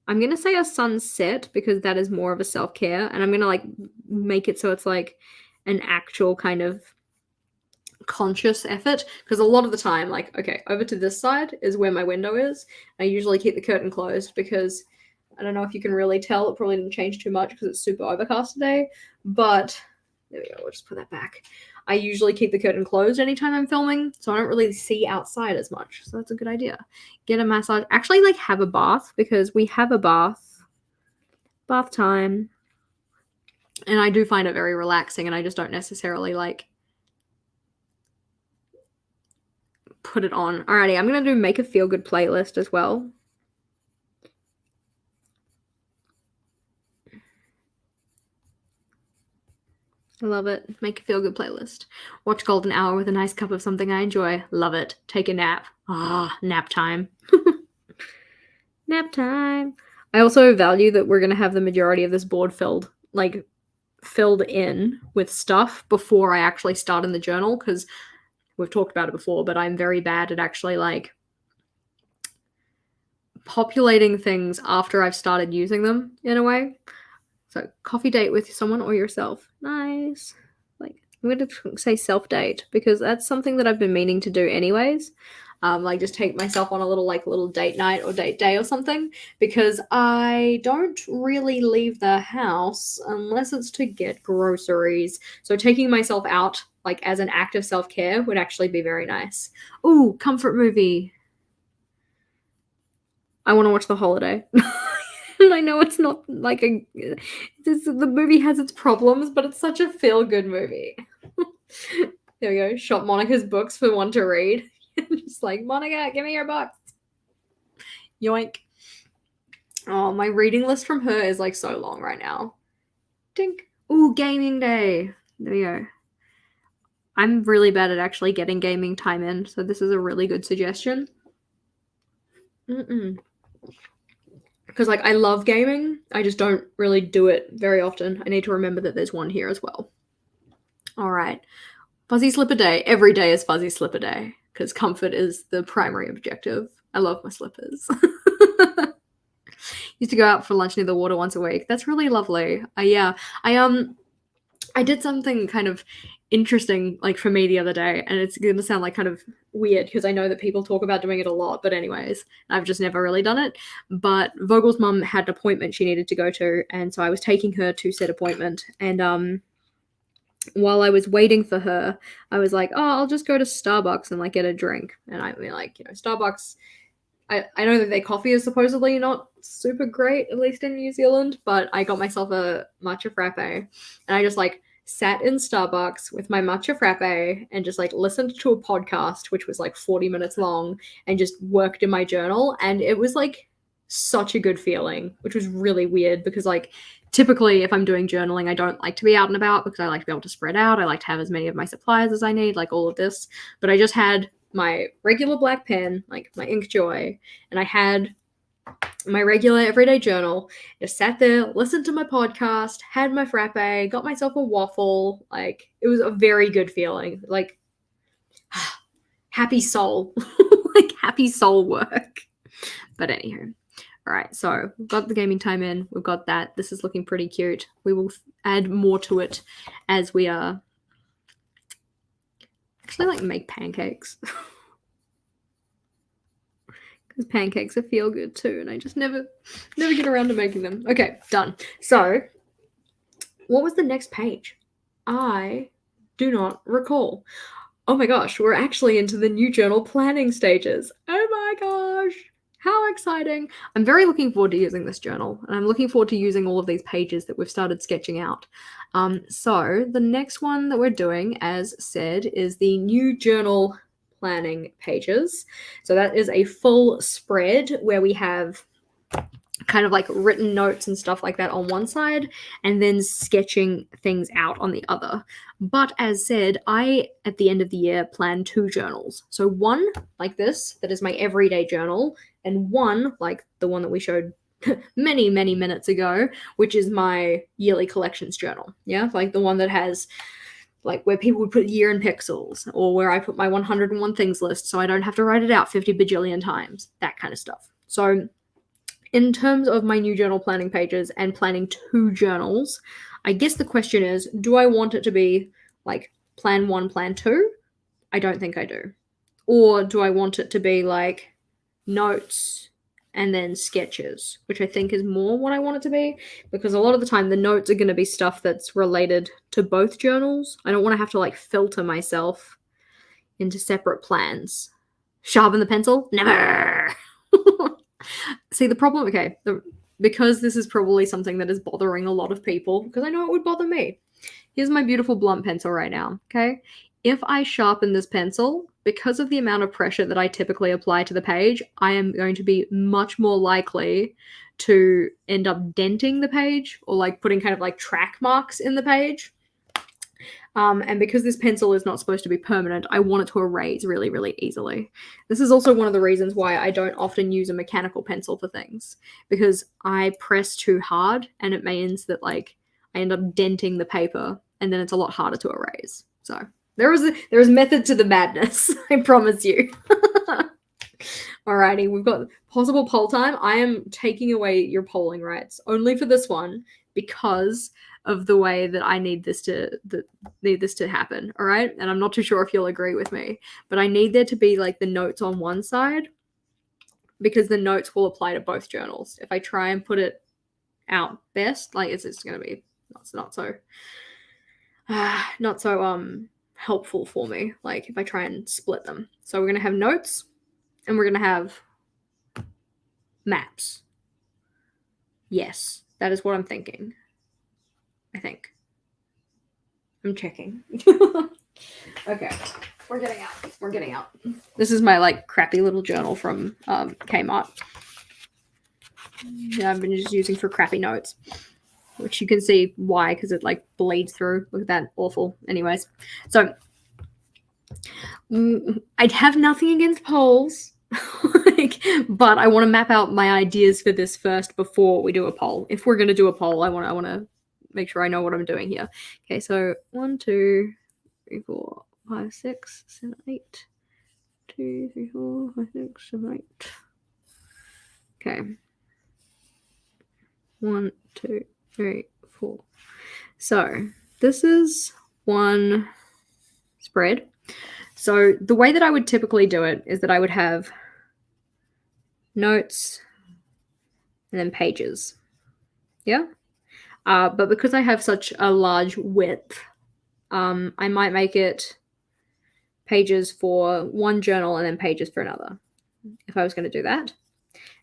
B: I'm gonna say a sunset because that is more of a self-care, and I'm gonna make it so it's an actual kind of conscious effort, because a lot of the time okay, over to this side is where my window is. I usually keep the curtain closed because I don't know if you can really tell, it probably didn't change too much because it's super overcast today, but there we go, we'll just put that back. I usually keep the curtain closed anytime I'm filming, so I don't really see outside as much, so that's a good idea. Get a massage, actually have a bath, because we have a bath time, and I do find it very relaxing, and I just don't necessarily put it on. Alrighty, I'm gonna do make a feel good playlist as well. I love it. Make a feel good playlist. Watch Golden Hour with a nice cup of something I enjoy. Love it. Take a nap. Nap time. Nap time. I also value that we're gonna have the majority of this board filled filled in with stuff before I actually start in the journal, because we've talked about it before, but I'm very bad at actually like populating things after I've started using them in a way. So coffee date with someone or yourself. Nice. Like, I'm going to say self-date because that's something that I've been meaning to do anyways. Like just take myself on a little date night or date day or something, because I don't really leave the house unless it's to get groceries. So taking myself out like as an act of self-care would actually be very nice. Ooh, comfort movie. I want to watch The Holiday. And I know it's not like the movie has its problems, but it's such a feel-good movie. There we go. Shop Monica's books for one to read. Just like, Monica, give me your books. Yoink. Oh, my reading list from her is like so long right now. Dink. Ooh, gaming day. There we go. I'm really bad at actually getting gaming time in, so this is a really good suggestion. Because like I love gaming, I just don't really do it very often. I need to remember that there's one here as well. All right. Fuzzy slipper day. Every day is fuzzy slipper day because comfort is the primary objective. I love my slippers. Used to go out for lunch near the water once a week. That's really lovely. Yeah. I did something kind of interesting like for me the other day, and it's going to sound like kind of weird because I know that people talk about doing it a lot, but anyways, I've just never really done it. But Vogel's mum had an appointment she needed to go to, and so I was taking her to said appointment, and while I was waiting for her, I was like, oh, I'll just go to Starbucks and like get a drink. And I mean, like, you know, Starbucks, I know that their coffee is supposedly not super great, at least in New Zealand, but I got myself a matcha frappe, and I just like sat in Starbucks with my matcha frappe and just like listened to a podcast, which was like 40 minutes long, and just worked in my journal. And it was like such a good feeling, which was really weird because like typically if I'm doing journaling, I don't like to be out and about because I like to be able to spread out. I like to have as many of my supplies as I need, like all of this. But I just had my regular black pen, like my Ink Joy, and I had my regular everyday journal, just sat there, listened to my podcast, had my frappe, got myself a waffle. Like, it was a very good feeling. Like, happy soul. Like, happy soul work. But anywho. All right, so we've got the gaming time in. We've got that. This is looking pretty cute. We will add more to it as we actually like make pancakes. Because pancakes are feel good too, and I just never get around to making them. Okay, done. So, what was the next page? I do not recall. Oh my gosh, we're actually into the new journal planning stages. Oh my gosh, how exciting. I'm very looking forward to using this journal, and I'm looking forward to using all of these pages that we've started sketching out. So the next one that we're doing, as said, is the new journal planning pages. So that is a full spread where we have kind of like written notes and stuff like that on one side and then sketching things out on the other. But as said, I at the end of the year plan 2 journals. So one like this, that is my everyday journal, and one like the one that we showed many minutes ago, which is my yearly collections journal. Yeah, like the one that has like where people would put year in pixels, or where I put my 101 things list so I don't have to write it out 50 bajillion times, that kind of stuff. So in terms of my new journal planning pages and planning 2 journals, I guess the question is, do I want it to be like plan 1, plan 2? I don't think I do. Or do I want it to be like notes and then sketches, which I think is more what I want it to be, because a lot of the time the notes are going to be stuff that's related to both journals. I don't want to have to like filter myself into separate plans. Sharpen the pencil? Never! See, the problem, okay, because this is probably something that is bothering a lot of people, because I know it would bother me. Here's my beautiful blunt pencil right now, okay? If I sharpen this pencil, because of the amount of pressure that I typically apply to the page, I am going to be much more likely to end up denting the page or like putting kind of like track marks in the page. And because this pencil is not supposed to be permanent, I want it to erase really easily. This is also one of the reasons why I don't often use a mechanical pencil for things, because I press too hard and it means that like I end up denting the paper, and then it's a lot harder to erase. So there is method to the madness, I promise you. Alrighty, we've got possible poll time. I am taking away your polling rights only for this one because of the way that I need this to happen. All right, and I'm not too sure if you'll agree with me, but I need there to be like the notes on one side because the notes will apply to both journals. If I try and put it out best, like it's going to be not so helpful for me. Like if I try and split them, so we're going to have notes and we're going to have maps. Yes, that is what I'm thinking. I think. I'm checking. Okay, we're getting out. This is my like crappy little journal from Kmart. Yeah, I've been just using for crappy notes, which you can see why, because it like bleeds through. Look at that, awful. Anyways, so I'd have nothing against polls. But I want to map out my ideas for this first before we do a poll. If we're going to do a poll, I want to make sure I know what I'm doing here. Okay, so 1, 2, 3, 4, 5, 6, 7, 8. 2, 3, 4, 5, 6, 7, 8. Okay. 1, 2, 3, 4. So this is one spread. So the way that I would typically do it is that I would have notes and then pages. Yeah. But because I have such a large width, I might make it pages for one journal and then pages for another, if I was going to do that.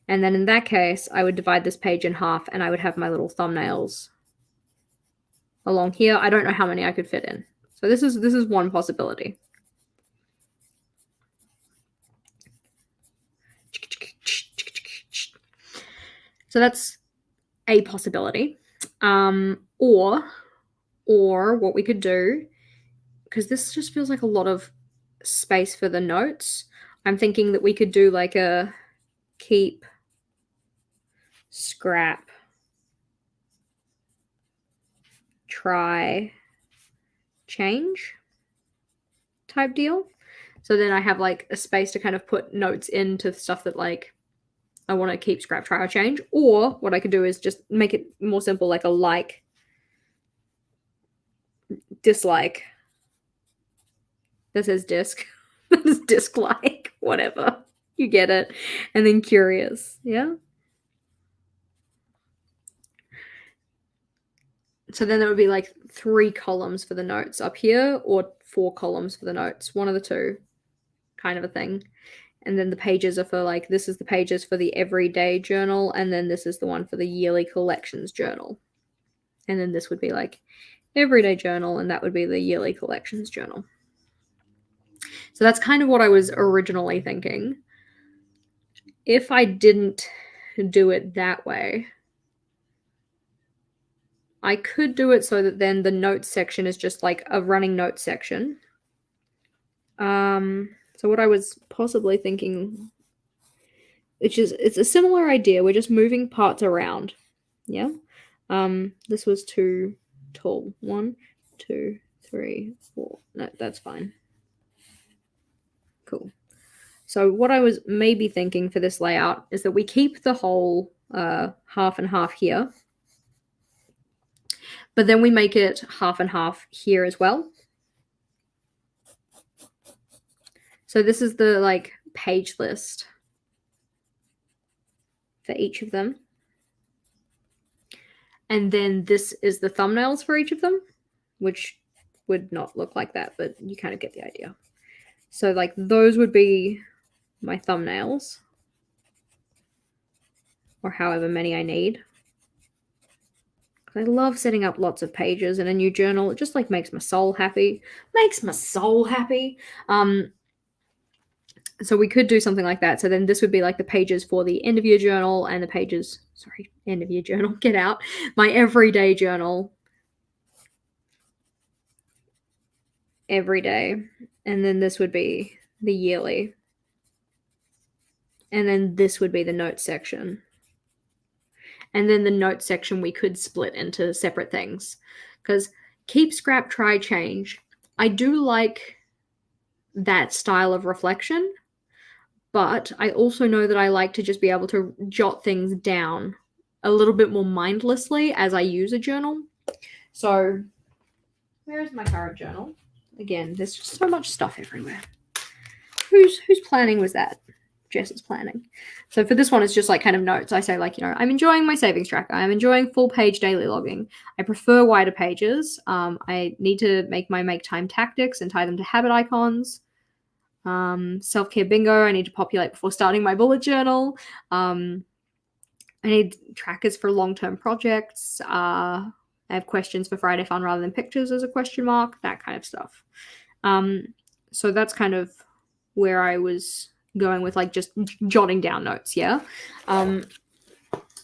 B: And then in that case, I would divide this page in half and I would have my little thumbnails along here. I don't know how many I could fit in. So this is one possibility. So that's a possibility. Or what we could do, because this just feels like a lot of space for the notes, I'm thinking that we could do like a keep, scrap, try, change type deal. So then I have like a space to kind of put notes into stuff that like I want to keep, scrap, try, or change. Or what I could do is just make it more simple, like a like, dislike. That says disc. That is disc-like, whatever. You get it. And then curious, yeah? So then there would be like 3 columns for the notes up here or 4 columns for the notes. One of the two, kind of a thing. And then the pages are for like, this is the pages for the everyday journal, and then this is the one for the yearly collections journal. And then this would be like everyday journal, and that would be the yearly collections journal. So that's kind of what I was originally thinking. If I didn't do it that way, I could do it so that then the notes section is just like a running notes section. So what I was possibly thinking, it's a similar idea. We're just moving parts around. Yeah. This was too tall. 1, 2, 3, 4. No, that's fine. Cool. So what I was maybe thinking for this layout is that we keep the whole half and half here, but then we make it half and half here as well. So this is the like page list for each of them. And then this is the thumbnails for each of them, which would not look like that, but you kind of get the idea. So like those would be my thumbnails, or however many I need. I love setting up lots of pages in a new journal. It just like makes my soul happy. Makes my soul happy. So we could do something like that. So then this would be like the pages for the end of year journal and the pages, sorry, end of year journal, get out. My everyday journal. Every day. And then this would be the yearly. And then this would be the notes section. And then the notes section we could split into separate things. Because keep, scrap, try, change. I do like that style of reflection, but I also know that I like to just be able to jot things down a little bit more mindlessly as I use a journal. So, where is my current journal? Again, there's just so much stuff everywhere. Whose planning was that? Jess's planning. So for this one, it's just like kind of notes. I say like, I'm enjoying my savings tracker. I'm enjoying full page daily logging. I prefer wider pages. I need to make my make time tactics and tie them to habit icons. Self-care bingo. I need to populate before starting my bullet journal. I need trackers for long-term projects. I have questions for Friday fun rather than pictures as a question mark, that kind of stuff. So that's kind of where I was going with like just jotting down notes, yeah?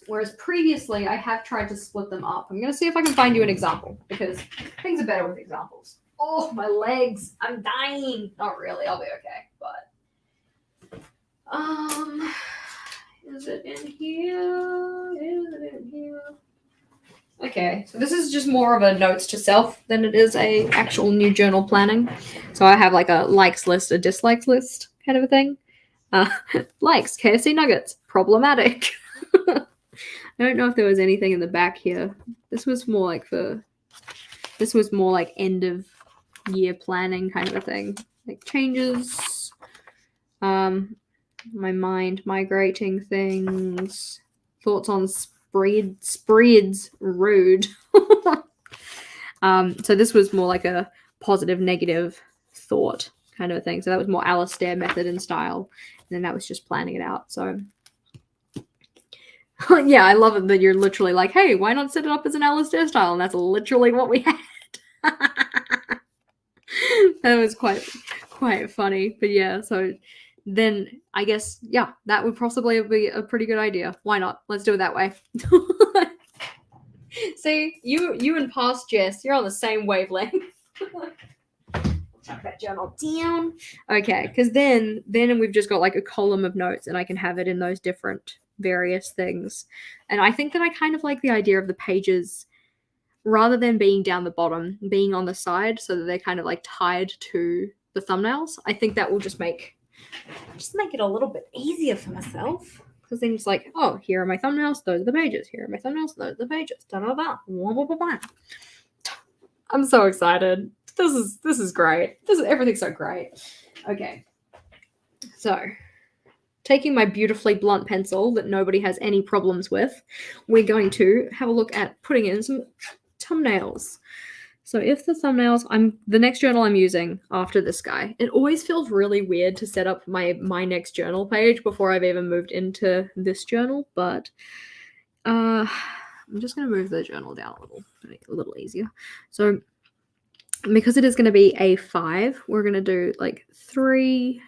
B: Whereas previously I have tried to split them up. I'm going to see if I can find you an example because things are better with examples. Oh, my legs. I'm dying. Not really. I'll be okay, but is it in here? Is it in here? Okay, so this is just more of a notes to self than it is a actual new journal planning. So I have like a likes list, a dislikes list kind of a thing. Likes, KFC nuggets, problematic. I don't know if there was anything in the back here. This was more like end of year planning kind of a thing. Like changes, my mind migrating things, thoughts on spreads, rude. So this was more like a positive, negative thought kind of a thing. So that was more Alistair method and style. And then that was just planning it out. So yeah, I love it that you're literally like, hey, why not set it up as an Alistair style? And that's literally what we had. That was quite funny. But yeah, so then I guess, yeah, that would possibly be a pretty good idea. Why not? Let's do it that way. See, you and past Jess, you're on the same wavelength. Chuck that journal down. Okay, because then we've just got like a column of notes and I can have it in those different various things. And I think that I kind of like the idea of the pages rather than being down the bottom, being on the side so that they're kind of like tied to the thumbnails. I think that will just make it a little bit easier for myself. Because then it's like, oh, here are my thumbnails, those are the pages. Here are my thumbnails, those are the pages. Da-da-da. I'm so excited. This is great. Everything's so great. Okay. So, taking my beautifully blunt pencil that nobody has any problems with, we're going to have a look at putting in some thumbnails. So if the thumbnails, the next journal I'm using after this guy, it always feels really weird to set up my next journal page before I've even moved into this journal, but I'm just going to move the journal down a little to make it a little easier. So because it is going to be A5, we're going to do like 3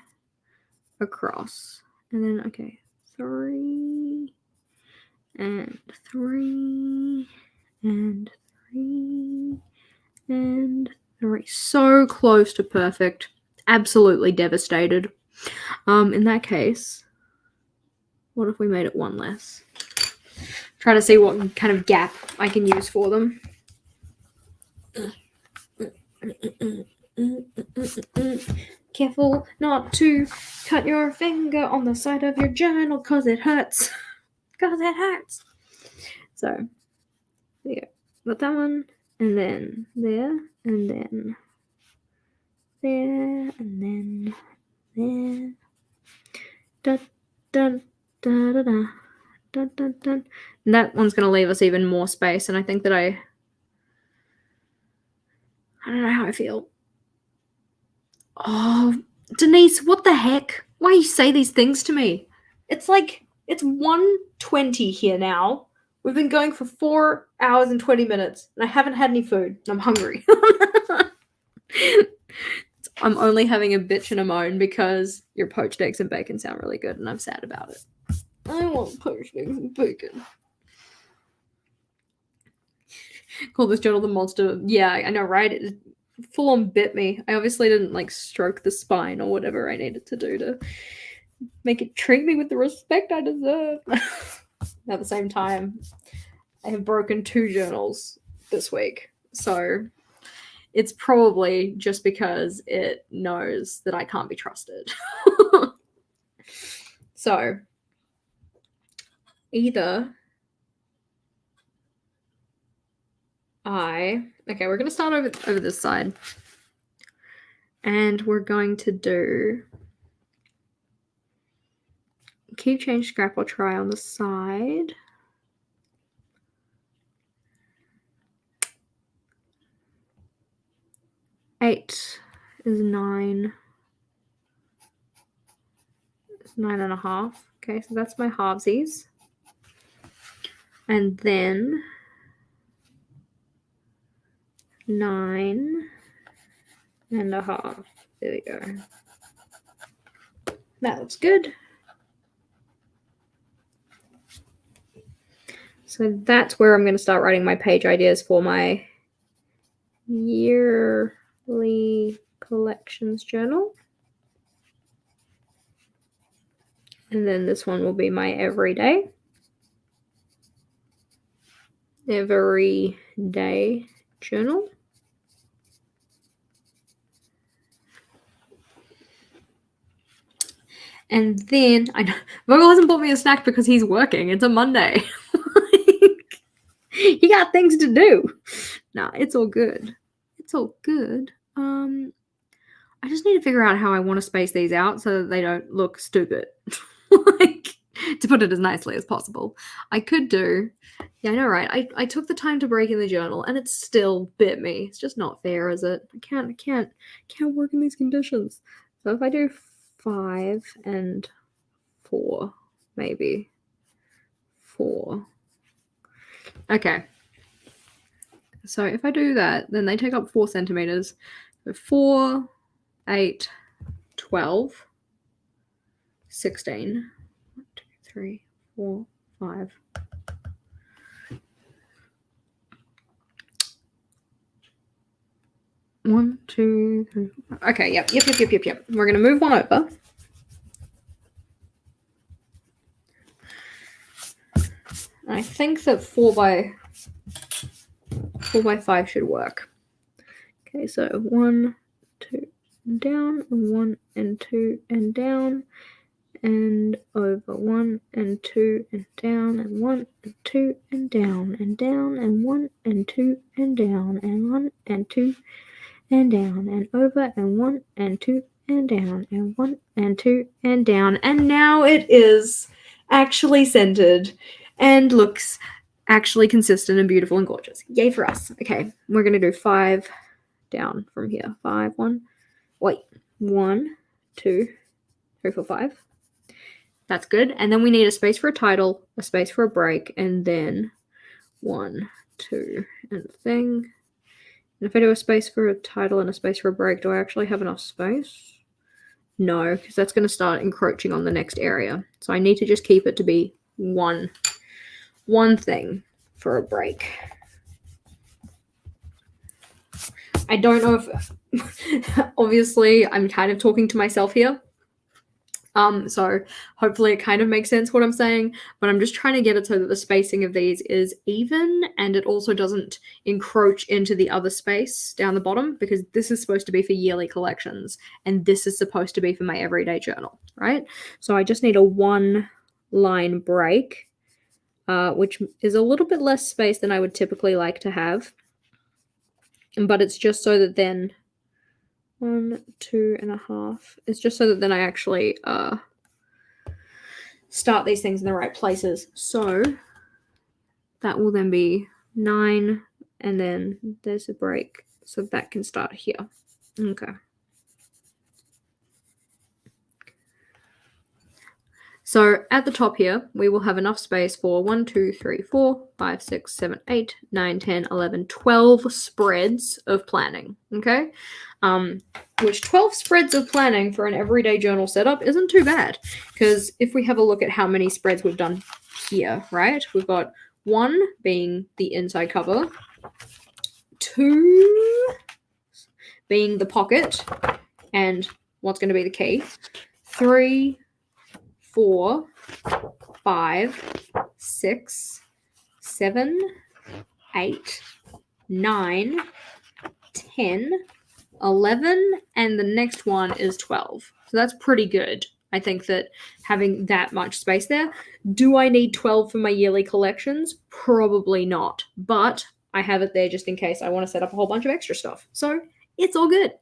B: across. And then, okay, 3 and 3 and 3 and 3. So close to perfect. Absolutely devastated. In that case, what if we made it 1 less? Try to see what kind of gap I can use for them. Careful not to cut your finger on the side of your journal because it hurts. So, there you go. Got that one. And then there, and then there, and then there. Dun, dun, dun, dun, dun, dun, dun, dun. And that one's going to leave us even more space, and I think that I don't know how I feel. Oh, Denise, what the heck? Why you say these things to me? It's like, it's 1:20 here now. We've been going for 4 hours and 20 minutes, and I haven't had any food, and I'm hungry. I'm only having a bitch and a moan because your poached eggs and bacon sound really good, and I'm sad about it. I want poached eggs and bacon. Call this journal the monster. Yeah, I know, right? It full on bit me. I obviously didn't like stroke the spine or whatever I needed to do to make it treat me with the respect I deserve. at the same time, I have broken 2 journals this week. So it's probably just because it knows that I can't be trusted. So either okay, we're going to start over this side. And we're going to do keep, change, scrap, or try on the side. Eight is 9. It's 9.5. Okay, so that's my halvesies. And then 9.5. There we go. That looks good. So that's where I'm going to start writing my page ideas for my yearly collections journal. And then this one will be my everyday journal. And then I know Vogel hasn't bought me a snack because he's working. It's a Monday. He got things to do. Nah, it's all good. It's all good. I just need to figure out how I want to space these out so that they don't look stupid. Like, to put it as nicely as possible. I could do, yeah, I know, right? I took the time to break in the journal and it still bit me. It's just not fair, is it? I can't work in these conditions. So if I do 5 and 4, maybe 4. Okay. So if I do that, then they take up 4 centimeters. So 4, 8, 12, 16, 1, 2, 3, 4, 5. One, 2, 3, 4. Okay, yep. We're gonna move one over. I think that 4 by 5 should work. Okay, so 1, 2, and down, and 1 and 2 and down, and over 1 and 2 and down, and 1 and 2 and down, and down, and 1 and 2 and down, and 1 and 2 and down, and over, and 1 and 2 and down, and 1 and 2 and down. And now it is actually centered and looks actually consistent and beautiful and gorgeous. Yay for us. Okay, we're going to do 5 down from here. 5, 1, wait, 1, 2, 3, 4, 5. That's good. And then we need a space for a title, a space for a break, and then 1, 2, and a thing. And if I do a space for a title and a space for a break, do I actually have enough space? No, because that's going to start encroaching on the next area. So I need to just keep it to be one thing for a break. I don't know if, obviously, I'm kind of talking to myself here. So hopefully it kind of makes sense what I'm saying, but I'm just trying to get it so that the spacing of these is even and it also doesn't encroach into the other space down the bottom, because this is supposed to be for yearly collections and this is supposed to be for my everyday journal, right? So I just need a 1-line break, which is a little bit less space than I would typically like to have, but it's just so that then 1, 2.5. It's just so that then I actually start these things in the right places. So that will then be 9, and then there's a break, so that can start here. Okay. So at the top here, we will have enough space for 1, 2, 3, 4, 5, 6, 7, 8, 9, 10, 11, 12 spreads of planning, okay? Which 12 spreads of planning for an everyday journal setup isn't too bad, because if we have a look at how many spreads we've done here, right? We've got 1 being the inside cover, 2 being the pocket, and what's going to be the key, 3, 4, 5, 6, 7, 8, 9, 10, 11, and the next one is 12. So that's pretty good. I think that having that much space there. Do I need 12 for my yearly collections? Probably not. But I have it there just in case I want to set up a whole bunch of extra stuff. So it's all good.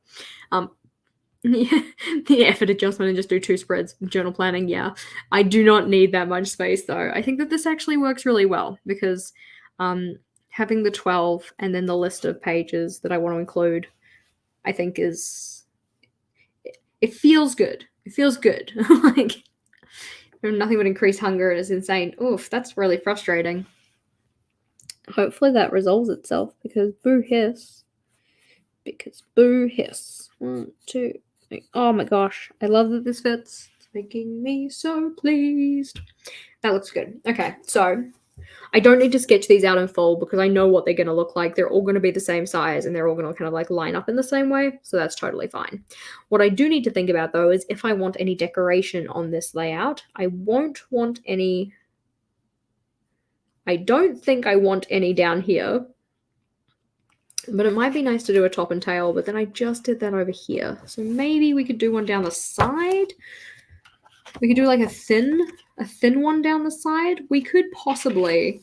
B: The effort adjustment and just do 2 spreads. Journal planning, yeah. I do not need that much space though. I think that this actually works really well because having the 12 and then the list of pages that I want to include, I think it feels good. It feels good. Like nothing would increase hunger. It is insane. Oof, that's really frustrating. Hopefully that resolves itself because boo hiss. Because boo hiss. 1, 2, 3. Oh my gosh. I love that this fits. It's making me so pleased. That looks good. Okay, so I don't need to sketch these out in full because I know what they're going to look like. They're all going to be the same size and they're all going to kind of like line up in the same way. So that's totally fine. What I do need to think about though is if I want any decoration on this layout. I won't want any. I don't think I want any down here. But it might be nice to do a top and tail, but then I just did that over here. So maybe we could do one down the side. We could do like a thin one down the side. We could possibly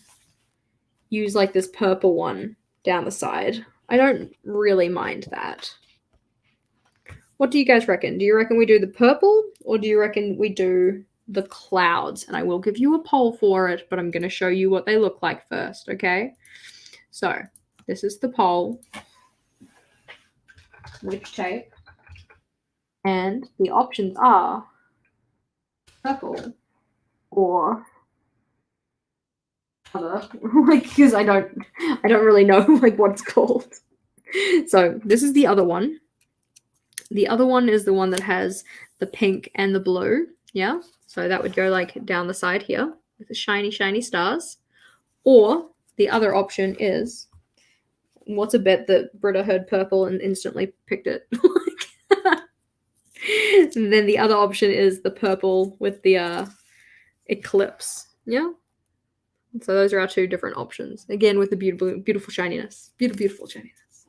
B: use like this purple one down the side. I don't really mind that. What do you guys reckon? Do you reckon we do the purple or do you reckon we do the clouds? And I will give you a poll for it, but I'm going to show you what they look like first, okay? So this is the poll. Which tape? And the options are purple or other, like because I don't really know like what it's called. So this is the other one. The other one is the one that has the pink and the blue. Yeah. So that would go like down the side here with the shiny, shiny stars. Or the other option is, what's a bet that Britta heard purple and instantly picked it? And then the other option is the purple with the eclipse. Yeah. So those are our 2 different options. Again, with the beautiful, beautiful shininess. Beautiful shininess.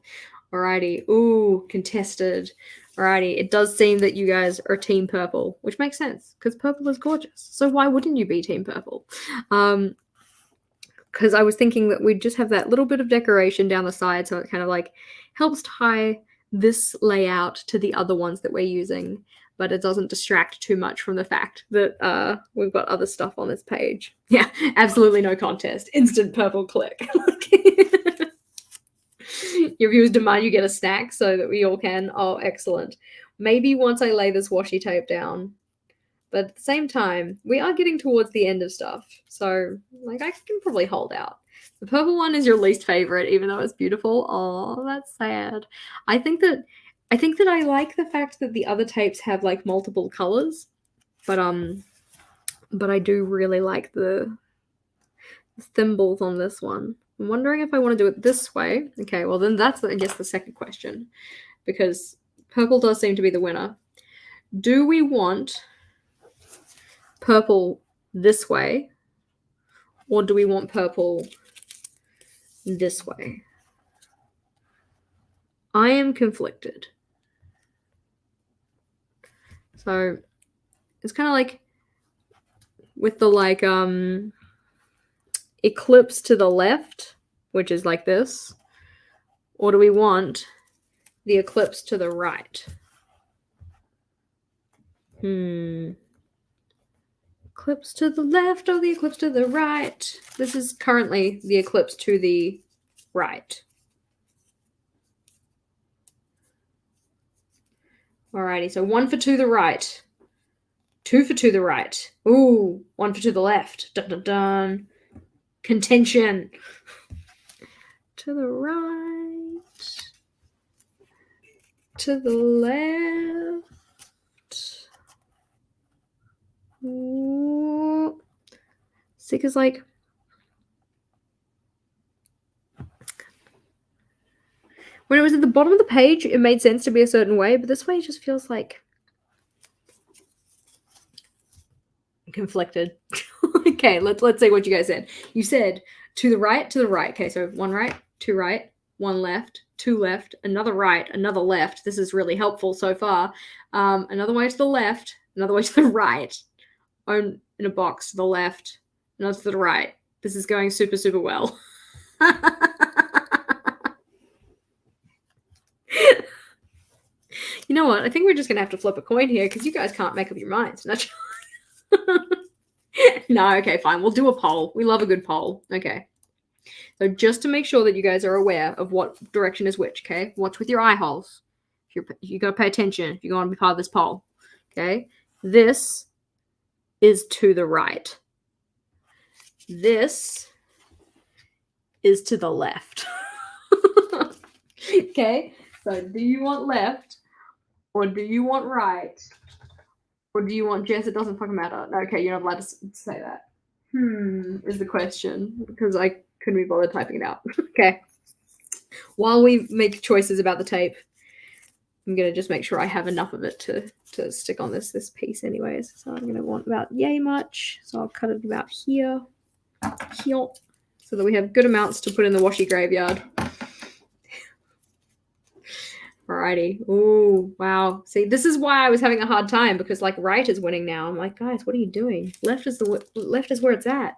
B: Alrighty. Ooh, contested. Alrighty. It does seem that you guys are team purple, which makes sense because purple is gorgeous. So why wouldn't you be team purple? Because I was thinking that we'd just have that little bit of decoration down the side so it kind of like helps tie this layout to the other ones that we're using, but it doesn't distract too much from the fact that we've got other stuff on this page. Yeah, absolutely no contest. Instant purple click. Your viewers demand you get a snack so that we all can. Oh, excellent. Maybe once I lay this washi tape down. But at the same time, we are getting towards the end of stuff. So, like, I can probably hold out. The purple one is your least favorite, even though it's beautiful. Oh, that's sad. I think that I like the fact that the other tapes have like multiple colors, but I do really like the thimbles on this one. I'm wondering if I want to do it this way. Okay, well then that's I guess the second question, because purple does seem to be the winner. Do we want purple this way, or do we want purple this way? I am conflicted. So it's kind of like with the like eclipse to the left, which is like this, or do we want the eclipse to the right? Eclipse to the left or the eclipse to the right? This is currently the eclipse to the right. Alrighty, so 1 for to the right. 2 for to the right. Ooh, 1 for to the left. Dun dun dun. Contention. To the right. To the left. Ooh. See, because like when it was at the bottom of the page, it made sense to be a certain way, but this way it just feels like conflicted. Okay, let's see what you guys said. You said to the right, to the right. Okay, so one right, two right, one left, two left, another right, another left. This is really helpful so far. Another way to the left, another way to the right. In a box to the left, another to the right. This is going super, super well. You know what? I think we're just going to have to flip a coin here because you guys can't make up your minds. No, okay, fine. We'll do a poll. We love a good poll. Okay. So just to make sure that you guys are aware of what direction is which, okay? Watch with your eye holes. You got to pay attention if you're going to be part of this poll, okay? This is to the right. This is to the left. Okay? So do you want left or do you want right? Or do you want Jess? It doesn't fucking matter. Okay, you're not allowed to say that. Is the question. Because I couldn't be bothered typing it out. Okay. While we make choices about the tape, I'm going to just make sure I have enough of it to stick on this piece anyways. So I'm going to want about yay much. So I'll cut it about here. Here. So that we have good amounts to put in the washi graveyard. Alrighty. Oh, wow. See, this is why I was having a hard time because like right is winning now. I'm like, guys, what are you doing? Left is where it's at.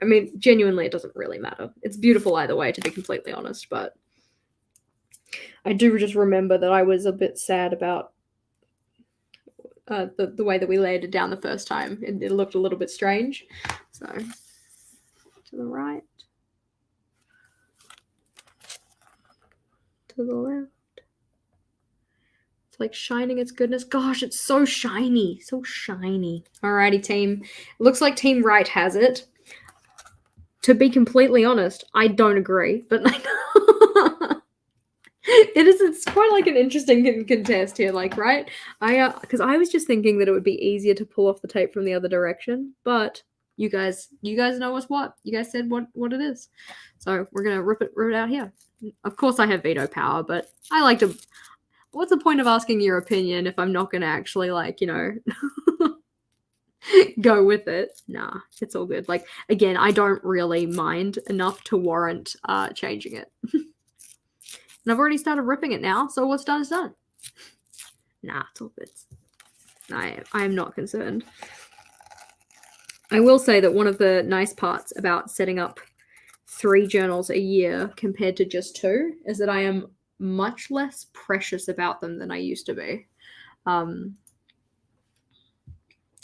B: I mean, genuinely, it doesn't really matter. It's beautiful either way, to be completely honest. But I do just remember that I was a bit sad about the way that we laid it down the first time. It looked a little bit strange. So to the right. To the left. It's like shining its goodness. Gosh, it's so shiny. So shiny. Alrighty, team. It looks like team right has it. To be completely honest, I don't agree. But like it's quite like an interesting contest here, like, right? Because I was just thinking that it would be easier to pull off the tape from the other direction, but you guys know what's what. You guys said what it is. So we're gonna rip it out here. Of course, I have veto power, but I like to. What's the point of asking your opinion if I'm not gonna actually, like, you know, go with it? Nah, it's all good. Like, again, I don't really mind enough to warrant changing it. And I've already started ripping it now, so what's done is done. Nah, it's all good. I am not concerned. I will say that one of the nice parts about setting up 3 journals a year compared to just 2 is that I am much less precious about them than I used to be.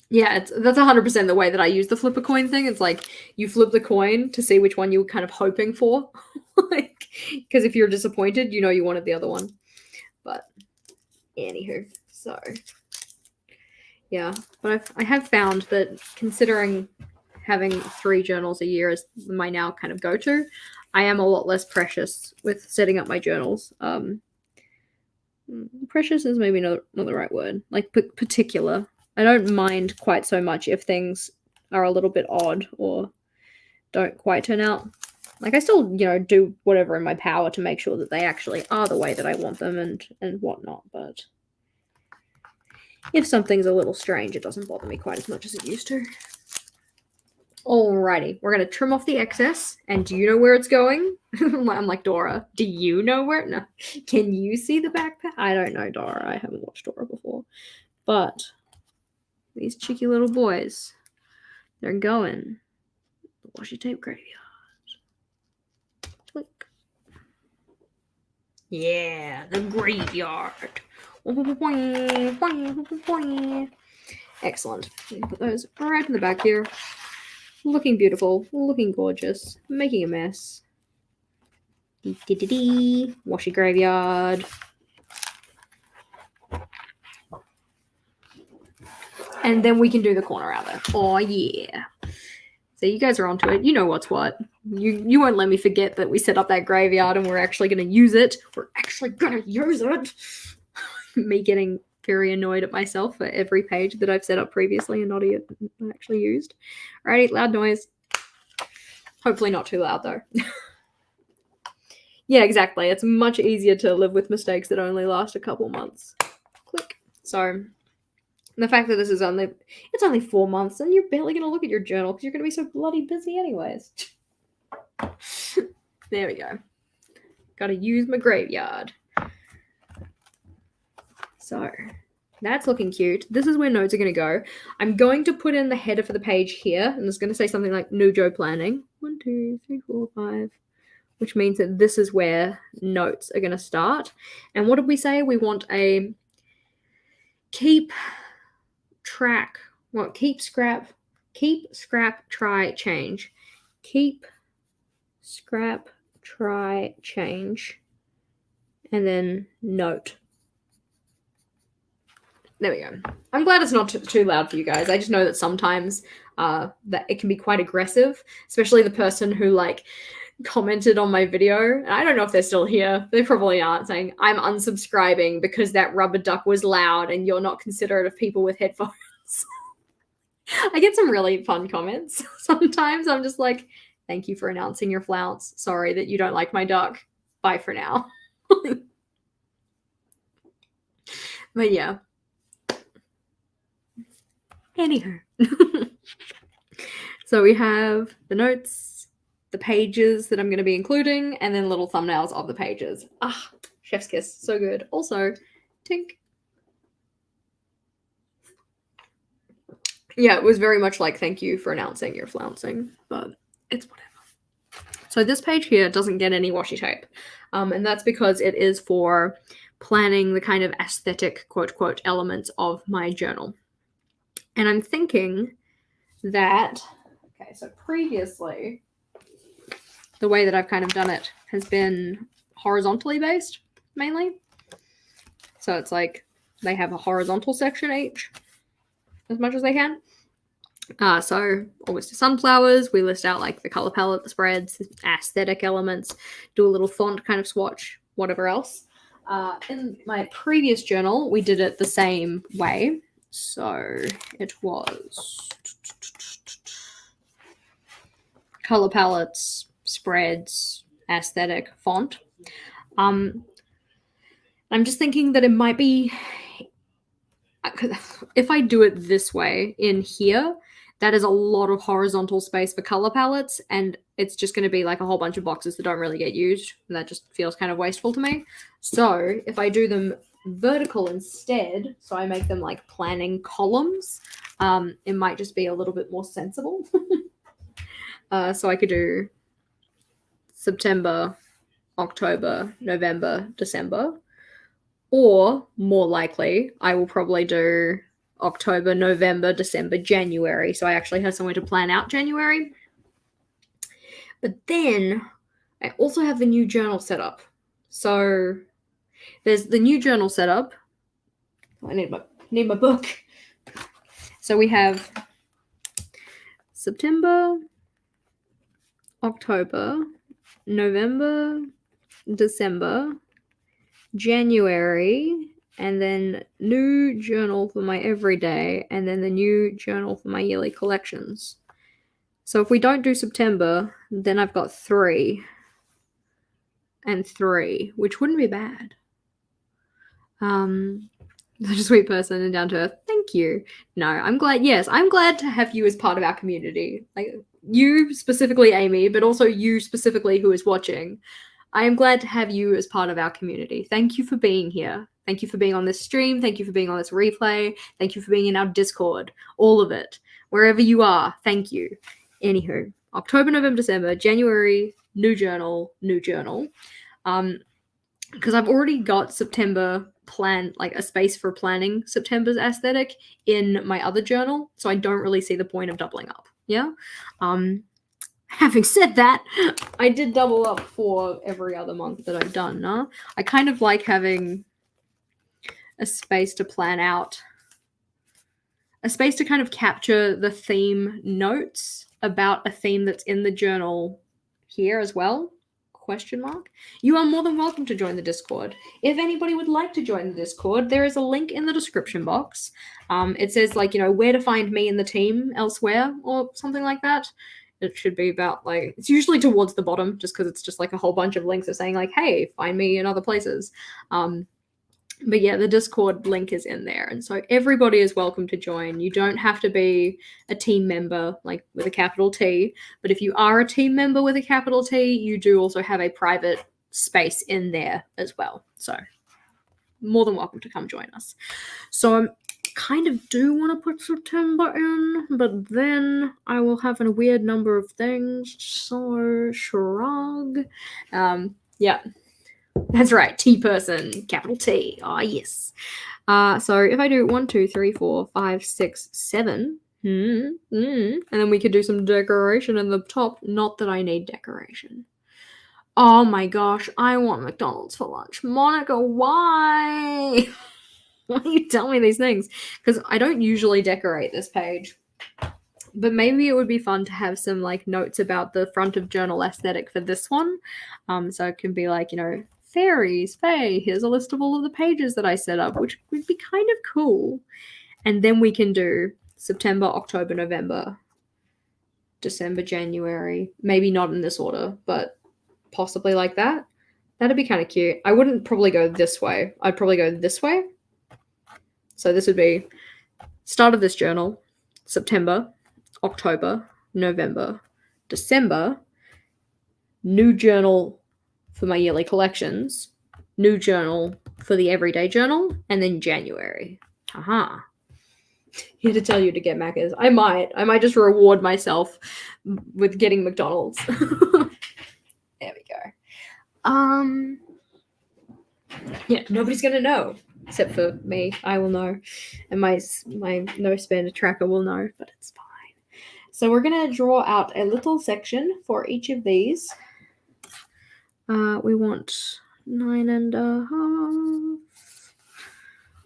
B: Yeah, that's 100% the way that I use the flip a coin thing. It's like you flip the coin to see which one you were kind of hoping for. Like, because if you're disappointed, you know you wanted the other one. But anywho, so yeah. But I have found that considering having 3 journals a year is my now kind of go-to, I am a lot less precious with setting up my journals. Precious is maybe not the right word. Like particular. I don't mind quite so much if things are a little bit odd or don't quite turn out. Like, I still, you know, do whatever in my power to make sure that they actually are the way that I want them and whatnot, but if something's a little strange, it doesn't bother me quite as much as it used to. Alrighty, we're going to trim off the excess, and do you know where it's going? I'm like, Dora, do you know where? No. Can you see the backpack? I don't know, Dora. I haven't watched Dora before. But these cheeky little boys, they're going the washi tape graveyard. Click. Yeah, the graveyard. Excellent. Put those right in the back here. Looking beautiful, looking gorgeous, making a mess. Washi graveyard. And then we can do the corner out there. Oh, yeah. So you guys are onto it. You know what's what. You won't let me forget that we set up that graveyard and we're actually going to use it. We're actually going to use it. Me getting very annoyed at myself for every page that I've set up previously and not actually used. Alrighty, loud noise. Hopefully not too loud, though. Yeah, exactly. It's much easier to live with mistakes that only last a couple months. Click. So And the fact that this is it's only 4 months, and you're barely gonna look at your journal because you're gonna be so bloody busy anyways. There we go. Gotta use my graveyard. So that's looking cute. This is where notes are going to go. I'm going to put in the header for the page here, and it's going to say something like New Joe Planning. 1, 2, 3, 4, 5, which means that this is where notes are going to start. And what did we say? We want a keep, track, well, keep, scrap, try, change. Keep, scrap, try, change, and then note. There we go. I'm glad it's not too loud for you guys. I just know that sometimes that it can be quite aggressive, especially the person who like commented on my video. And I don't know if they're still here. They probably aren't, saying, I'm unsubscribing because that rubber duck was loud and you're not considerate of people with headphones. I get some really fun comments. Sometimes I'm just like, thank you for announcing your flounce. Sorry that you don't like my duck. Bye for now. But yeah. Anywho. So we have the notes, the pages that I'm going to be including, and then little thumbnails of the pages. Ah, chef's kiss. So good. Also, tink. Yeah, it was very much like, thank you for announcing your flouncing, but it's whatever. So this page here doesn't get any washi tape, and that's because it is for planning the kind of aesthetic, quote, quote, elements of my journal. And I'm thinking that, okay, so previously, the way that I've kind of done it has been horizontally based, mainly. So it's like they have a horizontal section each, as much as they can. So always to sunflowers, we list out like the color palette, the spreads, aesthetic elements, do a little font kind of swatch, whatever else. In my previous journal, we did it the same way. So it was color palettes, spreads, aesthetic, font. I'm just thinking that it might be, if I do it this way in here, that is a lot of horizontal space for color palettes, and it's just going to be like a whole bunch of boxes that don't really get used, and that just feels kind of wasteful to me. So if I do them vertical instead, so I make them like planning columns, it might just be a little bit more sensible. So I could do September, October, November, December, or more likely, I will probably do October, November, December, January. So I actually have somewhere to plan out January. But then I also have the new journal set up. So there's the new journal setup. I need my book. So we have September, October, November, December, January, and then new journal for my everyday, and then the new journal for my yearly collections. So if we don't do September, then I've got 3 and 3, which wouldn't be bad. Such a sweet person and down to earth. Thank you. No, I'm glad. Yes, I'm glad to have you as part of our community. Like you specifically, Amy, but also you specifically who is watching. I am glad to have you as part of our community. Thank you for being here. Thank you for being on this stream. Thank you for being on this replay. Thank you for being in our Discord. All of it. Wherever you are, thank you. Anywho, October, November, December, January, new journal. Because I've already got September plan, like a space for planning September's aesthetic in my other journal, so I don't really see the point of doubling up. Yeah. Having said that, I did double up for every other month that I've done. No, I kind of like having a space to plan out, a space to kind of capture the theme notes about a theme that's in the journal here as well. Question mark. You are more than welcome to join the Discord. If anybody would like to join the Discord, there is a link in the description box. It says like, where to find me and the team elsewhere or something like that. It should be about like, it's usually towards the bottom just because it's just like a whole bunch of links of saying like, hey, find me in other places. But yeah, the Discord link is in there. And so everybody is welcome to join. You don't have to be a team member, like with a capital T. But if you are a team member with a capital T, you do also have a private space in there as well. So more than welcome to come join us. So I kind of do want to put September in, but then I will have a weird number of things. So shrug. Yeah. That's right, T person, capital T. Oh, yes. So if I do 1, 2, 3, 4, 5, 6, 7, and then we could do some decoration in the top. Not that I need decoration. Oh my gosh, I want McDonald's for lunch. Monica, why? Why do you tell me these things? Because I don't usually decorate this page. But maybe it would be fun to have some like notes about the front of journal aesthetic for this one. So it can be like, fairies, fae, here's a list of all of the pages that I set up, which would be kind of cool. And then we can do September, October, November, December, January. Maybe not in this order, but possibly like that. That'd be kind of cute. I wouldn't probably go this way. I'd probably go this way. So this would be start of this journal, September, October, November, December, new journal for my yearly collections, new journal for the everyday journal, and then January. Aha. Here to tell you to get Macca's. I might just reward myself with getting McDonald's. There we go. Yeah, nobody's gonna know except for me. I will know, and my no spender tracker will know, but it's fine. So we're gonna draw out a little section for each of these. We want 9.5,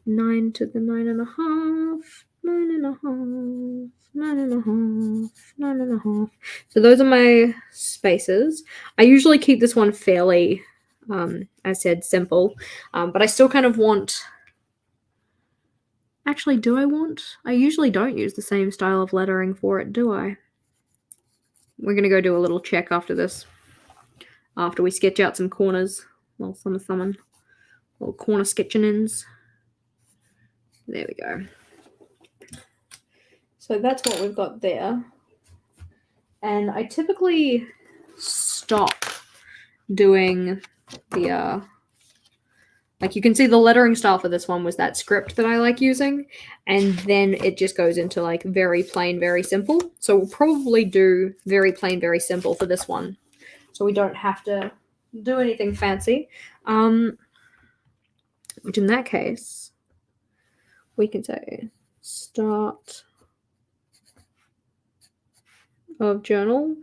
B: 9 to the 9.5, 9.5, 9.5, 9.5. So those are my spaces. I usually keep this one fairly, as I said, simple, but I still kind of want. Actually, do I want? I usually don't use the same style of lettering for it, do I? We're gonna go do a little check after this. After we sketch out some corners. Well, some little corner sketching ins. There we go. So that's what we've got there. And I typically stop doing the like you can see the lettering style for this one was that script that I like using, and then it just goes into like very plain, very simple. So we'll probably do very plain, very simple for this one. So we don't have to do anything fancy. Which in that case, we can say start of journal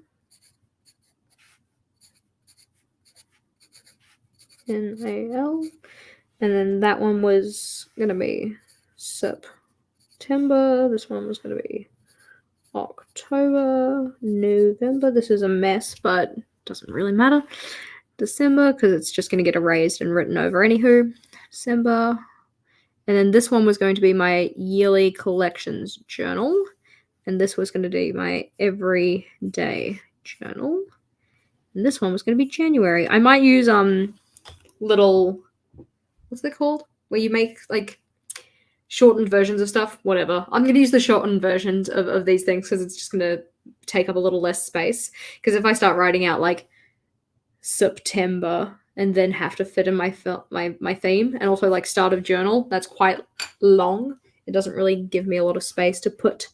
B: NAL, and then that one was going to be September. This one was going to be October, November. This is a mess, but doesn't really matter. December, because it's just going to get erased and written over anywho. December. And then this one was going to be my yearly collections journal. And this was going to be my everyday journal. And this one was going to be January. I might use little, what's it called? Where you make like shortened versions of stuff. Whatever. I'm going to use the shortened versions of these things because it's just going to take up a little less space. Because if I start writing out like September and then have to fit in my theme and also like start of journal, that's quite long. It doesn't really give me a lot of space to put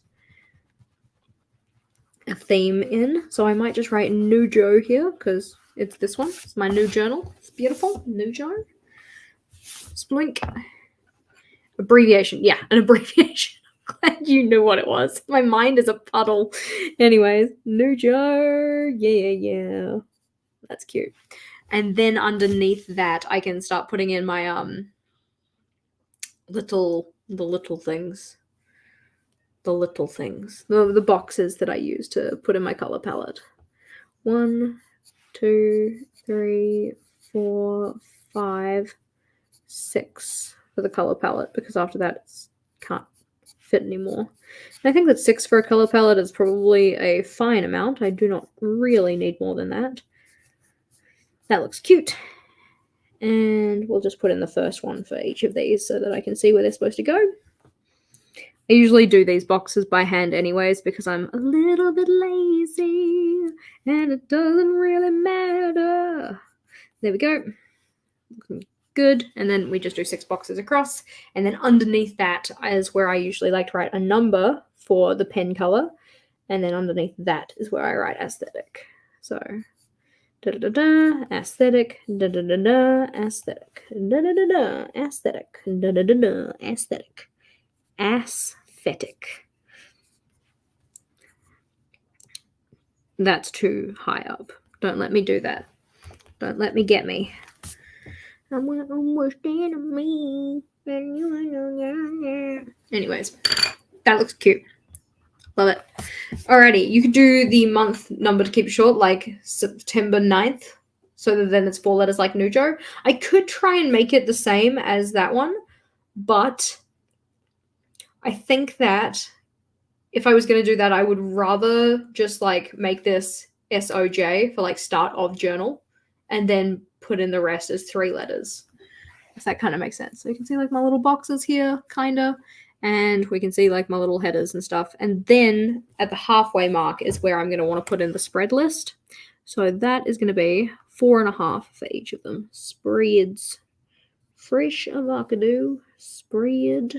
B: a theme in. So I might just write new Joe here because it's this one. It's my new journal. It's beautiful. New Joe. Splink. Abbreviation. Yeah, an abbreviation. Glad you knew what it was. My mind is a puddle. Anyways, new Joe. Yeah. That's cute. And then underneath that, I can start putting in my the little things. The boxes that I use to put in my color palette. 1, 2, 3, 4, 5, 6 for the color palette, because after that it can't fit anymore. And I think that 6 for a color palette is probably a fine amount. I do not really need more than that. That looks cute. And we'll just put in the first one for each of these so that I can see where they're supposed to go. I usually do these boxes by hand anyways because I'm a little bit lazy and it doesn't really matter. There we go. Good. And then we just do 6 boxes across. And then underneath that is where I usually like to write a number for the pen color. And then underneath that is where I write aesthetic. So da-da-da-da, aesthetic, da-da-da-da, aesthetic, da-da-da-da, aesthetic, da-da-da-da, aesthetic, aesthetic. That's too high up. Don't let me do that. Don't let me get me. I'm almost enemy. Anyways, that looks cute. Love it. Alrighty, you could do the month number to keep it short, like September 9th, so that then it's 4 letters like Nujo. I could try and make it the same as that one, but I think that if I was going to do that, I would rather just like make this SOJ for like start of journal and then put in the rest as 3 letters, if that kind of makes sense. So you can see like my little boxes here, kind of, and we can see like my little headers and stuff. And then at the halfway mark is where I'm going to want to put in the spread list. So that is going to be 4.5 for each of them. Spreads. Fresh avocado. Spread.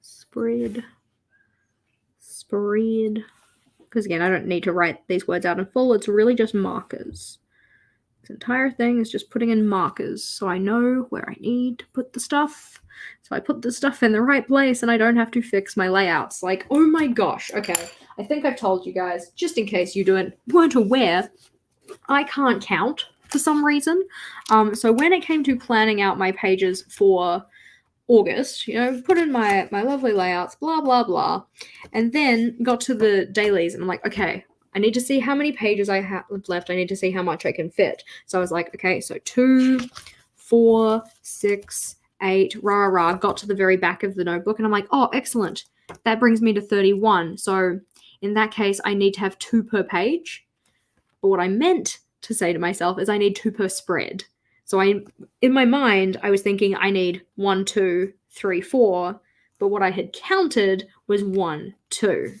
B: Spread. Spread. Because again, I don't need to write these words out in full. It's really just markers. This entire thing is just putting in markers so I know where I need to put the stuff. So I put the stuff in the right place and I don't have to fix my layouts. Like, oh my gosh. Okay, I think I've told you guys, just in case you weren't aware, I can't count for some reason. So when it came to planning out my pages for August, put in my lovely layouts, blah, blah, blah. And then got to the dailies and I'm like, okay, I need to see how many pages I have left. I need to see how much I can fit. So I was like, okay, so 2, 4, 6, 8, rah, rah, rah. Got to the very back of the notebook and I'm like, oh, excellent. That brings me to 31. So in that case, I need to have 2 per page. But what I meant to say to myself is I need 2 per spread. So in my mind, I was thinking I need 1, 2, 3, 4. But what I had counted was 1, 2.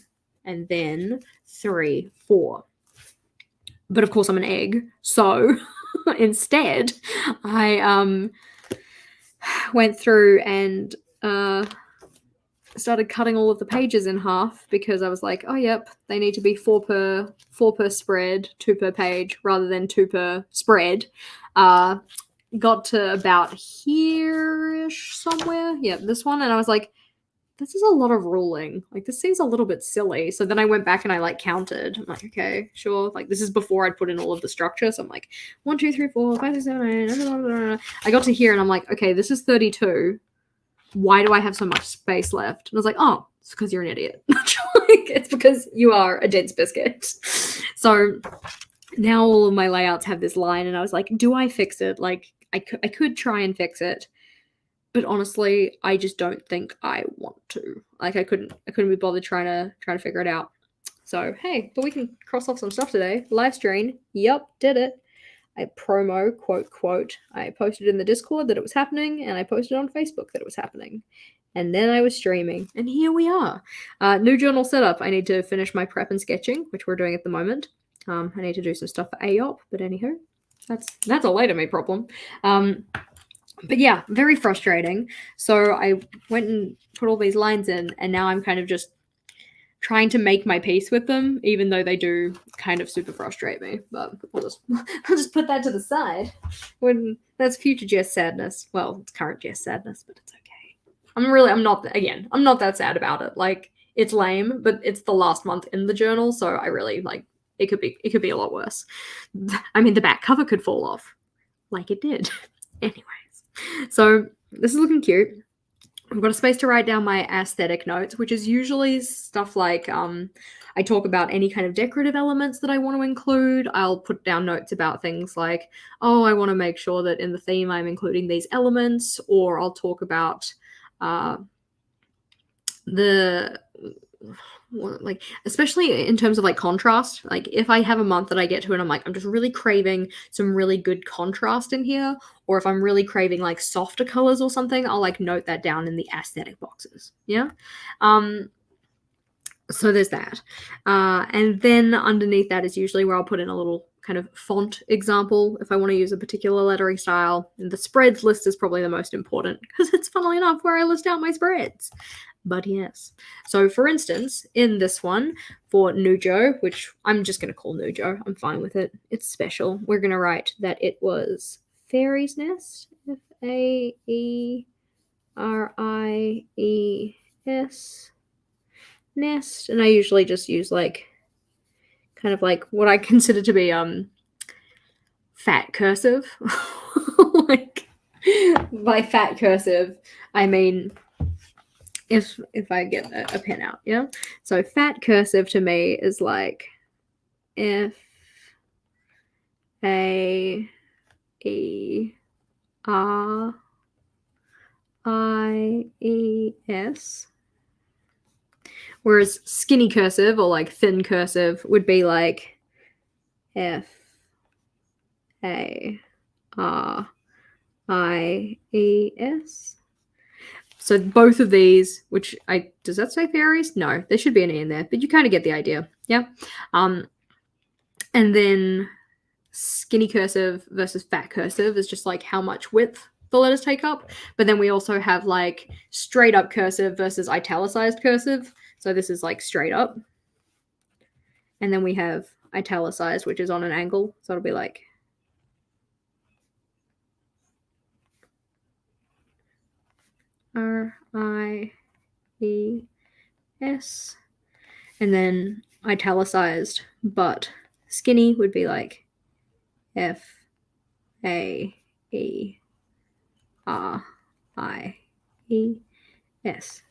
B: And then 3, 4. But of course I'm an egg, so instead I went through and started cutting all of the pages in half because I was like, oh yep, they need to be 4 per spread, 2 per page rather than 2 per spread. Got to about here-ish somewhere. Yeah, this one, and I was like, this is a lot of ruling. Like, this seems a little bit silly. So then I went back and I, like, counted. I'm like, okay, sure. Like, this is before I'd put in all of the structure. So I'm like, 1, 2, 3, 4, 5, 6, 7, 8. Blah, blah, blah. I got to here and I'm like, okay, this is 32. Why do I have so much space left? And I was like, oh, it's because you're an idiot. Like, it's because you are a dense biscuit. So now all of my layouts have this line and I was like, do I fix it? Like, I could try and fix it. But honestly, I just don't think I want to. Like, I couldn't be bothered trying to figure it out. So hey, but we can cross off some stuff today. Live stream, yep, did it. I promo quote. I posted in the Discord that it was happening, and I posted on Facebook that it was happening. And then I was streaming, and here we are. New journal setup. I need to finish my prep and sketching, which we're doing at the moment. I need to do some stuff for AOP, but anywho, that's a later me problem. But yeah, very frustrating. So I went and put all these lines in, and now I'm kind of just trying to make my peace with them, even though they do kind of super frustrate me. But I'll just put that to the side. When that's future Jess sadness. Well, it's current Jess sadness, but it's okay. I'm not that sad about it. Like, it's lame, but it's the last month in the journal, so I really like it could be a lot worse. I mean, the back cover could fall off, like it did. Anyways. So this is looking cute. I've got a space to write down my aesthetic notes, which is usually stuff like I talk about any kind of decorative elements that I want to include. I'll put down notes about things like, oh, I want to make sure that in the theme I'm including these elements, or I'll talk about like, especially in terms of like contrast, like if I have a month that I get to and I'm like, I'm just really craving some really good contrast in here, or if I'm really craving like softer colors or something, I'll like note that down in the aesthetic boxes. Yeah. So there's that. And then underneath that is usually where I'll put in a little kind of font example if I want to use a particular lettering style. And the spreads list is probably the most important because it's, funnily enough, where I list out my spreads. But yes. So for instance, in this one for Nujo, which I'm just going to call Nujo, I'm fine with it. It's special. We're going to write that it was Fairy's Nest. Faries nest. And I usually just use like kind of like what I consider to be fat cursive. Like by fat cursive, I mean if I get a pen out, yeah. So fat cursive to me is like Faries. Whereas skinny cursive or like thin cursive would be like Fairies. So both of these, which does that say fairies? No, there should be an E in there, but you kind of get the idea. Yeah. And then skinny cursive versus fat cursive is just like how much width the letters take up. But then we also have like straight up cursive versus italicized cursive. So this is like straight up. And then we have italicized, which is on an angle. So it'll be like RIES. And then italicized but skinny would be like FAERIES.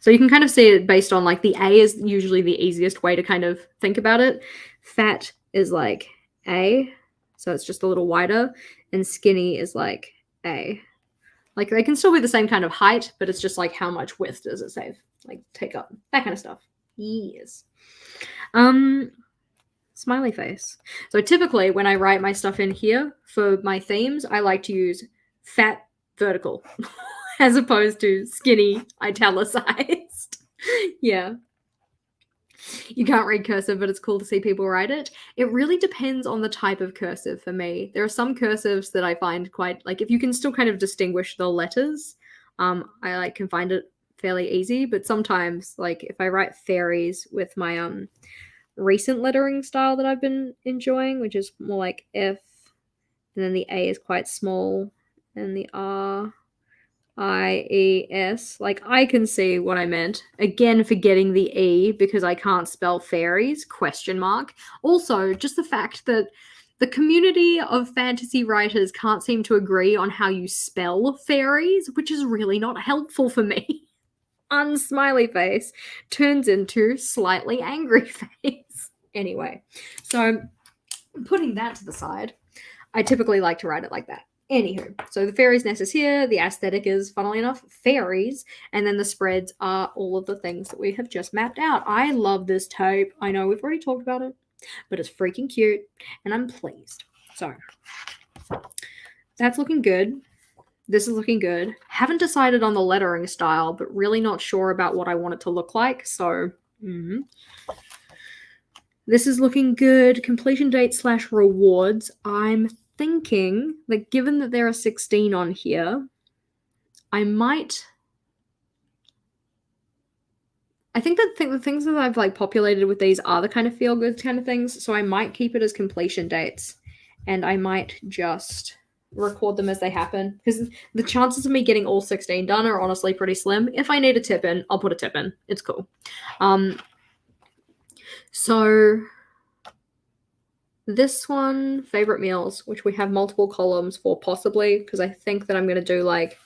B: So you can kind of see it based on like the A is usually the easiest way to kind of think about it. Fat is like A, so it's just a little wider, and skinny is like A. Like they can still be the same kind of height, but it's just like how much width does it save? Like take up, that kind of stuff. Yes. Smiley face. So typically when I write my stuff in here for my themes, I like to use fat vertical as opposed to skinny italicized. Yeah. You can't read cursive, but it's cool to see people write it. It really depends on the type of cursive for me. There are some cursives that I find quite, like, if you can still kind of distinguish the letters, I like can find it fairly easy. But sometimes, like, if I write fairies with my recent lettering style that I've been enjoying, which is more like F, and then the A is quite small, and the RIES. Like, I can see what I meant. Again, forgetting the E because I can't spell fairies, question mark. Also, just the fact that the community of fantasy writers can't seem to agree on how you spell fairies, which is really not helpful for me. Unsmiley face turns into slightly angry face. Anyway, so putting that to the side, I typically like to write it like that. Anywho, so the fairies nest is here. The aesthetic is, funnily enough, fairies. And then the spreads are all of the things that we have just mapped out. I love this tape. I know we've already talked about it, but it's freaking cute and I'm pleased. So that's looking good. This is looking good. Haven't decided on the lettering style, but really not sure about what I want it to look like. So this is looking good. Completion date / rewards. I'm thinking that given that there are 16 on here, I think that the things that I've like populated with these are the kind of feel good kind of things. So I might keep it as completion dates and I might just record them as they happen because the chances of me getting all 16 done are honestly pretty slim. If I need a tip in, I'll put a tip in. It's cool. So this one, favorite meals, which we have multiple columns for possibly, because I think that I'm going to do like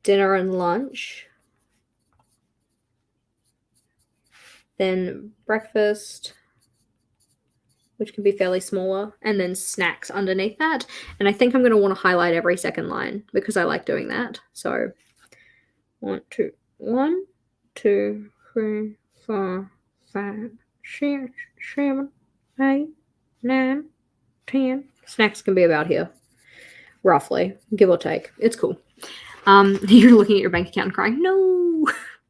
B: dinner and lunch, then breakfast, which can be fairly smaller, and then snacks underneath that. And I think I'm going to want to highlight every second line because I like doing that. So 1, 2, 1, 2, 3, 4, 5, 6, 7, 8, 9, 10. Snacks can be about here, roughly, give or take. It's cool. You're looking at your bank account and crying. No,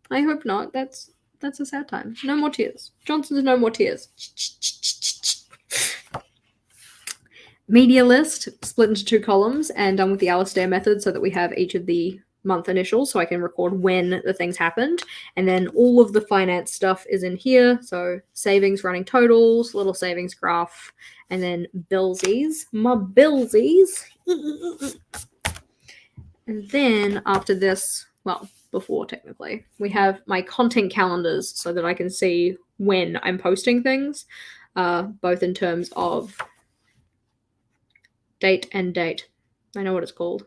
B: I hope not. That's a sad time. No more tears. Johnson's no more tears. Media list split into 2 columns and done with the Alistair method so that we have each of the month initials so I can record when the things happened. And then all of the finance stuff is in here. So savings, running totals, little savings graph, and then billsies. My billsies. And then after this, well, before technically, we have my content calendars so that I can see when I'm posting things, both in terms of date and date. I know what it's called.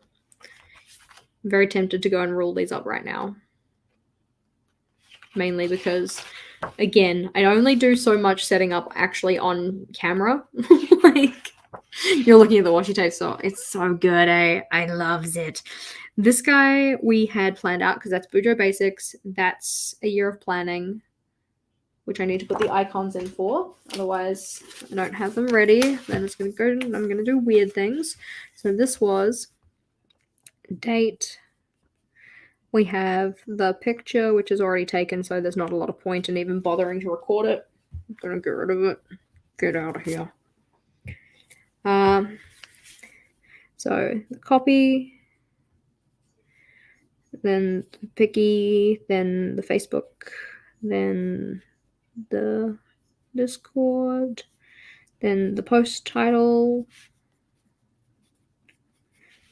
B: I'm very tempted to go and rule these up right now. Mainly because, again, I only do so much setting up actually on camera. Like, you're looking at the washi tape, so it's so good, eh? I loves it. This guy we had planned out because that's Bujo Basics. That's a year of planning, which I need to put the icons in for. Otherwise, I don't have them ready. Then it's going to go, I'm going to do weird things. So this was date. We have the picture, which is already taken, so there's not a lot of point in even bothering to record it. I'm going to get rid of it. Get out of here. So the copy, then the picky, then the Facebook, then the Discord, then the post title.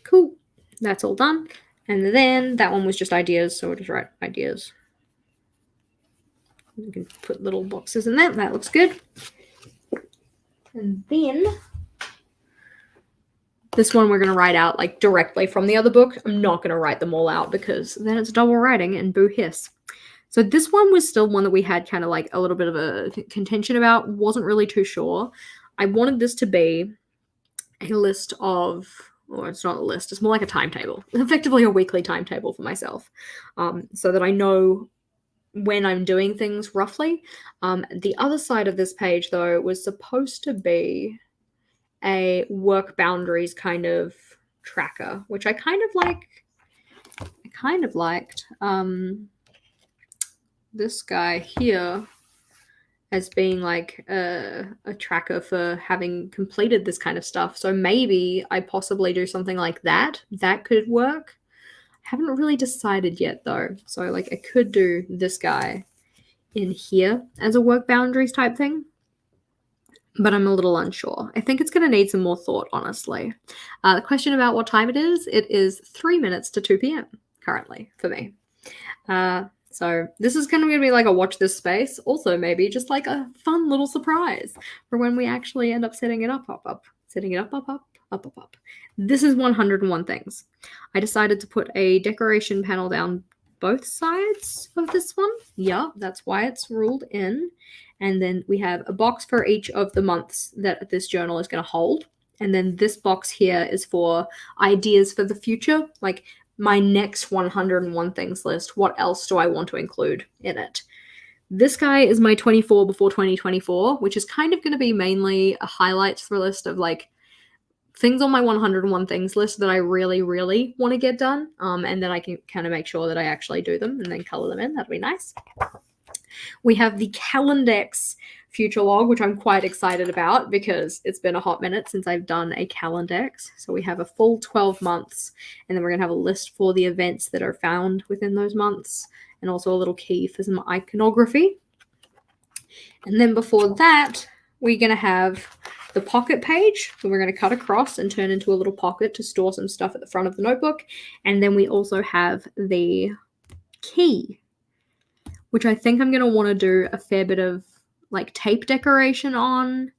B: Cool. That's all done. And then that one was just ideas, so we'll just write ideas. You can put little boxes in that. That looks good. And then this one we're going to write out like directly from the other book. I'm not going to write them all out because then it's double writing and boo hiss. So this one was still one that we had kind of like a little bit of a contention about. Wasn't really too sure. I wanted this to be a list of, or it's not a list, it's more like a timetable. Effectively a weekly timetable for myself, so that I know when I'm doing things roughly. The other side of this page, though, was supposed to be a work boundaries kind of tracker, which I kind of like. I kind of liked this guy here as being like a tracker for having completed this kind of stuff. So maybe I possibly do something like that. That could work. I haven't really decided yet though. So like I could do this guy in here as a work boundaries type thing, but I'm a little unsure. I think it's going to need some more thought, honestly. The question about what time it is 3 minutes to 2 p.m. currently for me. So this is kind of going to be like a watch this space. Also maybe just like a fun little surprise for when we actually end up setting it up. Setting it up. This is 101 things. I decided to put a decoration panel down both sides of this one. Yeah, that's why it's ruled in. And then we have a box for each of the months that this journal is going to hold. And then this box here is for ideas for the future, like my next 101 things list. What else do I want to include in it? This guy is my 24 before 2024, which is kind of going to be mainly a highlights list of like things on my 101 things list that I really, really want to get done. And then I can kind of make sure that I actually do them and then color them in. That'd be nice. We have the Calendex future log, which I'm quite excited about because it's been a hot minute since I've done a Calendex. So we have a full 12 months, and then we're going to have a list for the events that are found within those months, and also a little key for some iconography. And then before that, we're going to have the pocket page that we're going to cut across and turn into a little pocket to store some stuff at the front of the notebook. And then we also have the key, which I think I'm going to want to do a fair bit of like tape decoration on,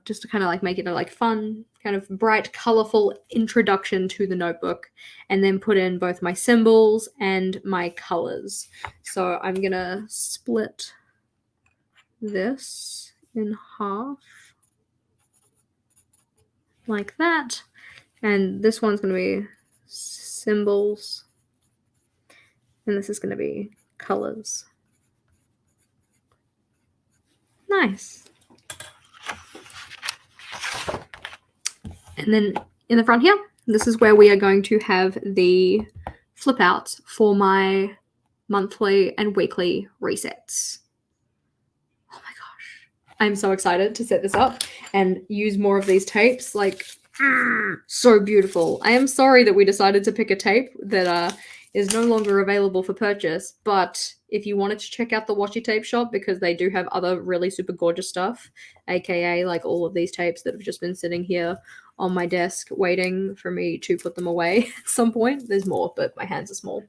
B: just to kind of like make it a like fun, kind of bright, colorful introduction to the notebook, and then put in both my symbols and my colors. So I'm going to split this in half like that. And this one's going to be symbols. And this is going to be colors. Nice. And then in the front here, this is where we are going to have the flip outs for my monthly and weekly resets. Oh my gosh. I'm so excited to set this up and use more of these tapes. Like, so beautiful. I am sorry that we decided to pick a tape that is no longer available for purchase, but if you wanted to check out the washi tape shop, because they do have other really super gorgeous stuff, aka like all of these tapes that have just been sitting here on my desk waiting for me to put them away at some point. There's more, but my hands are small.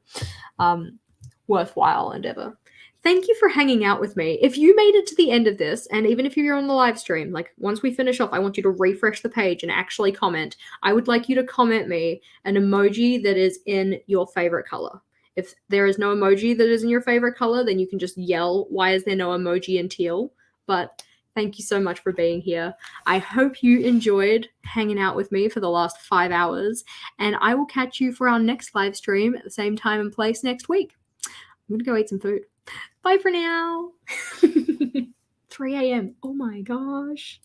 B: Worthwhile endeavor. Thank you for hanging out with me. If you made it to the end of this, and even if you're on the live stream, like once we finish off, I want you to refresh the page and actually comment. I would like you to comment me an emoji that is in your favorite color. If there is no emoji that is in your favorite color, then you can just yell, why is there no emoji in teal? But thank you so much for being here. I hope you enjoyed hanging out with me for the last 5 hours, and I will catch you for our next live stream at the same time and place next week. I'm gonna go eat some food. Bye for now. 3 a.m. Oh my gosh.